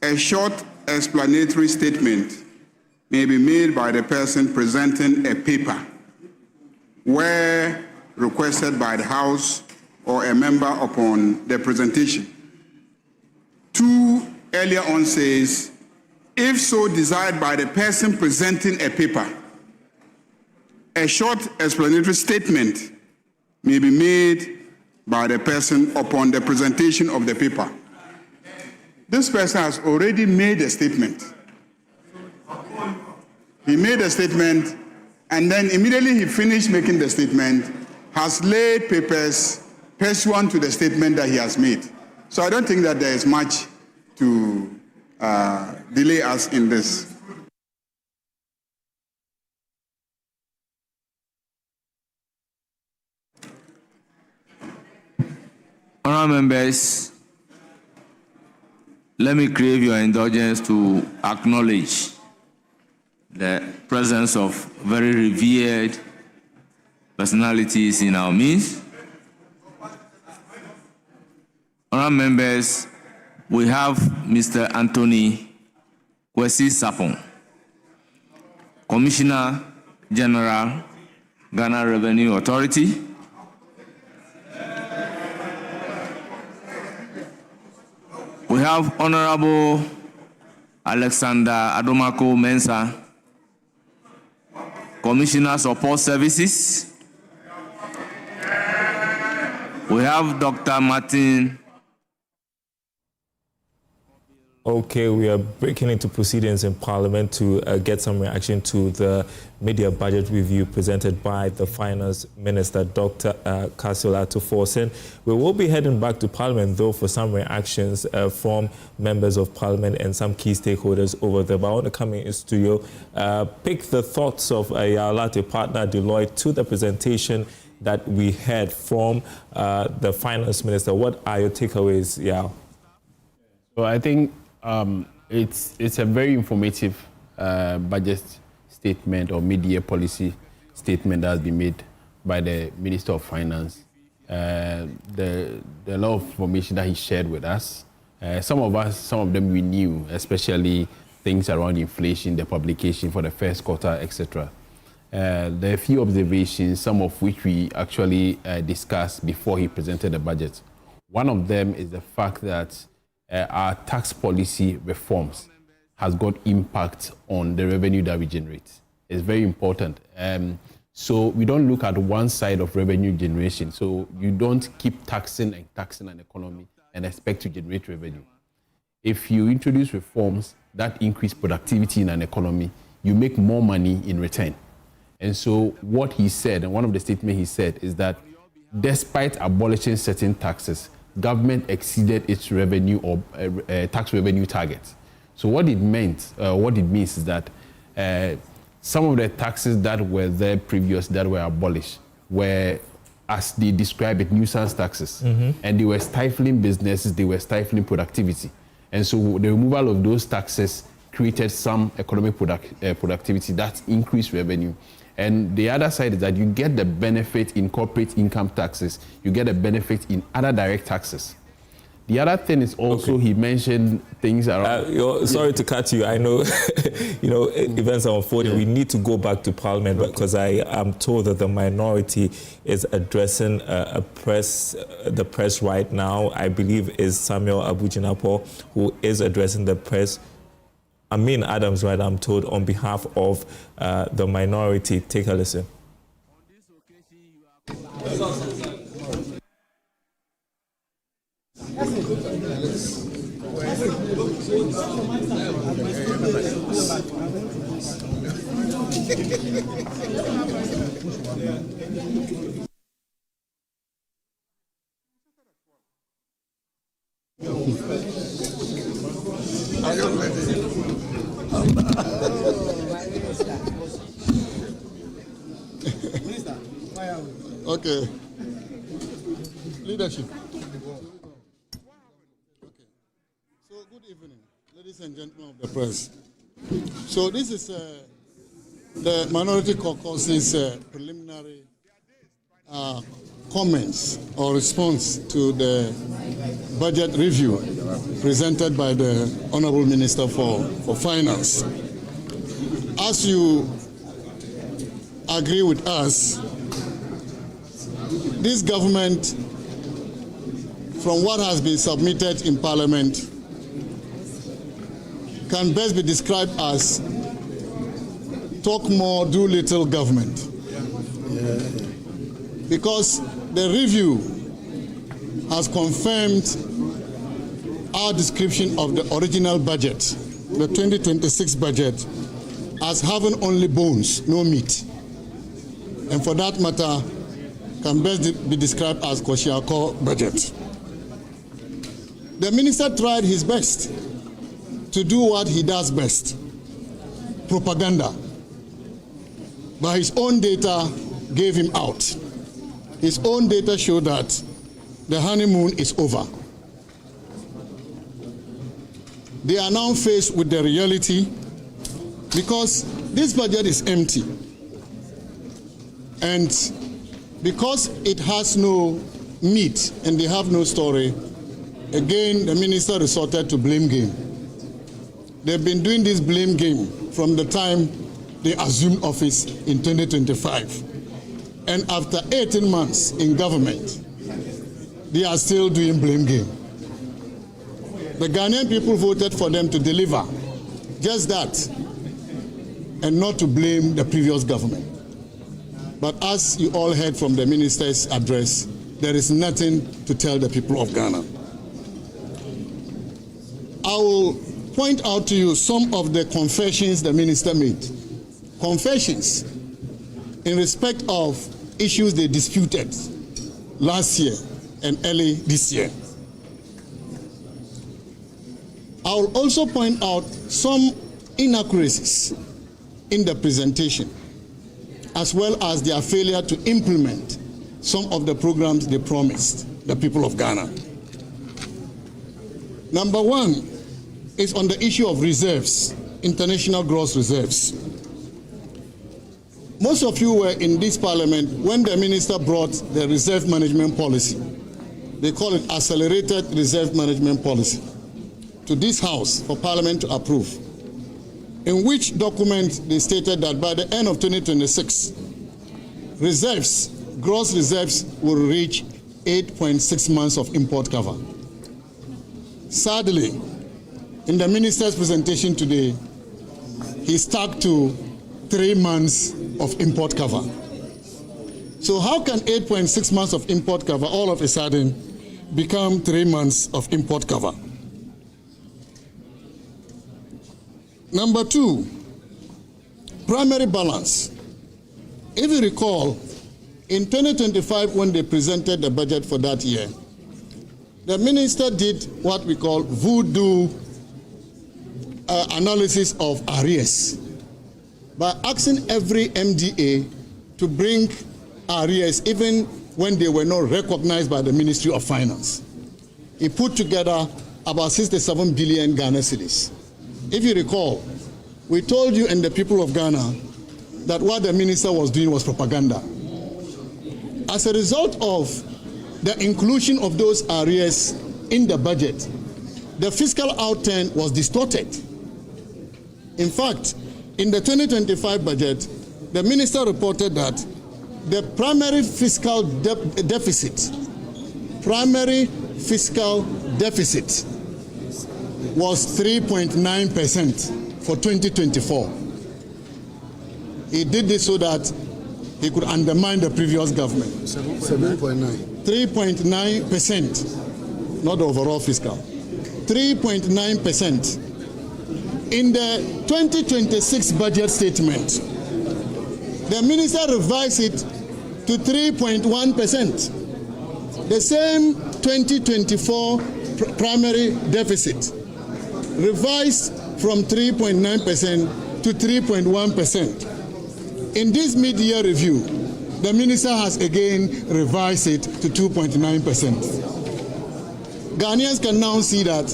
a short explanatory statement may be made by the person presenting a paper where requested by the House or a member upon the presentation. 2 earlier on says, if so desired by the person presenting a paper, a short explanatory statement may be made by the person upon the presentation of the paper. This person has already made a statement. He made a statement, and then immediately he finished making the statement, has laid papers pursuant to the statement that he has made. So I don't think that there is much to delay us in this. Honourable members, let me crave your indulgence to acknowledge the presence of very revered personalities in our midst. Honourable members, we have Mr. Anthony Kwesi Sapon, Commissioner General, Ghana Revenue Authority. We have Honorable Alexander Adomako Mensah, Commissioner Support Services. We have Dr. Martin. Okay, we are breaking into proceedings in Parliament to get some reaction to the media budget review presented by the Finance Minister, Dr. Kasula Tuforsen. We will be heading back to Parliament, though, for some reactions from members of Parliament and some key stakeholders over there. But I want to come in studio, pick the thoughts of your latte partner, Deloitte, to the presentation that we had from the Finance Minister. What are your takeaways, Yao? So I think it's a very informative budget statement or mid-year policy statement that has been made by the Minister of Finance. The lot of information that he shared with us, some of them we knew, especially things around inflation, the publication for the first quarter, etc. There are a few observations, some of which we actually discussed before he presented the budget. One of them is the fact that our tax policy reforms has got impact on the revenue that we generate. It's very important. So we don't look at one side of revenue generation. So you don't keep taxing and taxing an economy and expect to generate revenue. If you introduce reforms that increase productivity in an economy, you make more money in return. And so what he said, and one of the statements he said, is that despite abolishing certain taxes, government exceeded its revenue or tax revenue targets. So what it means is that some of the taxes that were there previous that were abolished were, as they describe it, nuisance taxes. And they were stifling businesses, they were stifling productivity. And so the removal of those taxes created some economic productivity that increased revenue. And the other side is that you get the benefit in corporate income taxes, you get a benefit in other direct taxes. The other thing is also, he mentioned things around... sorry to cut you. I know, events are unfolding. We need to go back to Parliament because I am told that the minority is addressing the press right now. I believe is Samuel Abujinapo who is addressing the press. Amin Adams, right, I'm told, on behalf of the minority. Take a listen. Okay. Leadership. Okay. So, good evening, ladies and gentlemen of the press. So, this is the Minority Caucus's preliminary comments or response to the budget review presented by the Honorable Minister for Finance. As you agree with us, this government, from what has been submitted in Parliament, can best be described as talk more, do little government. Because the review has confirmed our description of the original budget, the 2026 budget, as having only bones, no meat. And for that matter, can best be described as Koscielko budget. The minister tried his best to do what he does best, propaganda. But his own data gave him out. His own data showed that the honeymoon is over. They are now faced with the reality because This budget is empty. And because it has no meat and they have no story, again, the minister resorted to blame game. They've been doing this blame game from the time they assumed office in 2025. And after 18 months in government, they are still doing blame game. The Ghanaian people voted for them to deliver just that and not to blame the previous government. But as you all heard from the minister's address, there is nothing to tell the people of Ghana. I will point out to you some of the confessions the minister made. Confessions in respect of issues they disputed last year and early this year. I will also point out some inaccuracies in the presentation, as well as their failure to implement some of the programs they promised the people of Ghana. Number one is on the issue of reserves, international gross reserves. Most of you were in this parliament when the minister brought the reserve management policy. They call it accelerated reserve management policy to this house for parliament to approve, in which document they stated that by the end of 2026, reserves, gross reserves will reach 8.6 months of import cover. Sadly, in the minister's presentation today, he stuck to 3 months of import cover. So how can 8.6 months of import cover all of a sudden become 3 months of import cover? Number two, primary balance. If you recall, in 2025, when they presented the budget for that year, the minister did what we call voodoo analysis of arrears by asking every MDA to bring arrears even when they were not recognized by the Ministry of Finance. He put together about 67 billion Ghana cedis. If you recall, we told you and the people of Ghana that what the minister was doing was propaganda. As a result of the inclusion of those arrears in the budget, the fiscal outturn was distorted. In fact, in the 2025 budget, the minister reported that the primary fiscal deficit was 3.9% for 2024. He did this so that he could undermine the previous government. 7.9. 3.9%, not the overall fiscal. 3.9%. In the 2026 budget statement, the minister revised it to 3.1%. The same 2024 primary deficit revised from 3.9% to 3.1%. In this mid-year review, the minister has again revised it to 2.9%. Ghanaians can now see that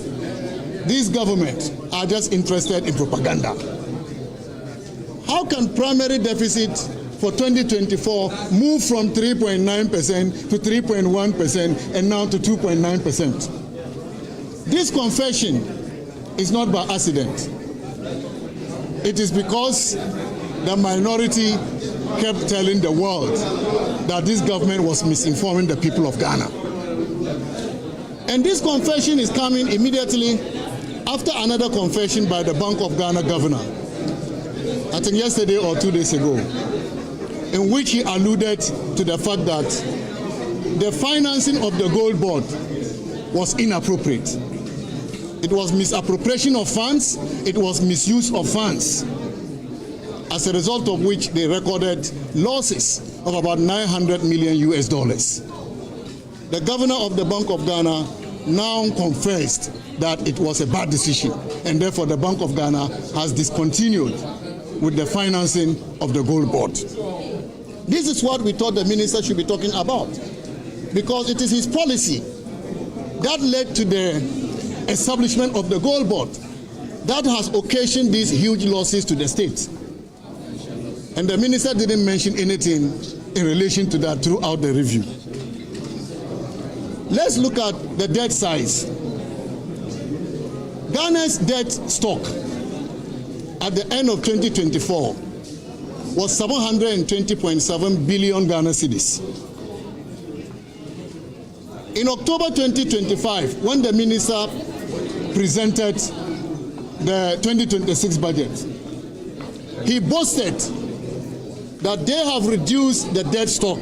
these governments are just interested in propaganda. How can primary deficit for 2024 move from 3.9% to 3.1% and now to 2.9%? This confession is not by accident. It is because the minority kept telling the world that this government was misinforming the people of Ghana. And this confession is coming immediately after another confession by the Bank of Ghana governor, I think yesterday or 2 days ago, in which he alluded to the fact that the financing of the gold board was inappropriate. It was misappropriation of funds, it was misuse of funds, as a result of which they recorded losses of about $900 million. The governor of the Bank of Ghana now confessed that it was a bad decision, and therefore the Bank of Ghana has discontinued with the financing of the gold board. This is what we thought the minister should be talking about, because it is his policy that led to the establishment of the gold board that has occasioned these huge losses to the state. And the minister didn't mention anything in relation to that throughout the review. Let's look at the debt size. Ghana's debt stock at the end of 2024 was 720.7 billion Ghana cedis. In October 2025, when the minister presented the 2026 budget, he boasted that they have reduced the debt stock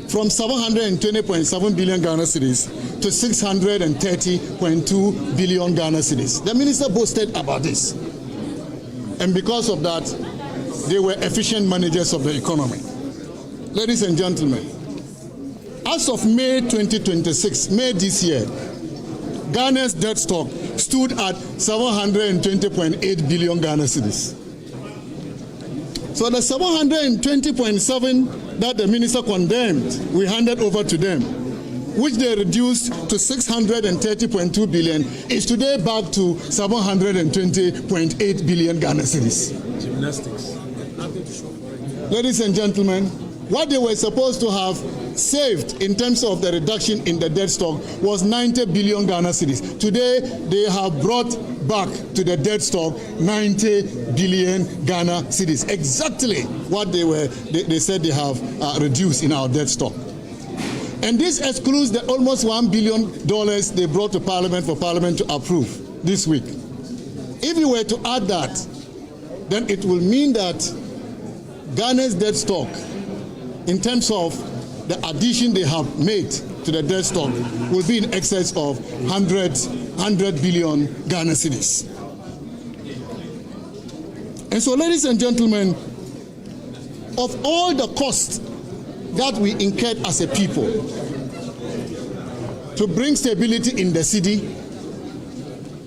from 720.7 billion Ghana cedis to 630.2 billion Ghana cedis. The minister boasted about this. And because of that, they were efficient managers of the economy. Ladies and gentlemen, as of May 2026, May this year, Ghana's debt stock stood at 720.8 billion Ghana cedis. So the 720.7 that the minister condemned, we handed over to them, which they reduced to 630.2 billion, is today back to 720.8 billion Ghana cedis. Gymnastics. Ladies and gentlemen, what they were supposed to have saved in terms of the reduction in the debt stock was 90 billion Ghana cedis. Today, they have brought back to the debt stock 90 billion Ghana cedis. Exactly what they said they have reduced in our debt stock. And this excludes the almost $1 billion they brought to Parliament for Parliament to approve this week. If you were to add that, then it will mean that Ghana's debt stock, in terms of the addition they have made to the debt stock, will be in excess of 100 billion Ghana cedis. And so, ladies and gentlemen, of all the costs that we incurred as a people to bring stability in the city,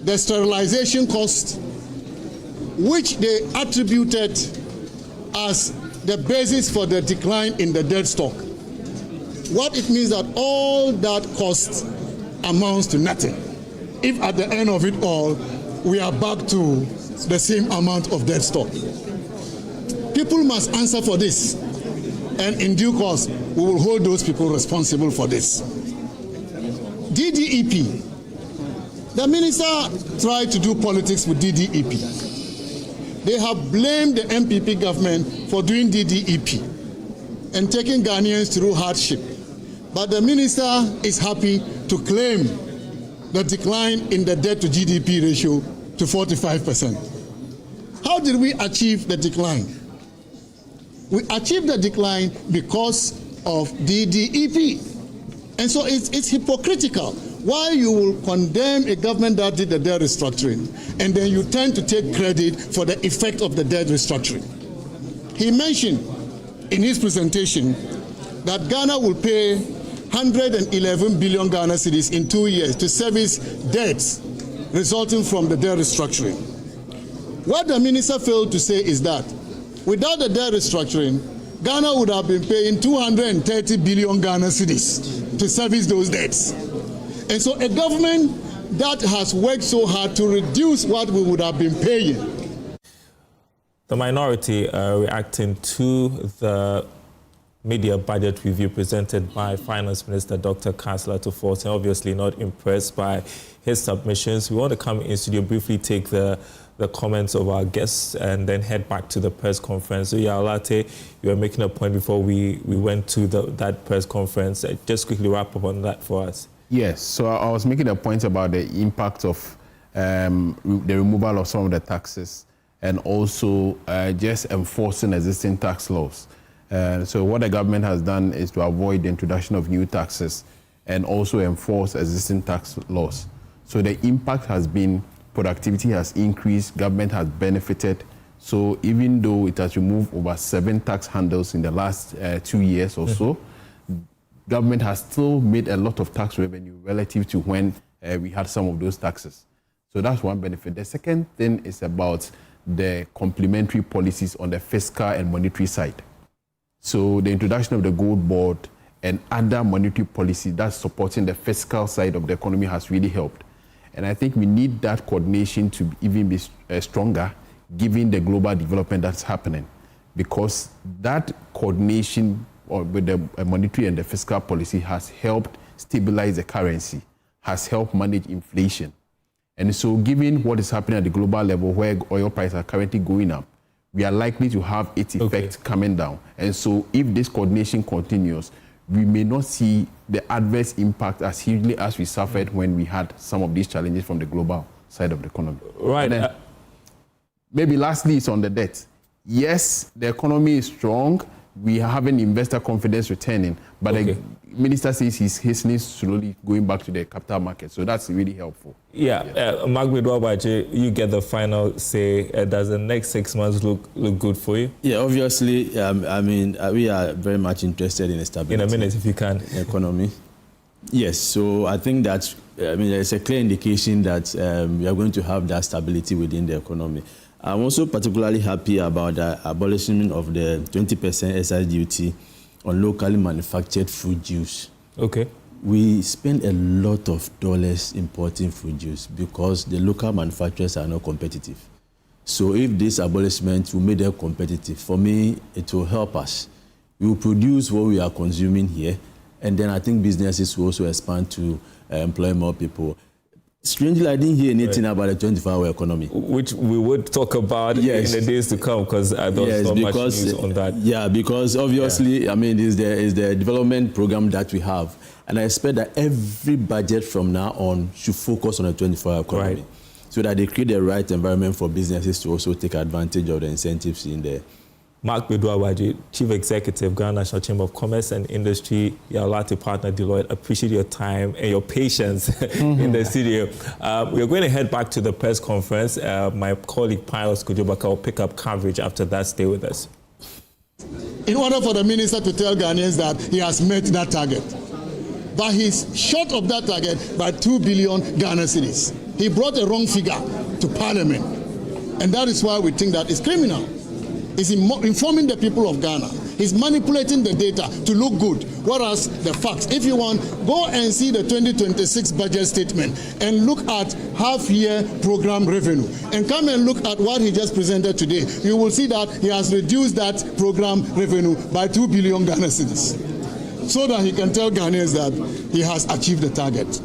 the sterilization cost, which they attributed as the basis for the decline in the debt stock, what it means that all that cost amounts to nothing. If at the end of it all, we are back to the same amount of debt stock. People must answer for this, and in due course, we will hold those people responsible for this. DDEP. The minister tried to do politics with DDEP. They have blamed the MPP government for doing DDEP and taking Ghanaians through hardship. But the minister is happy to claim the decline in the debt to GDP ratio to 45%. How did we achieve the decline? We achieved the decline because of DDEP. And so it's hypocritical. Why you will condemn a government that did the debt restructuring, and then you tend to take credit for the effect of the debt restructuring. He mentioned in his presentation that Ghana will pay 111 billion Ghana cedis in 2 years to service debts resulting from the debt restructuring. What the minister failed to say is that without the debt restructuring, Ghana would have been paying 230 billion Ghana cedis to service those debts. And so a government that has worked so hard to reduce what we would have been paying. The minority reacting to the media budget review presented by Finance Minister Dr. Kansler Tuforton, obviously not impressed by his submissions. We want to come in studio, briefly take the comments of our guests and then head back to the press conference. So, Olate, you were making a point before we went to that press conference. Just quickly wrap up on that for us. Yes, so I was making a point about the impact of the removal of some of the taxes and also just enforcing existing tax laws. So what the government has done is to avoid the introduction of new taxes and also enforce existing tax laws. So the impact has been productivity has increased, government has benefited. So even though it has removed over 7 tax handles in the last 2 years or so, government has still made a lot of tax revenue relative to when we had some of those taxes. So that's one benefit. The second thing is about the complementary policies on the fiscal and monetary side. So the introduction of the gold board and other monetary policy that's supporting the fiscal side of the economy has really helped. And I think we need that coordination to even be stronger given the global development that's happening. because that coordination with the monetary and the fiscal policy has helped stabilize the currency, has helped manage inflation. And so given what is happening at the global level where oil prices are currently going up, we are likely to have its effect coming down. And so if this coordination continues, we may not see the adverse impact as hugely as we suffered when we had some of these challenges from the global side of the economy. Right. Then, maybe lastly, it's on the debt. Yes, the economy is strong. We are having investor confidence returning, but the minister says he's hastening slowly going back to the capital market. So that's really helpful. Magbe Dwabaji, you get the final say. Does the next 6 months look good for you? Yeah, obviously, we are very much interested in stability. In a minute, if you can. Economy. Yes, so I think that, there's a clear indication that we are going to have that stability within the economy. I'm also particularly happy about the abolishment of the 20% excise duty on locally manufactured fruit juice. Okay. We spend a lot of dollars importing fruit juice because the local manufacturers are not competitive. So if this abolishment will make them competitive, for me, it will help us. We will produce what we are consuming here, and then I think businesses will also expand to employ more people. Strangely, I didn't hear anything about a 24-hour economy. Which we would talk about in the days to come, because there's not much news on that. Yeah, because obviously, it's the development program that we have. And I expect that every budget from now on should focus on a 24-hour economy. So that they create the right environment for businesses to also take advantage of the incentives in there. Mark Bedwawaji, Chief Executive, Ghana National Chamber of Commerce and Industry, Yalati partner Deloitte. Appreciate your time and your patience in the studio. We're going to head back to the press conference. My colleague Pius Kujobaka will pick up coverage after that. Stay with us. In order for the minister to tell Ghanaians that he has met that target, but he's short of that target by 2 billion Ghana cedis. He brought a wrong figure to Parliament, and that is why we think that it's criminal. He's informing the people of Ghana. He's manipulating the data to look good, whereas the facts, if you want, go and see the 2026 budget statement and look at half-year program revenue and come and look at what he just presented today. You will see that he has reduced that program revenue by 2 billion Ghana cedis so that he can tell Ghanaians that he has achieved the target.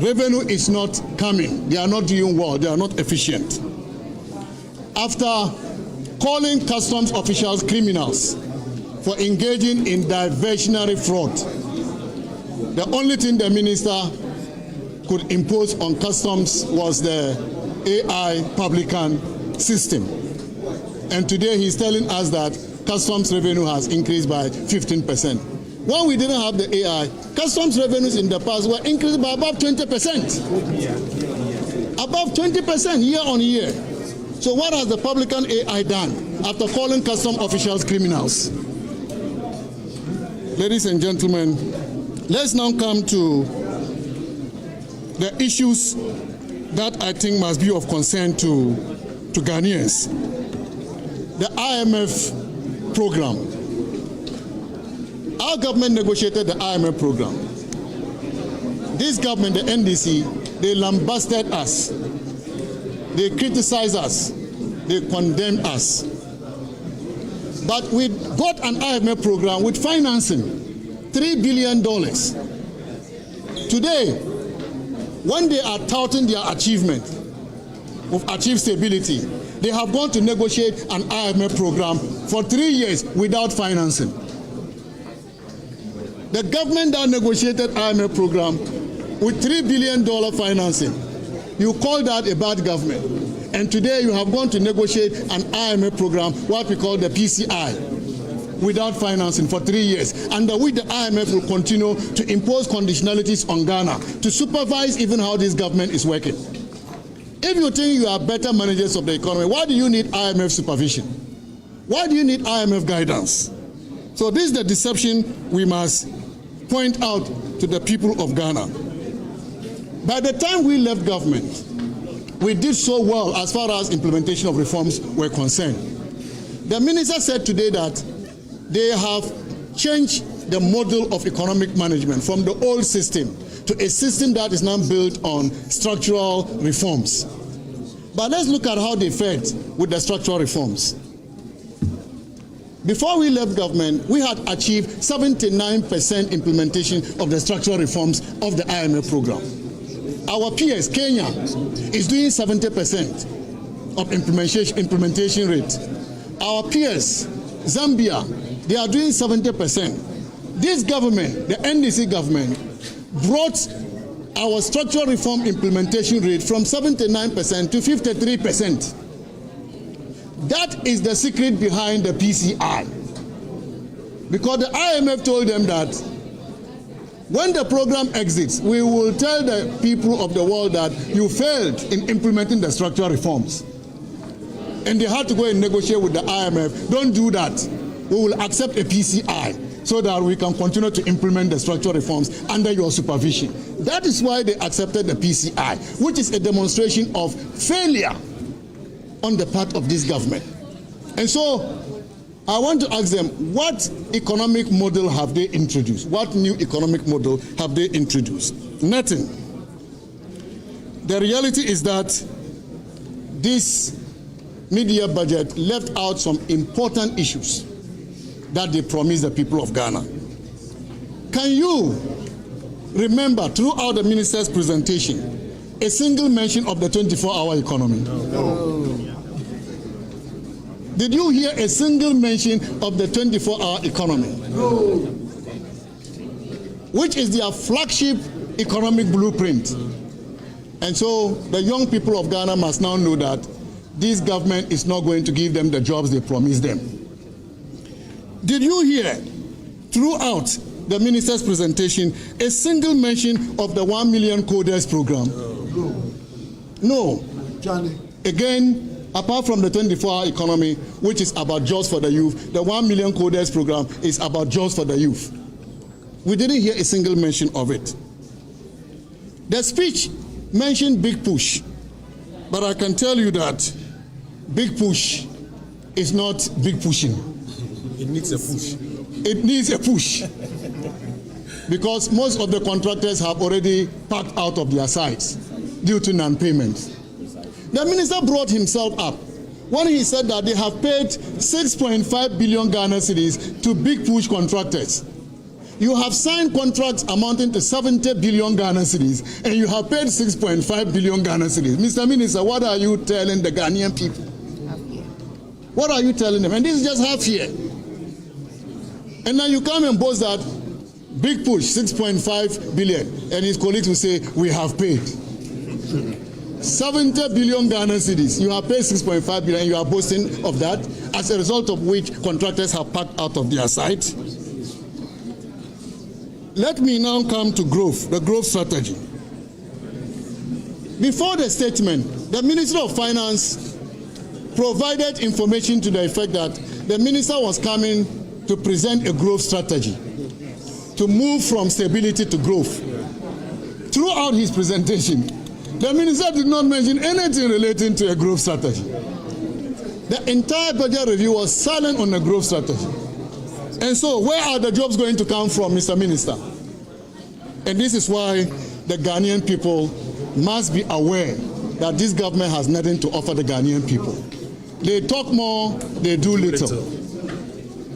Revenue is not coming. They are not doing well. They are not efficient. After calling customs officials criminals for engaging in diversionary fraud, the only thing the minister could impose on customs was the AI publican system. And today he's telling us that customs revenue has increased by 15%. When we didn't have the AI, customs revenues in the past were increased by above 20%. Above 20% year on year. So what has the publican AI done after calling custom officials criminals? Ladies and gentlemen, let's now come to the issues that I think must be of concern to Ghanaians. The IMF program. Our government negotiated the IMF program. This government, the NDC, they lambasted us. They criticize us. They condemn us. But we got an IMF program with financing, $3 billion. Today, when they are touting their achievement of achieved stability, they have gone to negotiate an IMF program for 3 years without financing. The government that negotiated IMF program with $3 billion financing, you call that a bad government. And today you have gone to negotiate an IMF program, what we call the PCI, without financing for 3 years, under which the IMF will continue to impose conditionalities on Ghana to supervise even how this government is working. If you think you are better managers of the economy, why do you need IMF supervision? Why do you need IMF guidance? So this is the deception we must point out to the people of Ghana. By the time we left government, we did so well as far as implementation of reforms were concerned. The minister said today that they have changed the model of economic management from the old system to a system that is now built on structural reforms. But let's look at how they fared with the structural reforms. Before we left government, we had achieved 79% implementation of the structural reforms of the IMF program. Our peers, Kenya, is doing 70% of implementation rate. Our peers, Zambia, they are doing 70%. This government, the NDC government, brought our structural reform implementation rate from 79% to 53%. That is the secret behind the PCI. Because the IMF told them that when the program exits, we will tell the people of the world that you failed in implementing the structural reforms. And they had to go and negotiate with the IMF. Don't do that. We will accept a PCI so that we can continue to implement the structural reforms under your supervision. That is why they accepted the PCI, which is a demonstration of failure on the part of this government. And so I want to ask them, what economic model have they introduced? What new economic model have they introduced? Nothing. The reality is that this mid-year budget left out some important issues that they promised the people of Ghana. Can you remember throughout the minister's presentation a single mention of the 24-hour economy? No. Did you hear a single mention of the 24-hour economy? No. Which is their flagship economic blueprint. And so the young people of Ghana must now know that this government is not going to give them the jobs they promised them. Did you hear throughout the minister's presentation a single mention of the 1 million coders program? No. Johnny. Again, apart from the 24-hour economy, which is about jobs for the youth, the 1 million coders program is about jobs for the youth. We didn't hear a single mention of it. The speech mentioned big push, but I can tell you that big push is not big pushing. It needs a push. It needs a push. Because most of the contractors have already packed out of their sites due to non-payment. The minister brought himself up when he said that they have paid 6.5 billion Ghana cedis to big push contractors. You have signed contracts amounting to 70 billion Ghana cedis, and you have paid 6.5 billion Ghana cedis. Mr. Minister, what are you telling the Ghanaian people? What are you telling them? And this is just half year. And now you come and boast that big push, 6.5 billion, and his colleagues will say, we have paid. 70 billion Ghana cedis. You have paid 6.5 billion, and you are boasting of that, as a result of which contractors have packed out of their site. Let me now come to growth, the growth strategy. Before the statement, the Minister of Finance provided information to the effect that the minister was coming to present a growth strategy to move from stability to growth. Throughout his presentation, the minister did not mention anything relating to a growth strategy. The entire budget review was silent on a growth strategy. And so, where are the jobs going to come from, Mr. Minister? And this is why the Ghanaian people must be aware that this government has nothing to offer the Ghanaian people. They talk more, they do little.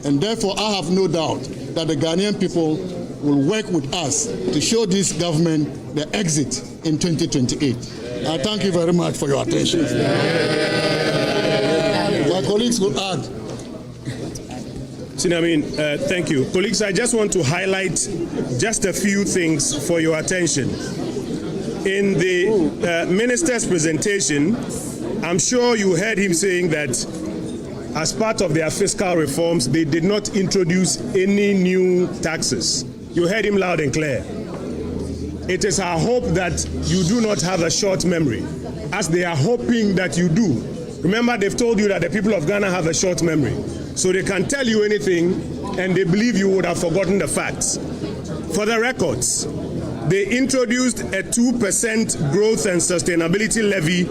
And therefore, I have no doubt that the Ghanaian people will work with us to show this government the exit in 2028. I thank you very much for your attention. My colleagues will add. Thank you. Colleagues, I just want to highlight just a few things for your attention. In the minister's presentation, I'm sure you heard him saying that as part of their fiscal reforms, they did not introduce any new taxes. You heard him loud and clear. It is our hope that you do not have a short memory, as they are hoping that you do. Remember, they've told you that the people of Ghana have a short memory. So they can tell you anything, and they believe you would have forgotten the facts. For the records, they introduced a 2% growth and sustainability levy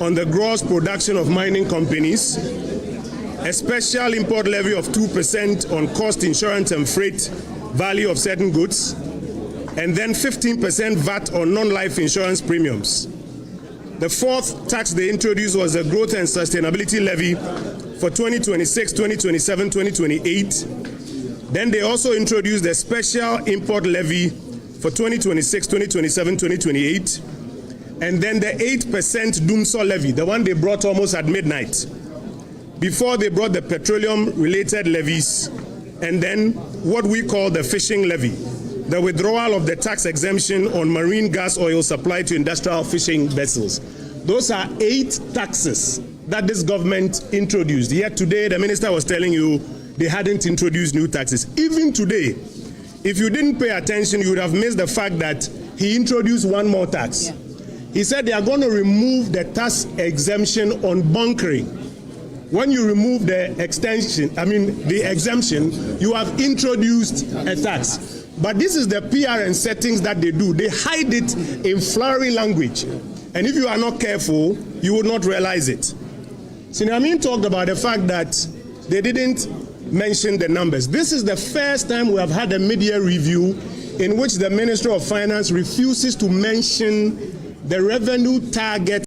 on the gross production of mining companies, a special import levy of 2% on cost, insurance, and freight value of certain goods, and then 15% VAT on non-life insurance premiums. The fourth tax they introduced was the growth and sustainability levy for 2026, 2027, 2028. Then they also introduced the special import levy for 2026, 2027, 2028. And then the 8% Dumsor levy, the one they brought almost at midnight. Before they brought the petroleum-related levies, and then what we call the fishing levy, the withdrawal of the tax exemption on marine gas oil supplied to industrial fishing vessels. Those are 8 taxes that this government introduced. Yet today, the minister was telling you they hadn't introduced new taxes. Even today, if you didn't pay attention, you would have missed the fact that he introduced one more tax. Yeah. He said they are going to remove the tax exemption on bunkering. When you remove the exemption, you have introduced a tax. But this is the PRN settings that they do. They hide it in flowery language. And if you are not careful, you will not realize it. Senior Amin talked about the fact that they didn't mention the numbers. This is the first time we have had a media review in which the Minister of Finance refuses to mention the revenue target.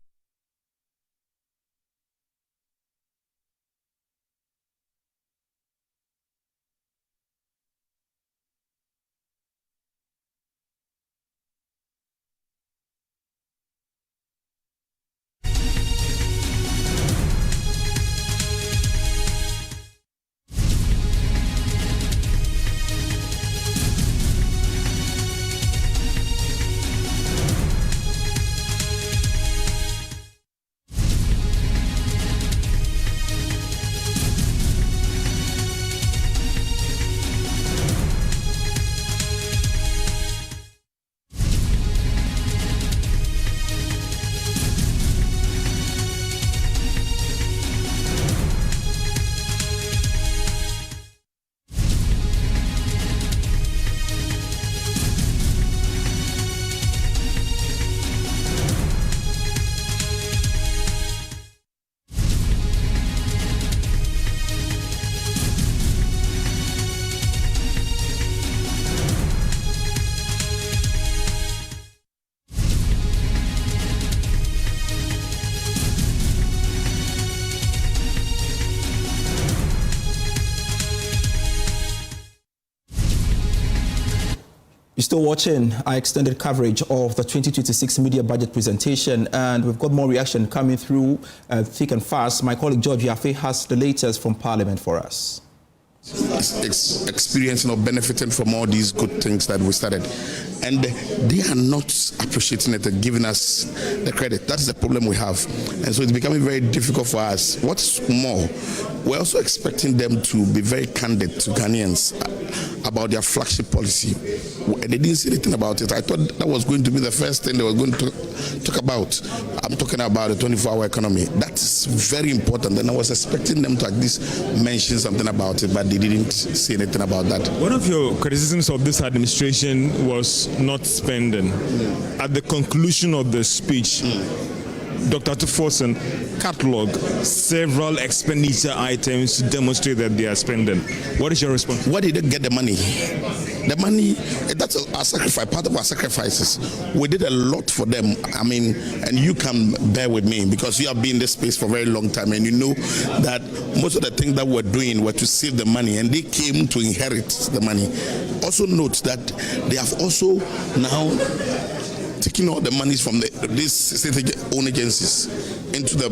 You're still watching our extended coverage of the 2026 media budget presentation, and we've got more reaction coming through thick and fast. My colleague George Yafe has the latest from Parliament for us. Experiencing or benefiting from all these good things that we started, and they are not appreciating it and giving us the credit. That's the problem we have, and so it's becoming very difficult for us. What's more, we're also expecting them to be very candid to Ghanaians about their flagship policy, and they didn't say anything about it. I thought that was going to be the first thing they were going to talk about. I'm talking about the 24-hour economy. That's very important, and I was expecting them to at least mention something about it, but they didn't say anything about that. One of your criticisms of this administration was not spending. At the conclusion of the speech, Dr. Tuforson cataloged several expenditure items to demonstrate that they are spending. What is your response? Where did they get the money? The money, that's our sacrifice, part of our sacrifices. We did a lot for them. I mean, and you can bear with me because you have been in this space for a very long time, and you know that most of the things that we're doing were to save the money, and they came to inherit the money. Also note that they have also now taking all the monies from these state-owned agencies into the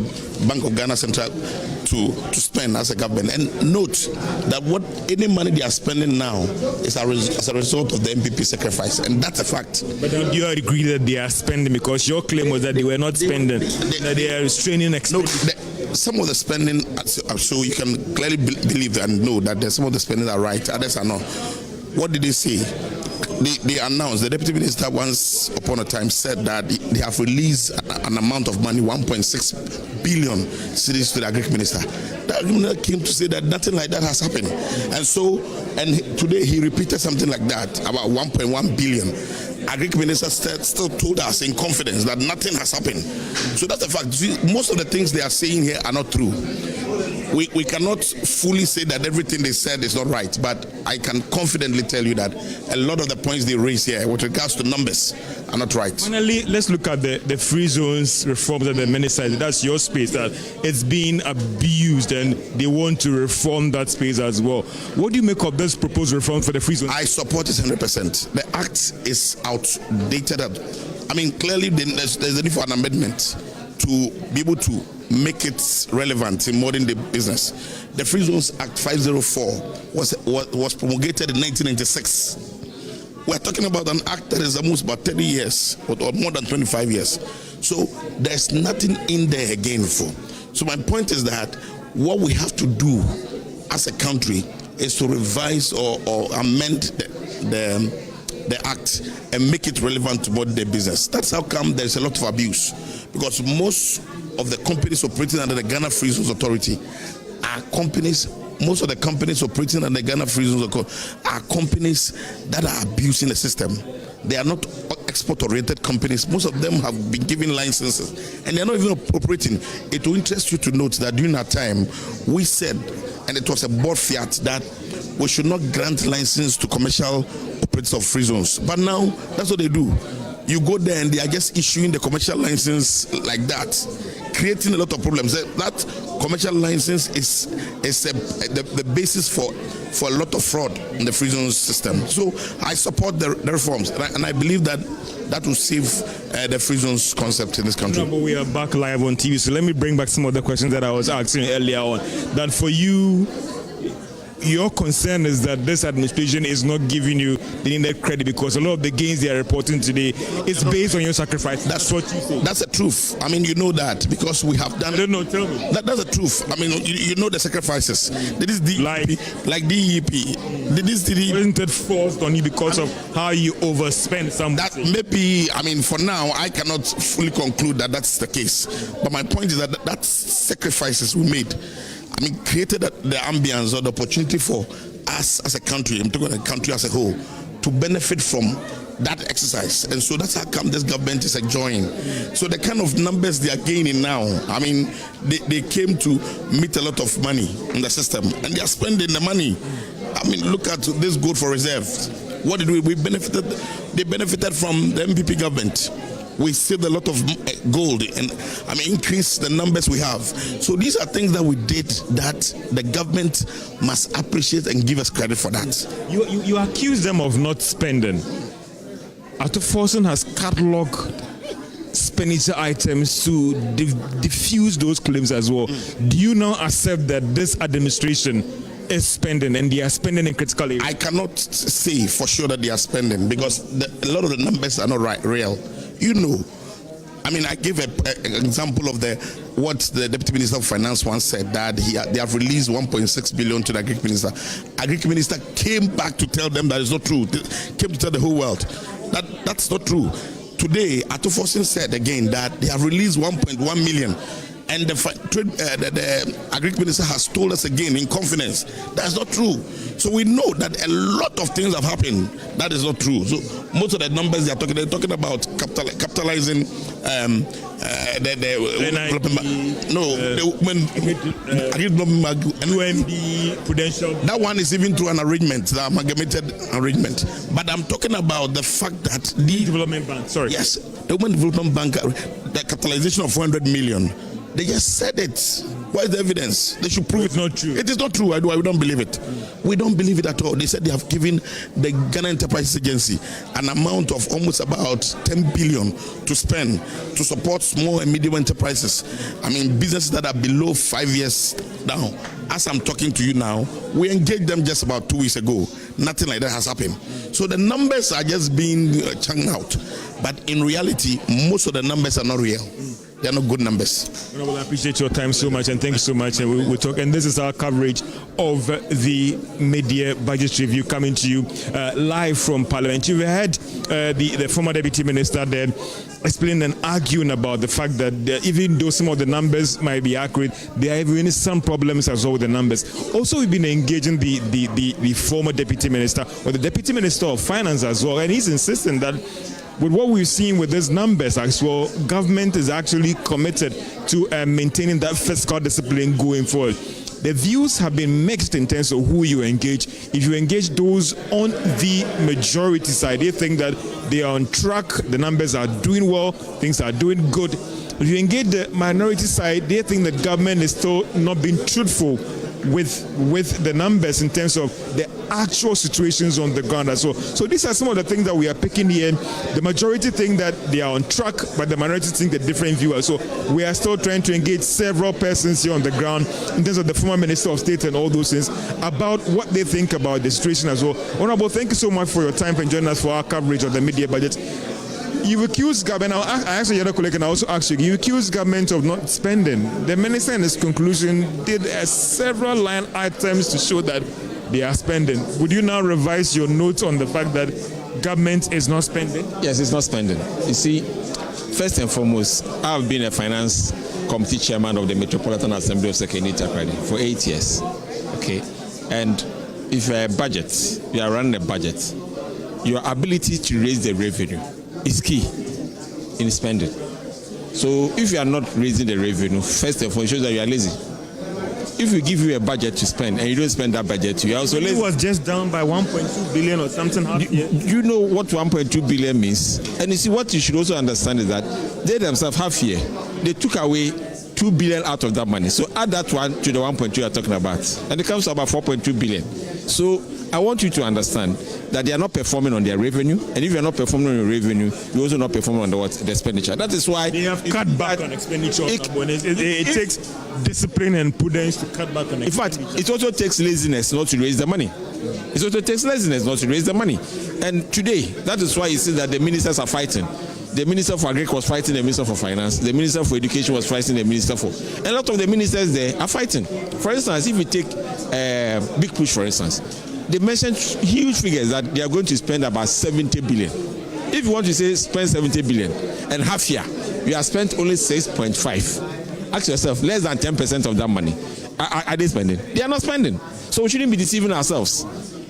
Bank of Ghana Central to spend as a government. And note that any money they are spending now is as a result of the MPP sacrifice, and that's a fact. But do you agree that they are spending, because your claim was that they were not spending, that they are restraining expenditure? No, some of the spending, so you can clearly believe and know that some of the spending are right, others are not. What did they say? They announced, the deputy minister once upon a time said that they have released an amount of money, 1.6 billion cedis to the agric minister. The agric minister came to say that nothing like that has happened. And so, and today he repeated something like that, about 1.1 billion. Agric Minister still told us in confidence that nothing has happened. So that's the fact. See, most of the things they are saying here are not true. We cannot fully say that everything they said is not right, but I can confidently tell you that a lot of the points they raise here with regards to numbers are not right. Finally, let's look at the free zones reforms that the minister said. That's your space, that it's being abused and they want to reform that space as well. What do you make of this proposed reform for the free zones? I support it 100%. The act is outdated. I mean, clearly there's a need for an amendment to be able to make it relevant in modern day business. The Free Zones Act 504 was promulgated in 1996. We're talking about an act that is almost about 30 years or more than 25 years. So there's nothing in there again for. So my point is that what we have to do as a country is to revise or amend the act and make it relevant to modern day business. That's how come there's a lot of abuse, because most of the companies operating under the Ghana Free Zones Authority are companies. Most of the companies operating under the Ghana Free Zones Authority are companies that are abusing the system. They are not export-oriented companies. Most of them have been given licenses and they're not even operating. It will interest you to note that during our time, we said, and it was a board fiat, that we should not grant license to commercial operators of free zones. But now, that's what they do. You go there and they are just issuing the commercial license like that, creating a lot of problems. That commercial license is the basis for a lot of fraud in the free zones system. So I support the reforms, and I believe that will save the free zones concept in this country. No, we are back live on TV, so let me bring back some of the questions that I was asking earlier on. That for you, your concern is that this administration is not giving you the needed credit because a lot of the gains they are reporting today is based on your sacrifice. That's what you say. That's the truth. I mean, you know that because we have done. I don't know. Tell me. That's the truth. I mean, you know the sacrifices. This DEP, like DEP. Isn't it forced on you because of how you overspend something? That maybe. I mean, for now, I cannot fully conclude that that's the case. But my point is that that's sacrifices we made. I mean, created the ambience or the opportunity for us as a country, I'm talking about the country as a whole, to benefit from that exercise. And so that's how come this government is enjoying. So the kind of numbers they are gaining now, I mean, they came to meet a lot of money in the system and they are spending the money. I mean, look at this gold for reserve. What did we benefited? They benefited from the MPP government. We saved a lot of gold and increased the numbers we have. So these are things that we did that the government must appreciate and give us credit for that. You accuse them of not spending. Arthur Forson has cataloged expenditure items to diffuse those claims as well. Do you now accept that this administration is spending and they are spending in critical areas? I cannot say for sure that they are spending because a lot of the numbers are not real. You know, I mean, I gave an example of what the Deputy Minister of Finance once said, that they have released 1.6 billion to the Agric Minister. Agric Minister came back to tell them that it's not true. They came to tell the whole world that's not true. Today, Arthur Forson said again that they have released 1.1 million. And the Agric Minister has told us again in confidence that's not true. So we know that a lot of things have happened that is not true. So most of the numbers they're talking about capitalizing UND Prudential. That one is even through an arrangement, the amalgamated arrangement. But I'm talking about the fact that the Development Bank. Sorry. Yes, the Women Development Bank, the capitalization of 400 million. They just said it. What is the evidence? They should prove it's not true. It is not true. I don't believe it. We don't believe it at all. They said they have given the Ghana Enterprises Agency an amount of almost about 10 billion to spend to support small and medium enterprises. I mean, businesses that are below 5 years now. As I'm talking to you now, we engaged them just about 2 weeks ago. Nothing like that has happened. So the numbers are just being chunked out. But in reality, most of the numbers are not real. They are not good numbers. Well, I appreciate your time so much and thank you so much. And we'll talk. And this is our coverage of the mid-year budget review coming to you live from Parliament. You've heard the former Deputy Minister there explaining and arguing about the fact that even though some of the numbers might be accurate, there are even some problems as well with the numbers. Also, we've been engaging the former Deputy Minister or the Deputy Minister of Finance as well, and he's insisting that with what we've seen with these numbers as well, government is actually committed to maintaining that fiscal discipline going forward. The views have been mixed in terms of who you engage. If you engage those on the majority side, they think that they are on track, the numbers are doing well, things are doing good. If you engage the minority side, they think that government is still not being truthful with the numbers in terms of the actual situations on the ground as well. So these are some of the things that we are picking here. The majority think that they are on track, but the minority think a different view. So we are still trying to engage several persons here on the ground in terms of the former Minister of State and all those things about what they think about the situation as well. Honorable, thank you so much for your time and joining us for our coverage of the media budget. You accused government, I asked the other colleague and I also asked you accused government of not spending. The minister in his conclusion did several line items to show that they are spending. Would you now revise your notes on the fact that government is not spending? Yes, it's not spending. You see, first and foremost, I've been a finance committee chairman of the Metropolitan Assembly of Sekenita Takrady for 8 years. Okay, and if you're a budget, you are running a budget, your ability to raise the revenue is key in spending. So if you are not raising the revenue, first and foremost, it shows that you are lazy. If we give you a budget to spend and you don't spend that budget, you are also lazy. It was just down by 1.2 billion or something. You know what 1.2 billion means? And you see, what you should also understand is that they themselves half year, they took away 2 billion out of that money. So add that one to the 1.2 you are talking about, and it comes to about 4.2 billion. So I want you to understand that they are not performing on their revenue, and if you are not performing on your revenue, you also not performing on the expenditure. That is why they have cut back on expenditure. It takes discipline and prudence to cut back on expenditure. In fact, it also takes laziness not to raise the money. It also takes laziness not to raise the money. And today, that is why you see that the ministers are fighting. The Minister for Agriculture was fighting the Minister for Finance. The Minister for Education was fighting the Minister for... A lot of the ministers there are fighting. For instance, if you take Big Push, for instance, they mentioned huge figures that they are going to spend about 70 billion. If you want to say spend 70 billion and half year, you have spent only 6.5. Ask yourself, less than 10% of that money. Are they spending? They are not spending. So we shouldn't be deceiving ourselves.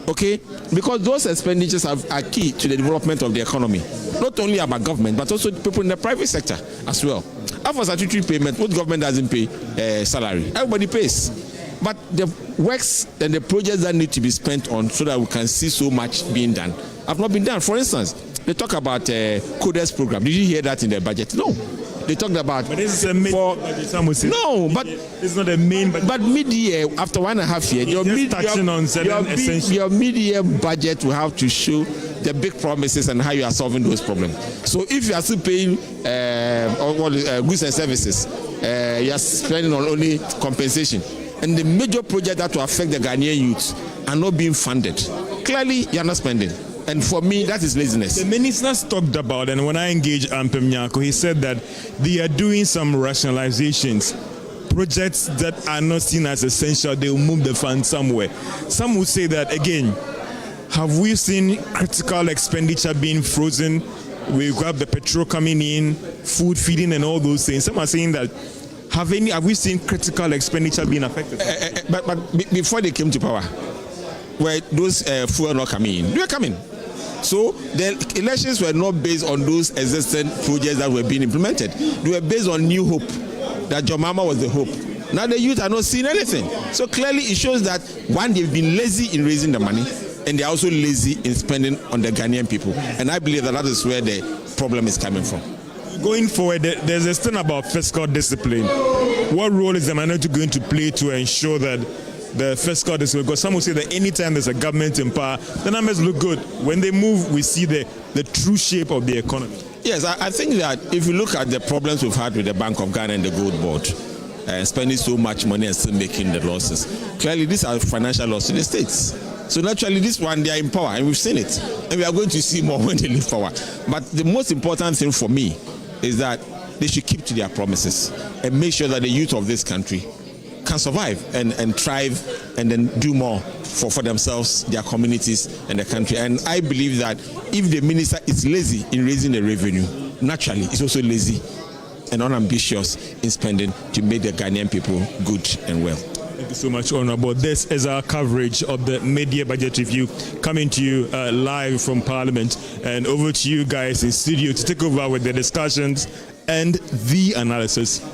Okay? Because those expenditures are key to the development of the economy. Not only about government, but also people in the private sector as well. After statutory payment, what government doesn't pay salary? Everybody pays. But the works and the projects that need to be spent on so that we can see so much being done have not been done. For instance, they talk about coders program. Did you hear that in the budget? No. They talked about... But this is a mid-year budget, some would say. No, but... It's not a main budget. But mid-year, after 1.5 years, your mid-year budget will have to show the big promises and how you are solving those problems. So if you are still paying goods and services, you are spending on only compensation, and the major projects that will affect the Ghanaian youth are not being funded, clearly you are not spending. And for me, that is laziness. The ministers talked about, and when I engaged Ampem Nyako, he said that they are doing some rationalizations. Projects that are not seen as essential, they will move the funds somewhere. Some would say that, again, have we seen critical expenditure being frozen? We have the petrol coming in, food feeding and all those things. Some are saying that, have we seen critical expenditure being affected? But before they came to power, where those fuel not coming in, they were coming. So the elections were not based on those existing projects that were being implemented. They were based on new hope, that John Mahama was the hope. Now the youth are not seeing anything. So clearly it shows that, one, they've been lazy in raising the money, and they're also lazy in spending on the Ghanaian people. And I believe that is where the problem is coming from. Going forward, there's a thing about fiscal discipline. What role is the minority going to play to ensure that the fiscal discipline? Because some will say that anytime there's a government in power, the numbers look good. When they move, we see the true shape of the economy. Yes, I think that if you look at the problems we've had with the Bank of Ghana and the Gold Board, spending so much money and still making the losses, clearly these are financial losses to the states. So naturally, this one, they are in power, and we've seen it. And we are going to see more when they leave power. But the most important thing for me is that they should keep to their promises and make sure that the youth of this country can survive and thrive and then do more for themselves, their communities, and the country. And I believe that if the minister is lazy in raising the revenue, naturally, he's also lazy and unambitious in spending to make the Ghanaian people good and well. you so much, Honourable. This is our coverage of the mid-year budget review coming to you live from Parliament. And over to you guys in studio to take over with the discussions and the analysis.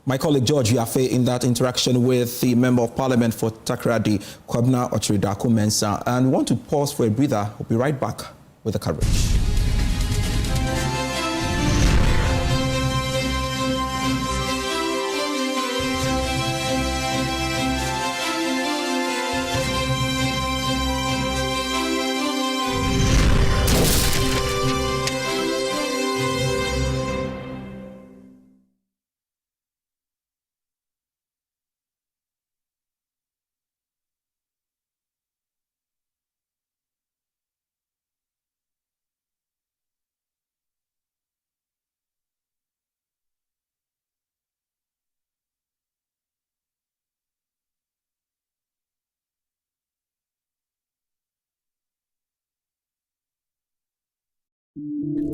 My colleague George Yafe in that interaction with the Member of Parliament for Takoradi, Kwabena Okyere Mensah. And we want to pause for a breather. We'll be right back with the coverage.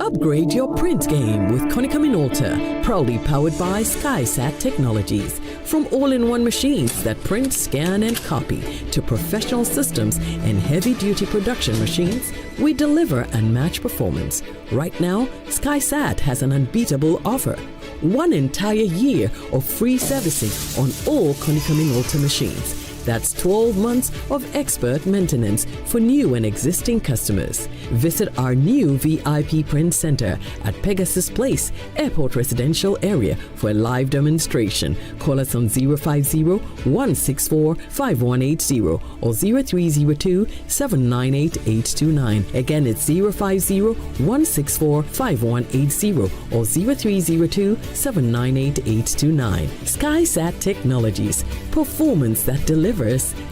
Upgrade your print game with Konica Minolta, proudly powered by SkySat Technologies. From all-in-one machines that print, scan, and copy to professional systems and heavy-duty production machines, we deliver unmatched performance. Right now, SkySat has an unbeatable offer. 1 entire year of free servicing on all Konica Minolta machines. That's 12 months of expert maintenance for new and existing customers. Visit our new VIP Print Center at Pegasus Place, Airport Residential Area for a live demonstration. Call us on 050-164-5180 or 0302-798-829. Again, it's 050-164-5180 or 0302-798-829. SkySat Technologies. Performance that delivers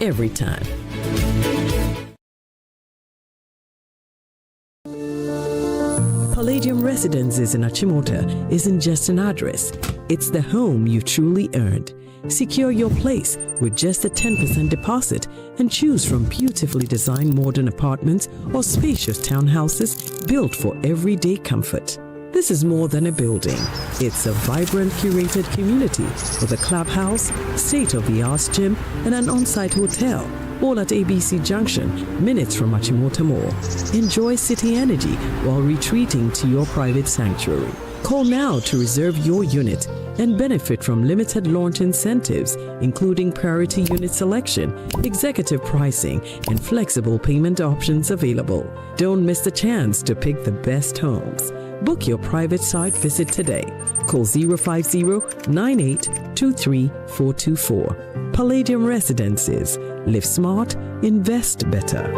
every time. Palladium Residences in Achimota isn't just an address, it's the home you truly earned. Secure your place with just a 10% deposit and choose from beautifully designed modern apartments or spacious townhouses built for everyday comfort. This is more than a building. It's a vibrant, curated community with a clubhouse, state-of-the-art gym, and an on-site hotel, all at ABC Junction, minutes from Achimota Mall. Enjoy city energy while retreating to your private sanctuary. Call now to reserve your unit and benefit from limited launch incentives, including priority unit selection, executive pricing, and flexible payment options available. Don't miss the chance to pick the best homes. Book your private site visit today. Call 050-9823-424. Palladium Residences. Live smart, invest better.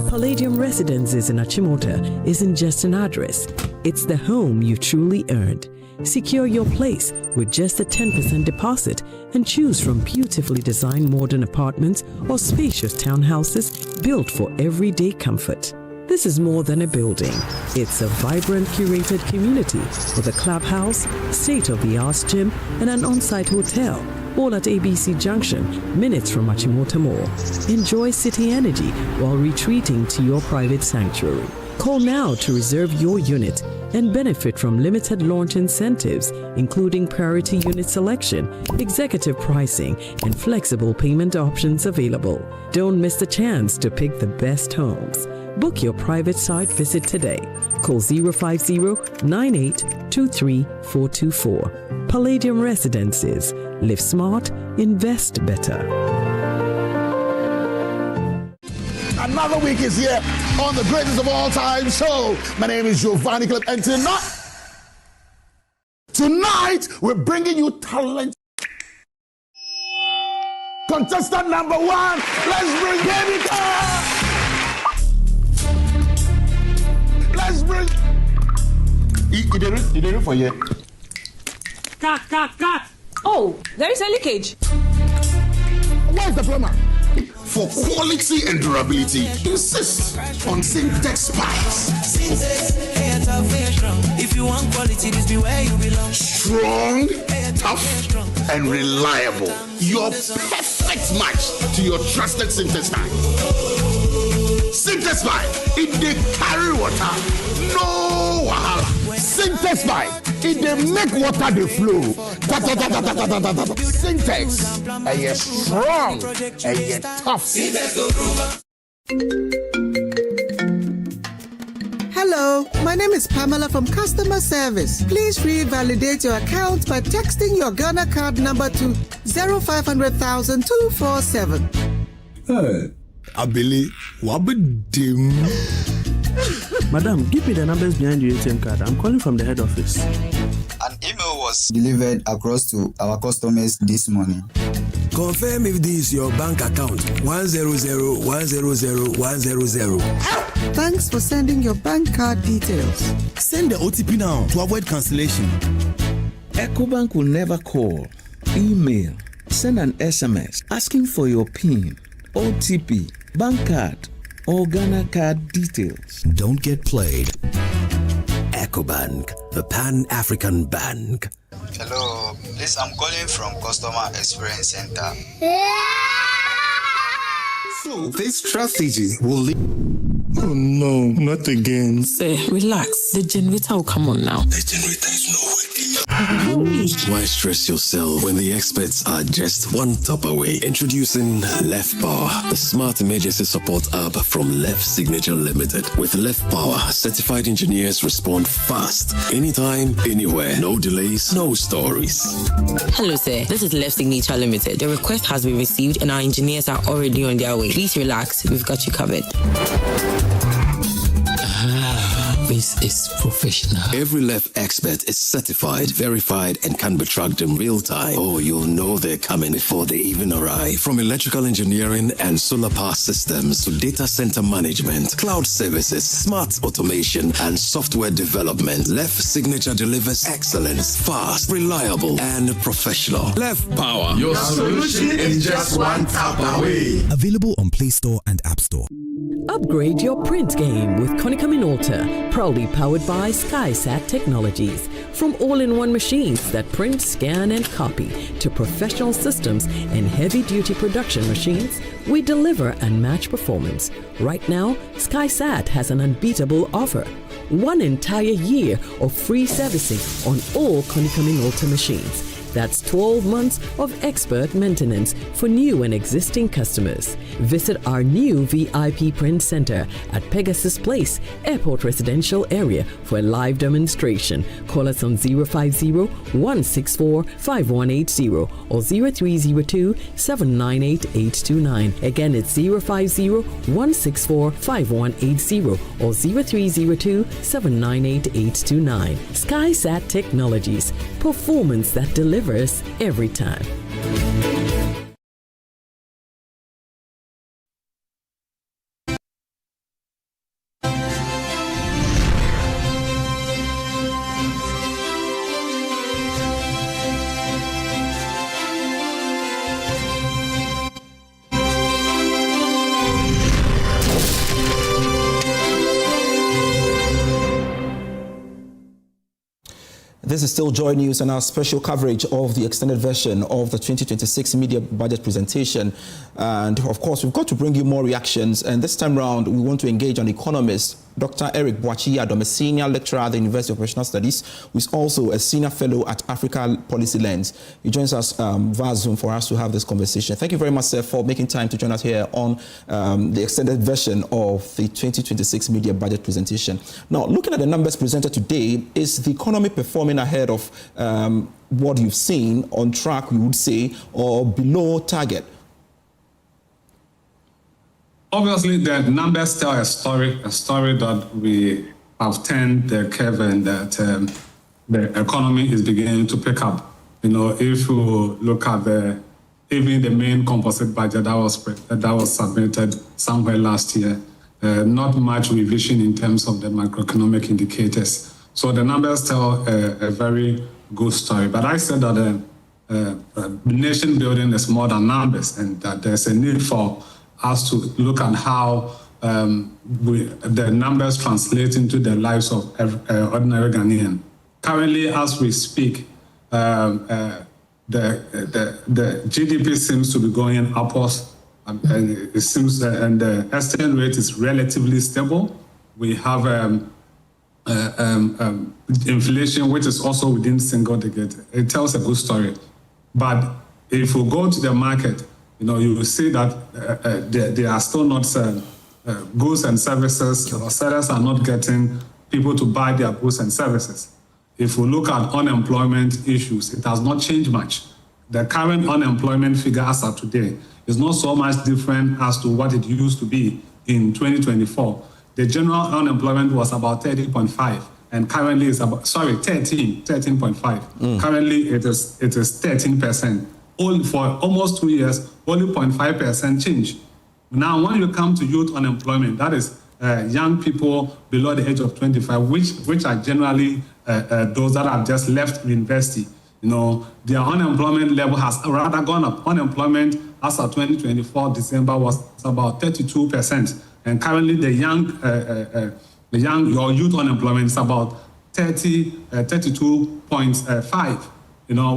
Palladium Residences in Achimota isn't just an address, it's the home you truly earned. Secure your place with just a 10% deposit and choose from beautifully designed modern apartments or spacious townhouses built for everyday comfort. This is more than a building. It's a vibrant, curated community with a clubhouse, state-of-the-art gym, and an on-site hotel, all at ABC Junction, minutes from Achimota Mall. Enjoy city energy while retreating to your private sanctuary. Call now to reserve your unit and benefit from limited launch incentives, including priority unit selection, executive pricing, and flexible payment options available. Don't miss the chance to pick the best homes. Book your private site visit today. Call 050-9823-424. Palladium Residences. Live smart, invest better. Another week is here on the greatest of all time show. My name is Giovanni Clip, and tonight we're bringing you talent. Contestant number 1, let's bring Danica. Let's bring. You did it for you. Cut. Oh, there is a leakage. Where's the plumber? For quality and durability, insist on Syntex pipes. If you want quality, this be where you belong. Strong, tough, and reliable. Your perfect match to your trusted Syntex pipe. Syntex pipe, it they carry water, no wahala. Syntex Vibe. It dey make water dey flow. Syntex. And you're strong. And you're tough. Hello, my name is Pamela from Customer Service. Please revalidate your account by texting your Ghana card number to 0500,000 247. Hey, Abili, wabadim. Madam, give me the numbers behind your ATM card. I'm calling from the head office. An email was delivered across to our customers this morning. Confirm if this is your bank account. 100,100,100. Thanks for sending your bank card details. Send the OTP now to avoid cancellation. EcoBank will never call, email, send an SMS asking for your PIN, OTP, bank card, or Ghana card details. Don't get played. EcoBank, the Pan-African Bank. Hello, please, I'm calling from Customer Experience Center. So this strategy will lead. Oh no, not again. Say, relax. The generator will come on now. The generator is not working. Why stress yourself when the experts are just one tap away? Introducing Left Power, the smart emergency support app from Left Signature Limited. With Left Power, certified engineers respond fast, anytime, anywhere. No delays, no stories. Hello, sir. This is Left Signature Limited. The request has been received and our engineers are already on their way. Please relax. We've got you covered. This is professional. Every Left expert is certified, verified, and can be tracked in real time. Oh, you'll know they're coming before they even arrive. From electrical engineering and solar power systems to data center management, cloud services, smart automation, and software development, Left Signature delivers excellence, fast, reliable, and professional. Left Power. Your solution is just one tap away. Available on Play Store and App Store. Upgrade your print game with Konica Minolta, proudly powered by SkySat Technologies. From all-in-one machines that print, scan, and copy to professional systems and heavy-duty production machines, we deliver unmatched performance. Right now, SkySat has an unbeatable offer. 1 entire year of free servicing on all Konica Minolta machines. That's 12 months of expert maintenance for new and existing customers. Visit our new VIP print center at Pegasus Place, Airport Residential Area for a live demonstration. Call us on 050-164-5180 or 0302-798-829. Again, it's 050-164-5180 or 0302-798-829. SkySat Technologies. Performance that delivers every time. This is still Joy News and our special coverage of the extended version of the 2026 media budget presentation. And of course, we've got to bring you more reactions. And this time round, we want to engage an economist, Dr. Eric Boachi-Adom, a senior lecturer at the University of Professional Studies, who is also a senior fellow at Africa Policy Lens. He joins us via Zoom for us to have this conversation. Thank you very much, sir, for making time to join us here on the extended version of the 2026 media budget presentation. Now, looking at the numbers presented today, is the economy performing ahead of what you've seen, on track, we would say, or below target? Obviously, the numbers tell a story that we have turned the curve and that the economy is beginning to pick up. You know, if you look at even the main composite budget that was submitted somewhere last year, not much revision in terms of the macroeconomic indicators. So the numbers tell a very good story. But I said that nation building is more than numbers, and that there's a need for us to look at how the numbers translate into the lives of ordinary Ghanaian. Currently, as we speak, the GDP seems to be going upwards, and the exchange rate is relatively stable. We have inflation, which is also within single digit, it tells a good story. But if we go to the market, you will see that they are still not goods and services, or sellers are not getting people to buy their goods and services. If we look at unemployment issues, it has not changed much. The current unemployment figure as of today is not so much different as to what it used to be in 2024. The general unemployment was about 30.5, and currently it's about 13.5. Currently it is 13%. Only for almost 2 years, only 0.5% change. Now, when you come to youth unemployment, that is young people below the age of 25, which are generally those that have just left university. Their unemployment level has rather gone up. Unemployment as of 2024 December was about 32%, and currently the youth unemployment is about 32.5.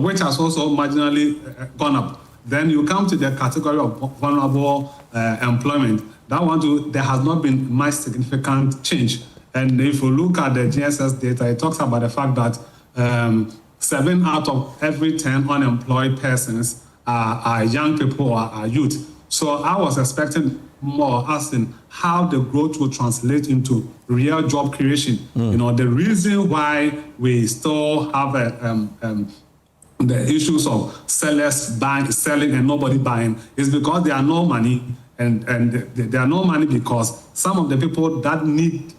Which has also marginally gone up. Then you come to the category of vulnerable employment. There has not been much significant change. And if you look at the GSS data, it talks about the fact that 7 out of every 10 unemployed persons are young people or are youth. So I was expecting more as in how the growth will translate into real job creation. The reason why we still have the issues of sellers selling and nobody buying is because there are no money, and there are no money because some of the people that need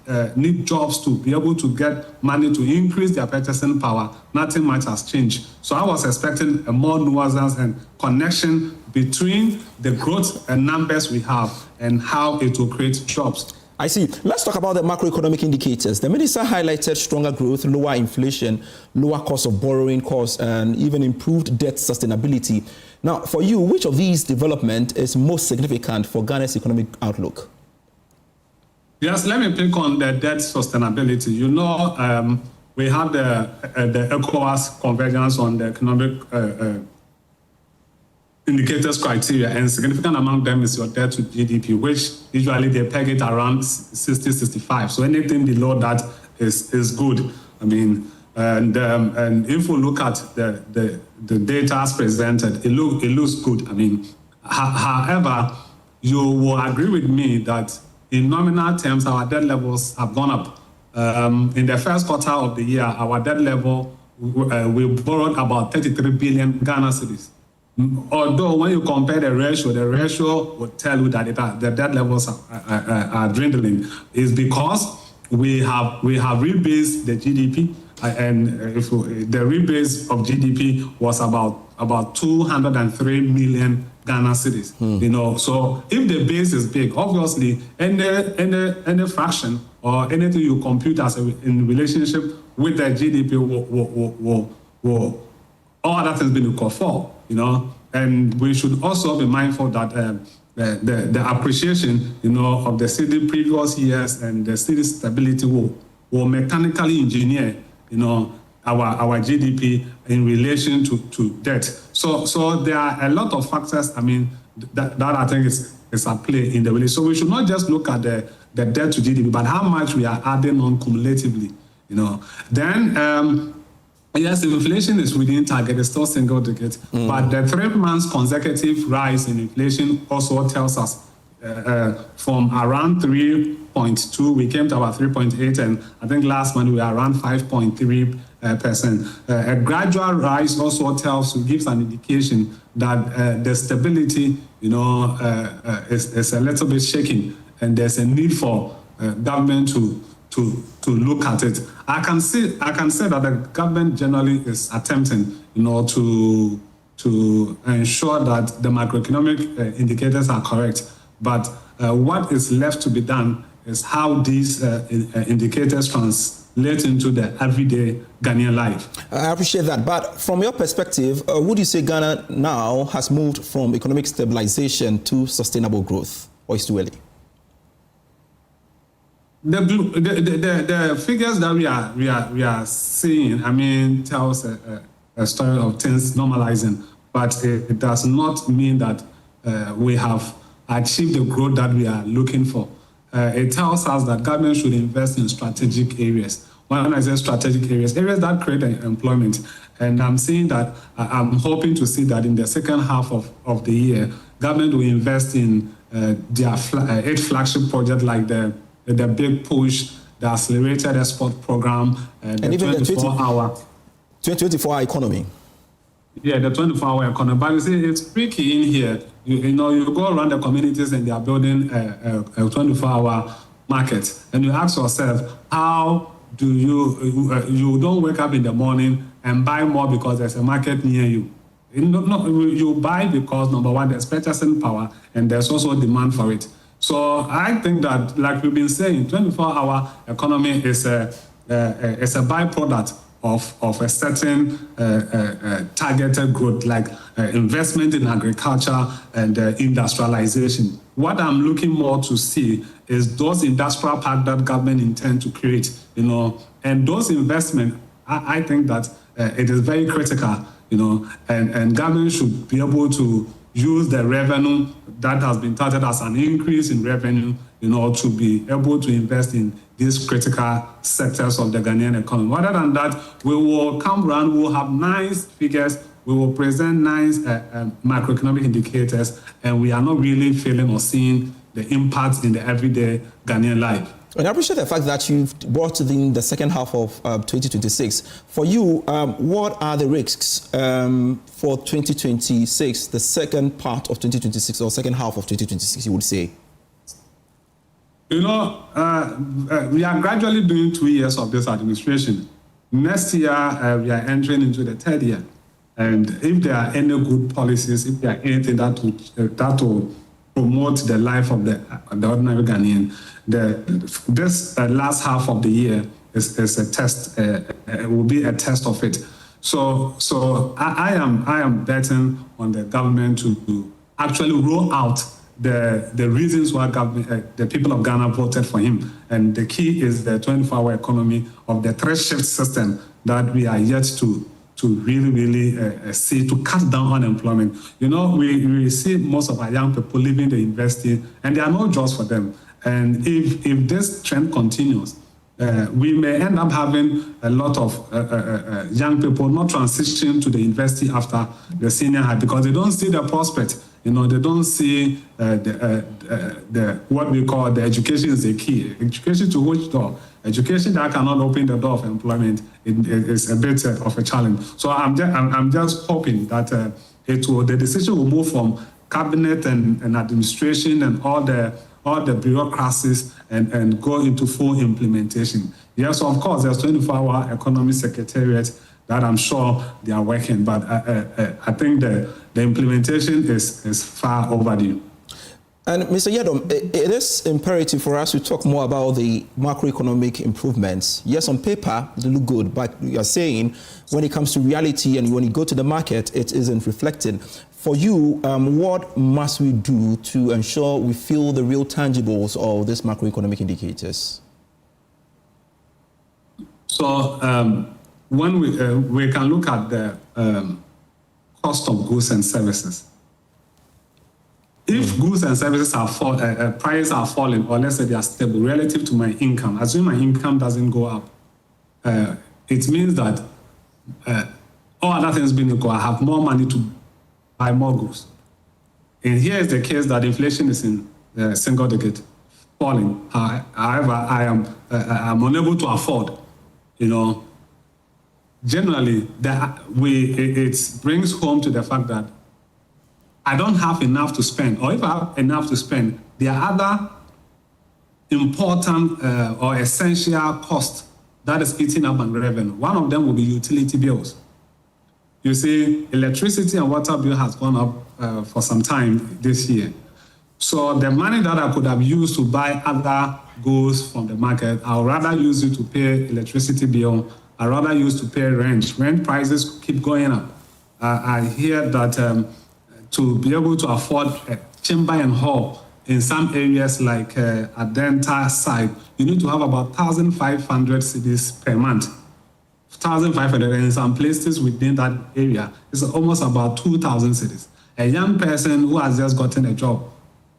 jobs to be able to get money to increase their purchasing power, nothing much has changed. So I was expecting a more nuance and connection between the growth and numbers we have and how it will create jobs. I see. Let's talk about the macroeconomic indicators. The minister highlighted stronger growth, lower inflation, lower cost of borrowing costs, and even improved debt sustainability. Now, for you, which of these developments is most significant for Ghana's economic outlook? Yes, let me pick on the debt sustainability. We have the ECOWAS convergence on the economic indicators criteria, and significant among them is your debt to GDP, which usually they peg it around 60-65. So anything below that is good. And if we look at the data as presented, it looks good. However, you will agree with me that in nominal terms, our debt levels have gone up. In the first quarter of the year, our debt level, we borrowed about 33 billion Ghana cedis. Although when you compare the ratio will tell you that the debt levels are dwindling. Is because we have rebased the GDP, and the rebase of GDP was about 203 million Ghana cedis. So if the base is big, obviously any fraction or anything you compute as in relationship with the GDP will all other things being equal for. And we should also be mindful that the appreciation, of the city previous years and the city stability will mechanically engineer, our GDP in relation to debt. So there are a lot of factors, that I think is at play in the relation. So we should not just look at the debt to GDP, but how much we are adding on cumulatively, Then, yes, inflation is within target, it's still single digit, but the 3 months consecutive rise in inflation also tells us from around 3.2, we came to about 3.8, and I think last month we were around 5.3%. A gradual rise also gives an indication that the stability, is a little bit shaking, and there's a need for government to look at it. I can say that the government generally is attempting, to ensure that the macroeconomic indicators are correct. But what is left to be done is how these indicators translate into the everyday Ghanaian life. I appreciate that. But from your perspective, would you say Ghana now has moved from economic stabilization to sustainable growth, or is too early? The figures that we are seeing, tells a story of things normalizing, but it does not mean that we have achieved the growth that we are looking for. It tells us that government should invest in strategic areas. when I say strategic areas that create employment. And I'm seeing that, I'm hoping to see that in the second half of the year, government will invest in their 8 flagship projects like the Big Push, the Accelerated Export Program, and the 24-hour 24-hour economy. Yeah, the 24-hour economy. But you see, it's tricky in here. You know, you go around the communities and they are building a 24-hour market, and you ask yourself, how do you don't wake up in the morning and buy more because there's a market near you. You buy because, number one, there's purchasing power and there's also demand for it. So I think that, like we've been saying, 24-hour economy is a byproduct of a certain targeted growth, like investment in agriculture and industrialization. What I'm looking more to see is those industrial parks that government intend to create, you know, and those investments, I think that it is very critical, you know, and government should be able to use the revenue that has been touted as an increase in revenue, you know, to be able to invest in these critical sectors of the Ghanaian economy. Other than that, we will come around, we will have nice figures, we will present nice macroeconomic indicators, and we are not really feeling or seeing the impact in the everyday Ghanaian life. And I appreciate the fact that you've brought in the second half of 2026. For you, what are the risks for 2026, the second part of 2026 or second half of 2026, you would say? You know, we are gradually doing 2 years of this administration. Next year, we are entering into the 3rd year. And if there are any good policies, if there are anything that will promote the life of the ordinary Ghanaian, this last half of the year is a test, will be a test of it. So I am betting on the government to actually roll out the reasons why the people of Ghana voted for him. And the key is the 24-hour economy of the 3-shift system that we are yet to really see, to cut down unemployment. You know, we see most of our young people leaving the university and there are no jobs for them. And if this trend continues, we may end up having a lot of young people not transition to the university after the senior high because they don't see the prospect. You know, they don't see what we call the education is the key. Education to which door? Education that cannot open the door of employment is a bit of a challenge. So I'm just hoping that the decision will move from cabinet and administration and all the bureaucracies and go into full implementation. Yes, of course, there's 24-hour economy secretariat that I'm sure they are working, but I think the implementation is far overdue. And Mr. Yedom, it is imperative for us to talk more about the macroeconomic improvements. Yes, on paper, they look good, but you are saying when it comes to reality and when you go to the market, it isn't reflecting. For you, what must we do to ensure we feel the real tangibles of these macroeconomic indicators? So when we can look at the cost of goods and services. If goods and services are prices are falling, or let's say they are stable relative to my income, assume my income doesn't go up, it means that all other things being equal, I have more money to buy more goods. And here is the case that inflation is in single digit, falling. However, I'm unable to afford, you know. Generally, it brings home to the fact that I don't have enough to spend, or if I have enough to spend, there are other important or essential costs that is eating up my revenue. One of them will be utility bills. You see, electricity and water bill has gone up for some time this year. So the money that I could have used to buy other goods from the market, I would rather use it to pay electricity bill. I'd rather use to pay rent. Rent prices keep going up. I hear that to be able to afford a chamber and hall in some areas like Adenta side, you need to have about 1,500 cedis per month. 1,500, and in some places within that area, it's almost about 2,000 cedis. A young person who has just gotten a job,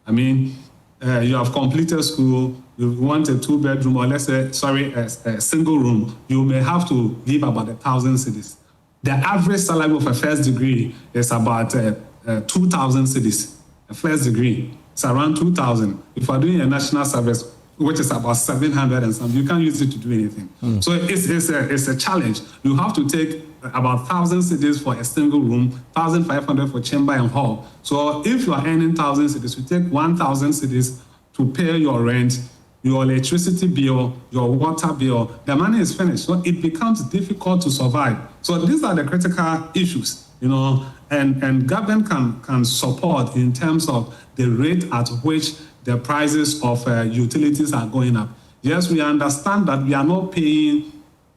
I mean, you have completed school, you want a 2-bedroom, or let's say, a single room, you may have to give about 1,000 cedis. The average salary of a first degree is about 2,000 cedis. A first degree, it's around 2,000. If you are doing a national service, which is about 700 and something, you can't use it to do anything. So it's a challenge. You have to take about 1,000 cedis for a single room, 1,500 for chamber and hall. So if you are earning 1,000 cedis, you take 1,000 cedis to pay your rent, your electricity bill, your water bill, the money is finished. So it becomes difficult to survive. So these are the critical issues, and government can support in terms of the rate at which the prices of utilities are going up. Yes, we understand that we are not paying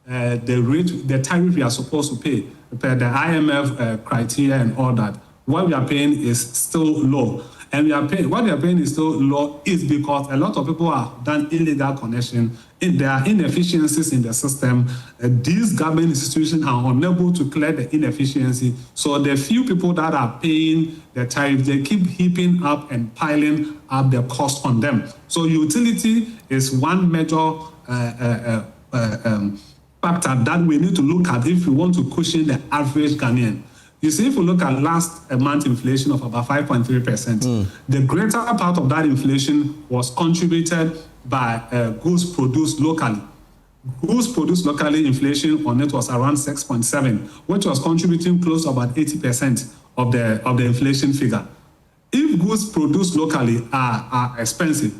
the tariff we are supposed to pay per the IMF criteria and all that. What we are paying is still low. And what we are paying is still low is because a lot of people have done illegal connection. There are inefficiencies in the system. These government institutions are unable to clear the inefficiency. So the few people that are paying the tariff, they keep heaping up and piling up the cost on them. So utility is one major factor that we need to look at if we want to cushion the average Ghanaian. You see, if you look at last month inflation of about 5.3%, the greater part of that inflation was contributed by goods produced locally. Goods produced locally inflation on it was around 6.7, which was contributing close to about 80% of the inflation figure. If goods produced locally are expensive,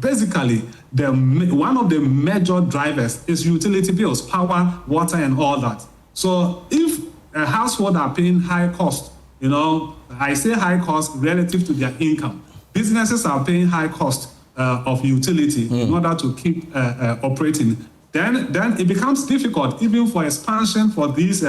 basically one of the major drivers is utility bills, power, water, and all that. So if a household are paying high cost, I say high cost relative to their income. Businesses are paying high cost of utility in order to keep operating. Then it becomes difficult even for expansion for these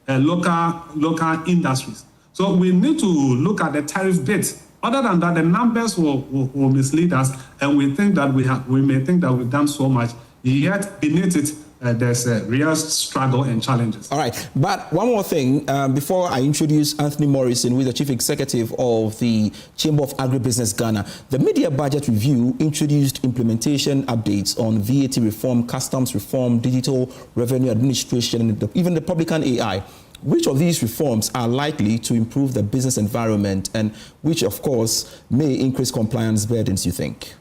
local industries. So we need to look at the tariff bit. Other than that, the numbers will mislead us, and we think that we may think that we've done so much, yet beneath it, there's a real struggle and challenges. All right, but one more thing before I introduce Anthony Morrison, who is the Chief Executive of the Chamber of Agribusiness Ghana. The Media Budget Review introduced implementation updates on VAT reform, customs reform, digital revenue administration, and even the Publican AI. Which of these reforms are likely to improve the business environment, and which, of course, may increase compliance burdens, you think?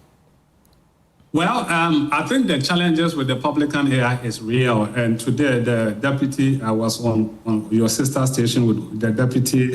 Well, I think the challenges with the Publican AI is real. And today, the deputy, I was on your sister station with the deputy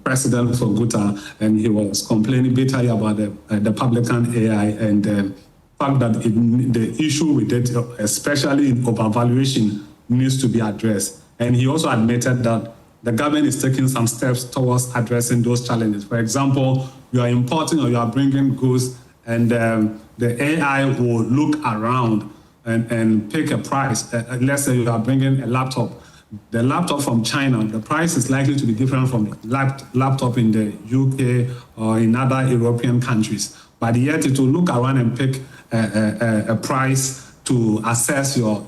president for Guta, and he was complaining bitterly about the Publican AI and the fact that the issue with it, especially in overvaluation, needs to be addressed. And he also admitted that the government is taking some steps towards addressing those challenges. For example, you are importing or you are bringing goods, and the AI will look around and pick a price. Let's say you are bringing a laptop. The laptop from China, the price is likely to be different from the laptop in the UK or in other European countries. But yet it will look around and pick a price to assess your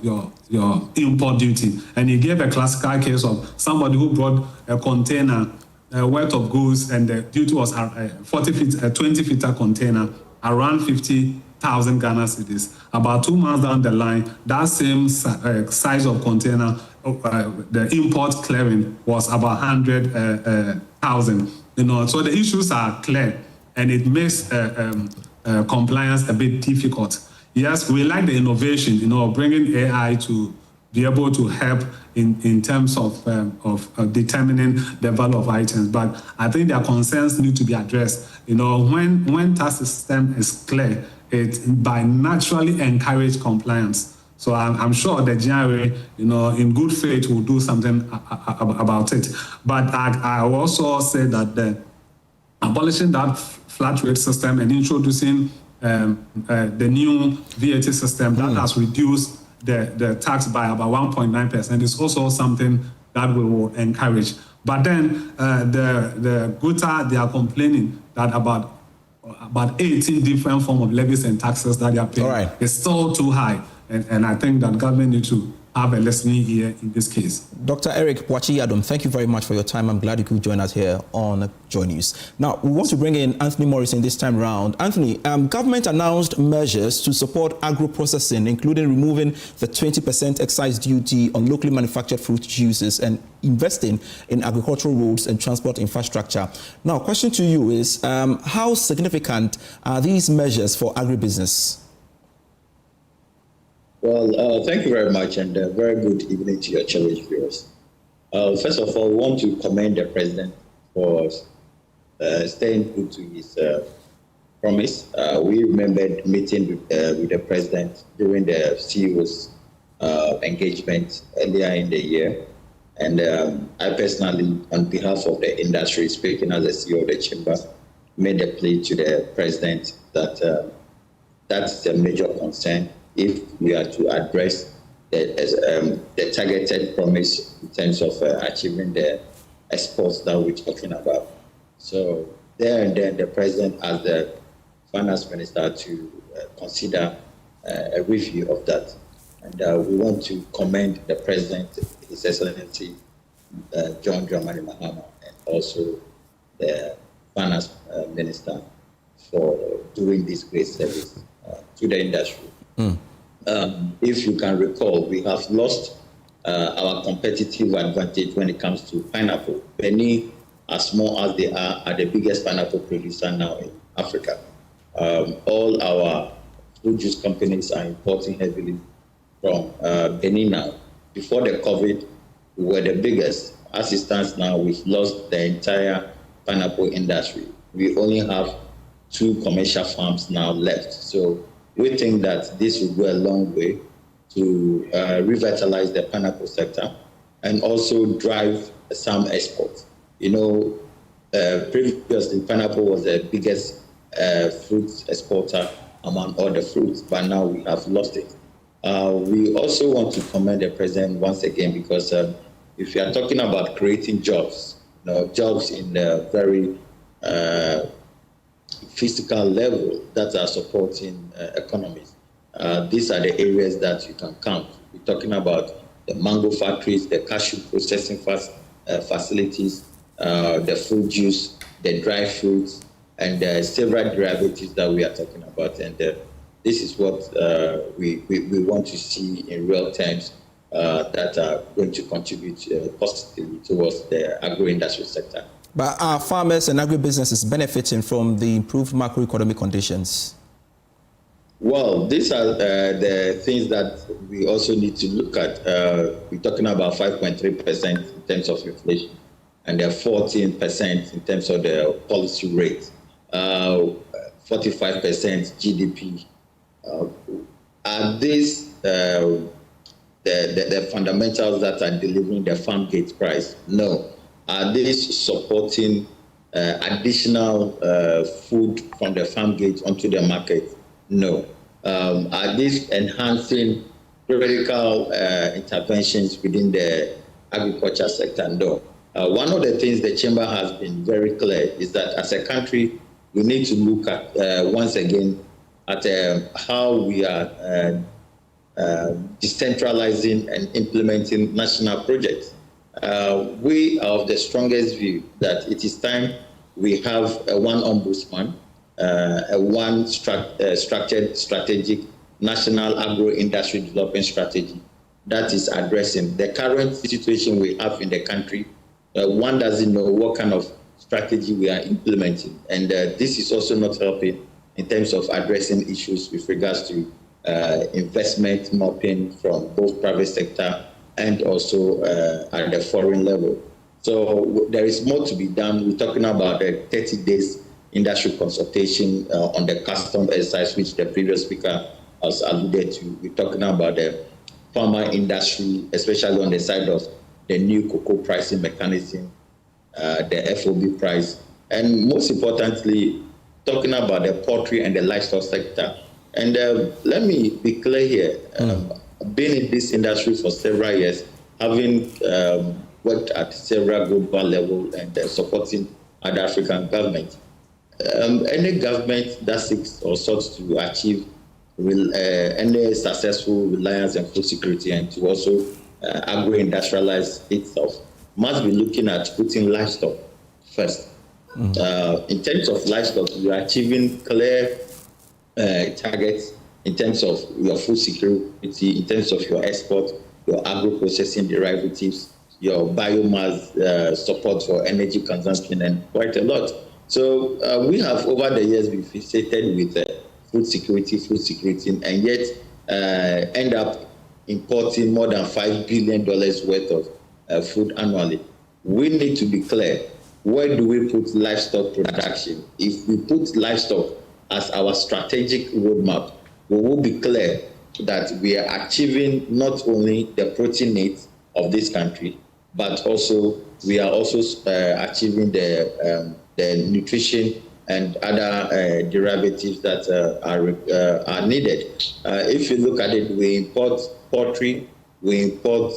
import duty. And he gave a classical case of somebody who brought a container worth of goods, and the duty was a 20-feet container, around 50,000 Ghana cedis. About 2 months down the line, that same size of container, the import clearing was about 100,000. So the issues are clear, and it makes compliance a bit difficult. Yes, we like the innovation, bringing AI to be able to help in terms of determining the value of items. But I think their concerns need to be addressed. When tax system is clear, it by naturally encourage compliance. So I'm sure the GRA, in good faith, will do something about it. But I also say that abolishing that flat rate system and introducing the new VAT system that has reduced the tax by about 1.9% is also something that we will encourage. But then the Guta, they are complaining that about 18 different forms of levies and taxes that they are paying is still too high. And I think that government needs to have a listening ear in this case. Dr. Eric Boakye-Yiadom, thank you very much for your time. I'm glad you could join us here on Joy News. Now, we want to bring in Anthony Morrison this time round. Anthony, government announced measures to support agro-processing, including removing the 20% excise duty on locally manufactured fruit juices and investing in agricultural roads and transport infrastructure. Now, question to you is, how significant are these measures for agribusiness? Well, thank you very much, and very good evening to your cherished viewers. First of all, we want to commend the President for staying true to his promise. We remembered meeting with the President during the CEO's engagement earlier in the year. And I personally, on behalf of the industry, speaking as the CEO of the Chamber, made a plea to the President that that's a major concern if we are to address the targeted promise in terms of achieving the exports that we're talking about. So there and then the President asked the Finance Minister to consider a review of that. And we want to commend the President, His Excellency John Dramani Mahama, and also the Finance Minister for doing this great service to the industry. If you can recall, we have lost our competitive advantage when it comes to pineapple. Benin, as small as they are the biggest pineapple producer now in Africa. All our fruit juice companies are importing heavily from Benin now. Before the COVID, we were the biggest. As it stands now, we've lost the entire pineapple industry. We only have 2 commercial farms now left. So we think that this will go a long way to revitalize the pineapple sector and also drive some exports. You know, previously pineapple was the biggest fruit exporter among all the fruits, but now we have lost it. We also want to commend the President once again because if you are talking about creating jobs, jobs in the very physical level that are supporting economies. These are the areas that you can count. We're talking about the mango factories, the cashew processing facilities, the fruit juice, the dry fruits, and several derivatives that we are talking about. And this is what we want to see in real terms that are going to contribute positively towards the agro-industry sector. But are farmers and agribusinesses benefiting from the improved macroeconomic conditions? Well, these are the things that we also need to look at. We're talking about 5.3% in terms of inflation and 14% in terms of the policy rate, 45% GDP. Are these the fundamentals that are delivering the farm gate price? No. Are these supporting additional food from the farm gate onto the market? No. Are these enhancing critical interventions within the agriculture sector? No. One of the things the Chamber has been very clear is that as a country, we need to look at, once again, at how we are decentralizing and implementing national projects. We are of the strongest view that it is time we have one ombudsman, one structured strategic national agro-industry development strategy that is addressing the current situation we have in the country. One doesn't know what kind of strategy we are implementing. And this is also not helping in terms of addressing issues with regards to investment mapping from both private sector and also at the foreign level. So there is more to be done. We're talking about the 30 days industry consultation on the custom exercise, which the previous speaker has alluded to. We're talking about the farmer industry, especially on the side of the new cocoa pricing mechanism, the FOB price, and most importantly, talking about the poultry and the livestock sector. And let me be clear here. Been in this industry for several years, having worked at several global levels and supporting other African governments. Any government that seeks or sought to achieve any successful reliance on food security and to also agro-industrialize itself must be looking at putting livestock first. In terms of livestock, we are achieving clear targets in terms of your food security, in terms of your export, your agro-processing derivatives, your biomass support for energy consumption, and quite a lot. So we have, over the years, been fixated with food security, and yet end up importing more than $5 billion worth of food annually. We need to be clear. Where do we put livestock production? If we put livestock as our strategic roadmap, we will be clear that we are achieving not only the protein needs of this country, but also we are also achieving the nutrition and other derivatives that are needed. If you look at it, we import poultry, we import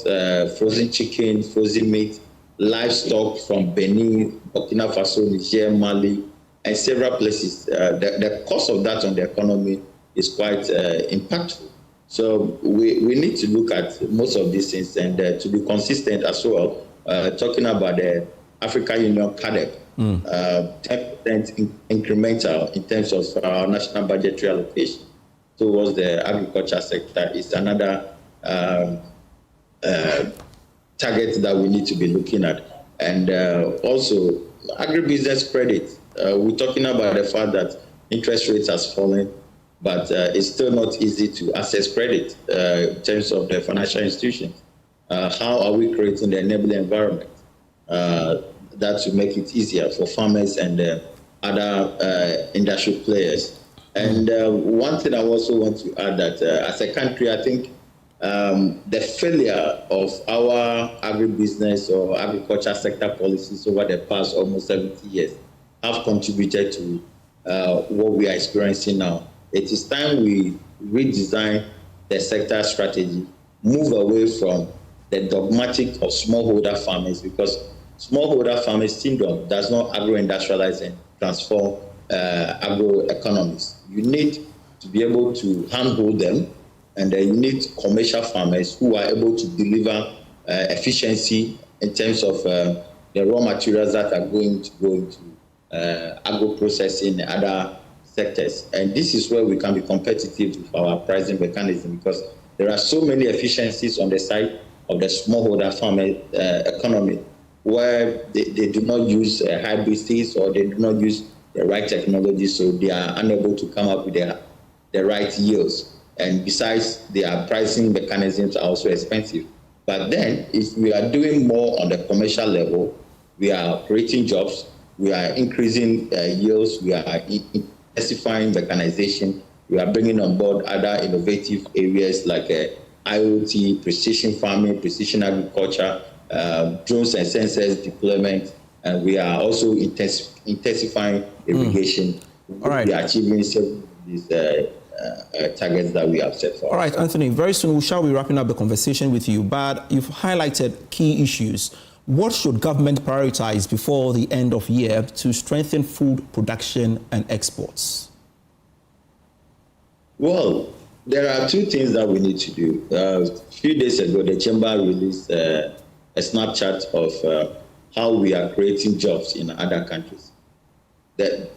frozen chicken, frozen meat, livestock from Benin, Burkina Faso, Niger, Mali, and several places. The cost of that on the economy is quite impactful. So we need to look at most of these things and to be consistent as well, talking about the African Union CADEP, 10% incremental in terms of our national budgetary allocation towards the agriculture sector is another target that we need to be looking at. And also, agribusiness credit. We're talking about the fact that interest rates has fallen, but it's still not easy to access credit in terms of the financial institutions. How are we creating the enabling environment that will make it easier for farmers and other industrial players? And one thing I also want to add that as a country, I think the failure of our agribusiness or agriculture sector policies over the past almost 70 years have contributed to what we are experiencing now. It is time we redesign the sector strategy, move away from the dogmatic of smallholder farmers, because smallholder farmers syndrome does not agro-industrialize and transform agroeconomies. You need to be able to handhold them, and you need commercial farmers who are able to deliver efficiency in terms of the raw materials that are going to go into agro-processing and other sectors. And this is where we can be competitive with our pricing mechanism, because there are so many efficiencies on the side of the smallholder farmer economy where they do not use hybrid seeds or they do not use the right technology, so they are unable to come up with the right yields. And besides, their pricing mechanisms are also expensive. But then, if we are doing more on the commercial level, we are creating jobs, we are increasing yields, we are intensifying mechanization, we are bringing on board other innovative areas like IoT, precision farming, precision agriculture, drones and sensors deployment, and we are also intensifying irrigation. All right. We are achieving several of these targets that we have set for. All right, Anthony, very soon we shall be wrapping up the conversation with you, but you've highlighted key issues. What should government prioritize before the end of year to strengthen food production and exports? Well, there are two things that we need to do. A few days ago, the Chamber released a snapshot of how we are creating jobs in other countries.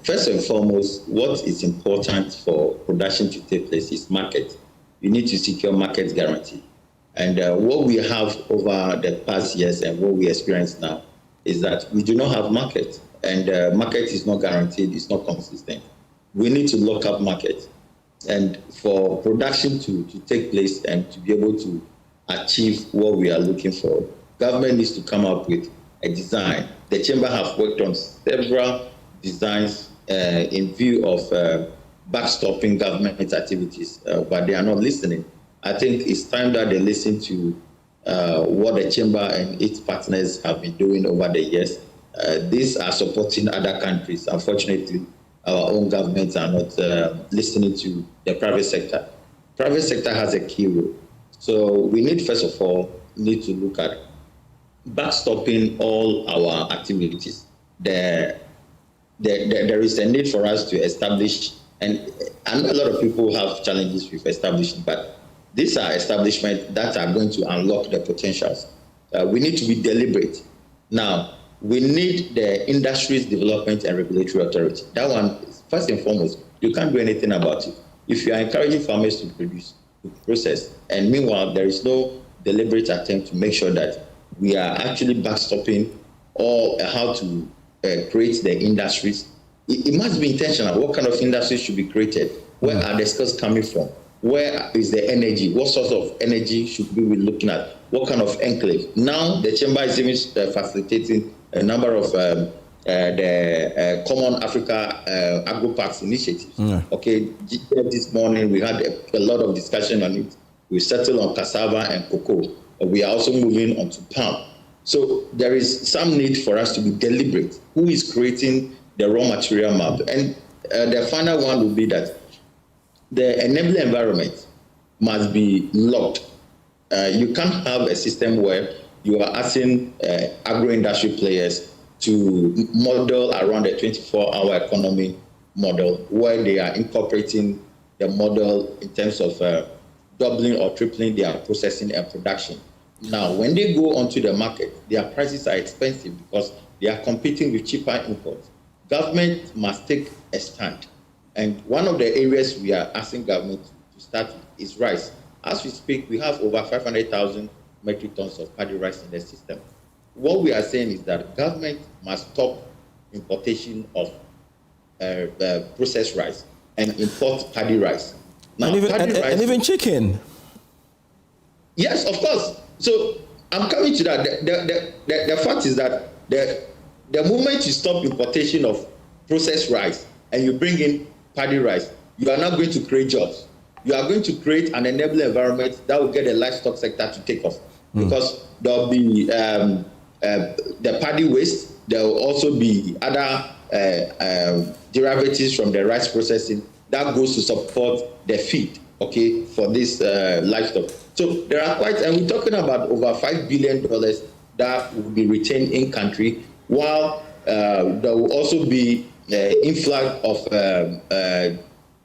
First and foremost, what is important for production to take place is market. You need to secure market guarantee. And what we have over the past years and what we experience now is that we do not have market, and market is not guaranteed, it's not consistent. We need to lock up market. And for production to take place and to be able to achieve what we are looking for, government needs to come up with a design. The Chamber have worked on several designs in view of backstopping government activities, but they are not listening. I think it's time that they listen to what the Chamber and its partners have been doing over the years. These are supporting other countries. Unfortunately, our own governments are not listening to the private sector. Private sector has a key role. So we need, first of all, to look at backstopping all our activities. There is a need for us to establish And I know a lot of people have challenges with establishment, but these are establishments that are going to unlock the potentials. We need to be deliberate. Now, we need the Industries Development and Regulatory Authority. That one, first and foremost, you can't do anything about it. If you are encouraging farmers to produce, to process, and meanwhile, there is no deliberate attempt to make sure that we are actually backstopping or how to create the industries. It must be intentional. What kind of industries should be created? Where are the skills coming from? Where is the energy? What sort of energy should we be looking at? What kind of enclave? Now, the chamber is even facilitating a number of the Common Africa Agro-Parks initiatives. Okay, this morning we had a lot of discussion on it. We settled on cassava and cocoa. We are also moving on to palm. So there is some need for us to be deliberate. Who is creating the raw material map? And the final one will be that the enabling environment must be locked. You can't have a system where you are asking agro-industry players to model around a 24-hour economy model where they are incorporating the model in terms of doubling or tripling their processing and production. Now, when they go onto the market, their prices are expensive because they are competing with cheaper imports. Government must take a stand. And one of the areas we are asking government to start is rice. As we speak, we have over 500,000 metric tons of paddy rice in the system. What we are saying is that government must stop importation of processed rice and import paddy rice. Now, and even chicken. Yes, of course. So I'm coming to that. The fact is that the moment you stop importation of processed rice and you bring in paddy rice, you are not going to create jobs. You are going to create an enabling environment that will get the livestock sector to take off. Because there will be the paddy waste. There will also be other derivatives from the rice processing that goes to support the feed, okay, for this livestock. So there are and we're talking about over $5 billion that will be retained in country, while there will also be influx of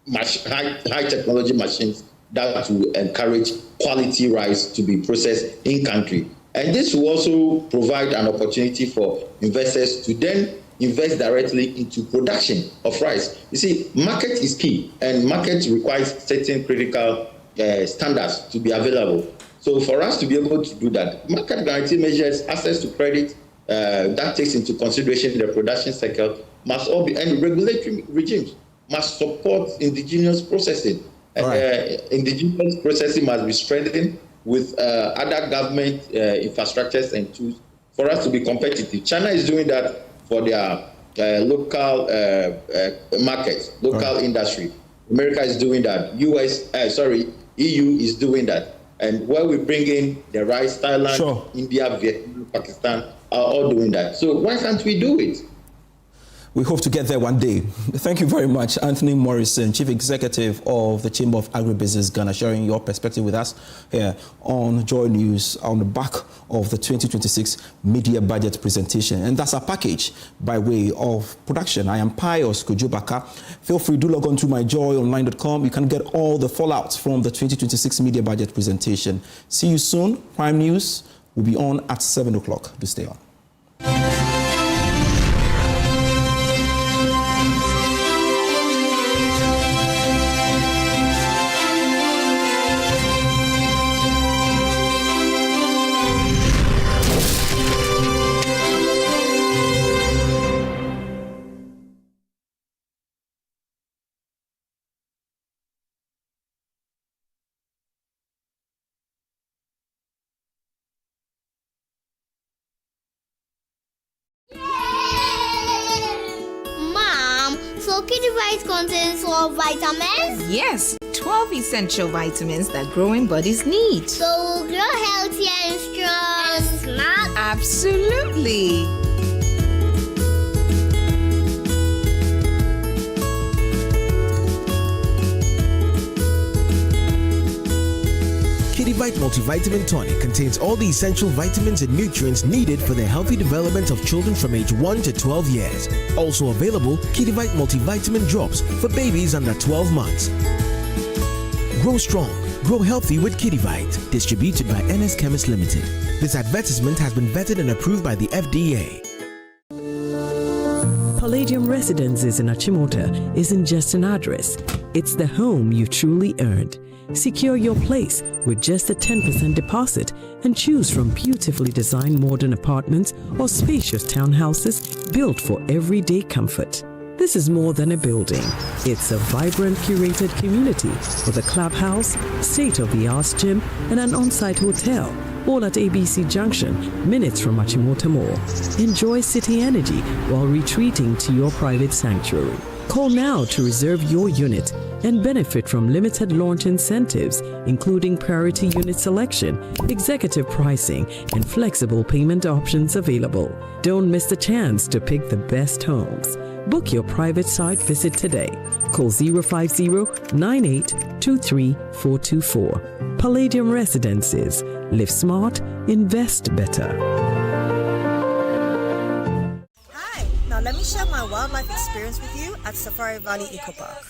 high technology machines that will encourage quality rice to be processed in country. And this will also provide an opportunity for investors to then invest directly into production of rice. You see, market is key, and market requires certain critical standards to be available. So for us to be able to do that, market guarantee measures, access to credit, that takes into consideration the production cycle, must all be, and regulatory regimes must support indigenous processing. Indigenous processing must be strengthened with other government infrastructures and tools for us to be competitive. China is doing that for their local markets, local industry. America is doing that. EU is doing that. And where we bring in the rice, Thailand, India, Vietnam, Pakistan are all doing that. So why can't we do it? We hope to get there one day. Thank you very much, Anthony Morrison, Chief Executive of the Chamber of Agribusiness Ghana, sharing your perspective with us here on Joy News on the back of the 2026 media budget presentation. And that's a package by way of production. I am Pius Kujubaka. Feel free to log on to myjoyonline.com. You can get all the fallouts from the 2026 media budget presentation. See you soon. Prime News will be on at 7 o'clock. Do stay on. So Kidivite contains 12 vitamins? Yes, 12 essential vitamins that growing bodies need. So we'll grow healthy and strong. And smart? Absolutely. Kidivite Multivitamin Tonic contains all the essential vitamins and nutrients needed for the healthy development of children from age 1 to 12 years. Also available, Kidivite Multivitamin Drops for babies under 12 months. Grow strong, grow healthy with Kidivite. Distributed by NS Chemist Limited. This advertisement has been vetted and approved by the FDA. Palladium Residences in Achimota isn't just an address, it's the home you truly earned. Secure your place with just a 10% deposit and choose from beautifully designed modern apartments or spacious townhouses built for everyday comfort. This is more than a building. It's a vibrant, curated community with a clubhouse, state-of-the-art gym, and an on-site hotel, all at ABC Junction, minutes from Achimota Mall. Enjoy city energy while retreating to your private sanctuary. Call now to reserve your unit and benefit from limited launch incentives, including priority unit selection, executive pricing, and flexible payment options available. Don't miss the chance to pick the best homes. Book your private site visit today. Call 050-9823-424. Palladium Residences. Live smart, invest better. Hi, now let me share my wildlife experience with you at Safari Valley Eco Park.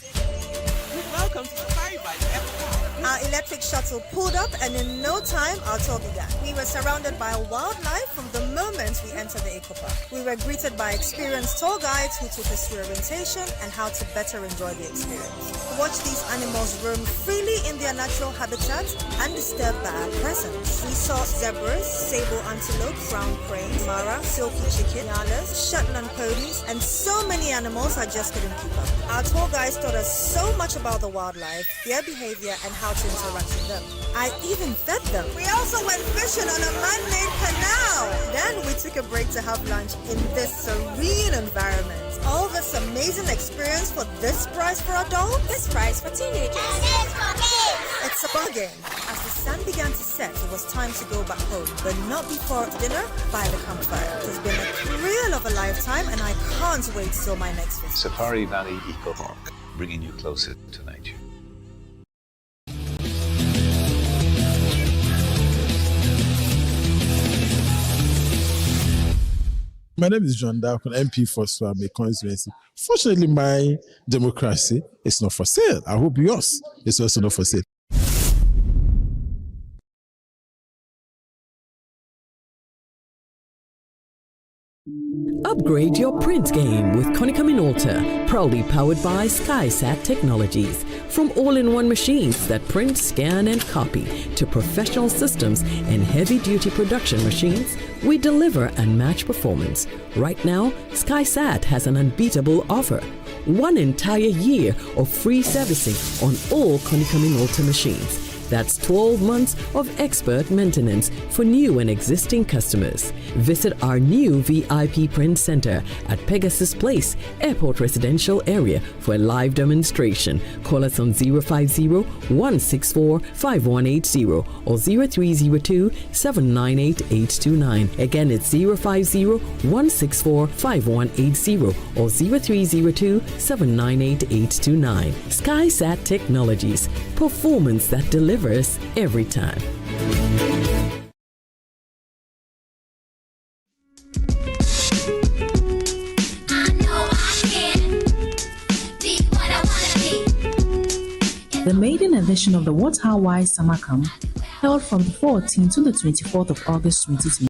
Welcome to Safari Valley Eco Park. Our electric shuttle pulled up and in no time our tour began. We were surrounded by wildlife from the moment we entered the Eco Park. We were greeted by experienced tour guides who took us through orientation and how to better enjoy the experience. Watch these animals roam freely in their natural habitat undisturbed by our presence. We saw zebras, sable antelope, brown crane, mara, silky chicken, nyalas, Shetland ponies, and so many animals I just couldn't keep up. Our tour guides taught us so much about the wildlife, their behavior, and how to interact with them. I even fed them. We also went fishing on a man-made canal. Then we took a break to have lunch in this serene environment. All this amazing experience for this price for adults? This price for teenagers. It's a bargain. As the sun began to set, it was time to go back home, but not before dinner by the campfire. It has been a thrill of a lifetime, and I can't wait till my next visit. Safari Valley Eco Park, bringing you closer to nature. My name is John Darkon, MP for Swami constituency. Fortunately, my democracy is not for sale. I hope yours is also not for sale. Upgrade your print game with Konica Minolta, proudly powered by SkySat Technologies. From all-in-one machines that print, scan, and copy to professional systems and heavy-duty production machines, we deliver unmatched performance. Right now, SkySat has an unbeatable offer. 1 entire year of free servicing on all Konica Minolta machines. That's 12 months of expert maintenance for new and existing customers. Visit our new VIP print center at Pegasus Place, Airport Residential Area for a live demonstration. Call us on 050-164-5180 or 0302-798-829. Again, it's 050-164-5180 or 0302-798-829. SkySat Technologies. Performance that delivers every time. The maiden edition of the What How Why Summer Camp held from the 14th to the 24th of August 2020